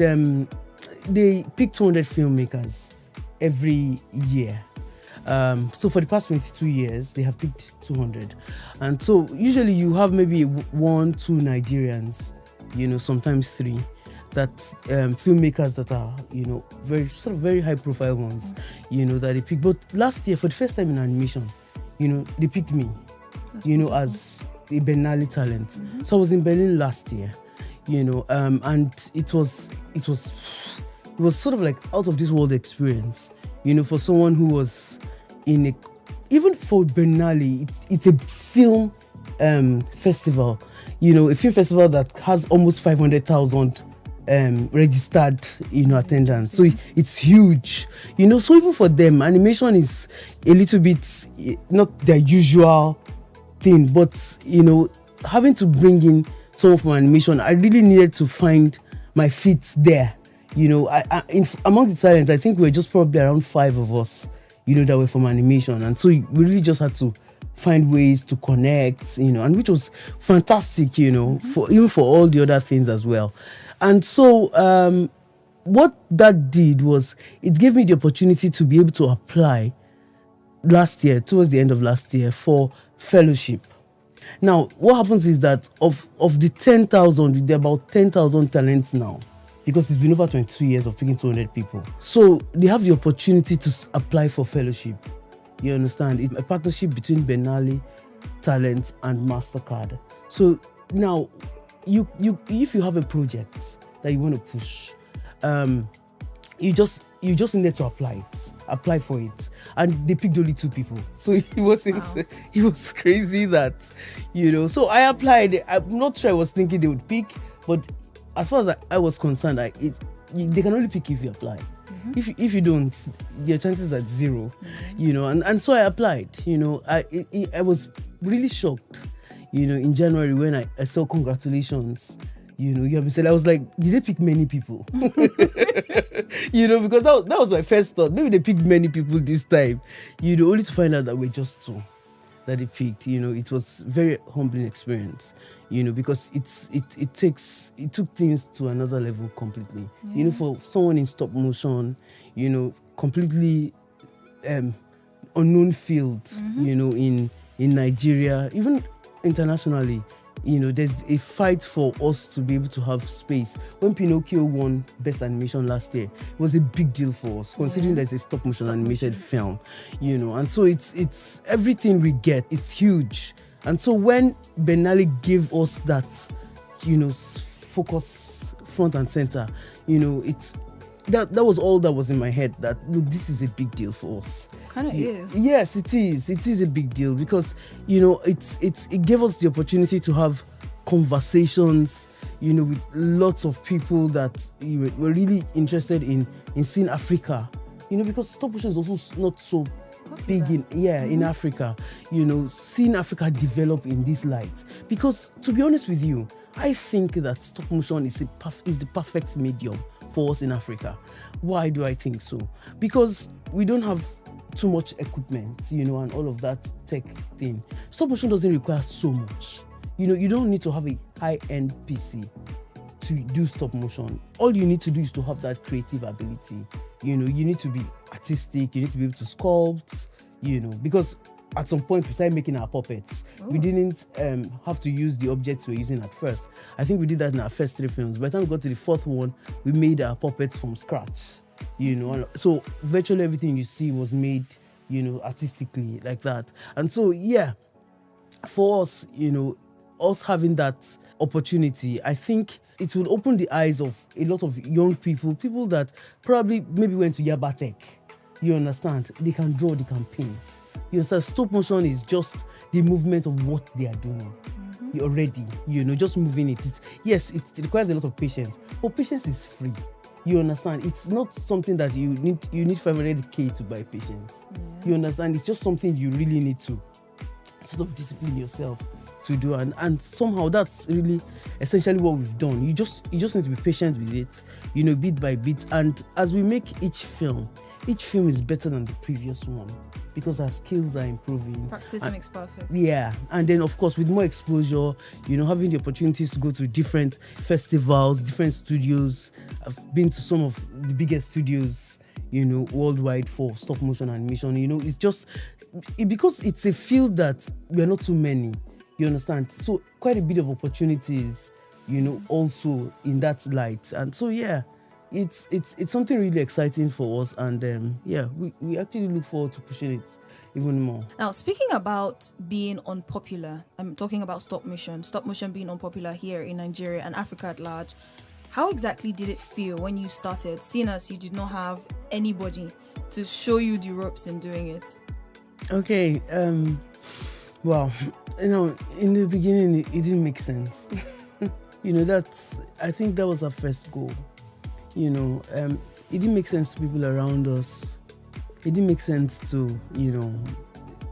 [SPEAKER 10] they pick 200 filmmakers every year. So for the past 22 years, they have picked 200. And so usually you have maybe 1, 2 Nigerians, sometimes 3. That's filmmakers that are, very high profile ones, that they pick. But last year, for the first time in animation, they picked me, as a Biennale talent. So I was in Berlin last year, and it was sort of like out of this world experience, for someone who was even for Biennale, it's a film festival, a film festival that has almost 500,000 registered attendance, so it's huge, so even for them, animation is a little bit not their usual thing, but having to bring in someone from animation, I really needed to find my feet there. Among the talents, I think we were just probably around 5 of us, that were from animation, and so we really just had to find ways to connect, and which was fantastic, for all the other things as well. And so what that did was it gave me the opportunity to be able to apply last year, towards the end of last year, for fellowship. Now, what happens is that of the 10,000, there are about 10,000 talents now, because it's been over 22 years of picking 200 people. So they have the opportunity to apply for fellowship. You understand? It's a partnership between Biennale, Talent, and MasterCard. So now, if you have a project that you want to push, you just needed to apply for it, and they picked only 2 people. So it was crazy that, so I applied. I'm not sure I was thinking they would pick, but as far as I was concerned, they can only pick if you apply. If you don't, your chances are 0, and so I applied. I was really shocked, in January when I saw congratulations, you have been said. I was like, did they pick many people? Because that was my first thought. Maybe they picked many people this time, only to find out that we're just 2 that they picked. It was very humbling experience, because it took things to another level completely. For someone in stop motion, completely unknown field, in Nigeria, even internationally, there's a fight for us to be able to have space. When Pinocchio won Best Animation last year, it was a big deal for us, considering there's a stop motion animated film, and so it's everything we get, it's huge. And so when Biennale gave us that, focus front and center, it's that was all that was in my head, that look, this is a big deal for us.
[SPEAKER 5] Kind of is.
[SPEAKER 10] Yes, it is. It is a big deal because, it gave us the opportunity to have conversations, with lots of people that were really interested in seeing Africa, because stop motion is also not so big in Africa, seeing Africa develop in this light. Because to be honest with you, I think that stop motion is the perfect medium for us in Africa. Why do I think so? Because we don't have too much equipment, and all of that tech thing. Stop motion doesn't require so much. You don't need to have a high-end PC to do stop motion. All you need to do is to have that creative ability. You need to be artistic, you need to be able to sculpt, because at some point we started making our puppets. We didn't have to use the objects we were using at first. I think we did that in our first 3 films. By the time we got to the 4th one, we made our puppets from scratch. So virtually everything you see was made, artistically like that. And so, for us, us having that opportunity, I think it will open the eyes of a lot of young people that probably maybe went to Yaba Tech. You understand? They can draw, they can paint. You understand? Stop motion is just the movement of what they are doing. You're already, just moving it. It requires a lot of patience, but patience is free. You understand? It's not something that you need 500k to buy patience. You understand? It's just something you really need to sort of discipline yourself, to do, and somehow that's really essentially what we've done. You just need to be patient with it, bit by bit. And as we make each film is better than the previous one because our skills are improving.
[SPEAKER 5] Practice makes perfect.
[SPEAKER 10] Yeah, and then of course with more exposure, having the opportunities to go to different festivals, different studios. I've been to some of the biggest studios, worldwide for stop motion animation. It's just because it's a field that we are not too many. You understand? So quite a bit of opportunities, also in that light. And so yeah, it's something really exciting for us. And we actually look forward to pushing it even more.
[SPEAKER 5] Now, speaking about being unpopular, I'm talking about stop motion being unpopular here in Nigeria and Africa at large. How exactly did it feel when you started, seeing as you did not have anybody to show you the ropes in doing it?
[SPEAKER 10] Okay, well, in the beginning, it didn't make sense. I think that was our first goal. It didn't make sense to people around us. It didn't make sense to,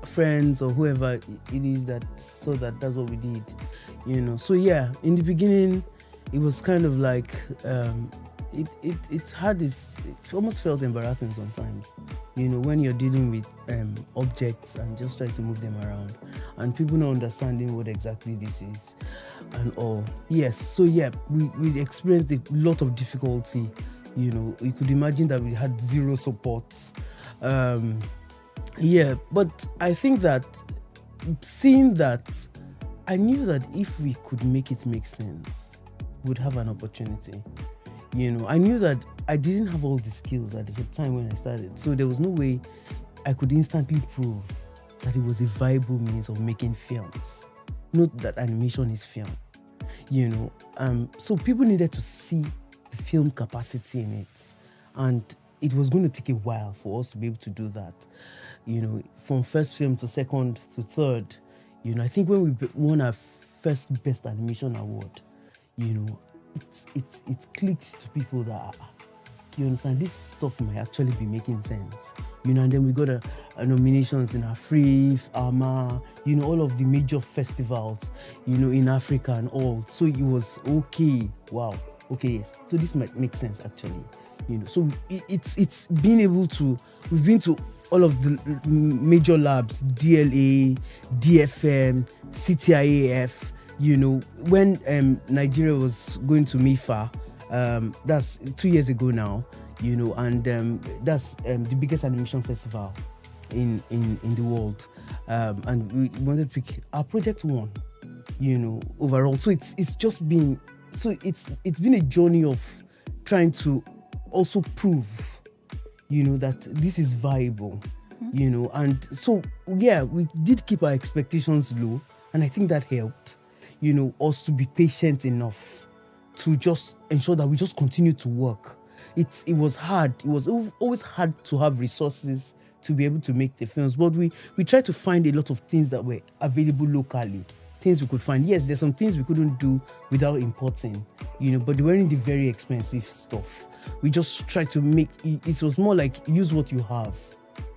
[SPEAKER 10] friends or whoever it is that saw that that's what we did. So yeah, in the beginning, it was kind of like, it almost felt embarrassing sometimes, when you're dealing with objects and just trying to move them around and people not understanding what exactly this is and all. Yes, so yeah, we experienced a lot of difficulty. You could imagine that we had zero support. But I think that seeing that, I knew that if we could make it make sense, we'd have an opportunity. I knew that I didn't have all the skills at the time when I started, so there was no way I could instantly prove that it was a viable means of making films. Not that animation is film, So people needed to see the film capacity in it, and it was going to take a while for us to be able to do that. From first film to second to third, I think when we won our first Best Animation Award, it clicked to people that, you understand, this stuff might actually be making sense. And then we got a nominations in Afrif, AMA, all of the major festivals, in Africa and all. So it was okay. Wow. Okay, yes. So this might make sense actually. So it's being able to, we've been to all of the major labs, DLA, DFM, CTIAF. When Nigeria was going to MIFA, that's 2 years ago now, and that's the biggest animation festival in the world. And we wanted to pick our project one, overall. So it's just been, so it's been a journey of trying to also prove, that this is viable, and so yeah, we did keep our expectations low, and I think that helped. Us to be patient enough to just ensure that we just continue to work. It was hard. It was always hard to have resources to be able to make the films, but we tried to find a lot of things that were available locally, things we could find. Yes, there's some things we couldn't do without importing, but they weren't the very expensive stuff. We just tried to make it was more like use what you have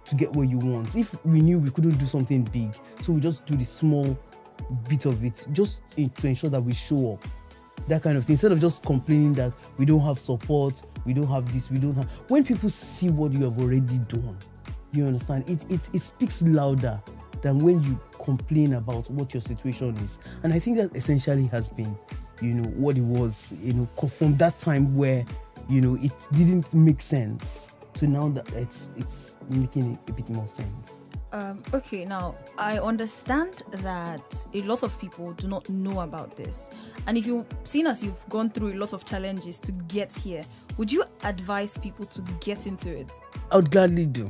[SPEAKER 10] to get what you want. If we knew we couldn't do something big, so we just do the small bit of it just to ensure that we show up, that kind of thing, instead of just complaining that we don't have support, we don't have this, we don't have. When people see what you have already done, you understand, it speaks louder than when you complain about what your situation is. And I think that essentially has been, what it was, from that time where, it didn't make sense to now that it's making a bit more sense.
[SPEAKER 5] Okay, now I understand that a lot of people do not know about this, and if you've seen as you've gone through a lot of challenges to get here, would you advise people to get into it?
[SPEAKER 10] I would gladly do.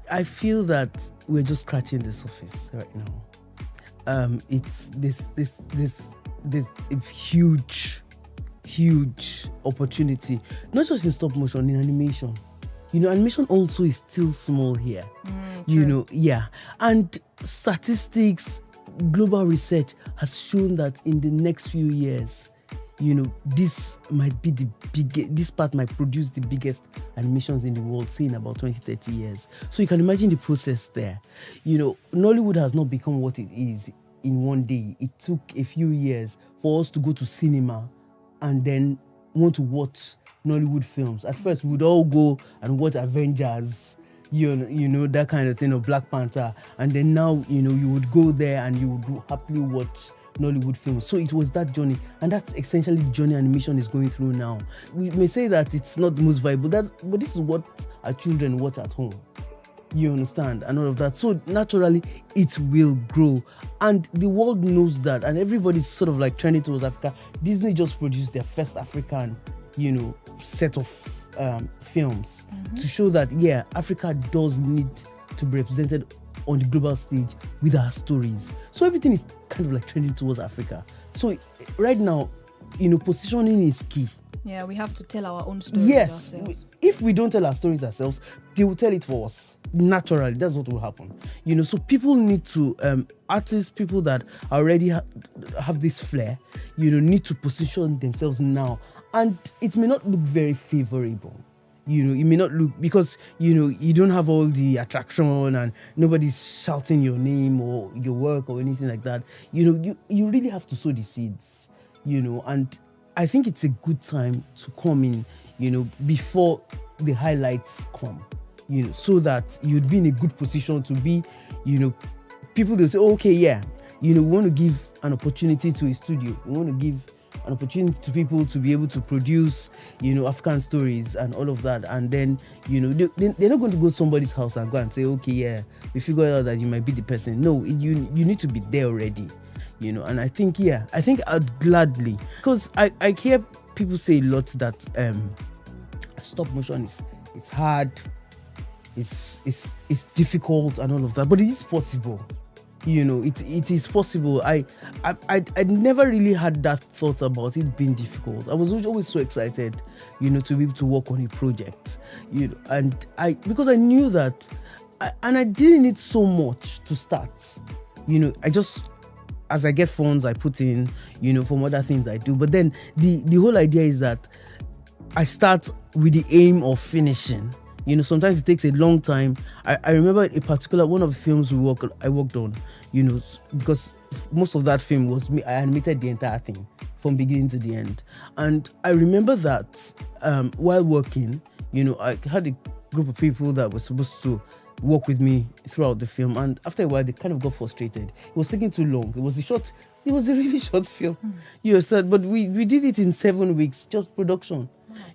[SPEAKER 10] I feel that we're just scratching the surface right now. It's this huge opportunity, not just in stop motion, in animation. Animation also is still small here. Yeah. And statistics, global research has shown that in the next few years, this might be the biggest, this part might produce the biggest animations in the world, say in about 20-30 years. So you can imagine the process there. Nollywood has not become what it is in one day. It took a few years for us to go to cinema and then want to watch Nollywood films. At first, we would all go and watch Avengers, you know, that kind of thing, or Black Panther. And then now, you would go there and you would happily watch Nollywood films. So it was that journey, and that's essentially the journey animation is going through now. We may say that it's not the most viable, but this is what our children watch at home. You understand? And all of that. So naturally, it will grow. And the world knows that. And everybody's sort of like trending towards Africa. Disney just produced their first African, set of films to show that, Africa does need to be represented on the global stage with our stories. So everything is kind of like trending towards Africa. So right now, positioning is key.
[SPEAKER 5] Yeah, we have to tell our own stories ourselves.
[SPEAKER 10] If we don't tell our stories ourselves, they will tell it for us. Naturally, that's what will happen. So people need to, artists, people that already have this flair, need to position themselves now. And it may not look very favorable. It may not look, because, you don't have all the attraction and nobody's shouting your name or your work or anything like that. You really have to sow the seeds, and I think it's a good time to come in, before the highlights come, so that you'd be in a good position to be, people will say, oh, okay, we want to give an opportunity to a studio. We want to give an opportunity to people to be able to produce, African stories and all of that. And then, they're not going to go to somebody's house and go and say, okay, we figured out that you might be the person. No, you need to be there already, and I think I'd gladly, because I hear people say a lot that stop motion it's hard, it's difficult and all of that, but it is possible. It is possible. I never really had that thought about it being difficult. I was always so excited, to be able to work on a project, and because I knew that, and I didn't need so much to start. I just, as I get funds, I put in, from other things I do. But then the whole idea is that I start with the aim of finishing. Sometimes it takes a long time. I remember a particular one of the films I worked on, because most of that film was me. I animated the entire thing from beginning to the end. And I remember that while working, I had a group of people that were supposed to work with me throughout the film. And after a while, they kind of got frustrated. It was taking too long. It was a really short film. But we did it in 7 weeks, just production.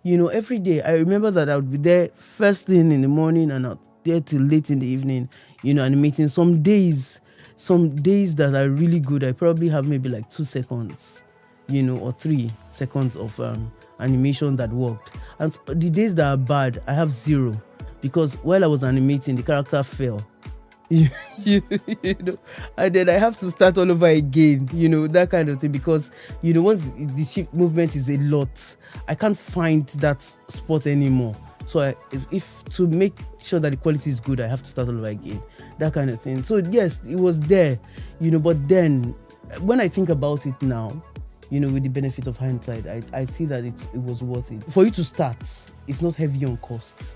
[SPEAKER 10] Every day. I remember that I would be there first thing in the morning and out there till late in the evening, animating. Some days that are really good, I probably have maybe like 2 seconds, or 3 seconds of animation that worked. And the days that are bad, I have 0, because while I was animating, the character fell. And then I have to start all over again, that kind of thing, because once the shift movement is a lot, I can't find that spot anymore. So if to make sure that the quality is good, I have to start all over again, that kind of thing. So yes, it was there, but then when I think about it now, with the benefit of hindsight, I see that it was worth it. For you to start, it's not heavy on costs.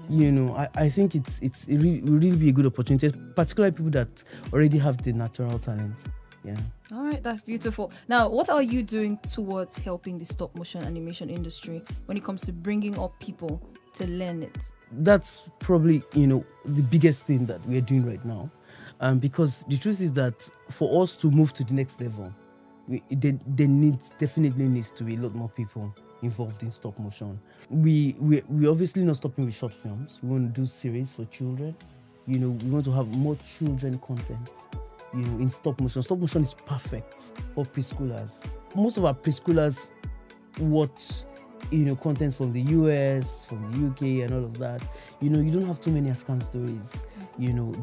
[SPEAKER 10] I think it will really be a good opportunity, particularly people that already have the natural talent. Yeah.
[SPEAKER 5] All right, that's beautiful. Now, what are you doing towards helping the stop motion animation industry when it comes to bringing up people to learn it?
[SPEAKER 10] That's probably, the biggest thing that we're doing right now. Because the truth is that for us to move to the next level, there definitely needs to be a lot more people involved in stop motion. We obviously not stopping with short films. We want to do series for children. We want to have more children content, in stop motion. Stop motion is perfect for preschoolers. Most of our preschoolers watch, content from the US, from the UK and all of that. You don't have too many African stories,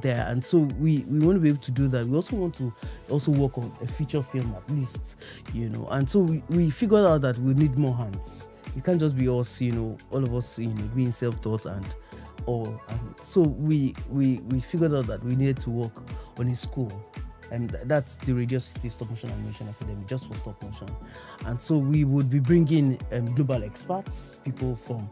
[SPEAKER 10] there. And so we want to be able to do that. We also want to work on a feature film at least, And so we figured out that we need more hands. It can't just be us, all of us, being self-taught and all. And so we figured out that we needed to work on a school, And that's the Radio City Stop Motion Animation Academy, just for stop motion. And so we would be bringing global experts, people from,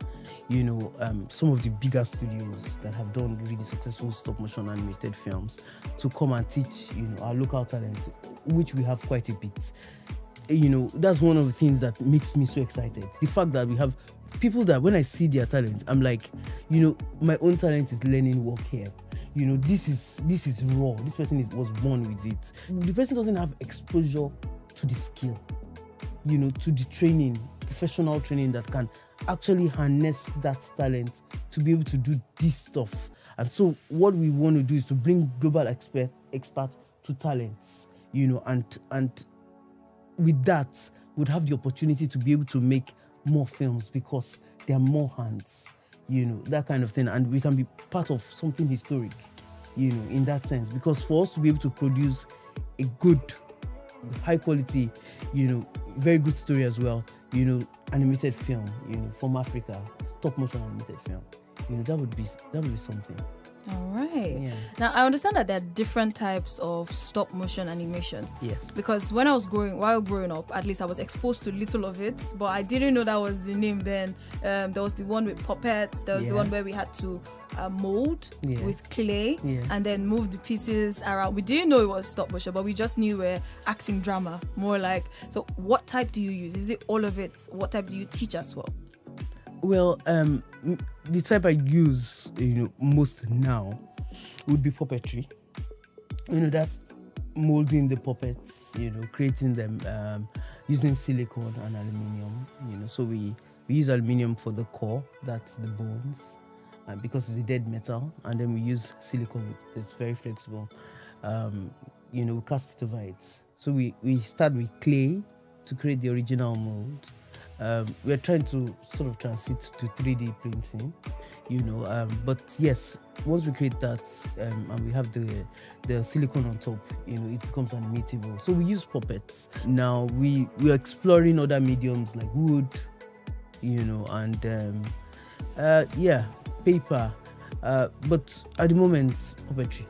[SPEAKER 10] some of the bigger studios that have done really successful stop motion animated films, to come and teach, our local talent, which we have quite a bit. That's one of the things that makes me so excited. The fact that we have people that when I see their talent, I'm like, my own talent is learning work here. This is raw. This person was born with it. The person doesn't have exposure to the skill, to the training, professional training that can actually harness that talent to be able to do this stuff. And so what we want to do is to bring global experts to talents, and with that, we'd have the opportunity to be able to make more films because there are more hands, that kind of thing. And we can be part of something historic, in that sense. Because for us to be able to produce a good, high quality, very good story as well, animated film, from Africa, stop motion animated film, that would be something.
[SPEAKER 5] All right.
[SPEAKER 10] Yeah.
[SPEAKER 5] Now, I understand that there are different types of stop motion animation.
[SPEAKER 10] Yes.
[SPEAKER 5] Because while growing up, at least I was exposed to little of it, but I didn't know that was the name then. There was the one with puppets. There was the one where we had to mold with clay and then move the pieces around. We didn't know it was stop motion, but we just knew we're acting drama, more like. So what type do you use? Is it all of it? What type do you teach as well?
[SPEAKER 10] Well, the type I use, most now would be puppetry. That's molding the puppets, creating them using silicone and aluminium. So we use aluminium for the core, that's the bones, because it's a dead metal, and then we use silicone. It's very flexible. We cast it over it. So we start with clay to create the original mold. We're trying to sort of transit to 3D printing, but yes, once we create that and we have the silicone on top, it becomes animatable. So we use puppets. Now we're exploring other mediums like wood, and paper. But at the moment, puppetry.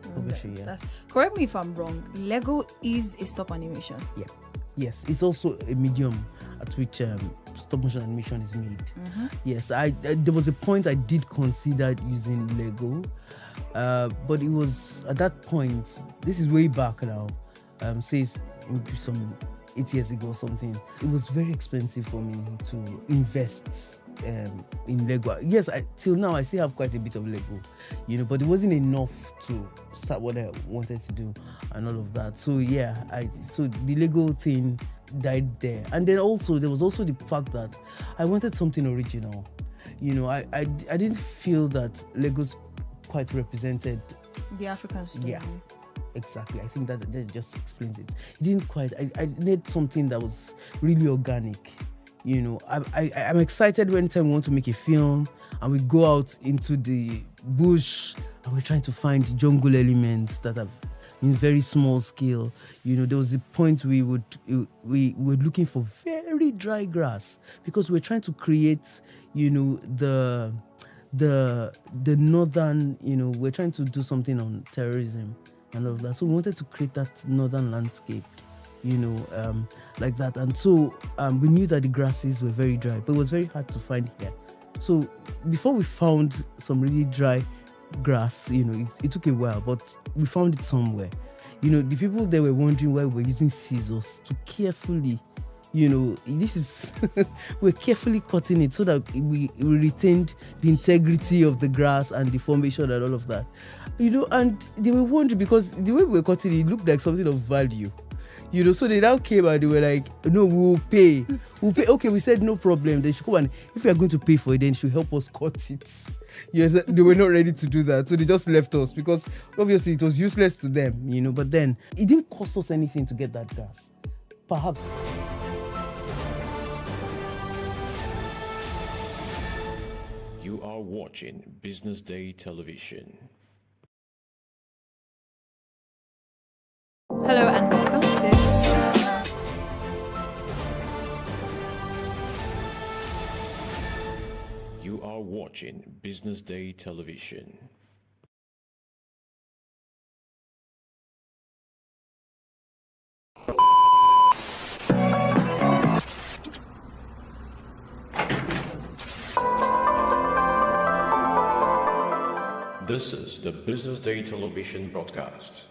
[SPEAKER 10] Puppetry.
[SPEAKER 5] Correct me if I'm wrong. Lego is a stop animation.
[SPEAKER 10] Yeah. Yes, it's also a medium at which stop motion animation is made.
[SPEAKER 5] Mm-hmm.
[SPEAKER 10] Yes, there was a point I did consider using Lego, but it was at that point. This is way back now. Says maybe some 8 years ago or something. It was very expensive for me to invest in Lego. Yes, till now I still have quite a bit of Lego, but it wasn't enough to start what I wanted to do and all of that. So so the Lego thing died there. And then also there was also the fact that I wanted something original. I didn't feel that Legos quite represented
[SPEAKER 5] the African story.
[SPEAKER 10] Yeah. Exactly. I think that just explains it. It didn't quite. I need something that was really organic. I'm excited when we want to make a film and we go out into the bush and we're trying to find jungle elements that are in very small scale. There was a point we were looking for very dry grass because we're trying to create, the northern, we're trying to do something on terrorism and all of that. So we wanted to create that northern landscape, like that. And so we knew that the grasses were very dry, but it was very hard to find here. So before we found some really dry grass, it took a while, but we found it somewhere. The people there were wondering why we were using scissors to carefully, we're carefully cutting it so that we retained the integrity of the grass and the formation and all of that. And they were wondering because the way we were cutting it looked like something of value. So they now came and they were like, no, we'll pay. Okay, we said no problem. They should come and if we are going to pay for it, then they should help us cut it. Yes, they were not ready to do that. So they just left us because obviously it was useless to them, but then it didn't cost us anything to get that gas. Perhaps.
[SPEAKER 1] You are watching Business Day Television.
[SPEAKER 5] Hello and welcome. This is Business.
[SPEAKER 1] You are watching Business Day Television. This is the Business Day television broadcast.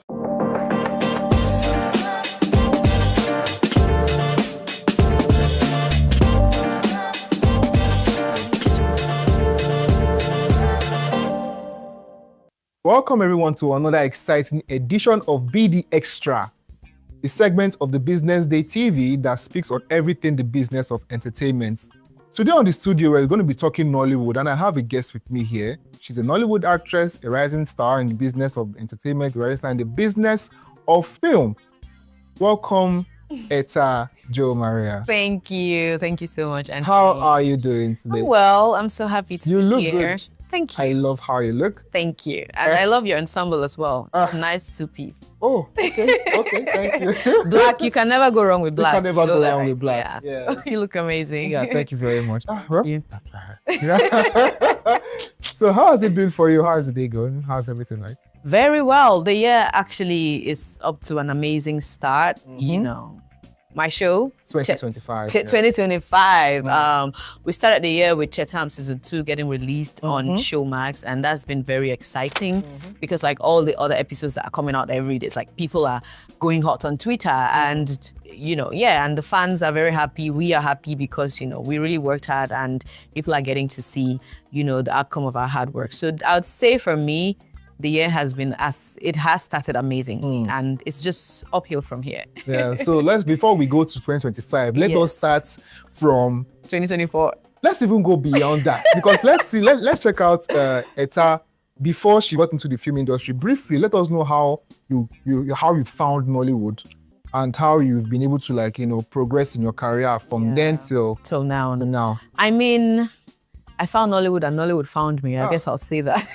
[SPEAKER 8] Welcome everyone to another exciting edition of BD Extra, the segment of the Business Day TV that speaks on everything the business of entertainment. Today on the studio, we're going to be talking Nollywood, and I have a guest with me here. She's a Nollywood actress, a rising star in the business of entertainment, a rising star in the business of film. Welcome, Etta Jo Maria.
[SPEAKER 13] Thank you. Thank you so much. And
[SPEAKER 8] how are you doing today?
[SPEAKER 13] Well, I'm so happy to be here. You look good. Thank you.
[SPEAKER 8] I love how you look.
[SPEAKER 13] Thank you. And I love your ensemble as well. Nice two-piece.
[SPEAKER 8] Oh, okay, thank you.
[SPEAKER 13] Black, you can never go wrong with black.
[SPEAKER 8] You can never go wrong with black.
[SPEAKER 13] Yeah. You look amazing.
[SPEAKER 8] Yeah, thank you very much. So how has it been for you? How is the day going? How's everything like?
[SPEAKER 13] Very well. The year actually is up to an amazing start. You know, my show
[SPEAKER 8] 2025.
[SPEAKER 13] 2025. We started the year with Chetam season 2 getting released on Showmax, and that's been very exciting because like all the other episodes that are coming out every day, it's like people are going hot on Twitter and you know, and the fans are very happy. We are happy because, you know, we really worked hard and people are getting to see, you know, the outcome of our hard work. So I would say for me, the year has been it has started amazingly and it's just uphill from here.
[SPEAKER 8] Yeah, so before we go to 2025, let us start from
[SPEAKER 13] 2024.
[SPEAKER 8] Let's even go beyond that because let's check out Etta before she got into the film industry. Briefly, let us know how you found Nollywood and how you've been able to, like, you know, progress in your career from then till now.
[SPEAKER 13] I mean, I found Nollywood and Nollywood found me. I guess I'll say that.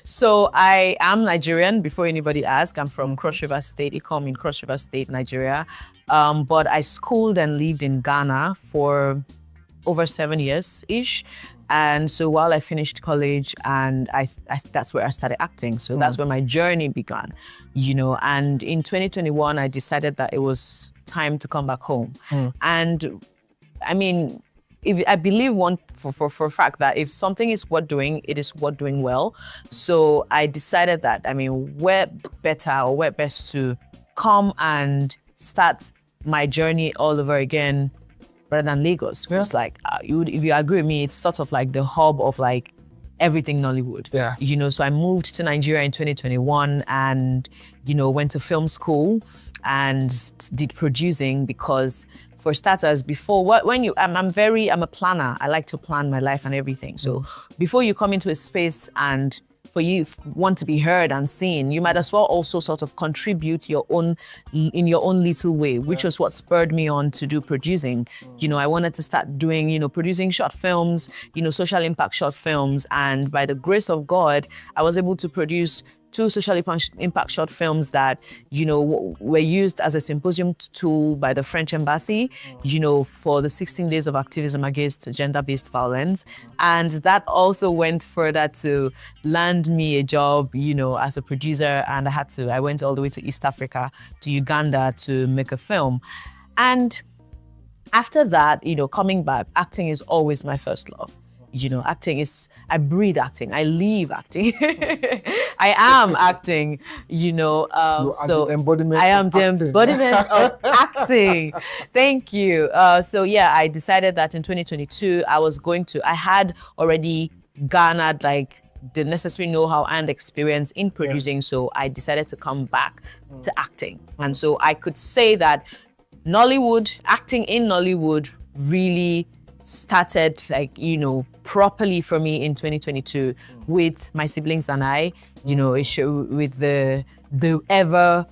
[SPEAKER 13] So I am Nigerian, before anybody asks. I'm from Cross River State, Ikom in Cross River State, Nigeria. But I schooled and lived in Ghana for over 7 years-ish. And so while I finished college, and that's where I started acting. So that's where my journey began, you know. And in 2021, I decided that it was time to come back home. And I mean, I believe for a fact that if something is worth doing, it is worth doing well. So I decided that, I mean, where best to come and start my journey all over again rather than Lagos. Where it's like, if you agree with me, it's sort of like the hub of like everything Nollywood. Yeah. You know, so I moved to Nigeria in 2021 and, you know, went to film school and did producing because, for starters, I'm a planner. I like to plan my life and everything. So before you come into a space and for you want to be heard and seen, you might as well also sort of contribute in your own little way, which was what spurred me on to do producing. You know, I wanted to start doing, you know, producing short films, you know, social impact short films. And by the grace of God, I was able to produce 2 social impact short films that, you know, were used as a symposium tool by the French embassy, you know, for the 16 days of activism against gender-based violence. And that also went further to land me a job, you know, as a producer. And I went all the way to East Africa, to Uganda to make a film. And after that, you know, coming back, acting is always my first love. You know, I breathe acting, I live acting. I am acting, you know, so I am the embodiment of acting. Thank you. So yeah, I decided that in 2022, I had already garnered like the necessary know-how and experience in producing. So I decided to come back to acting. And so I could say that acting in Nollywood really started, like, you know, properly for me in 2022 with my siblings and I, you know, a show with the ever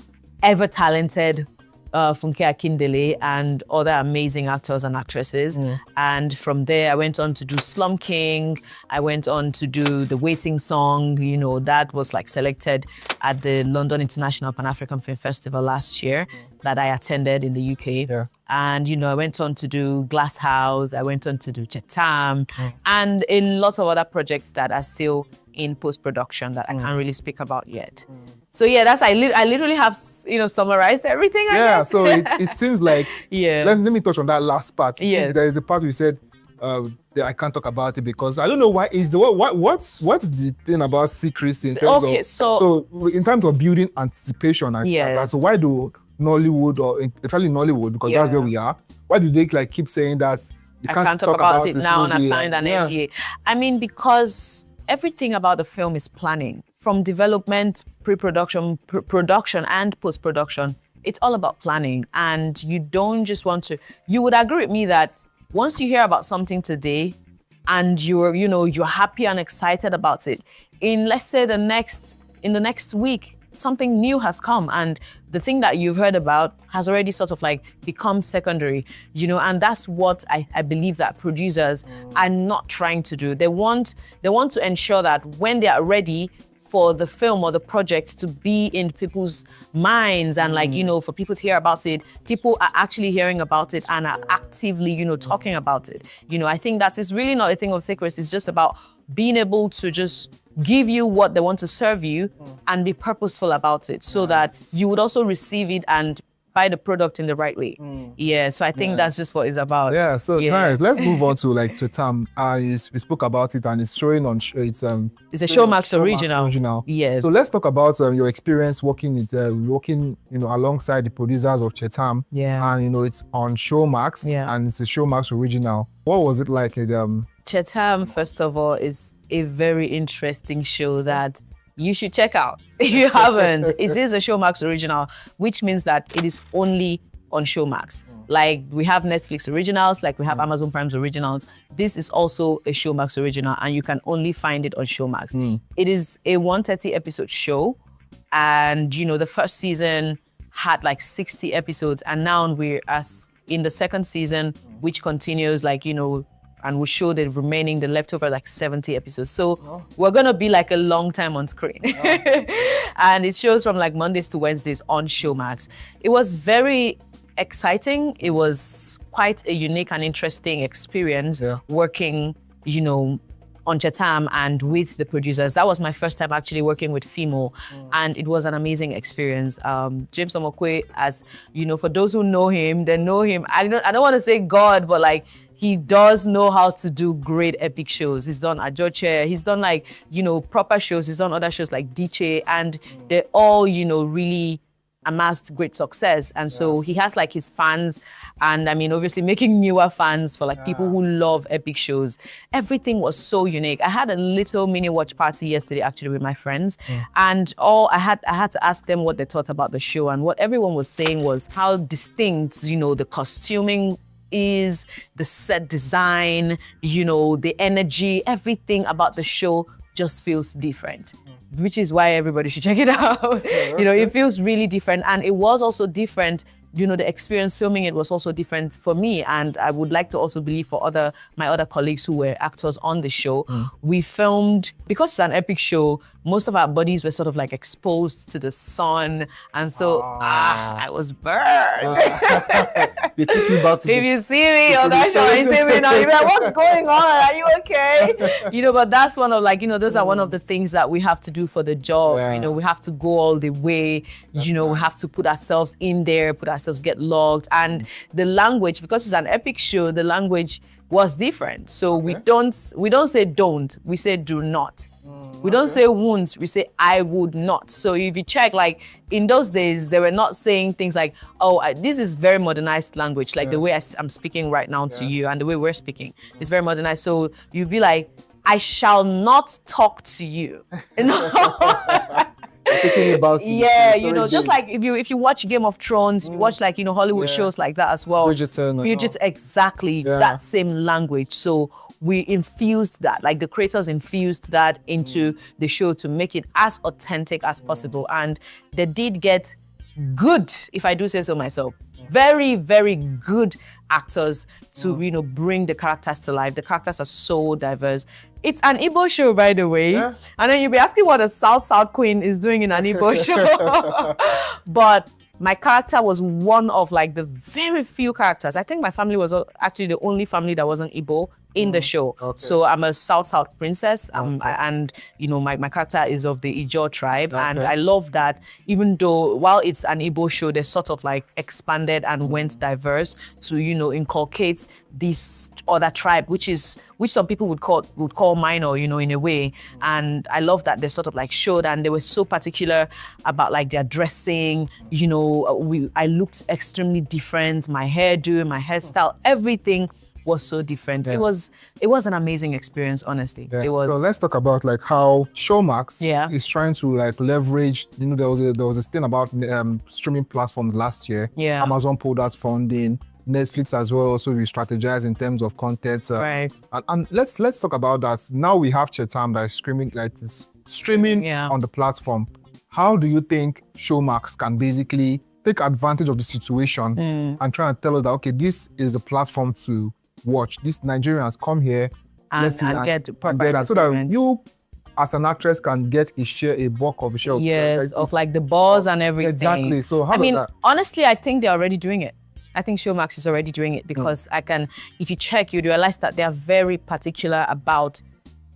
[SPEAKER 13] talented Funke Akindele and other amazing actors and actresses. And from there, I went on to do Slum King. I went on to do The Waiting Song. You know, that was like selected at the London International Pan-African Film Festival last year that I attended in the UK. Yeah. And, you know, I went on to do Glass House. I went on to do Chetam and a lot of other projects that are still in post-production that I can't really speak about yet. So yeah, I literally have, you know, summarized everything. I guess.
[SPEAKER 8] So it seems like, let me touch on that last part. Yes. There is the part where you said
[SPEAKER 16] I can't talk about it because I don't know why. Is the what's the thing about secrecy in terms
[SPEAKER 13] Okay,
[SPEAKER 16] of
[SPEAKER 13] so
[SPEAKER 16] in terms of building anticipation and
[SPEAKER 13] Yes.
[SPEAKER 16] so why do Nollywood or especially Nollywood, because that's
[SPEAKER 13] Yeah.
[SPEAKER 16] where we are, why do they like keep saying that you
[SPEAKER 13] I
[SPEAKER 16] can't
[SPEAKER 13] can't talk about it
[SPEAKER 16] this
[SPEAKER 13] now and I
[SPEAKER 16] movie
[SPEAKER 13] signed an
[SPEAKER 16] yeah.
[SPEAKER 13] NDA. I mean, because everything about the film is planning. From development, pre-production, production, and post-production, it's all about planning. And you don't just want to, you would agree with me that once you hear about something today and you're happy and excited about it, in let's say in the next week, something new has come and the thing that you've heard about has already sort of like become secondary, and that's what I believe that producers are not trying to do. They want to ensure that when they are ready for the film or the project to be in people's minds and for people to hear about it, people are actually hearing about it and are actively, talking about it. I think that is really not a thing of secrecy. It's just about being able to just give you what they want to serve you and be purposeful about it so that you would also receive it and buy the product in the right way. Yeah, so I think that's just what it's about.
[SPEAKER 16] Yeah, so nice. Let's move on to Chetam. We spoke about it and it's showing on it's
[SPEAKER 13] a Showmax original. Yes.
[SPEAKER 16] So let's talk about your experience working alongside the producers of Chetam.
[SPEAKER 13] Yeah.
[SPEAKER 16] And it's on Showmax.
[SPEAKER 13] Yeah.
[SPEAKER 16] And it's a Showmax original. What was it like?
[SPEAKER 13] Chetam, first of all, is a very interesting show that you should check out if you haven't. It is a Showmax original, which means that it is only on Showmax. Like we have Netflix originals, like we have Amazon Prime's originals. This is also a Showmax original and you can only find it on Showmax. It is a 130 episode show and the first season had like 60 episodes and now we're in the second season, which continues and we show the leftover like 70 episodes. So we're gonna be like a long time on screen. And it shows from like Mondays to Wednesdays on Showmax. It was very exciting. It was quite a unique and interesting experience working, on Chetam and with the producers. That was my first time actually working with Fimo and it was an amazing experience. James Omokwe, as for those who know him, they know him. I don't want to say God, but like he does know how to do great epic shows. He's done Ajoche, he's done proper shows, he's done other shows like Diche, and they're all, really amassed great success. And so he has like his fans and obviously making newer fans for like people who love epic shows. Everything was so unique. I had a little mini watch party yesterday actually with my friends and I had to ask them what they thought about the show, and what everyone was saying was how distinct, the costuming is, the set design, the energy, everything about the show just feels different, which is why everybody should check it out. It feels really different. And it was also different, the experience filming it was also different for me. And I would like to also believe for my other colleagues who were actors on the show. We filmed, because it's an epic show, most of our bodies were sort of like exposed to the sun. And so, I was burned. If you see me on that show, you see me now, you're like, what's going on? Are you okay? But that's one of those are one of the things that we have to do for the job. We have to go all the way. We have to put ourselves in there, get logged. And the language, because it's an epic show, the language was different. So we don't say don't, we say do not. We don't say won't, we say I would not. So if you check, like in those days, they were not saying things like, this is very modernized language, like the way I'm speaking right now to you and the way we're speaking. It's very modernized. So you'd be like, I shall not talk to you.
[SPEAKER 16] Thinking about
[SPEAKER 13] just like if you watch Game of Thrones, you watch like Hollywood shows like that as well. Bridgerton, exactly that same language. So we infused that, like the creators infused that into the show to make it as authentic as possible, and they did get good, if I do say so myself, very, very good actors to bring the characters to life. The characters are so diverse. It's an Igbo show, by the way. And then you'll be asking what a South Queen is doing in an Igbo show. But my character was one of like the very few characters. I think my family was actually the only family that wasn't Igbo in the show. So I'm a South princess, and you know my character is of the Ijaw tribe, and I love that even though while it's an Igbo show, they sort of like expanded and went diverse to, you know, inculcate this other tribe, which some people would call minor, you know, in a way. And I love that they sort of like showed, and they were so particular about like their dressing. You know, I looked extremely different. My hairdo, my hairstyle, everything was so different. It was an amazing experience, honestly. It was.
[SPEAKER 16] So let's talk about like how Showmax is trying to like leverage. You know, there was a thing about streaming platforms last year.
[SPEAKER 13] Yeah.
[SPEAKER 16] Amazon pulled out funding. Netflix as well also re-strategize in terms of content.
[SPEAKER 13] Right.
[SPEAKER 16] And let's talk about that. Now we have Chetam that is streaming on the platform. How do you think Showmax can basically take advantage of the situation and try and tell us that, okay, this is the platform to watch. These Nigerians come here
[SPEAKER 13] and get proper
[SPEAKER 16] so that you as an actress can get a bulk of a share.
[SPEAKER 13] Yes, of like the buzz and everything.
[SPEAKER 16] Exactly. So how does that?
[SPEAKER 13] Honestly, I think they're already doing it. I think Showmax is already doing it because if you check, you'd realize that they are very particular about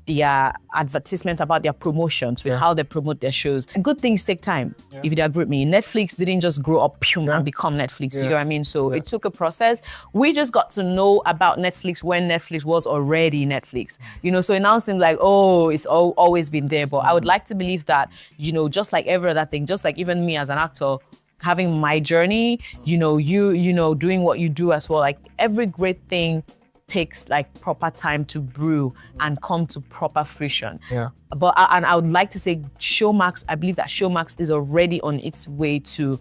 [SPEAKER 13] their advertisement, about their promotions, with how they promote their shows. Good things take time, if you agree with me. Netflix didn't just grow up and become Netflix, you know what I mean? So it took a process. We just got to know about Netflix when Netflix was already Netflix. You know, so it now seems like, oh, it's always been there. But I would like to believe that, you know, just like every other thing, just like even me as an actor, having my journey, you know, doing what you do as well, like every great thing takes like proper time to brew and come to proper fruition. But I would like to say Showmax, I believe that Showmax is already on its way to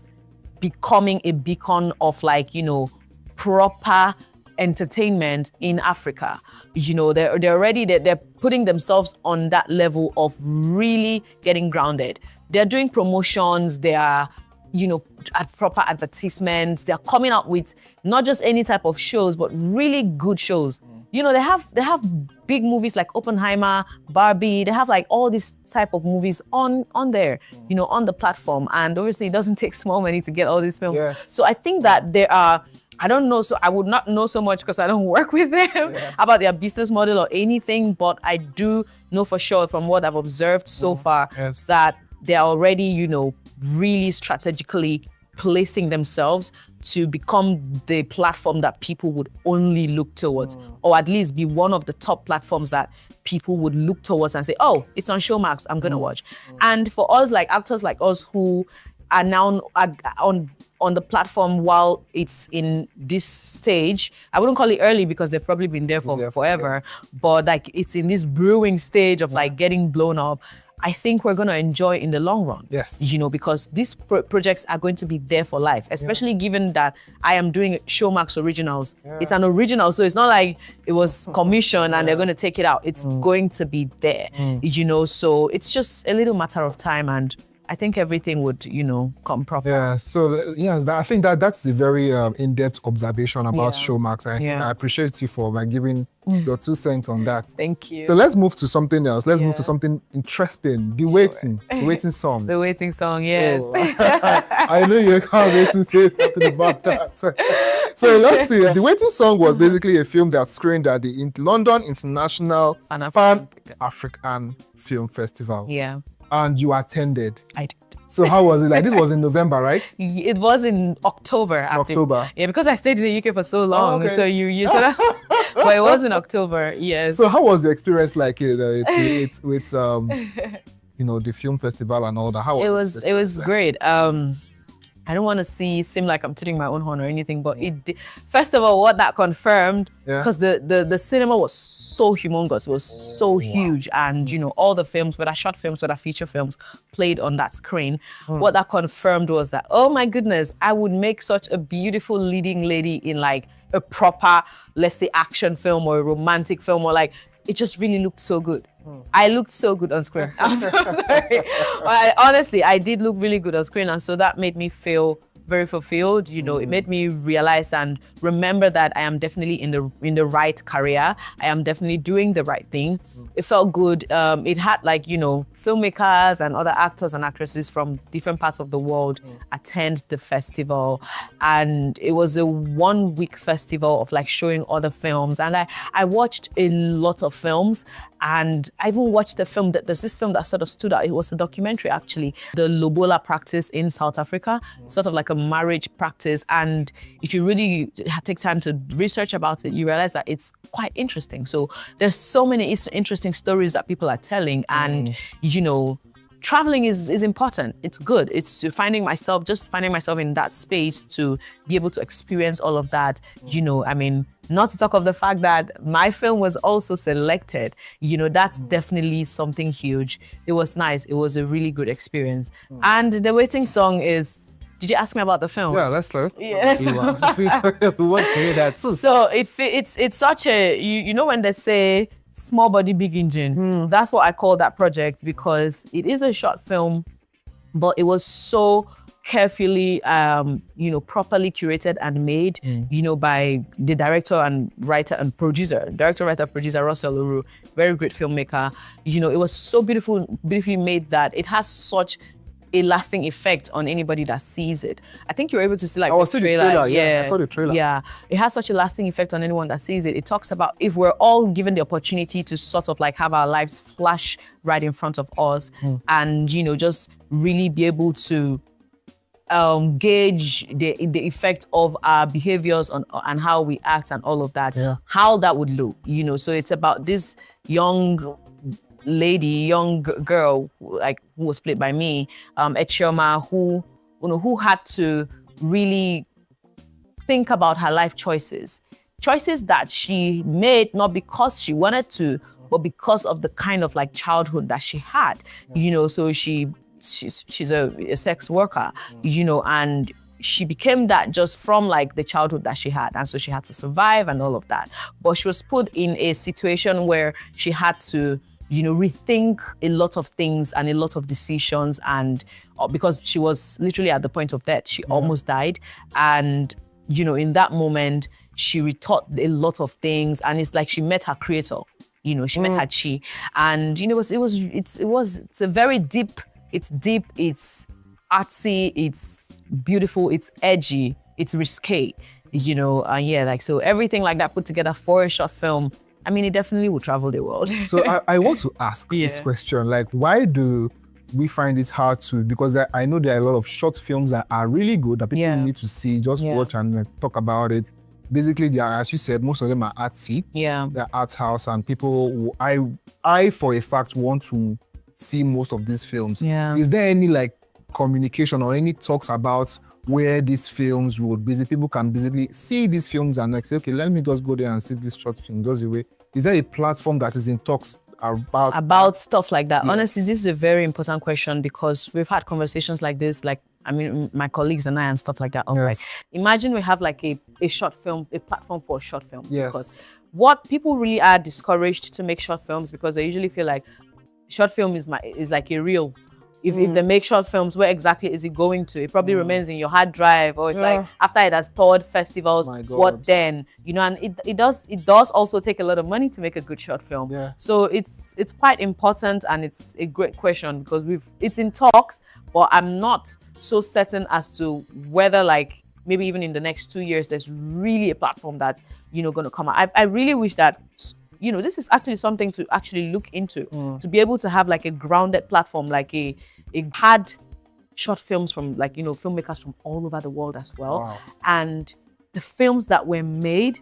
[SPEAKER 13] becoming a beacon of like, you know, proper entertainment in Africa. You know, they're putting themselves on that level of really getting grounded. They're doing promotions, they are, you know, proper advertisements. They're coming out with not just any type of shows, but really good shows. You know, they have big movies like Oppenheimer, Barbie. They have like all these type of movies on there, you know, on the platform. And obviously, it doesn't take small money to get all these films. So I think that there are, I don't know, so I would not know so much because I don't work with them about their business model or anything, but I do know for sure from what I've observed so far that they're already, you know, really strategically placing themselves to become the platform that people would only look towards, or at least be one of the top platforms that people would look towards and say, oh, it's on Showmax, I'm gonna watch. And for us, like actors like us who are now on the platform while it's in this stage, I wouldn't call it early because they've probably been there for forever, but like it's in this brewing stage of like getting blown up. I think we're going to enjoy in the long run. You know, because these projects are going to be there for life, especially given that I am doing Showmax Originals. It's an original, so it's not like it was commissioned and they're going to take it out. It's going to be there, you know, so it's just a little matter of time, and I think everything would, you know, come proper.
[SPEAKER 16] Yeah, so yes, I think that's a very in-depth observation about Showmax. I appreciate you for like giving your 2 cents on that.
[SPEAKER 13] Thank you.
[SPEAKER 16] So let's move to something else. Let's move to something interesting. The waiting song.
[SPEAKER 13] The waiting song, yes.
[SPEAKER 16] Oh. I know you can't wait to say something about that. So let's see. The Waiting Song was basically a film that screened at the London International Pan-African Film Festival.
[SPEAKER 13] Yeah.
[SPEAKER 16] And you attended.
[SPEAKER 13] I did.
[SPEAKER 16] So how was it? Like, this was in November, right?
[SPEAKER 13] It was in October.
[SPEAKER 16] October.
[SPEAKER 13] Yeah, because I stayed in the UK for so long. So you sort of, but it was in October, yes.
[SPEAKER 16] So how was the experience like it's with you know, the film festival and all that? How was
[SPEAKER 13] it was great. I don't want to seem like I'm tooting my own horn or anything, but first of all, what that confirmed, because the cinema was so humongous, it was so huge, and you know, all the films, whether short films, whether feature films, played on that screen. What that confirmed was that, oh my goodness, I would make such a beautiful leading lady in like a proper, let's say, action film or a romantic film, or like, it just really looked so good. I looked so good on screen. I'm so sorry. Honestly, I did look really good on screen, and so that made me feel very fulfilled. You know, it made me realize and remember that I am definitely in the right career. I am definitely doing the right thing. It felt good. It had like, you know, filmmakers and other actors and actresses from different parts of the world attend the festival. And it was a 1-week festival of like showing other films. And I watched a lot of films. And I even watched the film there's this film that sort of stood out. It was a documentary, actually, the Lobola practice in South Africa, sort of like a marriage practice. And if you really take time to research about it, you realize that it's quite interesting. So there's so many interesting stories that people are telling. And, you know, traveling is important. It's good. It's finding myself in that space to be able to experience all of that. You know, I mean, not to talk of the fact that my film was also selected. You know, that's definitely something huge. It was nice. It was a really good experience. And the waiting song is, did you ask me about the film?
[SPEAKER 16] Yeah, let's learn.
[SPEAKER 13] Yeah.
[SPEAKER 16] We want to hear that too.
[SPEAKER 13] So it's such a, you know when they say small body, big engine, that's what I call that project, because it is a short film, but it was so carefully, you know, properly curated and made, you know, by the director and writer and producer, Russell Uru, very great filmmaker. You know, it was so beautifully made that it has such a lasting effect on anybody that sees it. I think you were able to see like the trailer.
[SPEAKER 16] Yeah, I saw the trailer.
[SPEAKER 13] Yeah, it has such a lasting effect on anyone that sees it. It talks about if we're all given the opportunity to sort of like have our lives flash right in front of us and, you know, just really be able to gauge the effect of our behaviors on how we act and all of that, how that would look, you know. So it's about this young girl, like who was played by me, Echioma, who had to really think about her life choices that she made, not because she wanted to, but because of the kind of like childhood that she had, you know. So she's a sex worker, you know, and she became that just from like the childhood that she had. And so she had to survive and all of that. But she was put in a situation where she had to, you know, rethink a lot of things and a lot of decisions. And because she was literally at the point of death, she almost died. And, you know, in that moment, she rethought a lot of things. And it's like she met her creator, you know, she met her chi. And, you know, it's a very deep, it's artsy, it's beautiful, it's edgy, it's risque, you know, and yeah, like, so everything like that put together for a short film, I mean, it definitely will travel the world.
[SPEAKER 16] So I want to ask this question, like, why do we find it hard to, because I know there are a lot of short films that are really good that people need to see, just watch and talk about it. Basically, they are, as you said, most of them are artsy.
[SPEAKER 13] Yeah.
[SPEAKER 16] They're art house, and people, I for a fact want to see most of these films.
[SPEAKER 13] Yeah.
[SPEAKER 16] Is there any like communication or any talks about where these films would basically, people can basically see these films and like say, okay, let me just go there and see this short film, just the way. Is there a platform that is in talks about
[SPEAKER 13] stuff like that?
[SPEAKER 16] Yeah.
[SPEAKER 13] Honestly, this is a very important question, because we've had conversations like this, like, I mean, my colleagues and I and stuff like that. Right. Imagine we have like a short film, a platform for a short film.
[SPEAKER 16] Yes.
[SPEAKER 13] Because what people really are discouraged to make short films, because they usually feel like short film is like a reel. If they make short films, where exactly is it going to? It probably remains in your hard drive, or it's like after it has toured festivals, what then? You know, and it does also take a lot of money to make a good short film.
[SPEAKER 16] Yeah.
[SPEAKER 13] So it's quite important, and it's a great question, because it's in talks, but I'm not so certain as to whether like maybe even in the next 2 years there's really a platform that's, you know, going to come out. I really wish that, you know, this is actually something to actually look into, to be able to have like a grounded platform, like a had short films from like, you know, filmmakers from all over the world as well.
[SPEAKER 16] Wow.
[SPEAKER 13] And the films that were made,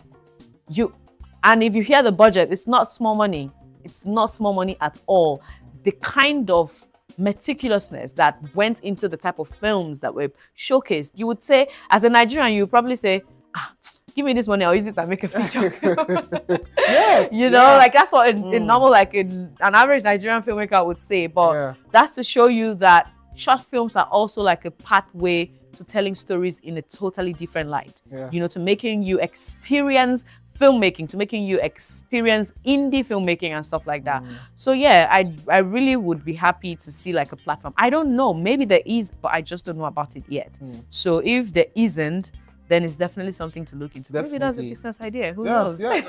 [SPEAKER 13] and if you hear the budget, it's not small money. It's not small money at all. The kind of meticulousness that went into the type of films that were showcased, you would say, as a Nigerian, you would probably say, give me this money, I'll use it and make a feature film.
[SPEAKER 16] Yes.
[SPEAKER 13] You know, like that's what a normal, like an average Nigerian filmmaker would say. But that's to show you that short films are also like a pathway to telling stories in a totally different light.
[SPEAKER 16] Yeah.
[SPEAKER 13] You know, to making you experience filmmaking, to making you experience indie filmmaking and stuff like that. So yeah, I really would be happy to see like a platform. I don't know, maybe there is, but I just don't know about it yet. So if there isn't, then it's definitely something to look into. Maybe that's a business idea. Who knows?
[SPEAKER 16] So I'm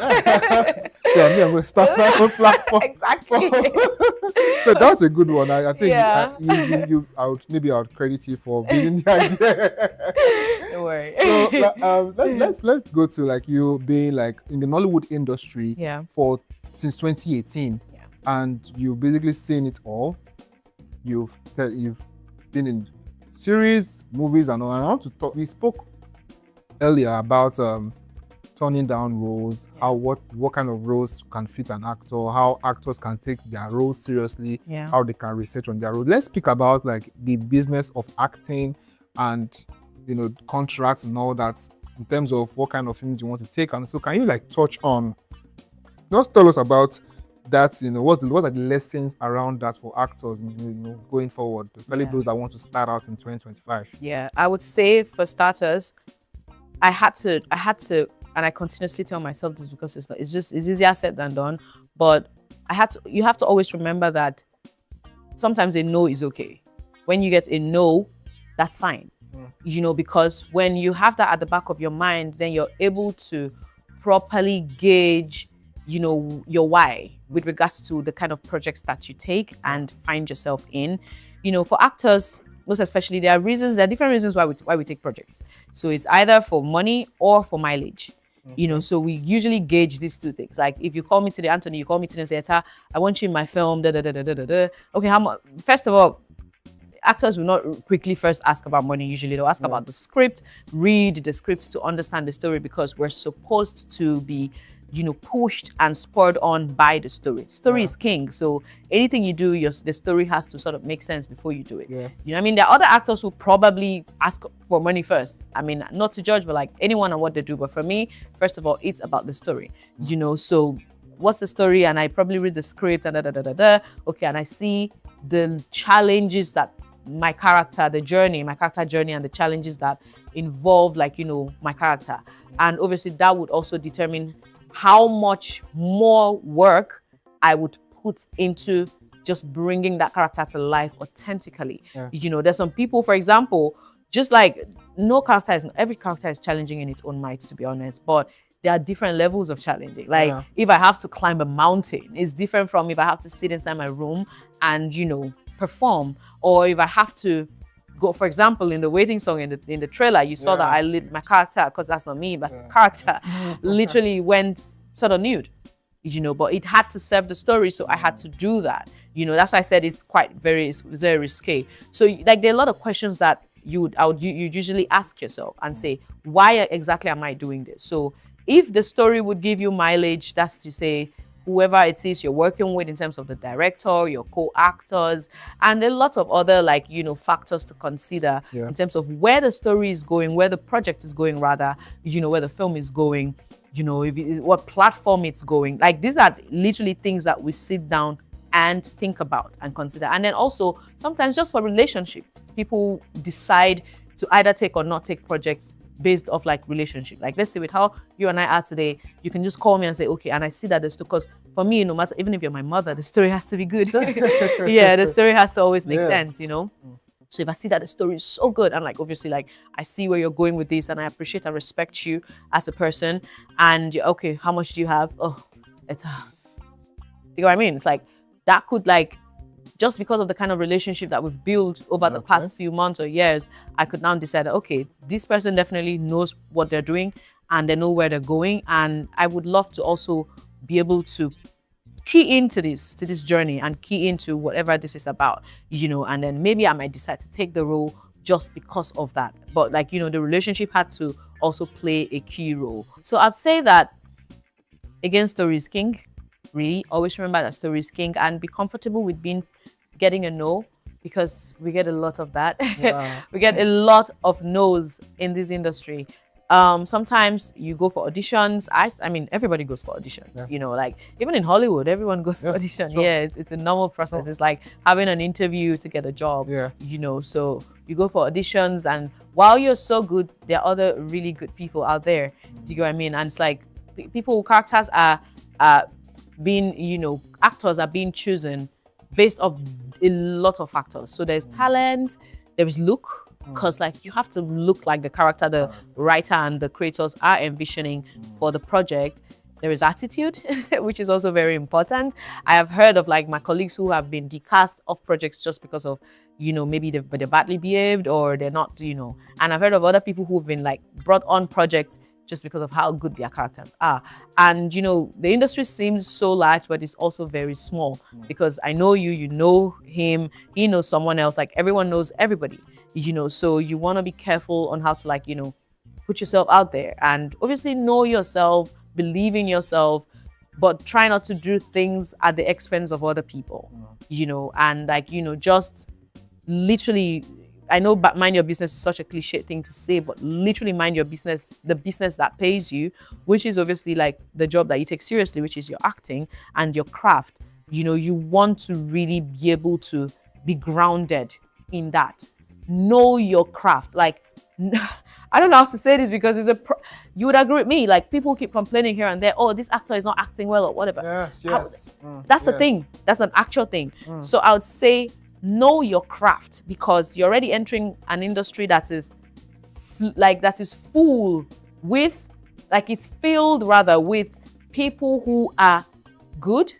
[SPEAKER 16] going to start my own platform.
[SPEAKER 13] Exactly.
[SPEAKER 16] So that's a good one. I think
[SPEAKER 13] Yeah.
[SPEAKER 16] I would credit you for being the idea.
[SPEAKER 13] Don't worry.
[SPEAKER 16] So let's go to like you being like in the Nollywood industry since 2018, and you've basically seen it all. You've been in series, movies, and all. And I want to talk. We spoke earlier about turning down roles, what kind of roles can fit an actor, how actors can take their roles seriously, how they can research on their role. Let's speak about like the business of acting and contracts and all that in terms of what kind of films you want to take. And so can you like touch on, just tell us about that, what are the lessons around that for actors, going forward, especially those that want to start out in 2025?
[SPEAKER 13] Yeah, I would say for starters, I had to, and I continuously tell myself this because it's easier said than done. But you have to always remember that sometimes a no is okay. When you get a no, that's fine. Because when you have that at the back of your mind, then you're able to properly gauge, your why with regards to the kind of projects that you take and find yourself in. For actors, most especially, there are different reasons why we take projects. So it's either for money or for mileage. So we usually gauge these two things. Like if you call me today, Anthony, you call me today and say, Eta, I want you in my film, da da da da da da. Okay, how much? First of all, actors will not quickly first ask about money. Usually they'll ask about the script, read the script to understand the story, because we're supposed to be pushed and spurred on by the story. Story is king. So anything you do, the story has to sort of make sense before you do it. There are other actors who probably ask for money first. I mean, not to judge, but like anyone and what they do. But for me, first of all, it's about the story. So what's the story? And I probably read the script and okay, and I see the challenges that my character journey and the challenges that involve my character. And obviously that would also determine how much more work I would put into just bringing that character to life authentically. There's some people, for example, just like every character is challenging in its own might, to be honest, but there are different levels of challenging. Like if I have to climb a mountain, it's different from if I have to sit inside my room and, perform, or if I have to go, for example, in the waiting song in the trailer, you saw that I lit my character, because that's not me, but the character literally went sort of nude, but it had to serve the story, so I had to do that. That's why I said it's very risque. So like there are a lot of questions that you usually ask yourself and say, why exactly am I doing this? So if the story would give you mileage, that's to say whoever it is you're working with in terms of the director, your co-actors, and a lot of other factors to consider in terms of where the story is going, where the project is going rather, where the film is going, what platform it's going. Like these are literally things that we sit down and think about and consider. And then also sometimes just for relationships, people decide to either take or not take projects based off like relationship. Like let's say with how you and I are today, you can just call me and say, okay, and I see that there's, because for me, no matter, even if you're my mother, the story has to be good. The story has to always make sense, So if I see that the story is so good, and like obviously like I see where you're going with this, and I appreciate and respect you as a person, and okay, how much do you have? Oh, you know what I mean? It's like that could like, just because of the kind of relationship that we've built over the past few months or years, I could now decide, okay, this person definitely knows what they're doing and they know where they're going. And I would love to also be able to key into this journey and key into whatever this is about, and then maybe I might decide to take the role just because of that. But like, the relationship had to also play a key role. So I'd say that, again, story is king. Really, always remember that story is king, and be comfortable with getting a no, because we get a lot of that. We get a lot of no's in this industry. Sometimes you go for auditions. I mean, everybody goes for auditions. Like even in Hollywood, everyone goes for audition. Sure. It's a normal process. Sure. It's like having an interview to get a job. So you go for auditions, and while you're so good, there are other really good people out there. Do you know what I mean? And it's like, characters are being, you know, actors are being chosen based off a lot of factors. So there's talent, there is look, because like you have to look like the character the writer and the creators are envisioning for the project. There is attitude, which is also very important. I have heard of like my colleagues who have been decast off projects just because of, you know, maybe they're badly behaved or they're not, you know. And I've heard of other people who've been like brought on projects just because of how good their characters are. And, you know, the industry seems so large, but it's also very small because I know you, you know him, he knows someone else, like everyone knows everybody, you know, so you want to be careful on how to like, you know, put yourself out there and obviously know yourself, believe in yourself, but try not to do things at the expense of other people, you know, and like, you know, just literally, I know mind your business is such a cliche thing to say, but literally mind your business, the business that pays you, which is obviously like the job that you take seriously, which is your acting and your craft. You know, you want to really be able to be grounded in that. Know your craft. Like, I don't know how to say this because it's you would agree with me. Like people keep complaining here and there, oh, this actor is not acting well or whatever.
[SPEAKER 16] Yes.
[SPEAKER 13] That's the thing. That's an actual thing. So I would say know your craft because you're already entering an industry that is full with, like it's filled rather with people who are good,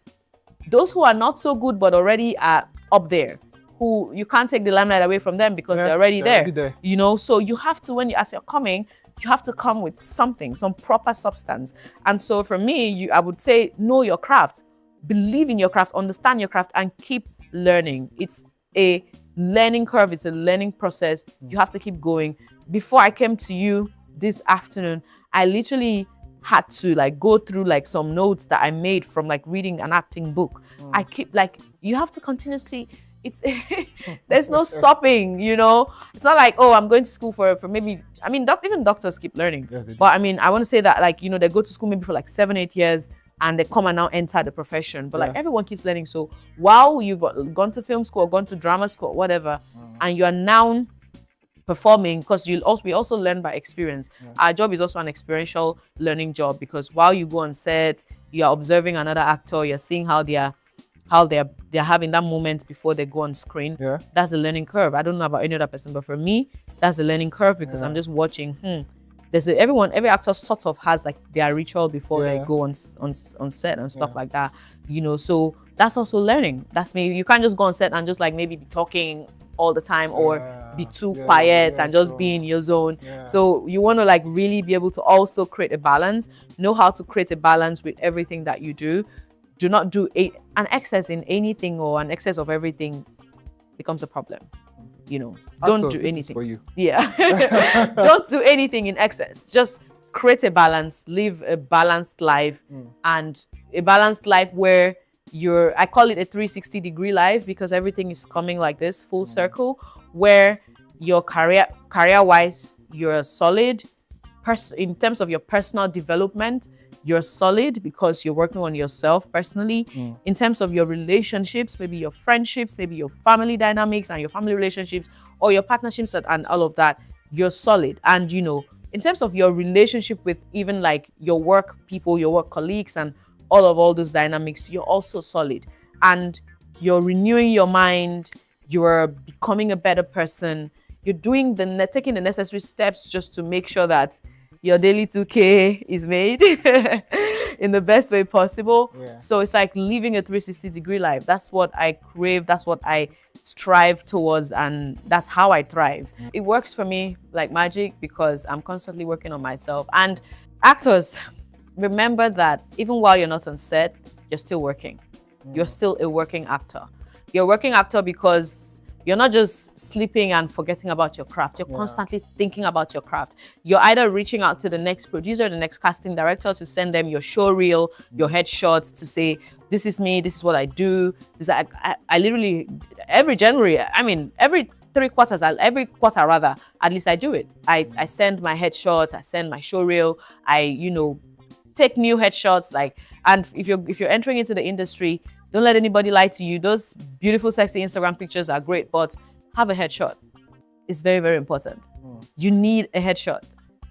[SPEAKER 13] those who are not so good but already are up there, who you can't take the limelight away from them because they're already there. You know, so you have to, as you're coming, you have to come with something, some proper substance. And so for me, I would say know your craft, believe in your craft, understand your craft, and keep learning. It's a learning curve, it's a learning process. You have to keep going. Before I came to you this afternoon, I literally had to like go through like some notes that I made from like reading an acting book. I keep like, you have to continuously, it's there's no stopping, you know. It's not like, oh, I'm going to school for maybe, I mean, even doctors keep learning. But I mean, I want to say that like, you know, they go to school maybe for like 7-8 years and they come and now enter the profession. But like everyone keeps learning. So while you've gone to film school or gone to drama school or whatever, and you are now performing, because we also learn by experience. Our job is also an experiential learning job because while you go on set, you are observing another actor, you're seeing how they're having that moment before they go on screen. That's a learning curve. I don't know about any other person, but for me, that's a learning curve because I'm just watching. Every actor sort of has like their ritual before they go on set and stuff like that. You know, so that's also learning. That's maybe you can't just go on set and just like maybe be talking all the time or be too quiet and just be in your zone. So you want to like really be able to also create a balance, know how to create a balance with everything that you do. Do not do an excess in anything or an excess of everything becomes a problem. You know, don't do anything. For you. Yeah. Don't do anything in excess. Just create a balance, live a balanced life and a balanced life where I call it a 360-degree life because everything is coming like this, full circle, where your career-wise, you're solid. In terms of your personal development, you're solid because you're working on yourself personally. In terms of your relationships, maybe your friendships, maybe your family dynamics and your family relationships or your partnerships and all of that, you're solid. And, you know, in terms of your relationship with even like your work people, your work colleagues and all those dynamics, you're also solid. And you're renewing your mind, you're becoming a better person, you're taking the necessary steps just to make sure that your daily 2K is made in the best way possible. So it's like living a 360-degree life. That's what I crave. That's what I strive towards. And that's how I thrive. It works for me like magic because I'm constantly working on myself. And actors, remember that even while you're not on set, you're still working. You're still a working actor. You're a working actor because you're not just sleeping and forgetting about your craft. You're constantly thinking about your craft. You're either reaching out to the next producer, the next casting director to send them your show reel, your headshots to say, this is me, this is what I do. I literally, every January, I mean, every 3 quarters, every quarter rather, at least I do it. I send my headshots, I send my show reel, take new headshots. And if you're entering into the industry, don't let anybody lie to you. Those beautiful, sexy Instagram pictures are great, but have a headshot. It's very, very important. You need a headshot.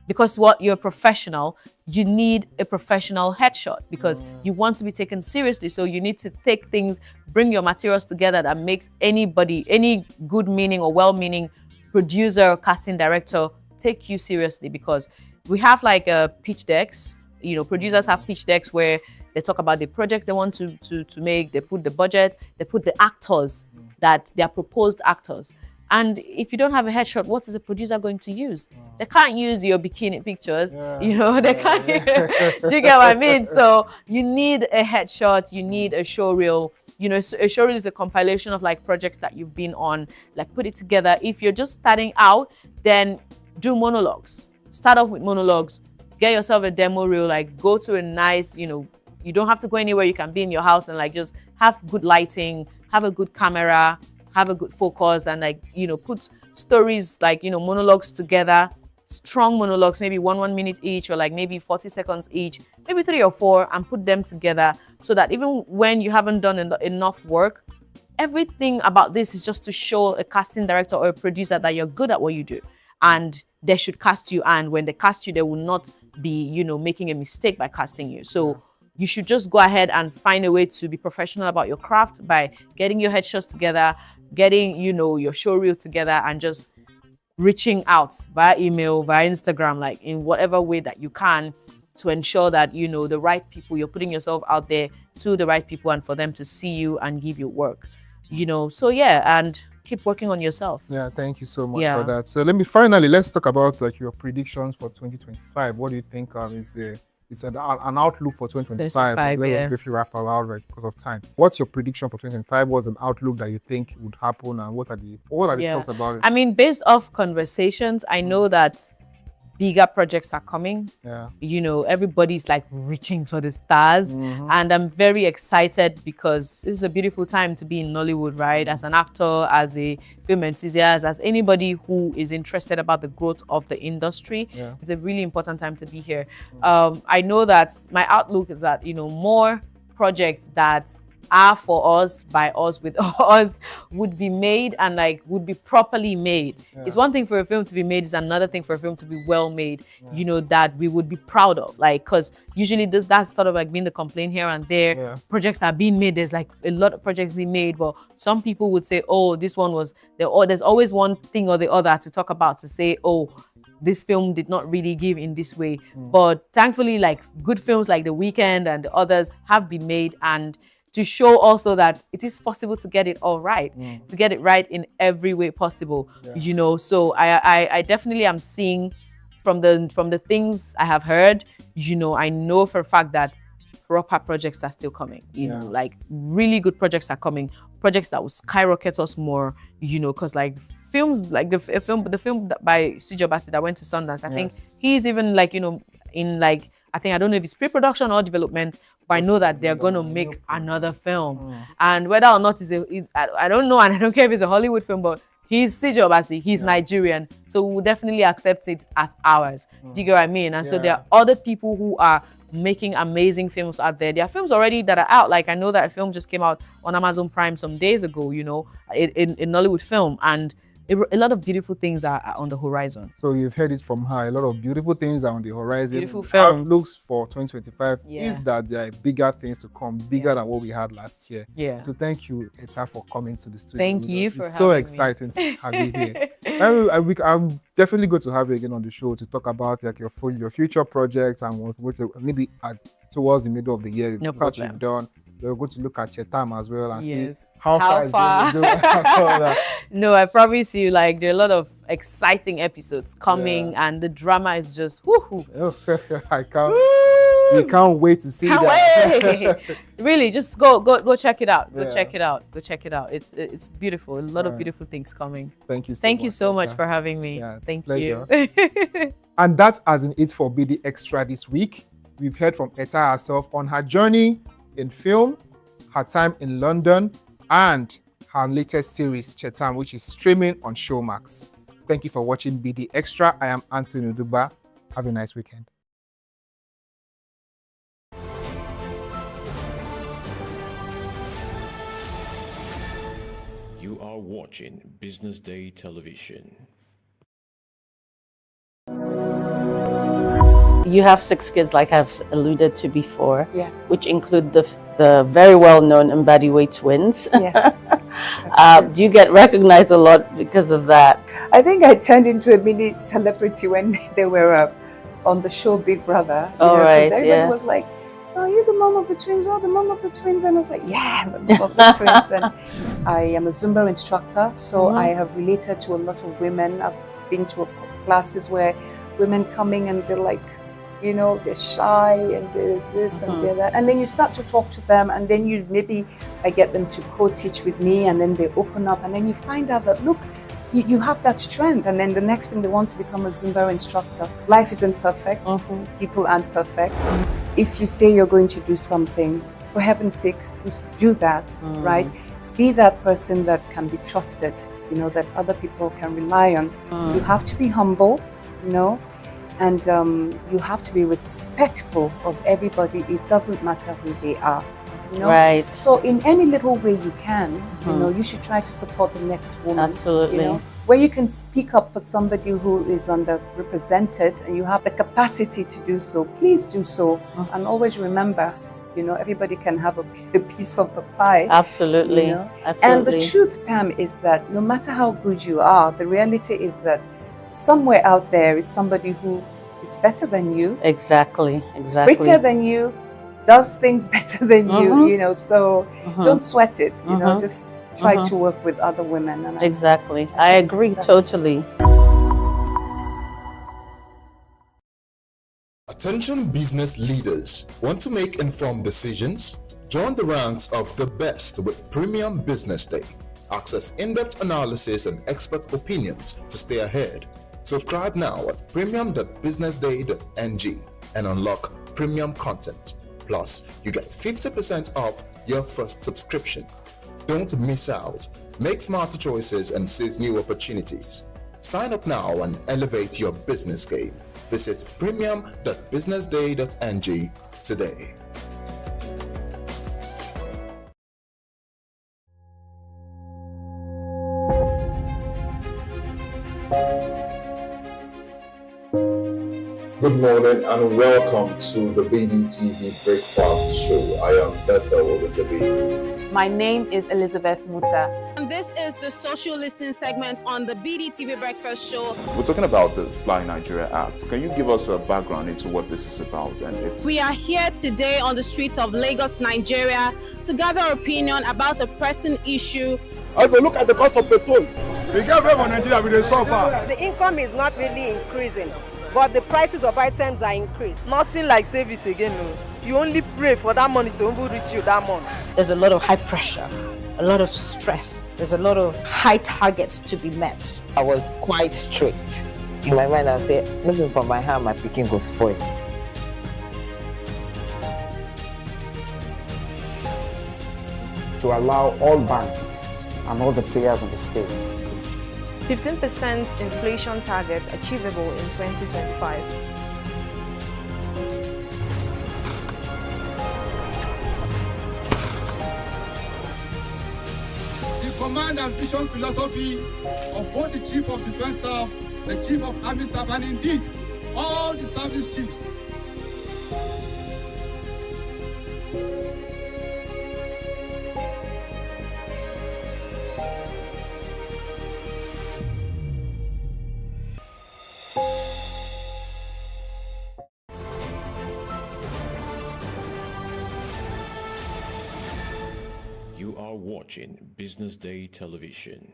[SPEAKER 13] because what you're a professional, you need a professional headshot because you want to be taken seriously. So you need to take things, bring your materials together that makes anybody, any good meaning or well-meaning producer or casting director take you seriously, because we have like pitch decks. You know, producers have pitch decks where they talk about the projects they want to make, they put the budget, they put the actors, that they are proposed actors. And if you don't have a headshot, what is a producer going to use? They can't use your bikini pictures, you know, they can't. Do you get what I mean? So you need a headshot, you need a showreel. You know, a showreel is a compilation of like projects that you've been on, like put it together. If you're just starting out, then do monologues. Start off with monologues, get yourself a demo reel, like go to a nice, you know, you don't have to go anywhere. You can be in your house and like just have good lighting, have a good camera, have a good focus, and like, you know, put stories like, you know, monologues together, strong monologues, maybe 1 minute each, or like maybe 40 seconds each, maybe 3 or 4, and put them together so that even when you haven't done enough work, everything about this is just to show a casting director or a producer that you're good at what you do. And they should cast you. And when they cast you, they will not be, you know, making a mistake by casting you. So you should just go ahead and find a way to be professional about your craft by getting your headshots together, getting, you know, your showreel together, and just reaching out via email, via Instagram, like in whatever way that you can, to ensure that, you know, the right people, you're putting yourself out there to the right people and for them to see you and give you work, you know. So yeah, and keep working on yourself.
[SPEAKER 16] Yeah, thank you so much for that. So let's talk about like your predictions for 2025. What do you think is it's an outlook for 2025. Let's briefly wrap around right because of time. What's your prediction for 2025? What's an outlook that you think would happen, and what are the thoughts about it?
[SPEAKER 13] I mean, based off conversations, I know that bigger projects are coming.
[SPEAKER 16] Yeah.
[SPEAKER 13] You know, everybody's like reaching for the stars. And I'm very excited because this is a beautiful time to be in Nollywood, right? As an actor, as a film enthusiast, as anybody who is interested about the growth of the industry.
[SPEAKER 16] Yeah.
[SPEAKER 13] It's a really important time to be here. I know that my outlook is that, you know, more projects that are for us, by us, with us, would be made and like would be properly made. It's one thing for a film to be made, it's another thing for a film to be well made, you know, that we would be proud of. Like, because usually that's sort of like being the complaint here and there. Projects are being made, there's like a lot of projects being made, but some people would say, oh, this one was there, or there's always one thing or the other to talk about, to say, oh, this film did not really give in this way. But thankfully, like good films like The Weeknd and the others have been made, and to show also that it is possible to get it all right, to get it right in every way possible, you know. So I definitely am seeing from the things I have heard, you know, I know for a fact that proper projects are still coming, you know, like really good projects are coming, projects that will skyrocket us more, you know, because like films like the film by Sijo Bassi that went to Sundance, I think he's even like, you know, in like, I don't know if it's pre-production or development, but I know that they're going to make another film. And whether or not I don't know, and I don't care if it's a Hollywood film, but he's Sijo Bassi, he's Nigerian, so we'll definitely accept it as ours. Do you get what I mean? And so there are other people who are making amazing films out there. There are films already that are out. Like I know that a film just came out on Amazon Prime some days ago, you know, in Nollywood film, and a lot of beautiful things are on the horizon.
[SPEAKER 16] So you've heard it from her. A lot of beautiful things are on the horizon.
[SPEAKER 13] Beautiful films.
[SPEAKER 16] Outlooks for 2025 is that there are bigger things to come, bigger than what we had last year.
[SPEAKER 13] Yeah.
[SPEAKER 16] So thank you, Eta, for coming to the studio.
[SPEAKER 13] Thank you for having me.
[SPEAKER 16] It's so exciting to have you here. I'm definitely going to have you again on the show to talk about like your future projects and what maybe towards the middle of the year.
[SPEAKER 13] No
[SPEAKER 16] what
[SPEAKER 13] problem.
[SPEAKER 16] You've done. We're going to look at Chetam as well and see
[SPEAKER 13] how far. No, I promise you, like there are a lot of exciting episodes coming, and the drama is just woohoo.
[SPEAKER 16] We can't wait to see that.
[SPEAKER 13] Really, just go check it out. Go check it out. Go check it out. It's beautiful. A lot of beautiful things coming.
[SPEAKER 16] Thank you.
[SPEAKER 13] Thank you so much for having me. Thank you.
[SPEAKER 16] And that's as in it for BD Extra this week. We've heard from Eta herself on her journey in film, her time in London, and her latest series, Chetam, which is streaming on Showmax. Thank you for watching BD Extra. I am Anthony Uduba. Have a nice weekend.
[SPEAKER 1] You are watching Business Day Television.
[SPEAKER 20] You have 6 kids, like I've alluded to before.
[SPEAKER 21] Yes.
[SPEAKER 20] Which include the very well-known Mbadiwe twins.
[SPEAKER 21] Yes.
[SPEAKER 20] Do you get recognized a lot because of that?
[SPEAKER 21] I think I turned into a mini celebrity when they were on the show Big Brother.
[SPEAKER 20] All right,
[SPEAKER 21] everybody
[SPEAKER 20] yeah.
[SPEAKER 21] was like, "Oh, you're the mom of the twins, oh, the mom of the twins." And I was like, "Yeah, the mom of the twins." And I am a Zumba instructor, so I have related to a lot of women. I've been to classes where women coming and they're like, they're shy and they're this and they're that. And then you start to talk to them, and then I get them to co-teach with me, and then they open up, and then you find out that, look, you have that strength, and then the next thing they want to become a Zumba instructor. Life isn't perfect. People aren't perfect. If you say you're going to do something, for heaven's sake, just do that, right? Be that person that can be trusted, that other people can rely on. You have to be humble, and you have to be respectful of everybody. It doesn't matter who they are.
[SPEAKER 20] Right.
[SPEAKER 21] So in any little way you can, you should try to support the next woman.
[SPEAKER 20] Absolutely.
[SPEAKER 21] Where you can speak up for somebody who is underrepresented and you have the capacity to do so, please do so. And always remember, everybody can have a piece of the pie.
[SPEAKER 20] Absolutely. Absolutely.
[SPEAKER 21] And the truth, Pam, is that no matter how good you are, the reality is that somewhere out there is somebody who is better than you.
[SPEAKER 20] Exactly.
[SPEAKER 21] Richer than you, does things better than you, so don't sweat it, just try to work with other women. And
[SPEAKER 20] exactly. I agree totally.
[SPEAKER 6] Attention business leaders. Want to make informed decisions? Join the ranks of the best with Premium Business Day. Access in-depth analysis and expert opinions to stay ahead. Subscribe now at premium.businessday.ng and unlock premium content. Plus, you get 50% off your first subscription. Don't miss out. Make smarter choices and seize new opportunities. Sign up now and elevate your business game. Visit premium.businessday.ng today.
[SPEAKER 22] Good morning and welcome to the BDTV Breakfast Show. I am Bethel Ogunjobi.
[SPEAKER 3] My name is Elizabeth Musa.
[SPEAKER 23] And this is the social listening segment on the BDTV Breakfast Show.
[SPEAKER 24] We're talking about the Fly Nigeria Act. Can you give us a background into what this is about?
[SPEAKER 23] We are here today on the streets of Lagos, Nigeria, to gather opinion about a pressing issue.
[SPEAKER 25] I will look at the cost of petrol. We get very Nigeria with the suffer.
[SPEAKER 26] The income is not really increasing, but the prices of items are increased.
[SPEAKER 27] Nothing like service again. No. You only pray for that money to reach you that month.
[SPEAKER 28] There's a lot of high pressure, a lot of stress. There's a lot of high targets to be met.
[SPEAKER 29] I was quite strict. In my mind, I said, looking for my hand, my picking will spoil.
[SPEAKER 24] To allow all banks and all the players in the space
[SPEAKER 11] 15% inflation target achievable in 2025.
[SPEAKER 25] The command and vision philosophy of both the Chief of Defense Staff, the Chief of Army Staff, and indeed all the service chiefs.
[SPEAKER 1] You are watching Business Day Television.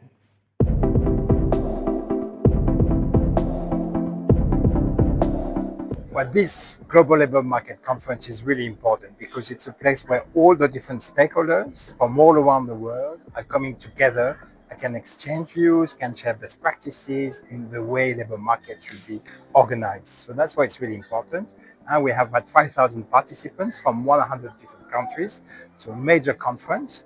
[SPEAKER 30] But this Global Labour Market Conference is really important because it's a place where all the different stakeholders from all around the world are coming together and can exchange views, can share best practices in the way labour market should be organized. So that's why it's really important. And we have had 5,000 participants from 100 different countries. So a major conference.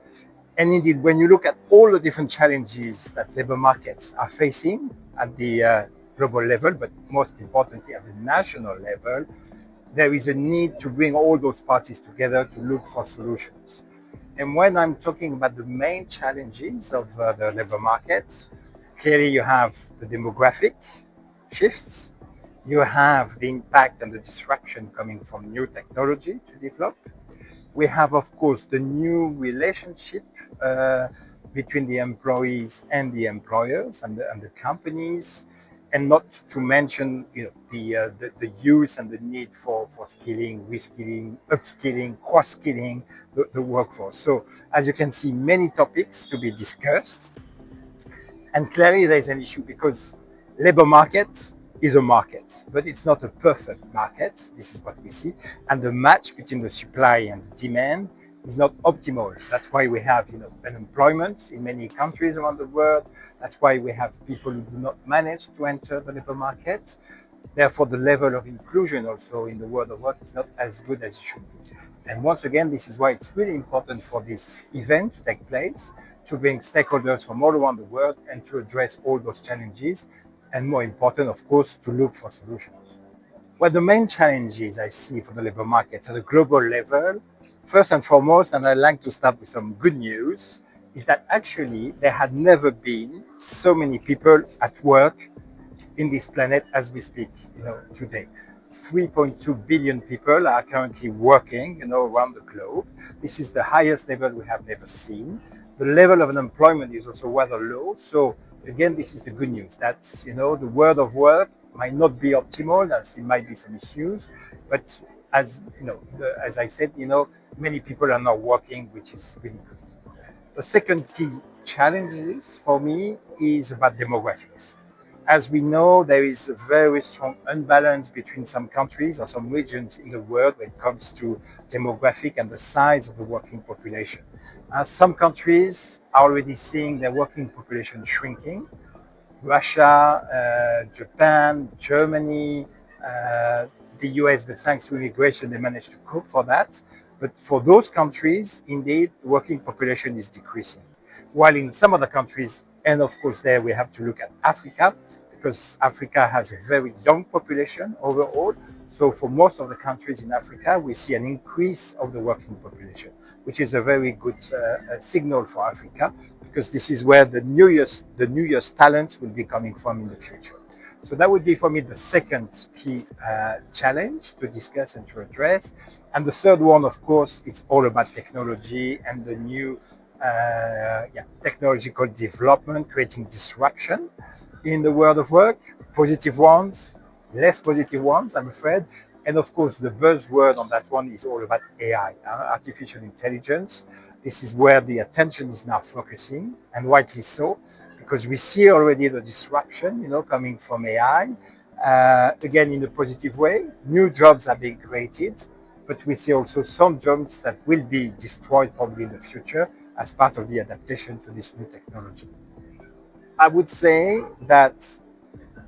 [SPEAKER 30] And indeed, when you look at all the different challenges that labour markets are facing at the global level, but most importantly at the national level, there is a need to bring all those parties together to look for solutions. And when I'm talking about the main challenges of the labour markets, clearly you have the demographic shifts, You have the impact and the disruption coming from new technology to develop. We have, of course, the new relationship between the employees and the employers and the companies, and not to mention the use and the need for skilling, reskilling, upskilling, cross-skilling the workforce. So as you can see, many topics to be discussed. And clearly there's an issue because labor market is a market, but it's not a perfect market. This is what we see. And the match between the supply and the demand is not optimal. That's why we have unemployment in many countries around the world. That's why we have people who do not manage to enter the labor market. Therefore, the level of inclusion also in the world of work is not as good as it should be. And once again, this is why it's really important for this event to take place, to bring stakeholders from all around the world and to address all those challenges. And more important, of course, to look for solutions. Well, the main challenges I see for the labor market at a global level, first and foremost, and I'd like to start with some good news, is that actually there had never been so many people at work in this planet as we speak, today. 3.2 billion people are currently working, around the globe. This is the highest level we have never seen. The level of unemployment is also rather low. So again, this is the good news that, the world of work might not be optimal. There might be some issues, but as I said, many people are now working, which is really good. The second key challenge for me is about demographics. As we know, there is a very strong imbalance between some countries or some regions in the world when it comes to demographic and the size of the working population. Some countries are already seeing their working population shrinking. Russia, Japan, Germany, the US, but thanks to immigration, they managed to cope for that. But for those countries, indeed, the working population is decreasing. While in some other countries, and of course there we have to look at Africa, because Africa has a very young population overall. So for most of the countries in Africa, we see an increase of the working population, which is a very good signal for Africa, because this is where the newest talents will be coming from in the future. So that would be for me the second key challenge to discuss and to address. And the third one, of course, it's all about technology and the new technological development, creating disruption in the world of work, positive ones, less positive ones, I'm afraid. And of course, the buzzword on that one is all about AI, artificial intelligence. This is where the attention is now focusing, and rightly so, because we see already the disruption, coming from AI. Again, in a positive way, new jobs are being created, but we see also some jobs that will be destroyed probably in the future as part of the adaptation to this new technology. I would say that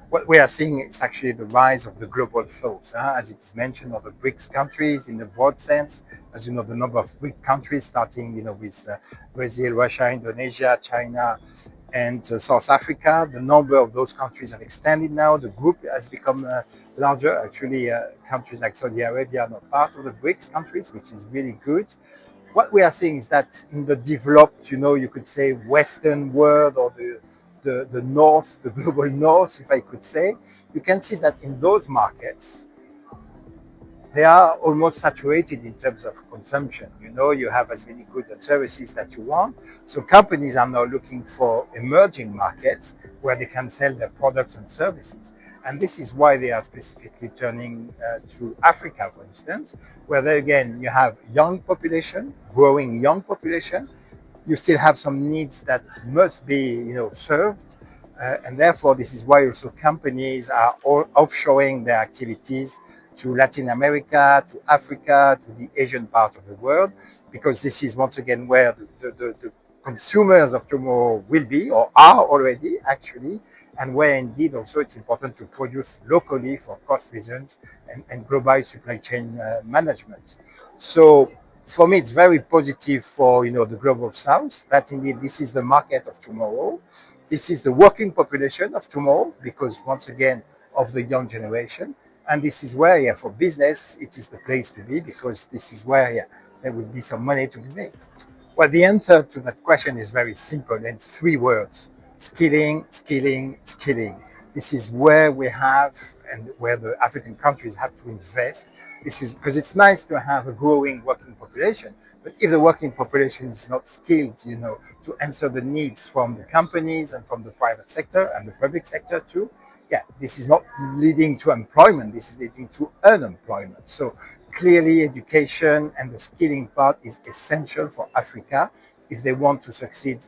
[SPEAKER 30] what we are seeing is actually the rise of the global south, as it is mentioned, of the BRICS countries in the broad sense. As you know, the number of BRICS countries, starting with Brazil, Russia, Indonesia, China, and South Africa. The number of those countries have extended now. The group has become larger. Actually, countries like Saudi Arabia are not part of the BRICS countries, which is really good. What we are seeing is that in the developed, you could say Western world, or the North, the global North, if I could say, you can see that in those markets, they are almost saturated in terms of consumption. You have as many goods and services that you want. So companies are now looking for emerging markets where they can sell their products and services. And this is why they are specifically turning to Africa, for instance, where there again, you have young population, growing young population. You still have some needs that must be, served. And therefore, this is why also companies are all offshoring their activities to Latin America, to Africa, to the Asian part of the world, because this is once again where the consumers of tomorrow will be, or are already actually, and where indeed also it's important to produce locally for cost reasons and global supply chain management. So for me, it's very positive for the global south, that indeed this is the market of tomorrow. This is the working population of tomorrow, because once again, of the young generation. And this is where, for business, it is the place to be, because this is where there will be some money to be made. Well, the answer to that question is very simple, and it's three words: skilling, skilling, skilling. This is where we have and where the African countries have to invest. This is because it's nice to have a growing working population, but if the working population is not skilled, to answer the needs from the companies and from the private sector and the public sector too, this is not leading to employment. This is leading to unemployment. So clearly, education and the skilling part is essential for Africa if they want to succeed,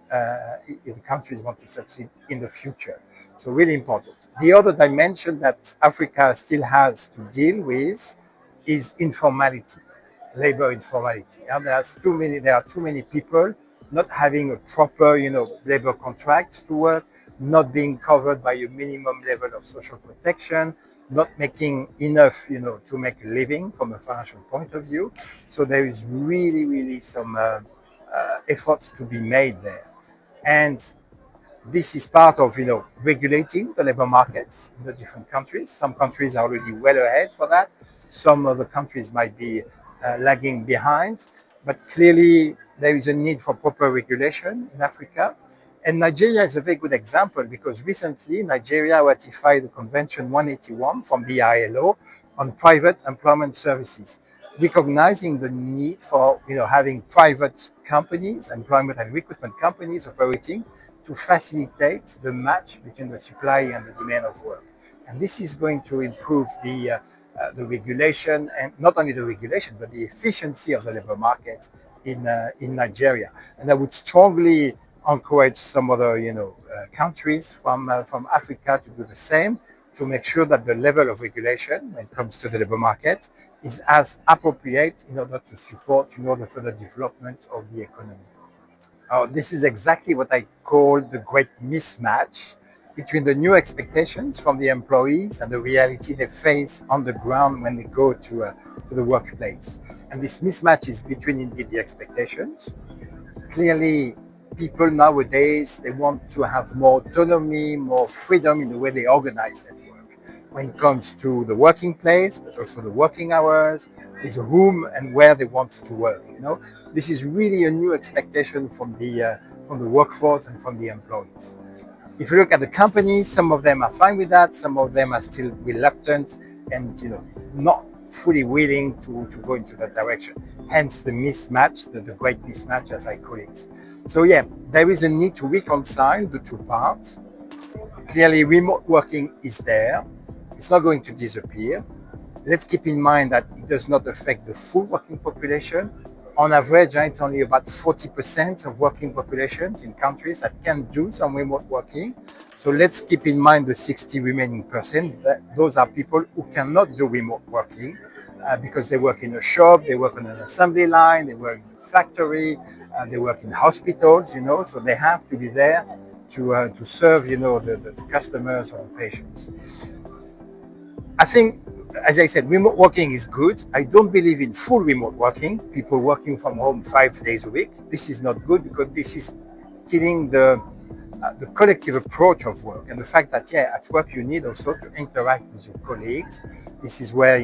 [SPEAKER 30] if the countries want to succeed in the future. So really important. The other dimension that Africa still has to deal with is informality, labor informality. And there are too many people not having a proper, labor contract to work, not being covered by a minimum level of social protection, not making enough, to make a living from a financial point of view. So there is really, really some efforts to be made there. And this is part of, regulating the labor markets in the different countries. Some countries are already well ahead for that. Some other countries might be lagging behind. But clearly, there is a need for proper regulation in Africa. And Nigeria is a very good example because recently Nigeria ratified the Convention 181 from the ILO on private employment services, recognizing the need for having private companies, employment and recruitment companies operating to facilitate the match between the supply and the demand of work. And this is going to improve the regulation, and not only the regulation, but the efficiency of the labor market in Nigeria. And I would strongly encourage some other countries from Africa to do the same, to make sure that the level of regulation when it comes to the labor market is as appropriate in order to support the further development of the economy. This is exactly what I call the great mismatch between the new expectations from the employees and the reality they face on the ground when they go to the workplace. And this mismatch is between indeed the expectations. Clearly, people nowadays, they want to have more autonomy, more freedom in the way they organize their work. When it comes to the working place, but also the working hours, with whom and where they want to work. This is really a new expectation from the workforce and from the employees. If you look at the companies, some of them are fine with that, some of them are still reluctant and not fully willing to go into that direction. Hence the mismatch, the great mismatch as I call it. So there is a need to reconcile the two parts. Clearly, remote working is there. It's not going to disappear. Let's keep in mind that it does not affect the full working population. On average, it's only about 40% of working populations in countries that can do some remote working. So let's keep in mind the 60 remaining percent. Those are people who cannot do remote working because they work in a shop, they work on an assembly line, they work in a factory, they work in hospitals, so they have to be there to serve, the customers or the patients. I think, as I said, remote working is good. I don't believe in full remote working, people working from home 5 days a week. This is not good because this is killing the collective approach of work and the fact that, at work you need also to interact with your colleagues. This is where,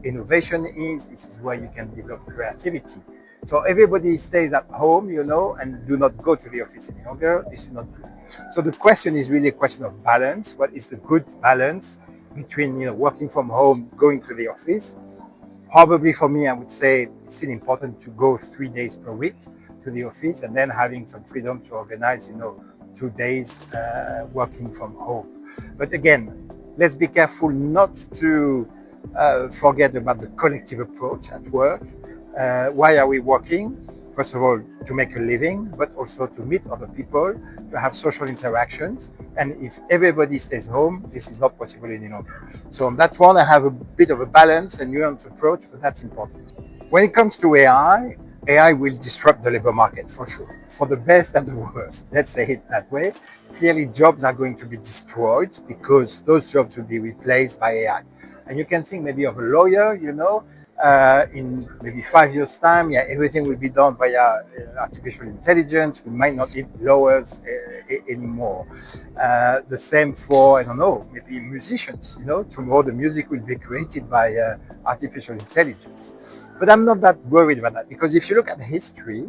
[SPEAKER 30] innovation is. This is where you can develop creativity. So everybody stays at home, and do not go to the office any longer. This is not good. So the question is really a question of balance. What is the good balance between working from home, going to the office? Probably for me, I would say it's still important to go 3 days per week to the office and then having some freedom to organize 2 days working from home. But again, let's be careful not to forget about the collective approach at work. Why are we working? First of all, to make a living, but also to meet other people, to have social interactions. And if everybody stays home, this is not possible any longer. So on that one, I have a bit of a balance and nuanced approach, but that's important. When it comes to AI will disrupt the labor market for sure, for the best and the worst. Let's say it that way. Clearly, jobs are going to be destroyed because those jobs will be replaced by AI. And you can think maybe of a lawyer, in maybe 5 years' time, everything will be done via artificial intelligence. We might not need lawyers anymore. The same for, I don't know, maybe musicians. Tomorrow the music will be created by artificial intelligence. But I'm not that worried about that because if you look at history,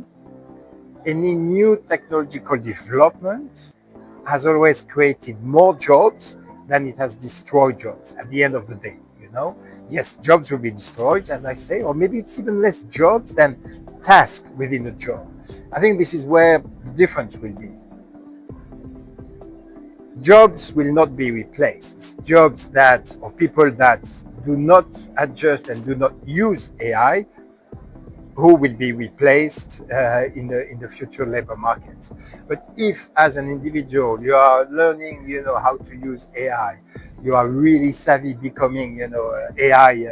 [SPEAKER 30] any new technological development has always created more jobs then it has destroyed jobs at the end of the day. Yes, jobs will be destroyed, as I say, or maybe it's even less jobs than tasks within a job. I think this is where the difference will be. Jobs will not be replaced. It's jobs that, or people that do not adjust and do not use AI, who will be replaced in the future labor market. But if, as an individual, you are learning, how to use AI, you are really savvy, becoming, AI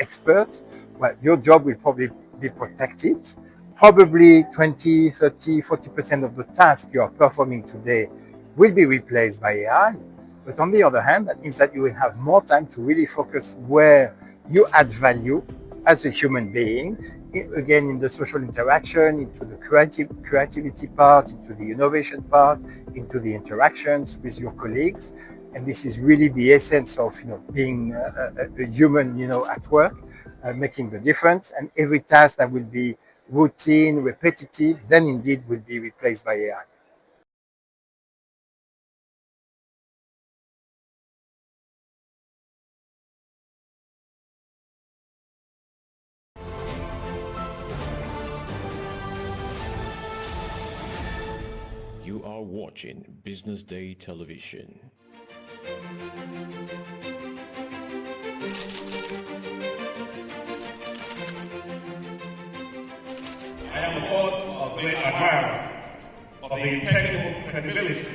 [SPEAKER 30] expert, well, your job will probably be protected. Probably 20, 30, 40% of the tasks you are performing today will be replaced by AI. But on the other hand, that means that you will have more time to really focus where you add value as a human being, again, in the social interaction, into the creativity part, into the innovation part, into the interactions with your colleagues. And this is really the essence of being a human at work, making the difference. And every task that will be routine, repetitive, then indeed will be replaced by AI.
[SPEAKER 1] You are watching Business Day Television.
[SPEAKER 2] I am, of course, a great admirer of the impeccable credibility,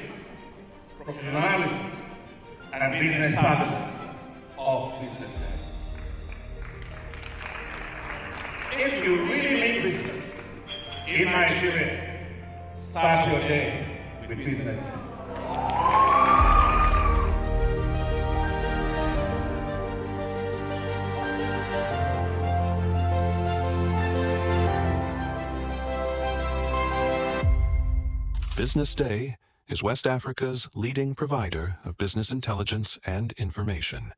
[SPEAKER 2] professionalism, and business savviness of BusinessDay. If you really mean business in Nigeria, start your day with BusinessDay.
[SPEAKER 4] BusinessDay is West Africa's leading provider of business intelligence and information,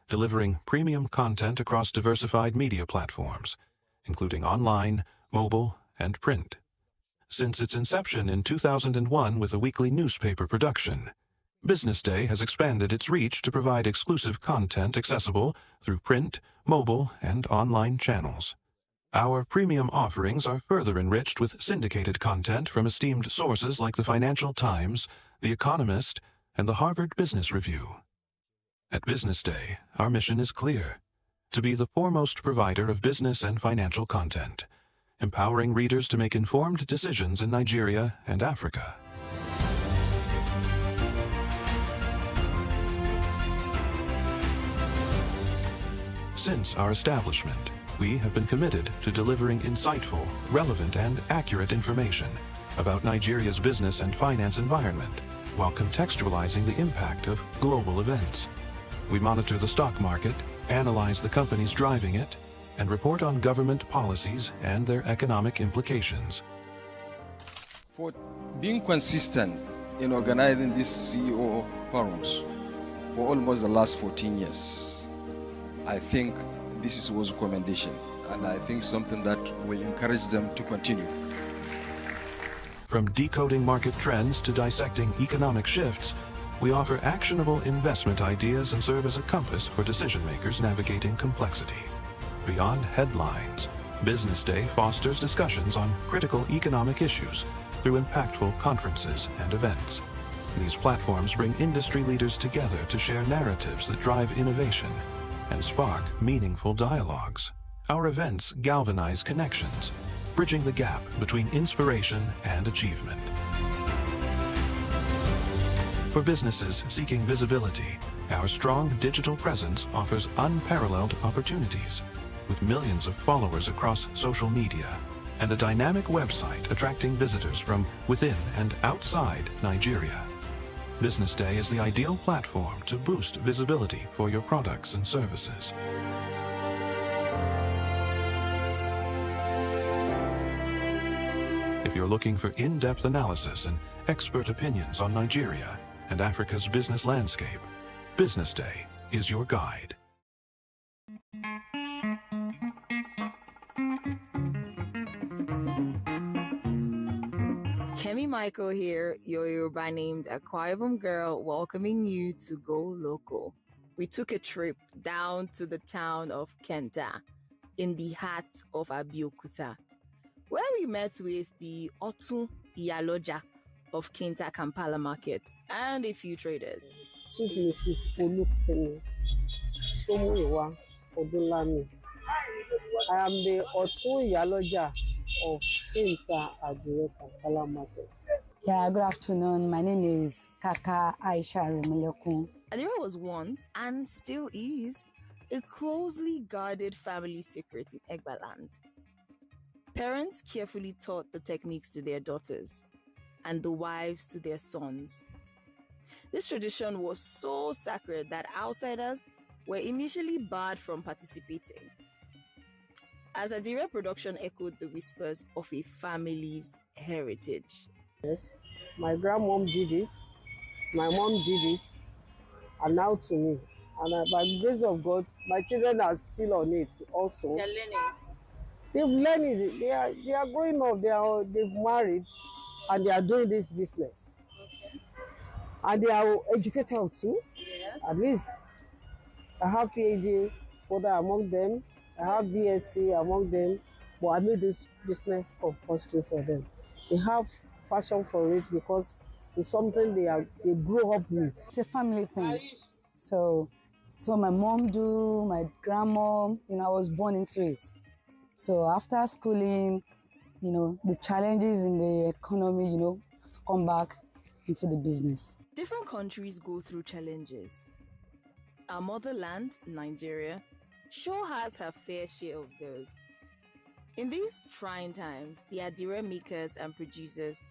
[SPEAKER 4] delivering premium content across diversified media platforms, including online, mobile, and print. Since its inception in 2001 with a weekly newspaper production, BusinessDay has expanded its reach to provide exclusive content accessible through print, mobile, and online channels. Our premium offerings are further enriched with syndicated content from esteemed sources like the Financial Times, The Economist, and the Harvard Business Review. At BusinessDay, our mission is clear: to be the foremost provider of business and financial content, empowering readers to make informed decisions in Nigeria and Africa. Since our establishment, we have been committed to delivering insightful, relevant, and accurate information about Nigeria's business and finance environment, while contextualizing the impact of global events. We monitor the stock market, analyze the companies driving it, and report on government policies and their economic implications.
[SPEAKER 7] For being consistent in organizing these CEO forums for almost the last 14 years, I think this was a commendation, and I think something that will encourage them to continue.
[SPEAKER 4] From decoding market trends to dissecting economic shifts, we offer actionable investment ideas and serve as a compass for decision makers navigating complexity. Beyond headlines, BusinessDay fosters discussions on critical economic issues through impactful conferences and events. These platforms bring industry leaders together to share narratives that drive innovation and spark meaningful dialogues. Our events galvanize connections, bridging the gap between inspiration and achievement. For businesses seeking visibility, our strong digital presence offers unparalleled opportunities, with millions of followers across social media and a dynamic website attracting visitors from within and outside Nigeria. BusinessDay is the ideal platform to boost visibility for your products and services. If you're looking for in-depth analysis and expert opinions on Nigeria and Africa's business landscape, BusinessDay is your guide.
[SPEAKER 5] Kemi Michael here, your Yoruba named Akwa Ibom girl, welcoming you to Go Local. We took a trip down to the town of Kenta in the heart of Abeokuta, where we met with the Otun Iyaloja of Kenta Kampala Market and a few traders.
[SPEAKER 8] Chief Mrs. Olukemi Somuyiwa Odunlami. I am the Otun Iyaloja of Kenta Kampala Market.
[SPEAKER 9] Yeah, good afternoon. My name is Kaka Aisha Remilekun.
[SPEAKER 5] Adira was once, and still is, a closely guarded family secret in Egbaland. Parents carefully taught the techniques to their daughters, and the wives to their sons. This tradition was so sacred that outsiders were initially barred from participating, as Adira production echoed the whispers of a family's heritage.
[SPEAKER 8] Yes, my grandmom did it, my mom did it, and now to me. And by the grace of God, my children are still on it also.
[SPEAKER 5] They're learning.
[SPEAKER 8] They've learned it. They are growing up. They've married, and they are doing this business.
[SPEAKER 5] Okay.
[SPEAKER 8] And they are educated too.
[SPEAKER 5] Yes.
[SPEAKER 8] At least I have PhD holder among them. I have BSc among them. But I made this business compulsory for them. They have passion for it because it's something they grow up with.
[SPEAKER 9] It's a family thing. So my mom do, my grandma, I was born into it. So after schooling, the challenges in the economy, have to come back into the business.
[SPEAKER 5] Different countries go through challenges. Our motherland, Nigeria, sure has her fair share of those. In these trying times, the Adira makers and producers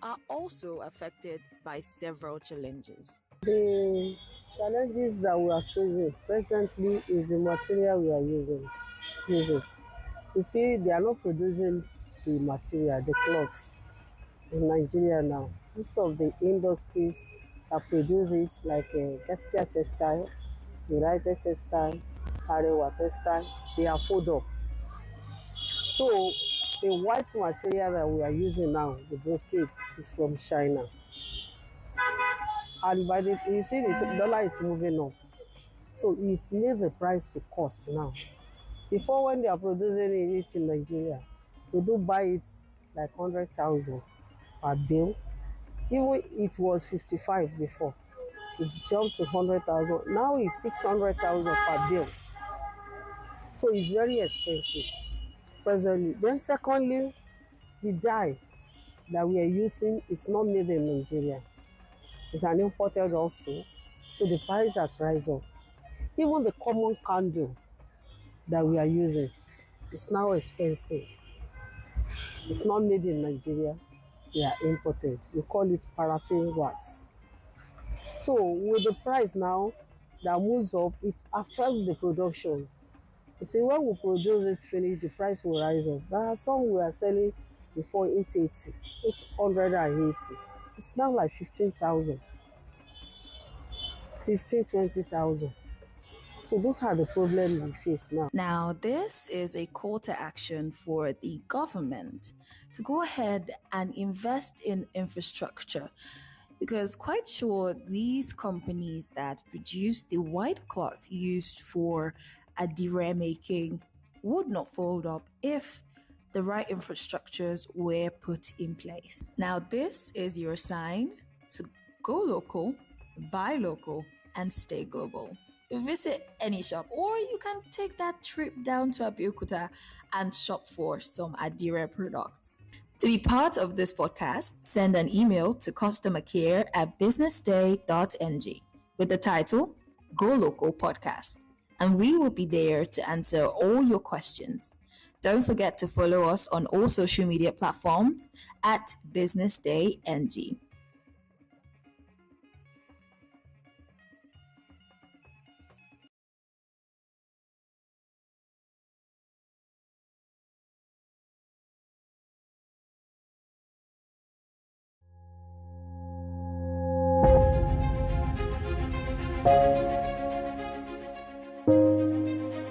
[SPEAKER 5] are also affected by several challenges.
[SPEAKER 8] The challenges that we are facing presently is the material we are using. You see, they are not producing the material, the cloths in Nigeria now. Most of the industries that produce it, like Gaspia Textile, United Textile, Arewa Textile, they are folded up. So the white material that we are using now, the brocade, is from China. And you see the dollar is moving up. So it's made the price to cost now. Before, when they are producing it in Nigeria, we do buy it like 100,000 per bill. Even it was 55 before. It's jumped to 100,000. Now it's 600,000 per bill. So it's very expensive presently. Then secondly, the dye that we are using is not made in Nigeria. It's an imported also. So the price has risen up. Even the common candle that we are using is now expensive. It's not made in Nigeria. They are imported. We call it paraffin wax. So with the price now that moves up, it affects the production. You see, when we produce it finished, the price will rise up. There are some we are selling before 880. It's now like 15,000. 20,000. So those are the problems we face now.
[SPEAKER 5] Now, this is a call to action for the government to go ahead and invest in infrastructure, because quite sure these companies that produce the white cloth used for Adira making would not fold up if the right infrastructures were put in place. Now, this is your sign to go local, buy local, and stay global. Visit any shop, or you can take that trip down to Abeokuta and shop for some Adira products. To be part of this podcast, send an email to customercare@businessday.ng with the title Go Local Podcast, and we will be there to answer all your questions. Don't forget to follow us on all social media platforms at BusinessDayNG.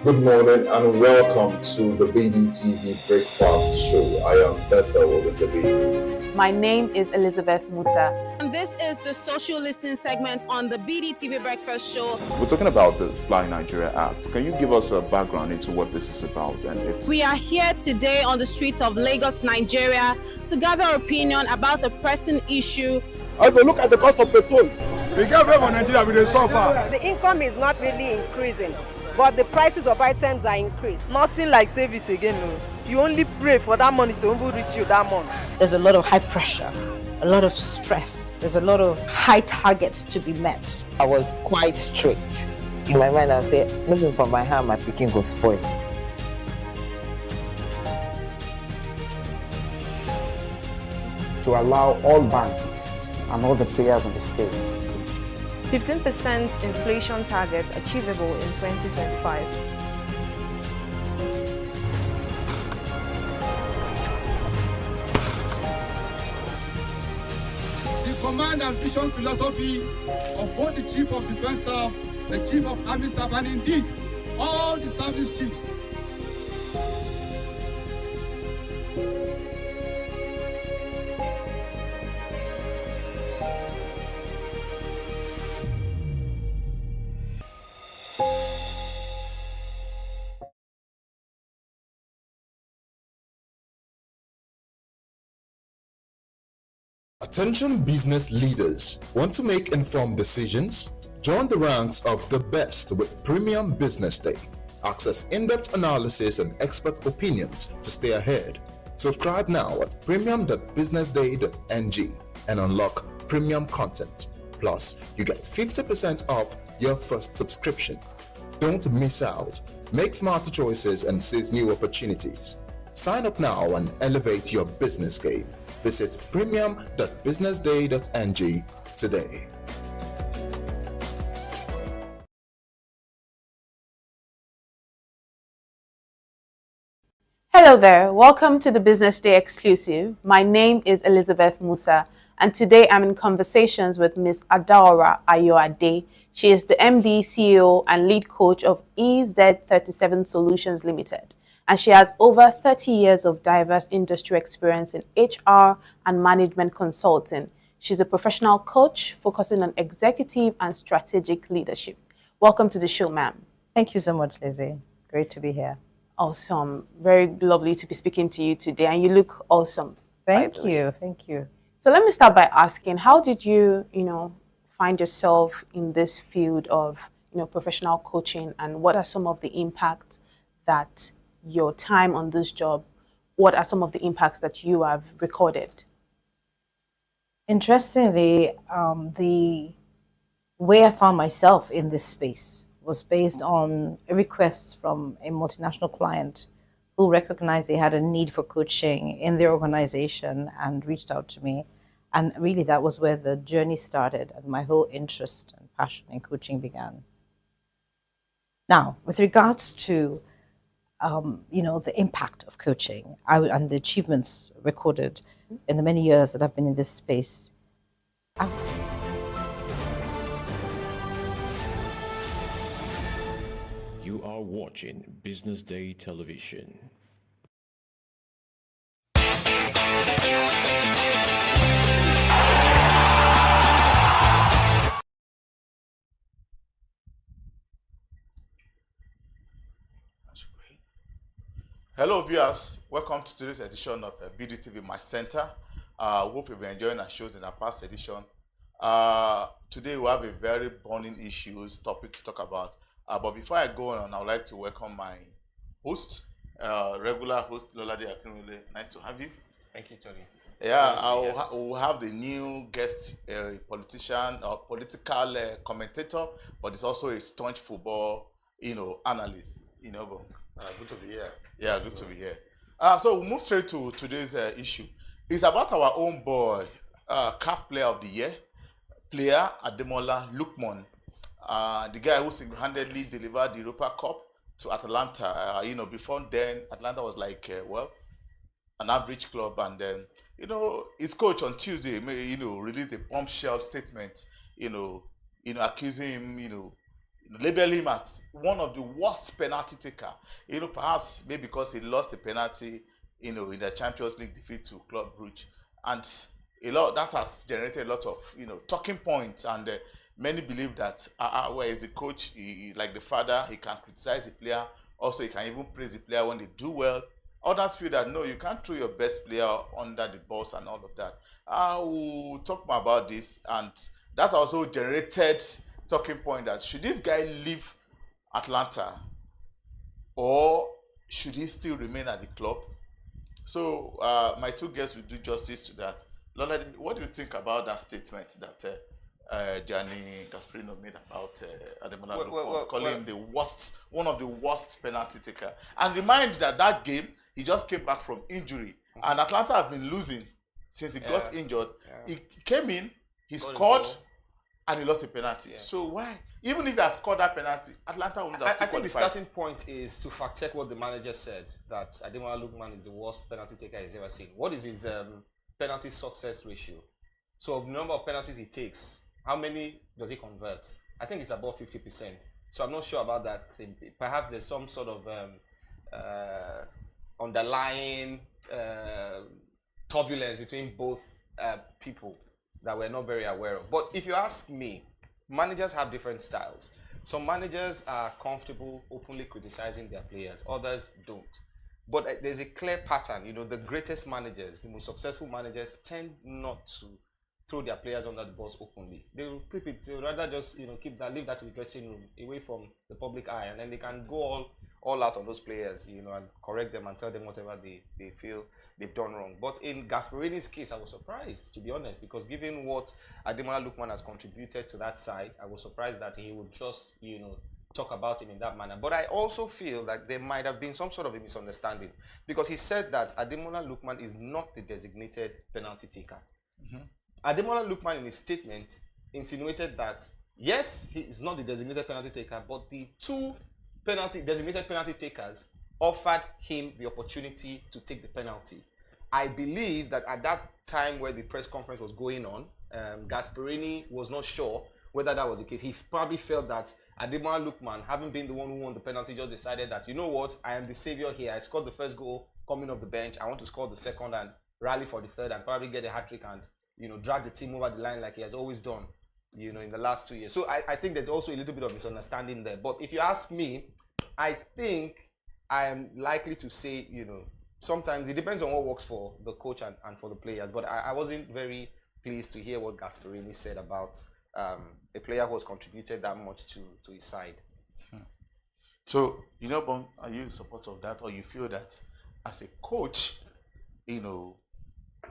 [SPEAKER 22] Good morning and welcome to the BDTV Breakfast Show. I am Bethel Ogunjobi.
[SPEAKER 3] My name is Elizabeth Musa.
[SPEAKER 23] And this is the social listening segment on the BDTV Breakfast Show.
[SPEAKER 22] We're talking about the Fly Nigeria Act. Can you give us a background into what this is about?
[SPEAKER 23] We are here today on the streets of Lagos, Nigeria, to gather opinion about a pressing issue.
[SPEAKER 25] I will look at the cost of petrol. We get very Nigeria with the suffer.
[SPEAKER 26] The income is not really increasing, but the prices of items are increased.
[SPEAKER 27] Nothing like service again. No. You only pray for that money to reach you that month.
[SPEAKER 28] There's a lot of high pressure, a lot of stress. There's a lot of high targets to be met.
[SPEAKER 29] I was quite strict. In my mind, I said, looking for my hand, my picking will spoil.
[SPEAKER 24] To allow all banks and all the players in the space
[SPEAKER 11] 15% inflation target achievable in 2025.
[SPEAKER 25] The command and vision philosophy of both the Chief of Defense Staff, the Chief of Army Staff, and indeed all the service chiefs.
[SPEAKER 6] Attention business leaders. Want to make informed decisions? Join the ranks of the best with Premium Business Day. Access in-depth analysis and expert opinions to stay ahead. Subscribe now at premium.businessday.ng and unlock premium content. Plus, you get 50% off your first subscription. Don't miss out. Make smarter choices and seize new opportunities. Sign up now and elevate your business game. Visit premium.businessday.ng today.
[SPEAKER 3] Hello there, welcome to the Business Day exclusive. My name is Elizabeth Musa, and today I'm in conversations with Ms. Adaora Ayoade. She is the MD, CEO, and lead coach of EZ37 Solutions Limited, and she has over 30 years of diverse industry experience in HR and management consulting. She's a professional coach focusing on executive and strategic leadership. Welcome to the show, ma'am.
[SPEAKER 28] Thank you so much, Lizzie. Great to be here.
[SPEAKER 3] Awesome. Very lovely to be speaking to you today, and you look awesome.
[SPEAKER 28] Thank you. Thank you.
[SPEAKER 3] So let me start by asking, how did you, find yourself in this field of, professional coaching, and what are some of the impacts that your time on this job, what are some of the impacts that you have recorded?
[SPEAKER 28] Interestingly, the way I found myself in this space was based on a request from a multinational client who recognized they had a need for coaching in their organization and reached out to me. And really that was where the journey started and my whole interest and passion in coaching began. Now, with regards to the impact of coaching and the achievements recorded in the many years that I've been in this space,
[SPEAKER 1] You are watching Business Day Television.
[SPEAKER 2] Hello viewers, welcome to today's edition of BDTV Match Center. Hope you've been enjoying our shows in our past edition. Today we have a very burning topic to talk about. But before I go on, I would like to welcome my host, regular host Lolade Akinwele. Nice to have you.
[SPEAKER 10] Thank you, Tony.
[SPEAKER 2] Yeah, we'll have the new guest, politician or political commentator, but it's also a staunch football, analyst. Good to be here. Yeah, good to be here. So we'll move straight to today's issue. It's about our own boy, CAF Player of the Year, player Ademola Lookman, the guy who single-handedly delivered the Europa Cup to Atalanta. Before then, Atlanta was like, an average club, and then, his coach on Tuesday, released a bombshell statement, accusing him, labeling him as one of the worst penalty taker. Perhaps maybe because he lost the penalty, in the Champions League defeat to Club Brugge. and a lot that has generated a lot of talking points, and many believe that where is the coach? He is like the father. He can criticize the player. Also, he can even praise the player when they do well. Others feel that no, you can't throw your best player under the bus and all of that. I will talk more about this, and that also generated talking point that should this guy leave Atlanta or should he still remain at the club? So my two guests will do justice to that. Lola, what do you think about that statement that Gianni Gasparino made about Ademola Lookman, calling him the worst, one of the worst penalty taker? And remind that game, he just came back from injury, and Atlanta have been losing since he got injured. He came in, he scored, and he lost a penalty. So why? Even if he has scored that penalty, Atlanta wouldn't have still
[SPEAKER 10] I think the
[SPEAKER 2] qualified.
[SPEAKER 10] starting point is to fact check what the manager said, that Ademola Lookman is the worst penalty taker he's ever seen. What is his penalty success ratio? So of the number of penalties he takes, how many does he convert? I think it's above 50%. So I'm not sure about that. Perhaps there's some sort of underlying turbulence between both people that we're not very aware of. But if you ask me, managers have different styles. Some managers are comfortable openly criticizing their players, others don't. But there's a clear pattern. The greatest managers, the most successful managers, tend not to throw their players under the bus openly. They will keep it. They would rather just leave that to the dressing room, away from the public eye, and then they can go all out on those players, and correct them and tell them whatever they feel they've done wrong. But in Gasparini's case, I was surprised, to be honest, because given what Ademola Lookman has contributed to that side, I was surprised that he would just talk about him in that manner. But I also feel that there might have been some sort of a misunderstanding, because he said that Ademola Lookman is not the designated penalty taker. Ademola Lookman in his statement insinuated that yes, he is not the designated penalty taker, but the two designated penalty takers offered him the opportunity to take the penalty. I believe that at that time where the press conference was going on, Gasparini was not sure whether that was the case. He probably felt that Ademola Lookman, having been the one who won the penalty, just decided that, you know what, I am the savior here. I scored the first goal coming off the bench. I want to score the second and rally for the third and probably get a hat-trick and drag the team over the line like he has always done, in the last 2 years. So I think there's also a little bit of misunderstanding there. But if you ask me, I think I am likely to say, sometimes it depends on what works for the coach and for the players. But I wasn't very pleased to hear what Gasparini said about a player who has contributed that much to his side.
[SPEAKER 2] So, Bon, are you in support of that, or you feel that as a coach, he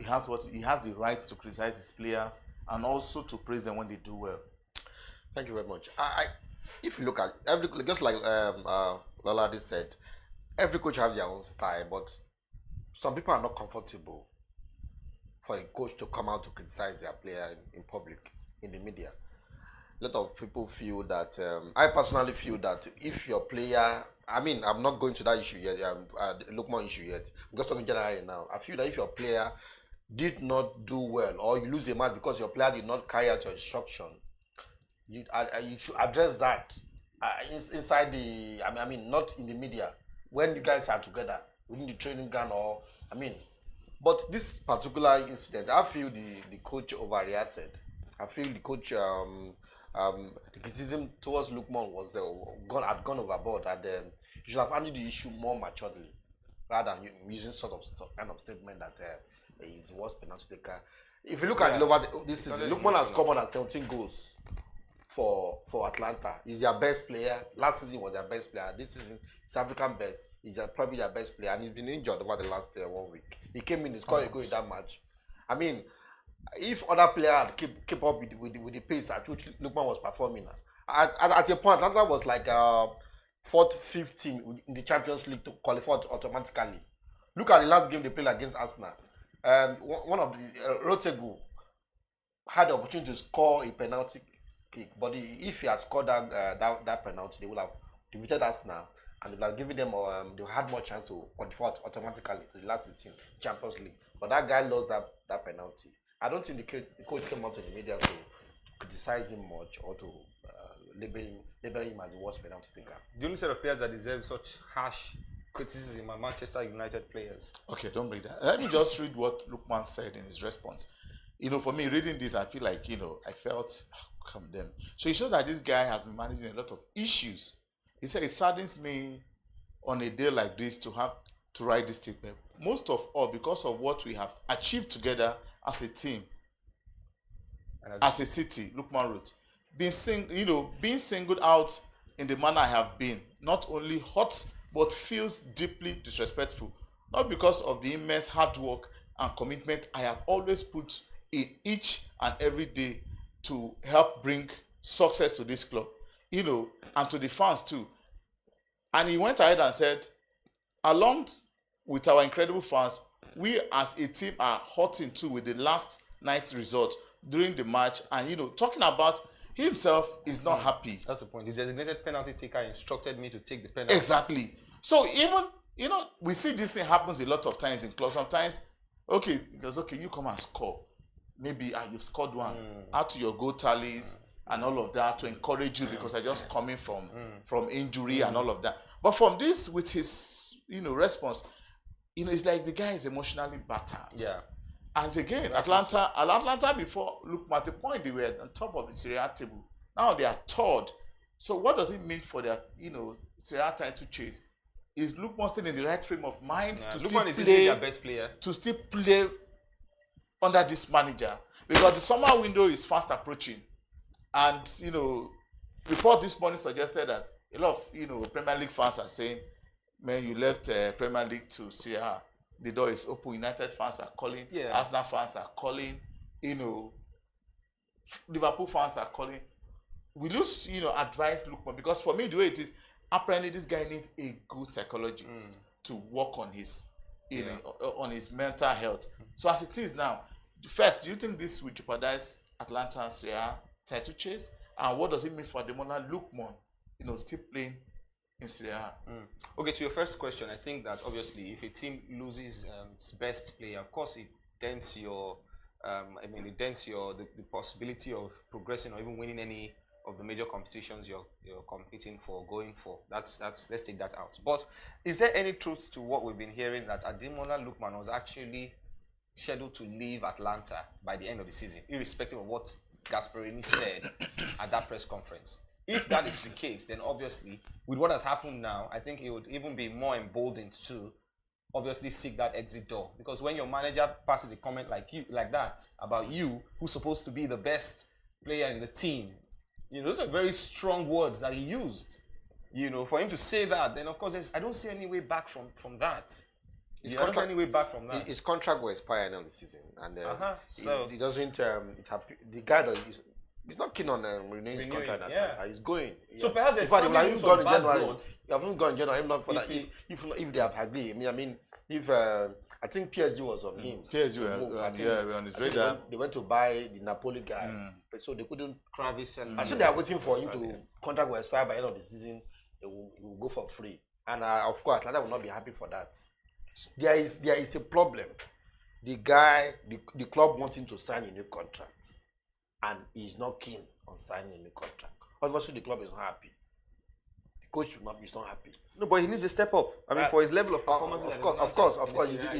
[SPEAKER 2] has the right to criticize his players and also to praise them when they do well?
[SPEAKER 12] Thank you very much. If you look at just like Lolade said, every coach has their own style, but some people are not comfortable for a coach to come out to criticize their player in public, in the media. A lot of people feel that, I personally feel that if your player, I'm not going to that issue yet, Lookman issue yet, I'm just talking generally now. I feel that if your player did not do well, or you lose a match because your player did not carry out your instruction, you should address that inside the, not in the media, when you guys are together within the training ground, but this particular incident, I feel the coach overreacted. I feel the coach, the criticism towards Lookman had gone overboard, and you should have handled the issue more maturely, rather than using kind of statement that he's the worst penalty taker. If you look at this season, Lookman has scored more than 17 goals for Atlanta. He's their best player. Last season was their best player. This season, he's African best. He's probably their best player, and he's been injured over the last 1 week. He came in, he scored a goal in that match. If other players keep up with the pace at which Lookman was performing, at a point, Atlanta was like 4th, 5th team in the Champions League to qualify automatically. Look at the last game they played against Arsenal. One of the Rotegu had the opportunity to score a penalty kick, but if he had scored that penalty, they would have defeated Arsenal, and they would have given them they had more chance to qualify automatically to the last 16 Champions League. But that guy lost that penalty. I don't think the coach came out in the media to criticize him much or to label him as the worst penalty taker.
[SPEAKER 10] The only set of players that deserve such harsh criticism at Manchester United players.
[SPEAKER 22] Okay, don't bring that. Let me just read what Lukman said in his response. For me, reading this, I feel like, I felt, come them. So it shows that this guy has been managing a lot of issues. He said, it saddens me on a day like this to have to write this statement. Most of all, because of what we have achieved together as a team, as a city, Lukman wrote, being singled out in the manner I have been, not only hurt, but feels deeply disrespectful. Not because of the immense hard work and commitment I have always put in each and every day to help bring success to this club, and to the fans too. And he went ahead and said, along with our incredible fans, we as a team are hurting too with the last night's result during the match. And, talking about himself is not happy.
[SPEAKER 10] That's the point. The designated penalty taker instructed me to take the penalty.
[SPEAKER 22] Exactly. So even, we see this thing happens a lot of times in clubs. Sometimes, okay, because, okay, you come and score. Maybe you've scored one. Add to your goal tallies and all of that to encourage you because you're just coming from injury and all of that. But from this, with his, response, it's like the guy is emotionally battered.
[SPEAKER 10] Yeah.
[SPEAKER 22] And again, Atlanta before, look at the point they were on top of the Serie A table. Now they are third. So what does it mean for their, Serie A title chase? Is Lukman still in the right frame of mind to still play
[SPEAKER 10] their best player?
[SPEAKER 22] To still play under this manager? Because the summer window is fast approaching. And, report this morning suggested that a lot of, Premier League fans are saying, man, you left Premier League to Serie A. The door is open. United fans are calling. Yeah. Arsenal fans are calling. Liverpool fans are calling. We lose, advice Lukman, because for me, the way it is, apparently this guy needs a good psychologist to work on his, on his mental health. So as it is now, first, do you think this will jeopardize Atlanta Serie A title chase? And what does it mean for Ademola Lookman, still playing in Serie A?
[SPEAKER 10] Okay, to your first question, I think that obviously if a team loses its best player, of course it dents your, the possibility of progressing or even winning any of the major competitions you're competing for, going for. That's let's take that out. But is there any truth to what we've been hearing that Ademola Lookman was actually scheduled to leave Atlanta by the end of the season, irrespective of what Gasperini said at that press conference? If that is the case, then obviously, with what has happened now, I think it would even be more emboldened to obviously seek that exit door. Because when your manager passes a comment like that about you, who's supposed to be the best player in the team, those are very strong words that he used. For him to say that, then of course, I don't see any way back from that. His
[SPEAKER 12] contract will expire end of the season, and so he doesn't. The guy that he's not keen on renewing his contract. He's going.
[SPEAKER 10] So perhaps there's
[SPEAKER 12] gone in January. You haven't gone in January. Not for that. If they have agreed, if I think PSG was on him.
[SPEAKER 22] PSG were on his radar.
[SPEAKER 12] They went to buy the Napoli guy, so they couldn't.
[SPEAKER 10] Travis and
[SPEAKER 12] I think they are waiting for him to contract will expire by end of the season. He will go for free, and of course, Atlanta will not be happy for that. There is a problem. The guy, the club wants him to sign a new contract, and he's not keen on signing a new contract. Obviously, the club is not happy. The coach is not happy.
[SPEAKER 10] No, but he needs to step up. For his level of performance.
[SPEAKER 12] Of course.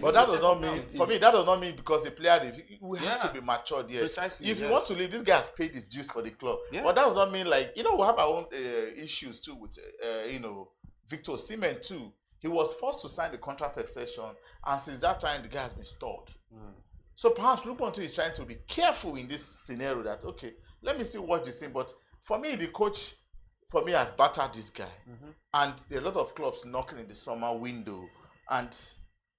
[SPEAKER 22] But that does not mean, for me, that does not mean because a player, we have to be matured here.
[SPEAKER 10] Precisely.
[SPEAKER 22] If you want to leave, this guy has paid his dues for the club. Yeah. But that does not mean, we have our own issues too with, Victor Osimhen too. He was forced to sign the contract extension, and since that time, the guy has been stalled. So perhaps Lukman is trying to be careful in this scenario that, okay, let me see what this thing. But for me, the coach, has battered this guy. And there are a lot of clubs knocking in the summer window. And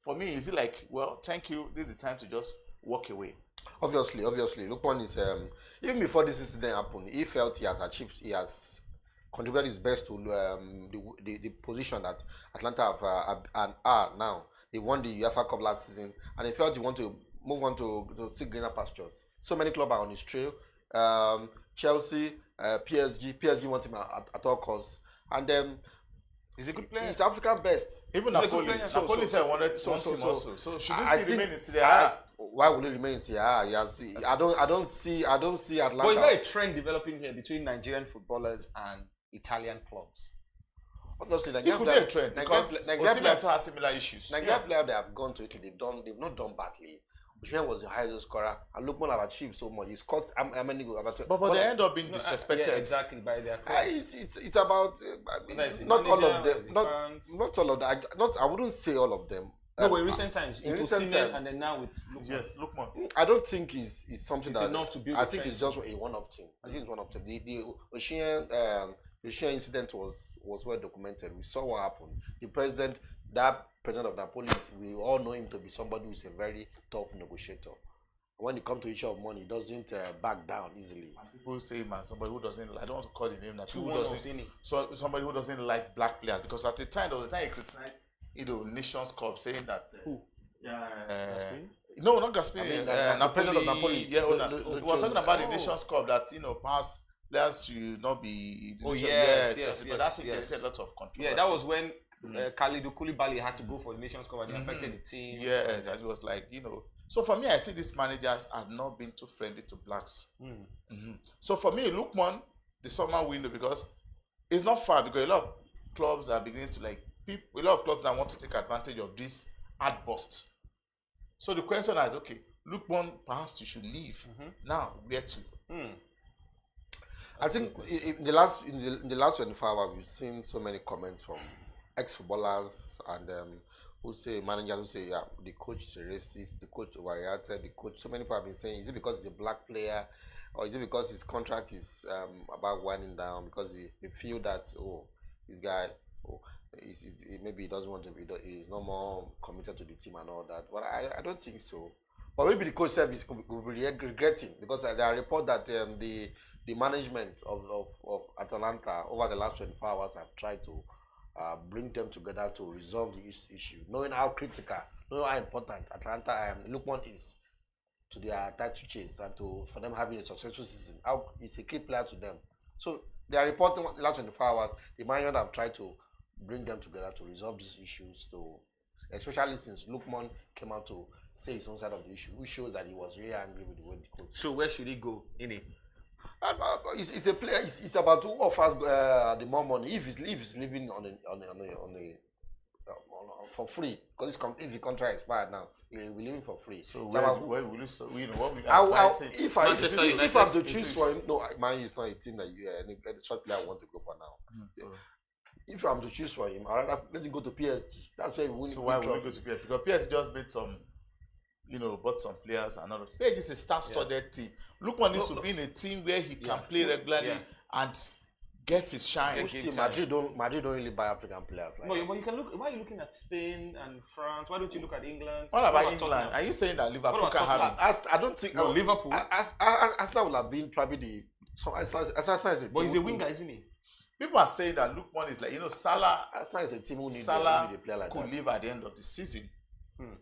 [SPEAKER 22] for me, is it like, well, thank you, this is the time to just walk away?
[SPEAKER 12] Obviously. Lukman is, even before this incident happened, he felt he has contributed his best to the position that Atlanta are now. They won the UEFA Cup last season, and he felt he want to move on to seek greener pastures. So many clubs are on his trail. Chelsea, PSG want him at all costs, and
[SPEAKER 10] he's a good player.
[SPEAKER 12] He's African best.
[SPEAKER 22] Even Napoli said wanted him also. So should he still remain in Serie A?
[SPEAKER 12] Why would he remain in Serie A? I don't see Atlanta.
[SPEAKER 10] But is there a trend developing here between Nigerian footballers and Italian clubs?
[SPEAKER 12] Honestly,
[SPEAKER 22] it could be a trend because Osimhen has similar issues.
[SPEAKER 12] Nigeria players they have gone to Italy, they've not done badly. Osimhen was the highest scorer, and Lukman have achieved so much. He's cost how many goals?
[SPEAKER 22] But they end up being disrespected.
[SPEAKER 10] Exactly by their clubs.
[SPEAKER 12] It's about not all of them. Not all of them. I wouldn't say all of them.
[SPEAKER 10] No, but in recent times, it was Osimhen and then now with Lukman.
[SPEAKER 22] Yes, Lukman.
[SPEAKER 12] I don't think it's something
[SPEAKER 10] it's
[SPEAKER 12] that
[SPEAKER 10] enough to build.
[SPEAKER 12] I think it's just a one-off thing. I think it's one-off thing. The Osimhen incident was well documented. We saw what happened. That president of Napoli, we all know him to be somebody who's a very tough negotiator. When it comes to issue of money, he doesn't back down easily.
[SPEAKER 22] And people say him as somebody who doesn't. I don't want to call the name. Somebody who doesn't like black players because at the time there was a time he criticized Nations Cup saying that
[SPEAKER 10] who?
[SPEAKER 22] No, not Gaspini. Napoli. Yeah, we were talking about the Nations Cup that past players should not be.
[SPEAKER 10] Yes.
[SPEAKER 22] But that thing created a lot of controversy.
[SPEAKER 10] Yeah, that was when Khalidou Koulibaly had to go for the Nations Cup and it affected the team.
[SPEAKER 22] Yes, and it was like So for me, I see these managers have not been too friendly to blacks. So for me, Lukman, the summer window, because it's not far because a lot of clubs are beginning to a lot of clubs that want to take advantage of this ad bust. So the question is, okay, Lukman, perhaps you should leave. Now, where to?
[SPEAKER 12] I think in the last 24 hours, we've seen so many comments from ex-footballers and who say managers who say the coach is a racist, the coach overreacted, the coach. So many people have been saying, is it because he's a black player, or is it because his contract is about winding down because they feel that this guy maybe he doesn't want to be, he's no more committed to the team and all that. But I don't think so. But maybe the coach service could be regretting because there are reports that the management of Atalanta over the last 24 hours have tried to bring them together to resolve the issue, knowing how critical, knowing how important Atalanta and Lukman is to their title chase and for them having a successful season. How it's a key player to them. So they are reporting the last 24 hours, the management have tried to bring them together to resolve these issues, especially since Lukman came out to say his own side of the issue, which shows that he was really angry with the way the coach.
[SPEAKER 10] So where should he go in it?
[SPEAKER 12] It's a player. It's about who offers the more money. If he's living for free, because if the contract expired now, he'll be living for free.
[SPEAKER 22] So what will
[SPEAKER 12] if I have to choose for him, no, Man U is not a team that any short player I want to go for now. If I'm to choose for him, I'd rather let him go to PSG. That's where we win.
[SPEAKER 22] So why would we go to PSG? Because PSG just made some, bought some players and others. PSG is a star-studded team. Lukman needs to be in a team where he can play regularly and get his shine.
[SPEAKER 12] Madrid don't really buy African players.
[SPEAKER 10] But you can look. Why are you looking at Spain and France? Why don't you look at England?
[SPEAKER 22] What about England? Are you saying that Liverpool can have it?
[SPEAKER 12] I don't think.
[SPEAKER 10] No, Liverpool.
[SPEAKER 12] Arsenal would have been probably the.
[SPEAKER 10] But he's a winger, isn't he?
[SPEAKER 22] People are saying that Lukman is Salah.
[SPEAKER 12] Arsenal is a team who needs
[SPEAKER 22] Salah
[SPEAKER 12] a player like
[SPEAKER 22] could
[SPEAKER 12] that.
[SPEAKER 22] leave at the end of the season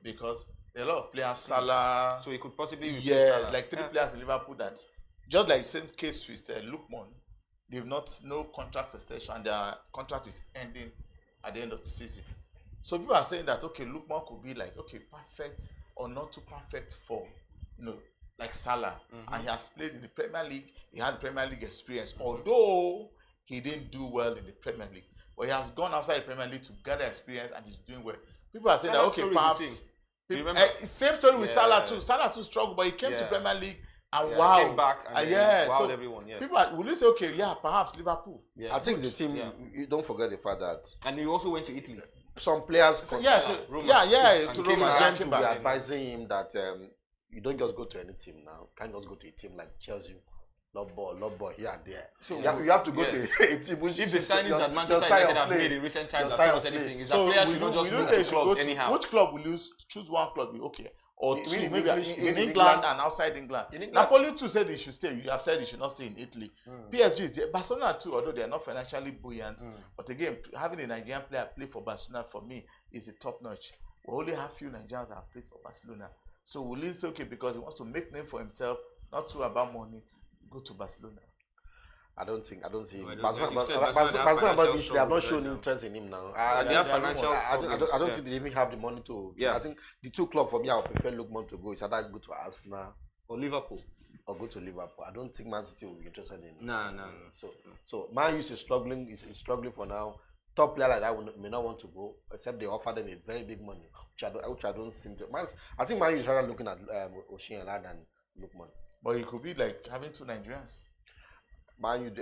[SPEAKER 22] because there are a lot of players. Salah.
[SPEAKER 10] So he could possibly replace Salah.
[SPEAKER 22] Like 3 players in Liverpool that just like the same case with Lukman, they've no contract extension and their contract is ending at the end of the season. So people are saying that Lukman could be perfect or not too perfect for like Salah, and he has played in the Premier League. He has Premier League experience, although he didn't do well in the Premier League, but he has gone outside the Premier League to gather experience and he's doing well. People are saying
[SPEAKER 10] Salah's
[SPEAKER 22] that perhaps same story with Salah too. Salah too struggled, but he came to Premier League and
[SPEAKER 10] came back and wowed everyone.
[SPEAKER 22] People will say, perhaps Liverpool.
[SPEAKER 12] I think the team. You don't forget the fact that.
[SPEAKER 10] And he also went to Italy.
[SPEAKER 12] Some players.
[SPEAKER 22] To Roma.
[SPEAKER 12] Came back advising him that you don't just go to any team now. You can't just go to a team like Chelsea. Love ball here and there. So you have to go to a team which
[SPEAKER 10] if the signings that Manchester United have made in recent times have told us anything, is that players should not just move to clubs anyhow.
[SPEAKER 22] Which club will you choose? One club, or two, maybe in England and outside England. Napoli too said he should stay. You have said he should not stay in Italy. PSG is there. Barcelona too, although they are not financially buoyant, but again, having a Nigerian player play for Barcelona for me is a top notch. We only have few Nigerians that have played for Barcelona, so will he say because he wants to make name for himself, not too about money. Go to Barcelona.
[SPEAKER 12] I don't see him.
[SPEAKER 22] Barcelona
[SPEAKER 12] they have not shown interest in him now. I don't think they even have the money to. I think the two clubs for me, I would prefer Lukman to go. It's either go to Arsenal
[SPEAKER 10] or Liverpool.
[SPEAKER 12] Or go to Liverpool. I don't think Man City will be interested in him.
[SPEAKER 10] No.
[SPEAKER 12] So Man U is struggling. Is struggling for now. top player like that may not want to go, except they offer them a very big money, which I don't seem to. I think Man U is rather looking at Oshie than Lookman.
[SPEAKER 22] But it could be like having two Nigerians.
[SPEAKER 12] Man U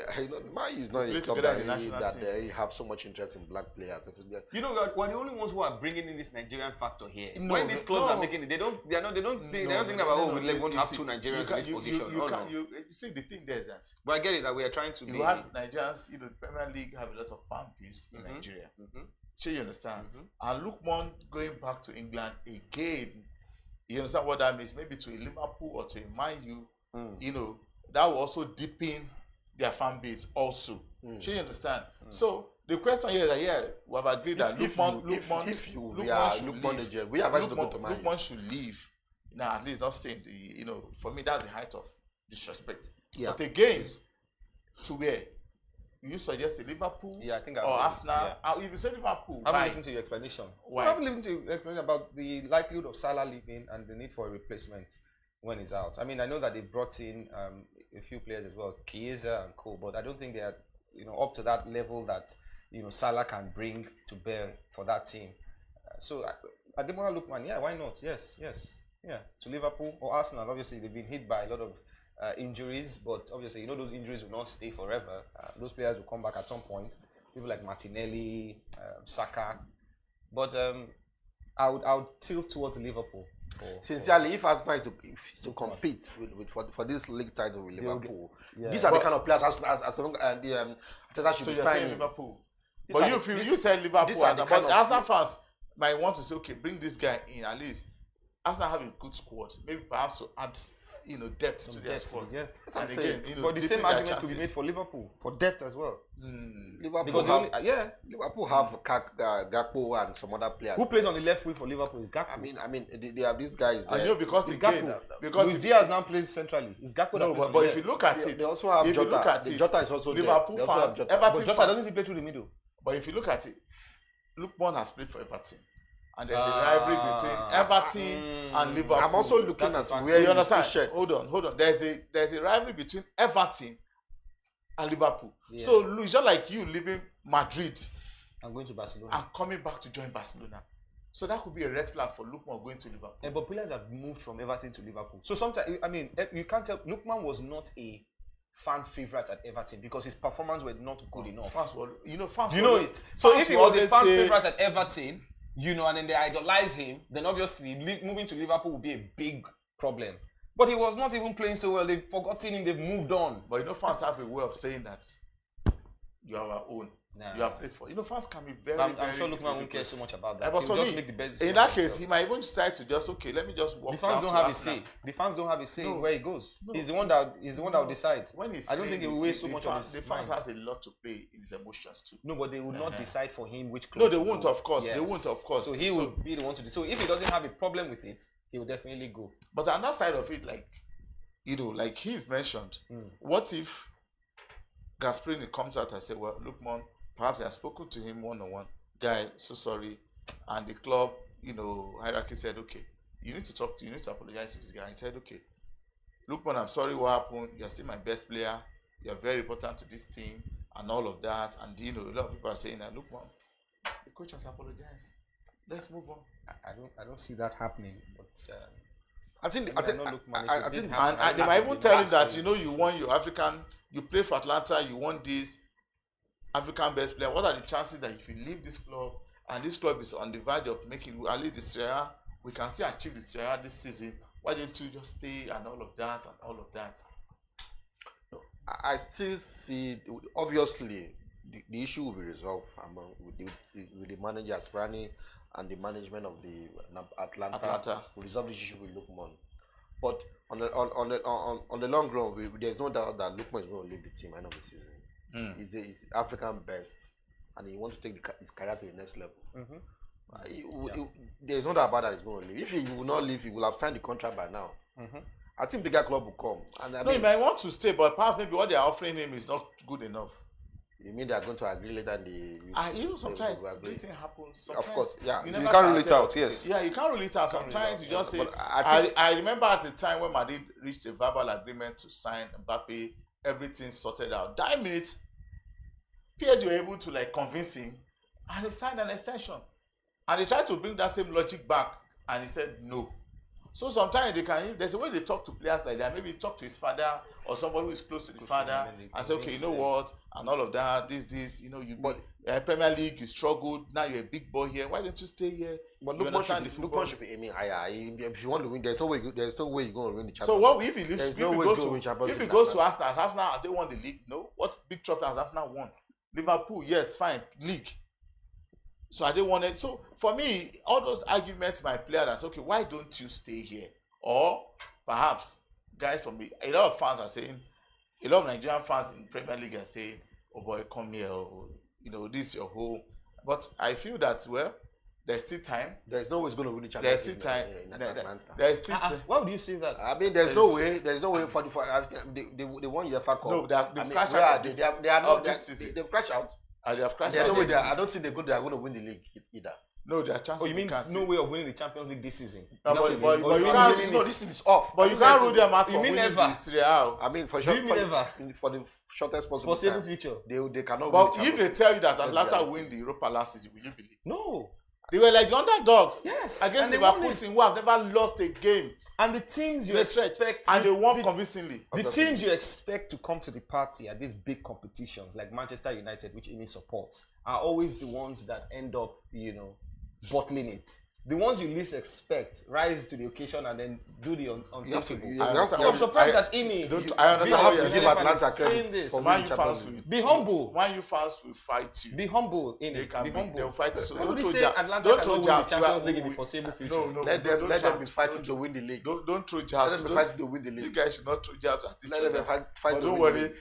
[SPEAKER 12] is not a club that they have so much interest in black players.
[SPEAKER 10] You know, we're the only ones who are bringing in this Nigerian factor here. When these clubs are making it, they don't think about we want to have two Nigerians in this position.
[SPEAKER 22] You see, the thing there is that.
[SPEAKER 10] But I get it that we are trying to.
[SPEAKER 22] You have Nigerians, the Premier League have a lot of fan base in Nigeria. So you understand? And Lookman going back to England again. You understand what that means? Maybe to a Liverpool or to a Man U. That will also deepen their fan base also. So you understand? So the question here is that we have agreed that Lookman should leave. Now at least not stay in the, for me that's the height of disrespect. Yeah. But again, to where? You suggest Liverpool
[SPEAKER 10] I think
[SPEAKER 22] or Arsenal? Yeah. If you say Liverpool,
[SPEAKER 10] I haven't listened to your explanation. Why? I haven't listened to your explanation about the likelihood of Salah leaving and the need for a replacement when he's out. I mean, I know that they brought in a few players as well, Chiesa and co, but I don't think they are, up to that level that Salah can bring to bear for that team. So Ademola Lookman, why not? Yes, to Liverpool or Arsenal. Obviously, they've been hit by a lot of injuries, but obviously, those injuries will not stay forever. Those players will come back at some point. People like Martinelli, Saka, but I would tilt towards Liverpool.
[SPEAKER 12] Sincerely, if Arsenal is to compete for this league title with Liverpool, these are the kind of players Arteta should be signing.
[SPEAKER 22] Liverpool. But you said Liverpool, but Arsenal fans might want to say, okay, bring this guy in at least. Arsenal have a good squad, maybe perhaps to add depth to their squad.
[SPEAKER 10] Yeah, and again, but the same argument could be made for Liverpool for depth as well.
[SPEAKER 12] Liverpool have Gakpo and some other players.
[SPEAKER 10] Who plays on the left wing for Liverpool is Gakpo.
[SPEAKER 12] I mean, they have these guys there.
[SPEAKER 22] I know because
[SPEAKER 10] Luis Diaz now plays centrally. It's Gakpo that plays
[SPEAKER 22] but if you look at it,
[SPEAKER 12] they also have Jota. Jota is also
[SPEAKER 22] Liverpool
[SPEAKER 12] there.
[SPEAKER 22] fans.
[SPEAKER 10] But Jota doesn't play through the middle.
[SPEAKER 22] But if you look at it, Lookman has played for Everton. And there's a rivalry between Everton and Liverpool.
[SPEAKER 12] I'm also looking at where
[SPEAKER 22] you understand. Hold on. There's a rivalry between Everton and Liverpool. Yeah. So it's just like you leaving Madrid
[SPEAKER 10] and going to Barcelona
[SPEAKER 22] and coming back to join Barcelona. So that could be a red flag for Lookman going to Liverpool.
[SPEAKER 10] But players have moved from Everton to Liverpool. So sometimes, you can't tell. Lookman was not a fan favorite at Everton because his performance were not good enough.
[SPEAKER 22] Fans were,
[SPEAKER 10] it. So if he was a fan favorite at Everton, and then they idolize him, then obviously moving to Liverpool would be a big problem. But he was not even playing so well. They've forgotten him. They've moved on.
[SPEAKER 22] But fans have a way of saying that you are our own. You are played for. Fans can be very.
[SPEAKER 10] I'm sure Lookman won't care so much about that.
[SPEAKER 22] But
[SPEAKER 10] He'll just make the best decision.
[SPEAKER 22] In that case, he might even decide to just let me just walk.
[SPEAKER 10] The fans don't have a say. The fans don't have a say where he goes. No. He's the one that will decide. I don't think he will waste so much of his.
[SPEAKER 22] The fans has a lot to play in his emotions too.
[SPEAKER 10] No, but they will not decide for him which club.
[SPEAKER 22] No, they won't. Of course, they won't. Of course.
[SPEAKER 10] So he will be the one to decide. So if he doesn't have a problem with it, he will definitely go.
[SPEAKER 22] But on that side of it, like he's mentioned, what if Gasperini comes out and say, "Well, Lookman, perhaps I have spoken to him one-on-one. Guy, so sorry." And the club, hierarchy said, okay, you need to apologize to this guy. He said, okay, Lookman, I'm sorry what happened. You're still my best player. You're very important to this team and all of that. And, a lot of people are saying that, Lookman, the coach has apologized. Let's move on.
[SPEAKER 10] I don't see that happening. But
[SPEAKER 22] I think they might even tell him that, you won your African, you play for Atlanta, you won this African best player. What are the chances that if you leave this club and this club is on the verge of making at least the Serie A, we can still achieve the Serie A this season? Why don't you just stay and all of that and all of that?
[SPEAKER 12] No, I still see, obviously, the issue will be resolved with the manager Asprani and the management of the Atlanta. Will resolve the issue with Lookman. But on the long run, there's no doubt that Lookman is going to leave the team end of the season. He's African best, and he wants to take his career to the next level. There's no doubt about that he's going to leave. If he will not leave, he will have signed the contract by now. I think bigger club will come. And
[SPEAKER 22] he might want to stay, but perhaps maybe what they are offering him is not good enough.
[SPEAKER 12] You mean they are going to agree later?
[SPEAKER 22] Sometimes this thing happens. Sometimes,
[SPEAKER 12] of course, yeah.
[SPEAKER 10] You can't rule it out, yes.
[SPEAKER 22] Yeah, you can't rule it out. Sometimes you just say. I remember at the time when Madrid reached a verbal agreement to sign Mbappe, everything sorted out. That minute, PSG were able to convince him And he signed an extension. And they tried to bring that same logic back, and he said no. So sometimes there's a way they talk to players like that. Maybe talk to his father or somebody who is close to the father and say, okay, you know what, and all of that, this, but Premier League, you struggled, now you're a big boy here. Why don't you stay here?
[SPEAKER 12] But Lookman should be aiming higher. If you want to win, there's no way you're going to win the Champions League.
[SPEAKER 22] So what if he leaves? If he goes to Arsenal, they won the league. No, what big trophy has Arsenal won? Liverpool, yes, fine, league. So I didn't want it. So for me, all those arguments my player that's okay, why don't you stay here? Or perhaps guys from a lot of fans are saying, a lot of Nigerian fans in Premier League are saying, oh boy, come here, or, this is your home. But I feel that, well, there's still time.
[SPEAKER 12] There's no way it's going to win the Champions League.
[SPEAKER 22] There's still time. There's still time.
[SPEAKER 10] Why would you say that?
[SPEAKER 12] I mean, there's no way for the 1 year FA Cup.
[SPEAKER 22] No, they've crashed out.
[SPEAKER 12] They are not this season. They've crashed out.
[SPEAKER 22] They have crashed
[SPEAKER 12] out.
[SPEAKER 22] I
[SPEAKER 12] don't think they are going to win the league either.
[SPEAKER 22] No, there are chances.
[SPEAKER 10] Oh, you mean no way of winning the Champions League this season?
[SPEAKER 22] No, but
[SPEAKER 12] this season is off.
[SPEAKER 22] But you can't rule them out for
[SPEAKER 10] winning
[SPEAKER 22] the Serie A.
[SPEAKER 12] I mean, for
[SPEAKER 10] the
[SPEAKER 12] shortest possible
[SPEAKER 10] foreseeable future.
[SPEAKER 12] They cannot
[SPEAKER 22] win. But if they tell you that Atlanta win the Europa last season, will you believe?
[SPEAKER 10] No.
[SPEAKER 22] They were like the underdogs.
[SPEAKER 10] Yes.
[SPEAKER 22] Against Liverpool, who have never lost a game.
[SPEAKER 10] And the teams you expect,
[SPEAKER 22] and they won convincingly.
[SPEAKER 10] The teams you expect to come to the party at these big competitions, like Manchester United, which Amy supports, are always the ones that end up, bottling it. The ones you least expect rise to the occasion and then do the unthinkable. So I'm surprised that Amy.
[SPEAKER 22] I understand how you give Atlanta
[SPEAKER 10] saying this.
[SPEAKER 22] Man, you fans will
[SPEAKER 10] be humble.
[SPEAKER 22] Man, you fans will fight you.
[SPEAKER 10] Be humble.
[SPEAKER 22] They can be humble. They'll fight you. So
[SPEAKER 10] don't say Atlanta cannot win the Champions League in the foreseeable future.
[SPEAKER 22] No.
[SPEAKER 12] Let them be fighting to win the league.
[SPEAKER 22] Don't throw jabs.
[SPEAKER 12] Let them be fighting to win the league.
[SPEAKER 22] You guys should not throw jabs at each other.
[SPEAKER 12] Let them fight to
[SPEAKER 22] win
[SPEAKER 12] the
[SPEAKER 22] league.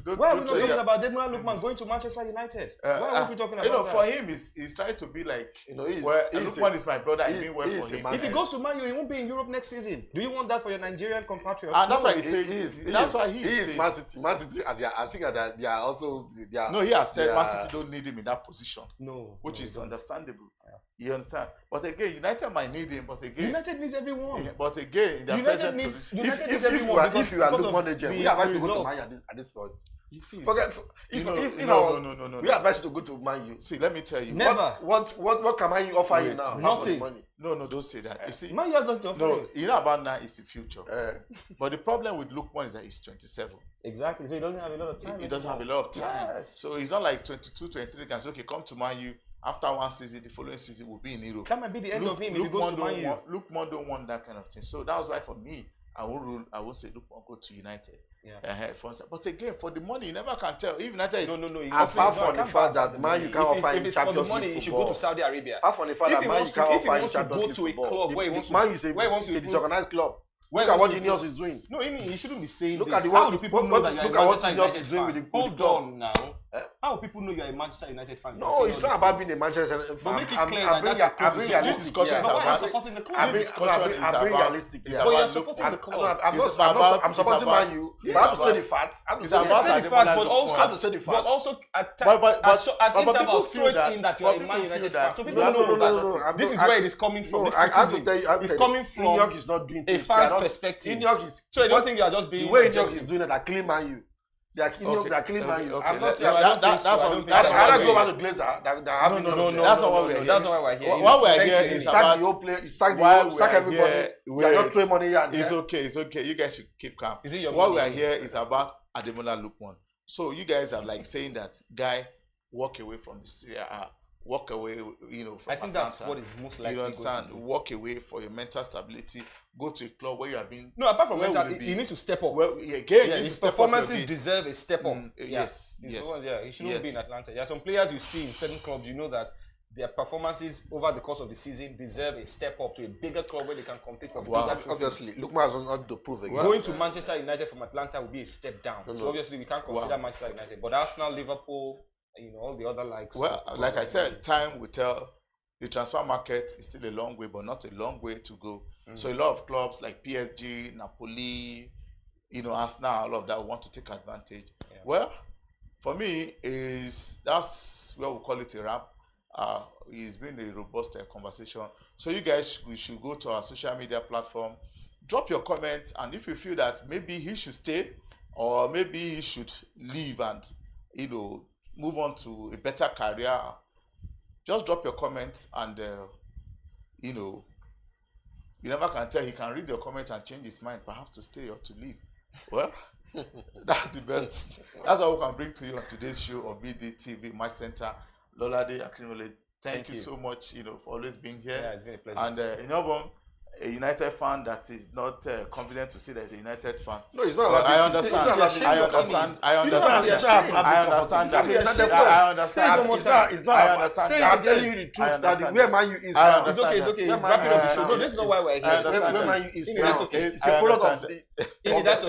[SPEAKER 22] Don't.
[SPEAKER 10] Why are we not talking about Ademola Lookman going to Manchester United? Why are we talking about that?
[SPEAKER 22] For him, he's trying to be like, Lookman is my brother. I mean, well for him.
[SPEAKER 10] If he goes to Man U, he won't be in Europe next season. Do you want that for your Nigerian compatriots?
[SPEAKER 22] And that's why he is. That's why he
[SPEAKER 12] is Man City. Man City, and I think that they are also.
[SPEAKER 22] No, he has said Man City don't need him in that position.
[SPEAKER 10] No,
[SPEAKER 22] which is understandable. Yeah. You understand? But again, United might need him. But again,
[SPEAKER 10] United needs everyone.
[SPEAKER 22] But again, in their
[SPEAKER 10] United needs everyone.
[SPEAKER 12] If you are Lookman agent, we advise to go to Man U at this point.
[SPEAKER 22] You see,
[SPEAKER 12] no. We advise to go to Man U.
[SPEAKER 22] See, let me tell you.
[SPEAKER 10] Never.
[SPEAKER 12] What can Man U offer you now?
[SPEAKER 10] Nothing.
[SPEAKER 22] No, don't say that. You see,
[SPEAKER 10] Man U has nothing to offer.
[SPEAKER 22] No, you know about now is the future. But the problem with Lookman is that he's 27.
[SPEAKER 10] Exactly. So he doesn't have a lot of time.
[SPEAKER 22] He doesn't have a lot of time.
[SPEAKER 10] Yes.
[SPEAKER 22] So he's not like 22, 23 can say, okay, come to Man U. After one season, the following season will be in Europe.
[SPEAKER 10] That might be the end of him if he goes to Man U.
[SPEAKER 22] Lookman don't want that kind of thing. So that's why for me, I won't say Lookman go to United.
[SPEAKER 10] Yeah.
[SPEAKER 22] But again, for the money, you never can tell. If United is
[SPEAKER 10] no.
[SPEAKER 12] Apart from the fact that Man U can't offer him Champions League football. If it's for the money,
[SPEAKER 10] he should go to Saudi Arabia.
[SPEAKER 12] Apart from the fact that Man U can't offer him Champions League football.
[SPEAKER 10] Where he wants
[SPEAKER 12] to a disorganized club. Look at what Ineos is doing.
[SPEAKER 10] No, he shouldn't be saying
[SPEAKER 12] look
[SPEAKER 10] this.
[SPEAKER 12] At
[SPEAKER 10] how do people know that you're a Manchester United
[SPEAKER 12] fan?
[SPEAKER 10] Hold on now. How people know you're a Manchester United fan?
[SPEAKER 12] No, it's not about being a Manchester fan.
[SPEAKER 10] But make it clear that that's
[SPEAKER 22] this discussion is about
[SPEAKER 10] supporting the club.
[SPEAKER 22] I'm being realistic.
[SPEAKER 10] But you're supporting the club.
[SPEAKER 12] I'm supporting Man U. I have to say the facts.
[SPEAKER 10] But also at intervals throw it in that you're a Man United fan. So people know that this is where it is coming from. This criticism is coming from a fan's perspective. So I don't think you are just being
[SPEAKER 12] the way Ineos is doing it, I clean Man U. They are clean Man U. I'm not saying that's what I don't go back to Glazer.
[SPEAKER 22] No. That's not what we're here.
[SPEAKER 10] That's not why we're here.
[SPEAKER 22] What we're here is about
[SPEAKER 12] the whole player. You sack everybody. You are not throwing money here.
[SPEAKER 22] It's okay. You guys should keep calm. What we are here is about Ademola Lookman. So you guys are like saying that guy walk away from the Serie A. Walk away, from
[SPEAKER 10] I think that's what is most likely.
[SPEAKER 22] You understand? Walk away for your mental stability. Go to a club where you have been.
[SPEAKER 10] No, apart from mental, he needs to step up.
[SPEAKER 22] Well, his
[SPEAKER 10] performances deserve a step up.
[SPEAKER 22] Yes.
[SPEAKER 10] He shouldn't be in Atlanta. There are some players you see in certain clubs. You know that their performances over the course of the season deserve a step up to a bigger club where they can compete for bigger trophies.
[SPEAKER 12] Obviously, Lookman has not to prove again.
[SPEAKER 10] Going to Manchester United from Atlanta would be a step down. So obviously, we can't consider Manchester United, but Arsenal, Liverpool. All the other likes.
[SPEAKER 22] Well, like I said, time will tell. The transfer market is still a long way, but not a long way to go. So a lot of clubs like PSG, Napoli, Arsenal, all of that want to take advantage. Yeah. Well, for me, that's where we call it a wrap. It's been a robust conversation. So you guys, we should go to our social media platform, drop your comments, and if you feel that maybe he should stay or maybe he should leave and move on to a better career, just drop your comments and, you never can tell. He can read your comments and change his mind, perhaps to stay or to leave. Well, that's the best. That's what we can bring to you on today's show of BDTV Match Center. Lolade Akinole, thank you so much, for always being here.
[SPEAKER 10] Yeah, it's been a pleasure.
[SPEAKER 22] And, a United fan that is not confident to say that he's a United fan.
[SPEAKER 12] No, it's not.
[SPEAKER 22] I understand. I understand.
[SPEAKER 12] It's not. Say it again. You the truth that where Man U is now.
[SPEAKER 10] It's okay. It's wrapping up the show. No, this is not why we're here.
[SPEAKER 12] Where Man U is now.
[SPEAKER 10] That's okay.
[SPEAKER 12] It's a product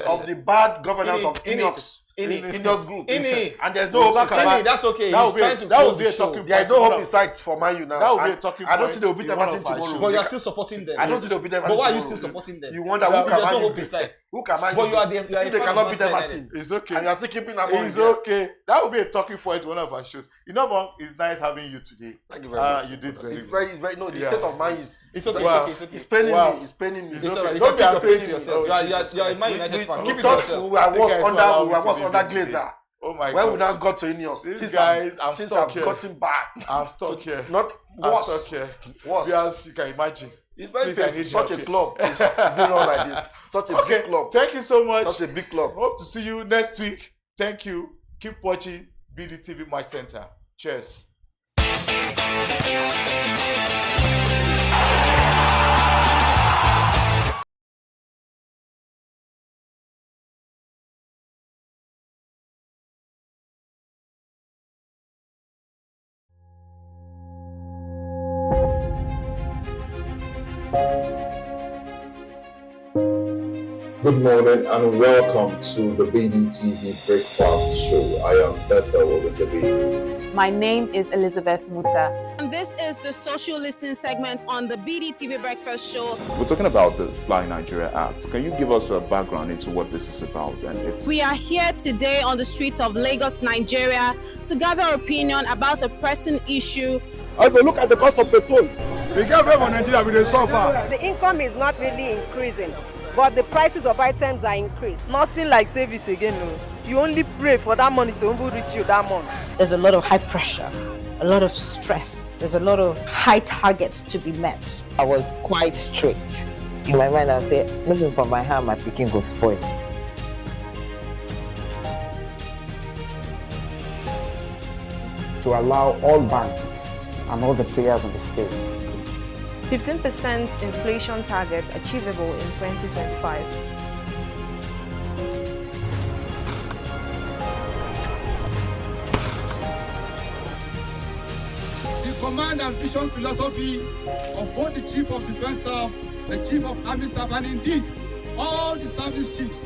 [SPEAKER 12] of the bad governance of Ineos. Ineos group. And there's no hope.
[SPEAKER 10] That's okay. That
[SPEAKER 12] would be a talking. There is no hope in sight for Man U now.
[SPEAKER 22] That would be a talking point.
[SPEAKER 12] I don't think they'll beat Everton tomorrow.
[SPEAKER 10] But you are still supporting them.
[SPEAKER 12] I don't think they'll beat Everton tomorrow.
[SPEAKER 10] But why are you still supporting them?
[SPEAKER 12] You wonder who can Man U beat? Who can Man U
[SPEAKER 10] beat? But you are
[SPEAKER 12] if they cannot beat Everton,
[SPEAKER 22] it's okay.
[SPEAKER 12] And you are still keeping them on.
[SPEAKER 22] It's okay. That would be a talking point to one of our shows. It's nice having you today.
[SPEAKER 12] Thank you very much.
[SPEAKER 22] You did very
[SPEAKER 12] well. No, the state of Man is.
[SPEAKER 10] It's okay.
[SPEAKER 12] It's paining me. It's paining me.
[SPEAKER 10] It's alright. Don't be afraid to yourself. You are a Man United fan. Keep it to yourself.
[SPEAKER 12] We were once under Glazer.
[SPEAKER 22] Oh my God.
[SPEAKER 12] When we now got to Ineos, since I've gotten back.
[SPEAKER 22] I'm stuck here.
[SPEAKER 12] Not
[SPEAKER 22] I'm stuck here.
[SPEAKER 12] Worse.
[SPEAKER 22] Yes, you can imagine.
[SPEAKER 12] It's very painful. Such a club. It's doing all like this. Such a big club.
[SPEAKER 22] Thank you so much.
[SPEAKER 12] Such a big club.
[SPEAKER 22] Hope to see you next week. Thank you. Keep watching BDTV Match Center. Cheers.
[SPEAKER 6] Good morning and welcome to the BDTV Breakfast Show. I am Bethel Ogujabi.
[SPEAKER 23] My name is Elizabeth Musa. And this is the social listening segment on the BDTV Breakfast Show.
[SPEAKER 13] We're talking about the Fly Nigeria Act. Can you give us a background into what this is about?
[SPEAKER 23] We are here today on the streets of Lagos, Nigeria, to gather opinion about a pressing issue.
[SPEAKER 24] I will look at the cost of petrol. We can't wait for Nigeria with a suffer.
[SPEAKER 26] The income is not really increasing, but the prices of items are increased.
[SPEAKER 27] Nothing like service again. No. You only pray for that money to reach you that month.
[SPEAKER 28] There's a lot of high pressure, a lot of stress. There's a lot of high targets to be met.
[SPEAKER 29] I was quite strict. In my mind, I said, looking for my hand, my picking will spoil.
[SPEAKER 24] To allow all banks and all the players in the space
[SPEAKER 11] 15% inflation target achievable in 2025.
[SPEAKER 25] The command and vision philosophy of both the Chief of Defense Staff, the Chief of Army Staff, and indeed all the service chiefs